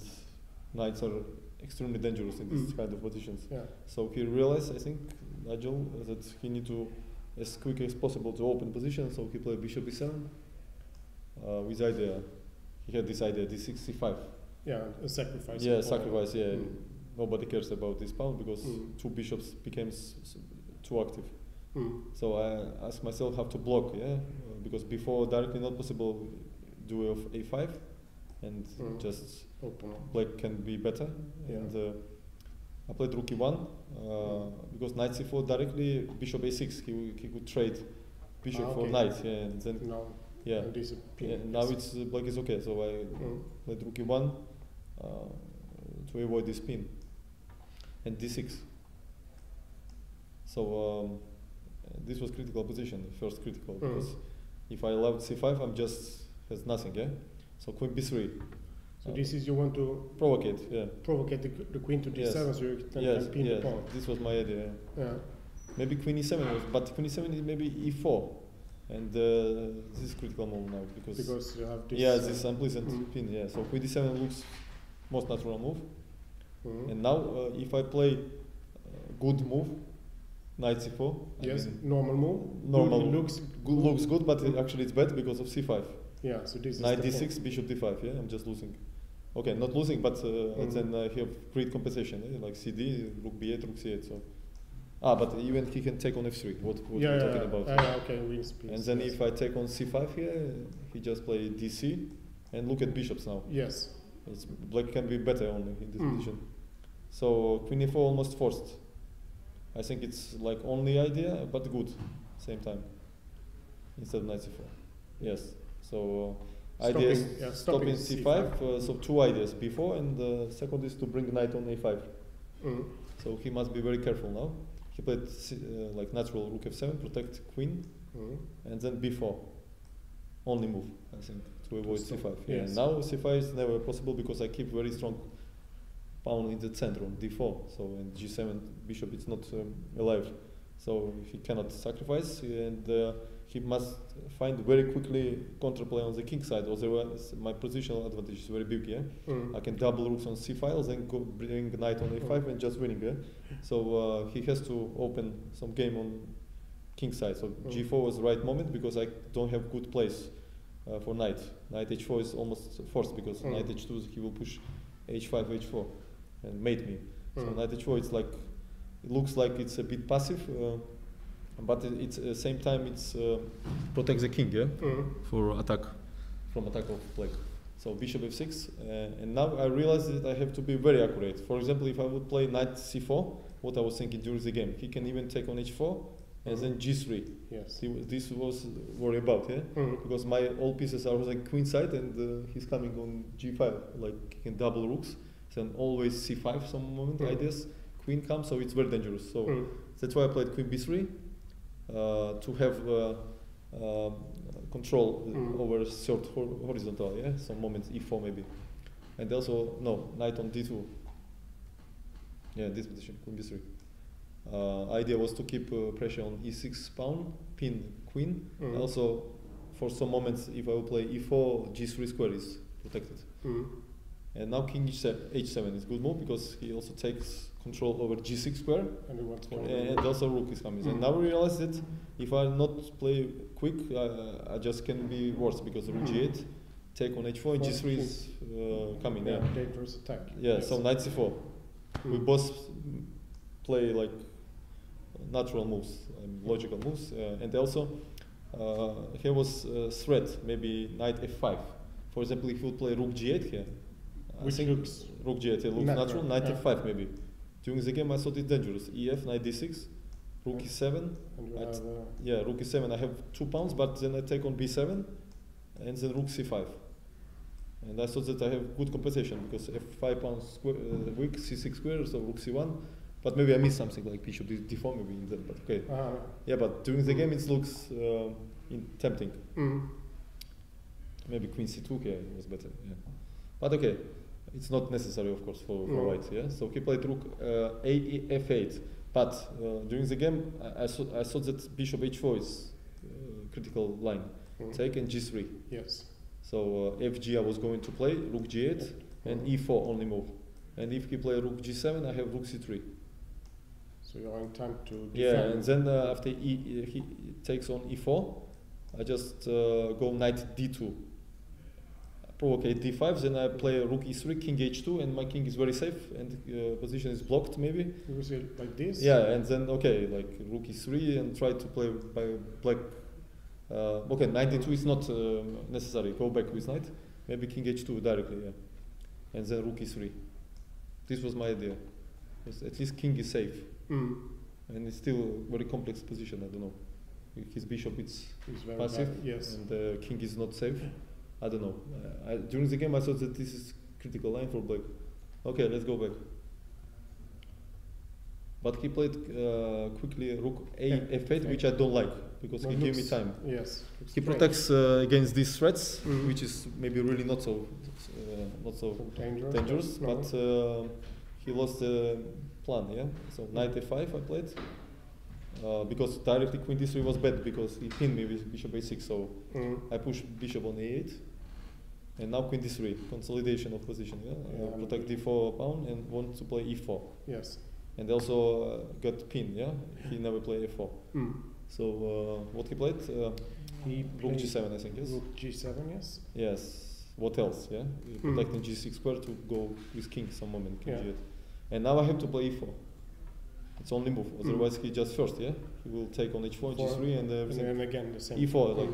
knights are extremely dangerous in this kind of positions. Yeah. So he realized, I think, Nigel, that he need to, as quick as possible, to open position. So he played Bishop E7 with idea. He had this idea, D6, C5. Yeah, a sacrifice. Yeah, sacrifice. Yeah, nobody cares about this pawn because two bishops became too active. So I asked myself how to block. Yeah, because before directly not possible. Do of A5 and just open. Black can be better. Yeah. And I played Rook E1 because Knight C4 directly, Bishop A6. He could trade Bishop for Knight. Yeah, and then now it's Black is okay. So I played Rook E1 to avoid this pin and D6. So this was critical position, first critical, because if I allowed c5, I'm just has nothing, yeah. So queen b3. So this is you want to provocate, yeah. Provocate the queen to d7, Yes. so you can Yes, pin the yes. pawn. This was my idea. Yeah. Maybe queen e7 was, but queen e7 is maybe e4, and this is critical move now Because you have this. yeah, this unpleasant pin. Yeah, so queen d7 looks most natural move. And now if I play good move, knight c4. Yes, I mean, normal move. normal Good, move. looks Looks good, but actually it's bad because of c5. Yeah, so this Knight is the d6, bishop d5. Yeah, I'm just losing. Okay, not losing, but then I have great compensation. Like cd, rook b8, rook c8. So, but even he can take on f3. What we're talking about? Okay, wins piece. And then yes. if I take on c5 here, he just play dc, and look at bishops now. Yes. It's, black can be better only in this position. So queen e4 almost forced. I think it's like only idea, but good, same time. Instead of knight c4. Yes. So idea is stopping c5. So two ideas before, and the second is to bring knight on a5. So he must be very careful now. He played like natural rook f7, protect queen, and then b4. Only move, I think, to avoid c5. Yeah. Yes. Now c5 is never possible because I keep very strong pawn in the center on d4. So and g7 bishop is not alive. So he cannot sacrifice, and he must find very quickly counterplay on the king side. Otherwise, my positional advantage is very big. Yeah, I can double rooks on c files and go bring knight on a5 and just winning. Yeah, so he has to open some game on king side. So g4 was the right moment because I don't have good place for knight. Knight h4 is almost forced because knight h2 he will push h5 h4 and mate me. So knight h4 it's like it looks like it's a bit passive, but it's at the same time it's protects the king, yeah, for attack from attack of black. So bishop f6, and now I realize that I have to be very accurate. For example, if I would play knight c4, what I was thinking during the game, he can even take on h4 and then g3. Yes. This was worry about, yeah, because my all pieces are on the queen side, and he's coming on g5, like he can double rooks. Then always c5 some moment ideas. Queen comes, so it's very dangerous. So that's why I played queen b3 to have control over short horizontal. Yeah, some moments e4 maybe, and also no knight on d2. Yeah, this position queen b3. Idea was to keep pressure on e6 pawn, pin queen. Also, for some moments, if I will play e4, g3 square is protected. And now king h7 is good move because he also takes control over g6 square, and also rook is coming. And now I realize that if I not play quick, I just can be worse because rook g8, take on h4, and g3 is coming. Yeah, dangerous attack. Yeah, yes. So knight c4. We both play like natural moves, logical moves, and also here was a threat, maybe knight f5. For example, if you play rook g8 here. Which looks rook g8 looks natural. Knight f5 maybe. During the game I thought it's dangerous. ef, knight d6, rook e7. Yeah, rook e7. I have 2 pawns, but then I take on b7, and then rook c5. And I thought that I have good compensation because f5 pawns square, weak, c6 square, so rook c1. But maybe I missed something like bishop d4 maybe in that. But okay. Yeah, but during the game it looks tempting. Maybe queen c2 here was better. Yeah. But okay. It's not necessary, of course, for white. Yeah. So he played rook f8, but during the game I thought that bishop h4 is critical line. Take and g3. Yes. So fg I was going to play rook g8 and e4 only move. And if he play rook g7, I have rook c3. So you're in time to defend. Yeah, and then after he takes on e4, I just go knight d2. Provocate d5, then I play rook e3, king h2, and my king is very safe, and position is blocked maybe. You will see like this? Yeah, and then okay, like rook e3 and try to play by black. Okay, knight d2 is not necessary, go back with knight, maybe king h2 directly, yeah. And then rook e3. This was my idea. Because at least king is safe. And it's still a very complex position, I don't know. His bishop is passive, yes. and the king is not safe. I don't know. During the game I thought that this is critical line for black. Okay, let's go back. but he played quickly rook Yeah. f8, which I don't like because Well, he gave me looks- time. Yes. He protects against these threats, Mhm. which is maybe really not so dangerous. dangerous, No. but he lost the plan. Yeah, so knight a5 I played because directly queen d3 was bad because he pinned me with bishop a6. So Mhm. I pushed bishop on a8, and now queen d3, consolidation of position. Yeah, Yeah. protect d4 pawn and want to play e4, Yes. and also got pinned. Yeah, he never played a4. Mm. So what he played? He Rook played g7, I think. Yes. Rook g7. Yes. Yes. What else? Yeah, protecting g6 square to go with king some moment. King Yeah. g8. And now I have to play e4. It's only move. Otherwise, he just first. Yeah, he will take on h4, g3, and And everything. then again the same. e4, like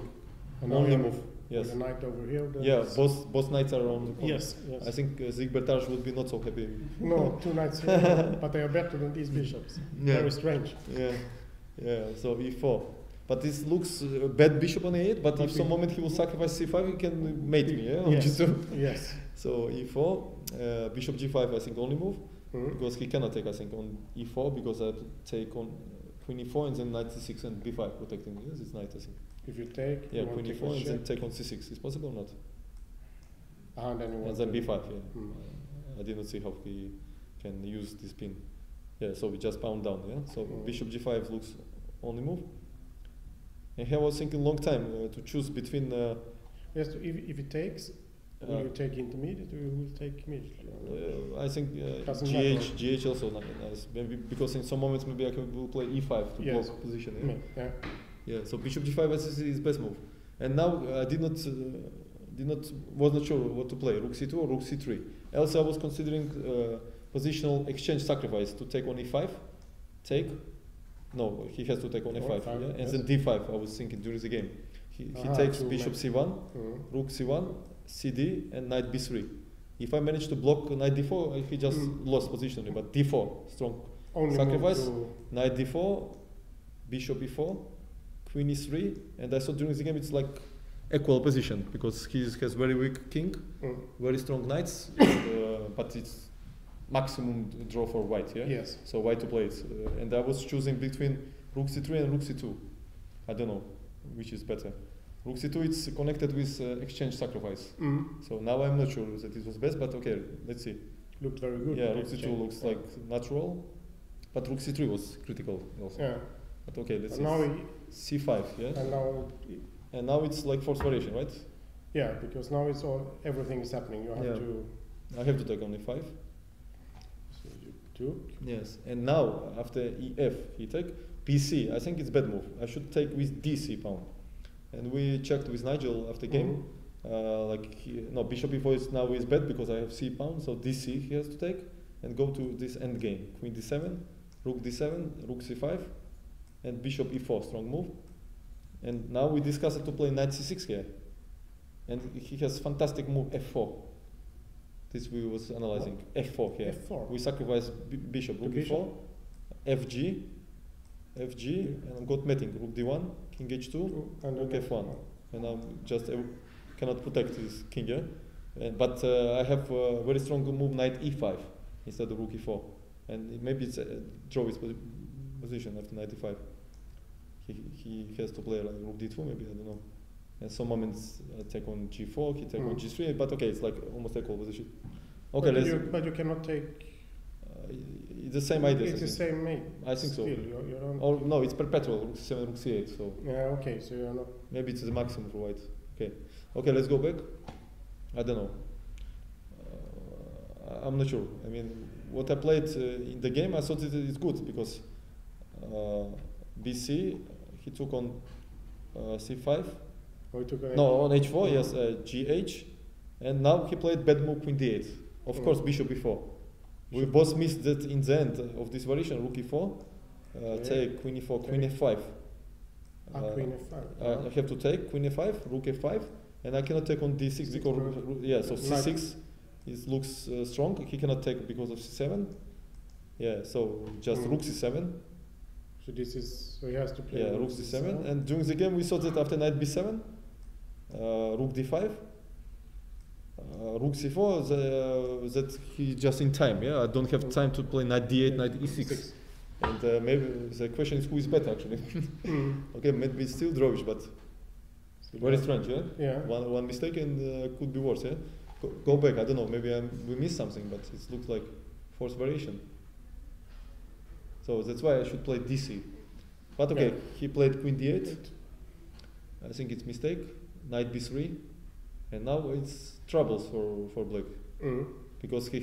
And now only you move. have Yes. The knight over here. then Yeah, it's- both knights are on. Yes. Yes. I think Zigbertage would be not so happy. No, two knights here, but they are better than these bishops. Yeah. Very strange. Yeah, yeah. So e4. But this looks bad bishop on a8. But if some moment he will sacrifice c5, he can mate me. Yeah, on Yes. g2. Yes. So e4, bishop g5. I think only move Mhm. because he cannot take. I think on e4 because I have to take on queen e4 and then knight c6 and b5 protecting me. Yes, it's knight. I think. If you take, Yeah, you want queen to e4 and then check. take on c6. Is possible or not? And then you And want then to- b5. Yeah. Mm. I didn't see how he can use this pin. Yeah, so we just pound down. Yeah, so Mm. bishop g5 looks only move. And here I was thinking long time to choose between. Yes, if it takes, will you take intermediate or you will take immediately? I think Doesn't GH, matter. GH also nice. Maybe because in some moments maybe I will play e5 to Yes. block position. Yeah? Mm, yeah. Yeah. So bishop g5 is best move. And now I was not sure what to play, rook c2 or rook c3. Else I was considering positional exchange sacrifice to take on e5, take. No, he has to take on Oh, f5, fine, yeah? And yes. then d5. I was thinking during the game. He takes to bishop make- c1, Mhm. rook c1, cd, and knight b3. If I manage to block knight d4, he just lost positionally. But d4, strong Only sacrifice. move Knight d4, bishop e4, queen e3, and I saw during the game it's like equal position because he has very weak king, to, very strong knights, but it's maximum draw for white. Yeah. yes. So white to play it, and I was choosing between rook c3 and rook c2. I don't know which is better. Rook c2 it's connected with exchange sacrifice. Mm. So now I'm not sure that it was best, but okay, let's see. Looked very good. Yeah, with rook the c2 exchange. looks like natural, but rook c3 was critical also. Yeah. But okay, let's And now, see. C5, yeah? And now it's like forced variation, right? yeah, because now it's everything is happening. You have Yeah. to. I have to take only 5. So you took. Yes, and now after EF, he take PC. I think it's bad move. I should take with DC pawn. And we checked with Nigel after game. No, bishop e4 is now is bad because I have C pawn, so DC he has to take and go to this end game. Queen d7, rook d7, rook c5, and bishop e4, strong move. And now we discussed to play knight c6 here. And he has fantastic move f4. This we was analyzing. F4 here. F4. We sacrifice bishop, rook The bishop. e4, FG, and I've got mating, rook d1, king h2, And rook then f1. And I'm just cannot protect this king here. But I have a very strong move knight e5 instead of rook e4. And maybe it's draw his position after knight e5. He has to play like rook d2 maybe, I don't know. And some moments take on g4, he take on g3, but okay, it's like almost equal position. Okay, but you cannot take. It's the same idea. It's the same mate. I think so. Still, you don't. Or no, it's perpetual, rook c7, rook c8, so. Yeah, okay, so you're not. Maybe it's the maximum for white. Okay, let's go back. I don't know. I'm not sure. I mean, what I played in the game, I thought it's good because BC, he took on c5. Or you took No, on h4, yes, gh. And now he played bad move queen d8. Of course, bishop e4. We both missed that in the end of this variation, rook e4. Take queen e4, queen f5. Queen f5. I have to take queen f5, rook f5, and I cannot take on d6 because so c6 looks strong. He cannot take because of c7. Yeah, so just rook c7. So this is so he has to play. Yeah, rook c7. And during the game we saw that after knight b7, rook d5, rook c4. That he just in time. Yeah, I don't have time to play knight d8, knight e6. And maybe the question is who is better actually. Okay, maybe it's still Drovic, but very strange, yeah? Yeah. One mistake and could be worse, yeah? Go back, I don't know, maybe we missed something, but it looks like forced variation. So that's why I should play DC. But okay, he played Queen D8. I think it's mistake. Knight B3. And now it's troubles for Black. Because he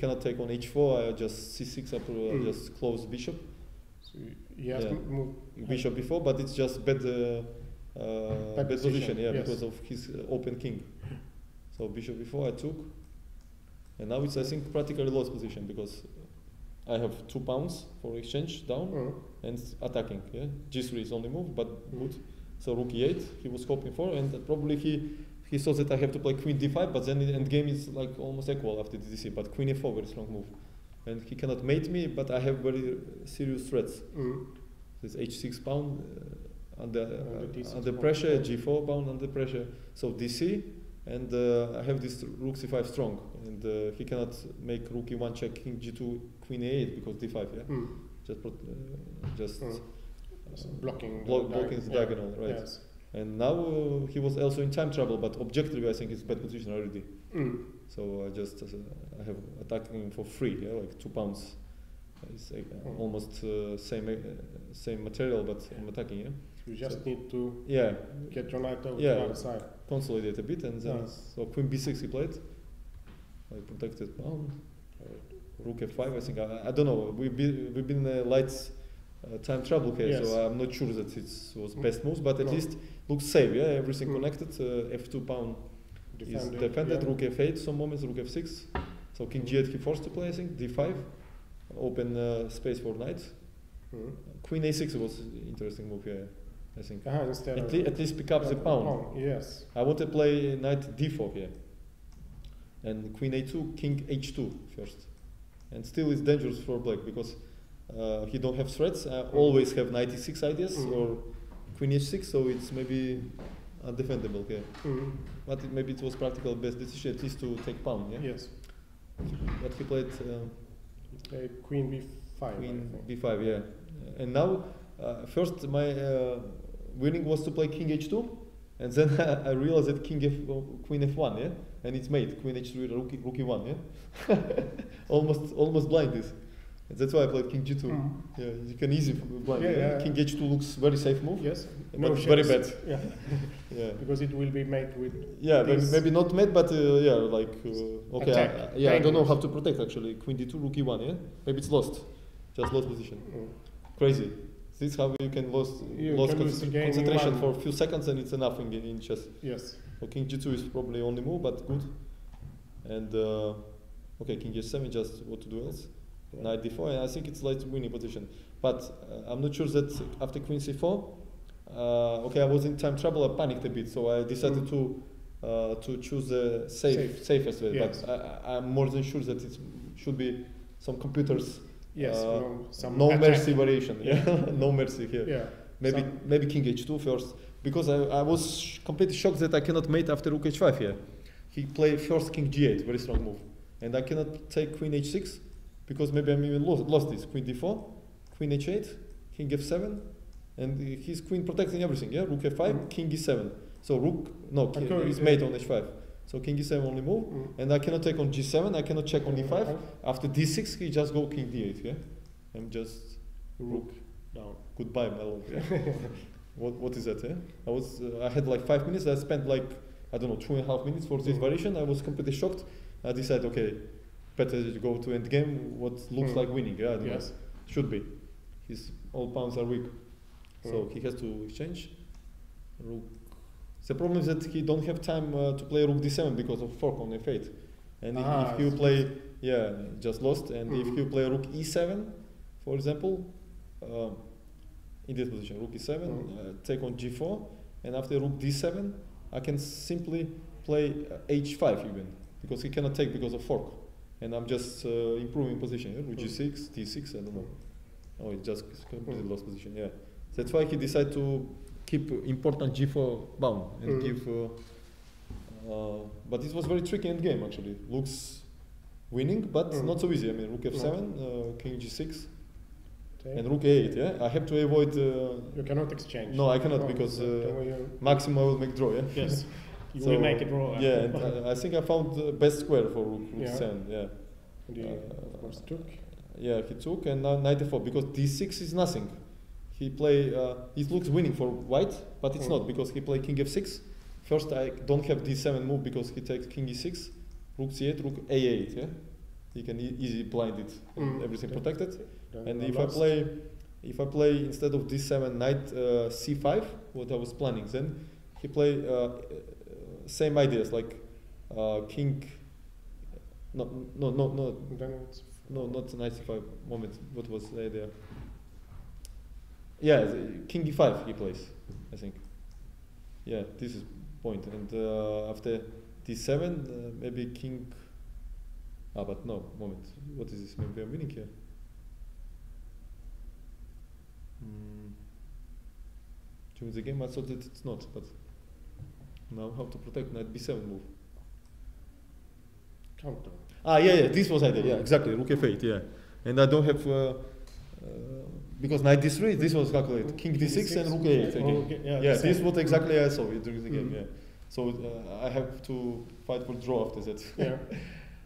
cannot take on H4, I just C6 up, just close bishop. So he has to move bishop before, but it's just bad position, yeah, yes. because of his open king. So bishop before I took, and now it's I think practically lost position because I have 2 pawns for exchange down and attacking. Yeah, G3 is only move, but good. So rook E8 he was hoping for, and probably he saw that I have to play Queen D5, but then the end game is like almost equal after the DC. But Queen A4 very strong move, and he cannot mate me, but I have very serious threats. This H6 pawn under pressure, G4 pawn under pressure. So DC, and I have this rook C5 strong, and he cannot make rook E1 check, king G2, Queen A8 because D5. Yeah, just blocking the diagonal, right? Yes. And now he was also in time trouble, but objectively I think it's bad position already. So I just I have attacking for free, yeah, like 2 pounds. It's almost same material, but I'm attacking. Yeah. You just need to get your knight over to the other side. Consolidate a bit, and then so Queen B6 he played. I protected pawn. Rook F5. I think I don't know. We've been lights. Time trouble here, so I'm not sure that it was best moves, but at least looks safe. Yeah, everything connected. F2 pawn is defended. Rook F8. Some moments rook F6. So King G8 he forced to play. I think D5, open space for knight. Queen A6 was interesting move here. I think at least pick up the pawn. Yes. I want to play knight D4 here, and Queen A2, King H2 first, and still it's dangerous for Black because. He don't have threats. I always have knight E6 ideas or Queen H6, so it's maybe undefendable here. But maybe it was practical best decision at least to take pawn. Yeah. Yes. But he played Queen B5. Queen B5, yeah. And now, first my winning was to play King H2, and then I realized that Queen F1, yeah, and it's made Queen H3, Rook E1, yeah. almost blind this. That's why I played King G2. Yeah, you can easily blind. King H2 looks very safe move. Yes, but very bad. Yeah, because it will be made with. Yeah, maybe not made, but like okay. I don't know how to protect actually. Queen D2, Rook E1. Yeah, maybe it's lost, just lost position. Crazy. This is how you can lose concentration for a few seconds, and it's enough in chess. Yes. So King G2 is probably only move, but good. And okay, King H7, just what to do else. Knight D4, and I think it's like winning position. But I'm not sure that after Queen C4, okay, I was in time trouble, I panicked a bit, so I decided to choose the safest way. Yes. But I'm more than sure that it should be some computers. Yes, no mercy variation. Yeah, no mercy here. Yeah. Maybe King H2 first, because I was completely shocked that I cannot mate after Rook H5 here. He played first King G8, very strong move, and I cannot take Queen H6. Because maybe I'm even lost this. Queen D4, Queen H8, King F7, and his queen protecting everything, yeah? Rook F5, King E7. So rook, is mate on H5. So King E7 only move, and I cannot take on G7, I cannot check on E5. After D6, he just go King D8, yeah? I'm just rook down. Goodbye, my lord. Yeah? What is that, yeah? I had like 5 minutes, I spent like, I don't know, 2.5 minutes for this variation. I was completely shocked. I decided, okay, better to go to end game. What looks like winning, yeah? Yes, should be. His all pawns are weak, so he has to exchange. Rook. The problem is that he don't have time to play Rook D7 because of fork on F8, and if you play, just lost. And if you play Rook E7, for example, in this position, Rook E7, take on G4, and after Rook D7, I can simply play H5 even because he cannot take because of fork. And I'm just improving position. Yeah? Rook G6, D6, I don't know. Oh, it just completely lost position. Yeah, that's why he decided to keep important G4 bound and give. But it was very tricky end game actually. Looks winning, but not so easy. I mean, Rook F7, King G6, Okay. and rook a8. Yeah, I have to avoid. You cannot exchange. No, I cannot No, because can we, maximum I will make draw. Yeah. yes, you So, will make it raw. Yeah, and I think I found the best square for rook Yeah. 7. Yeah. And he, of course, took. Yeah, he took, and now knight f4 because d6 is nothing. He play. It looks winning for white, but it's not because he play king f6. First, I don't have d7 move because he takes king e6, rook c8, rook a8. Yeah, he can easily blind it, and everything protected. And if I play instead of d7 knight c5, what I was planning, then he play same ideas like king. No, Then it's not knight c5. Moment, what was the idea? Yeah, king e5 he plays, I think. Yeah, this is point. And after d7, maybe king. Ah, but no, moment. What is this? Maybe I'm winning here. During the game, I thought that it's not, but now how to protect knight b7 move? counter. Ah, yeah, this was idea. Yeah, exactly. Rook f8. Yeah, and I don't have because knight d3. This was calculated. King d6 and rook a8 again. Yeah, this is what exactly I saw during the game. Yeah, so I have to fight for draw after that. Yeah.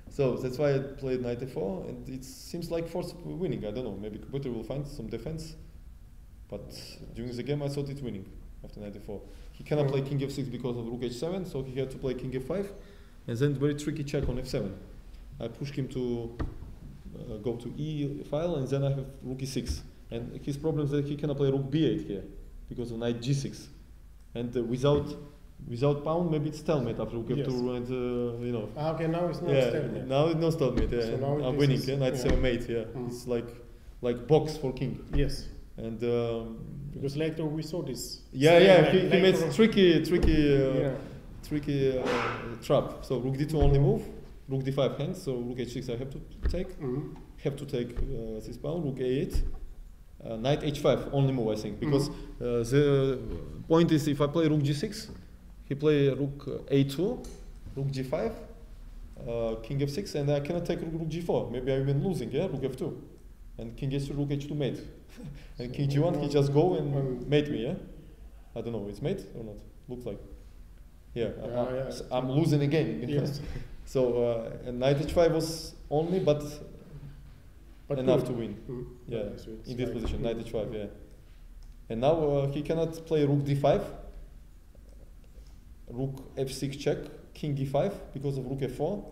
So that's why I played knight f4, and it seems like force winning. I don't know. Maybe computer will find some defense, but during the game I thought it's winning after knight f4. He cannot play king f6 because of rook h7, so he had to play king f5, and then very tricky check on f7. I pushed him to go to e file, and then I have rook e6. And his problem is that he cannot play rook b8 here because of knight g6, and without pawn, maybe it's stalemate after rook f2, and you know. Okay, now it's not yeah, stalemate. now it's not stalemate. Yeah, So now I'm this winning. is- Yeah, knight yeah. 7 mate. Yeah, it's like box for king. Yes, And because later we saw this. yeah, he Later made on. tricky trap. So rook d2 only move, rook d5 hangs. So rook h6 I have to take. Have to take this pawn. Rook a8. Knight h5 only move, I think, because the point is if I play rook g6, he play rook a2, rook g5, king f6, and I cannot take rook g4. Maybe I'm even losing, yeah, rook f2, and king h2, rook h2 mate, and king g1 he just go and mate me, yeah. I don't know, it's mate or not? Looks like, yeah. I'm losing again. Yes. So and knight h5 was only, but enough good. to win. Yeah, So it's in this like- position, knight h5, yeah. And now he cannot play rook d5, rook f6 check, king e5 because of rook f4,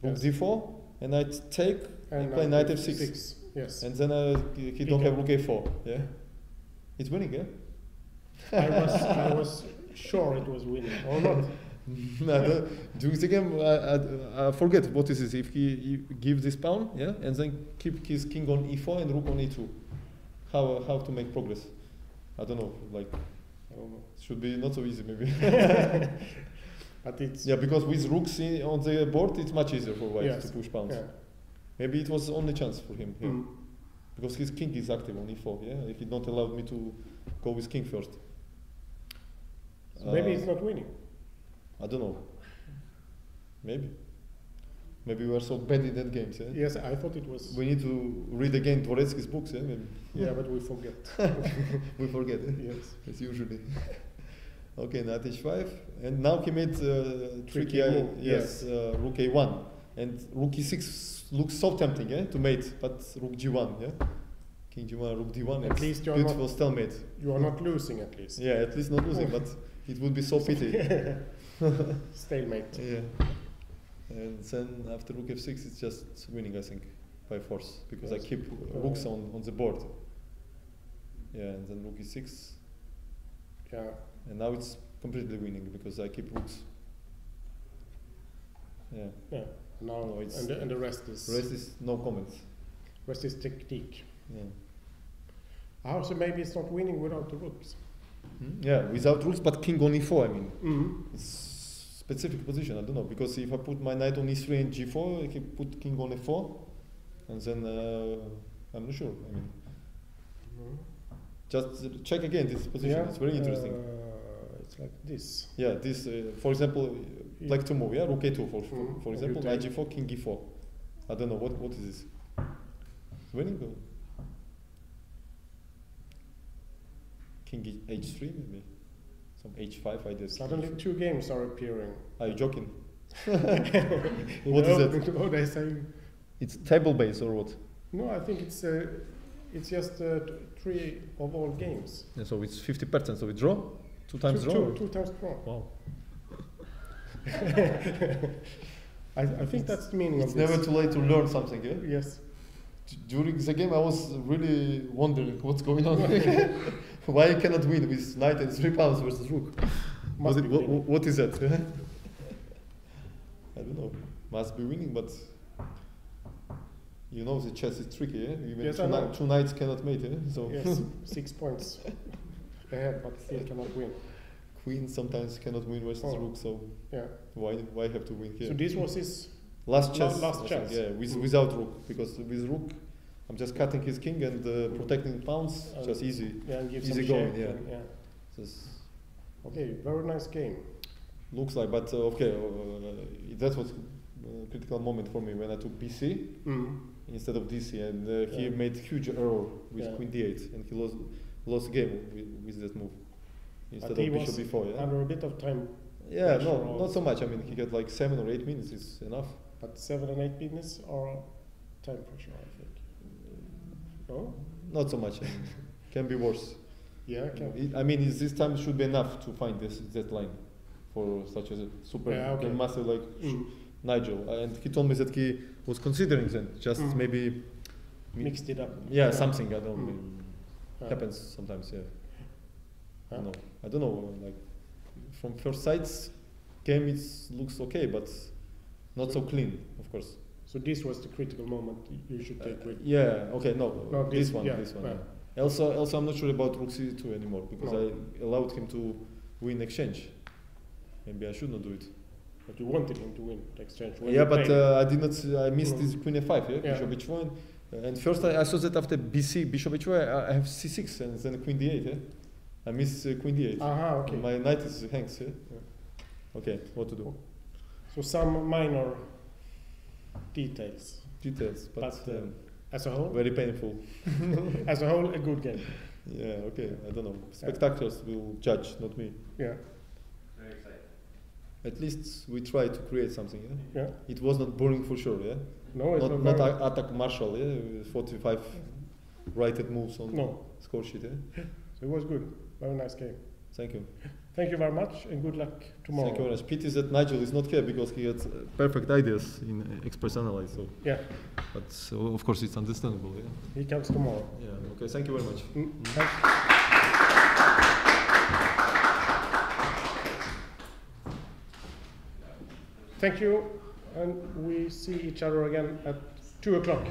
rook Yes. d4, and knight take and play knight f6. Yes. And then he don't have rook a4, yeah. It's winning, yeah. I was sure it was winning or not. During the game, I forget what is this. If he gives this pawn, yeah, and then keep his king on e4 and rook on e2, how to make progress? I don't know. Like, I don't know. should be not so easy, maybe. But it's Yeah, because with rooks on the board, it's much easier for white Yes. to push pawns. yeah. Maybe it was the only chance for him here, because his king is active on e4. Yeah, he don't allow me to go with king first. So maybe it's not winning. I don't know. Maybe we were so bad in that games. Yeah? Yes, I thought it was. We need to read again Dvoretsky's books. Yeah, maybe. Yeah, but we forget. We forget. Yes. As usually. Okay, knight h5, and now he made tricky move, yes, rook a1, and rook e6 looks so tempting, yeah, to mate, but rook g1, yeah, king g1, rook d1. At it's least you're beautiful not- stalemate. You are not losing at least. Yeah, at least not losing, but it would be so pity. Stalemate. Yeah. And then after rook f6, it's just winning, I think, by force, because I Yes. keep rooks on the board. Yeah, and then rook e6, Yeah. and now it's completely winning because I keep rooks. Yeah. Yeah. Now No, it's- and the rest is The rest is no comments. technique. Yeah. So maybe it's not winning without the rooks. Yeah, without rooks, but king on e4. I mean, Mm-hmm. it's specific position. I don't know, because if I put my knight on e3 and g4, I can put king on f4, and then I'm not sure. I mean, just check again this position. It's very interesting. It's like this. Yeah, this, for example, like to move. Yeah, rook a2 for You example, take- knight g4, king e4. I don't know what is this. It's winning. king h3 maybe. Some h5 ideas. Suddenly 2 games are appearing. Are you joking? What is it? What they say? It's table based or what? No, I think it's just 3 of all games. Yeah, so it's 50%. So we draw 2 times draw. Two times draw. Wow. I think that's the meaning It's of this. never too late to learn something. Yeah? Yes. During the game, I was really wondering what's going on. Why you cannot win with knight and 3 pawns versus rook? What is that? I don't know. Must be winning, but you know the chess is tricky. Yeah? Even Yes, two knights cannot mate. Yeah? So yes, 6 points ahead, but still cannot win. Queen sometimes cannot win versus rook. So yeah, why have to win here? So this was his last chess. Last chess. Yeah, without rook, because with rook, I'm just cutting his king and protecting pawns. Just easy. Yeah, and give easy some going. shape Yeah. and, yeah. Just Okay, very nice game. looks like, but okay, that was a critical moment for me when I took BC instead of DC, and he made huge error with Queen D8, and he lost game with that move instead But of Bishop B4. Yeah. Under a bit of time. Yeah, pressure no, not so much. I mean, he had like 7 or 8 minutes is enough. But 7 and 8 minutes are time pressure, I think. No? Not so much. I mean, can be worse. Yeah, can. I mean, this time should be enough to find that line for such a super grandmaster like Nigel. And he told me that he was considering that just maybe mixed it up. Yeah, something. I don't know. Happens sometimes. Yeah. No, I don't know. Like from first sights, game looks okay, but not so clean, of course. So this was the critical moment you should take with. Yeah. Okay. No. This one. Yeah, This one. Yeah. Also, I'm not sure about rook c2 anymore because I allowed him to win exchange. Maybe I should not do it. But you wanted him to win the exchange. Yeah, but I did not. I missed this queen f5. Yeah, bishop h1. And first I saw that after bc bishop h1 I have c6 and then queen d8. Yeah? I miss queen d8. Okay. My knight is hangs. Yeah? Okay, what to do? So some minor details. But as a whole, very painful. As a whole, a good game. Yeah. Okay. I don't know. Spectators will judge, not me. Yeah. Very exciting. At least we try to create something. Yeah. Yeah. It was not boring for sure. Yeah. No, it's not attack Marshall. Yeah. 45 righted moves on score sheet. Yeah. So it was good. Very nice game. Thank you. Thank you very much, and good luck tomorrow. Thank you very much. Pity that Nigel is not here because he had perfect ideas in Express Analyze. So. Yeah. But of course it's understandable. Yeah. He comes tomorrow. Yeah. Okay. Thank you very much. Thanks. Thank you, and we see each other again at 2 o'clock.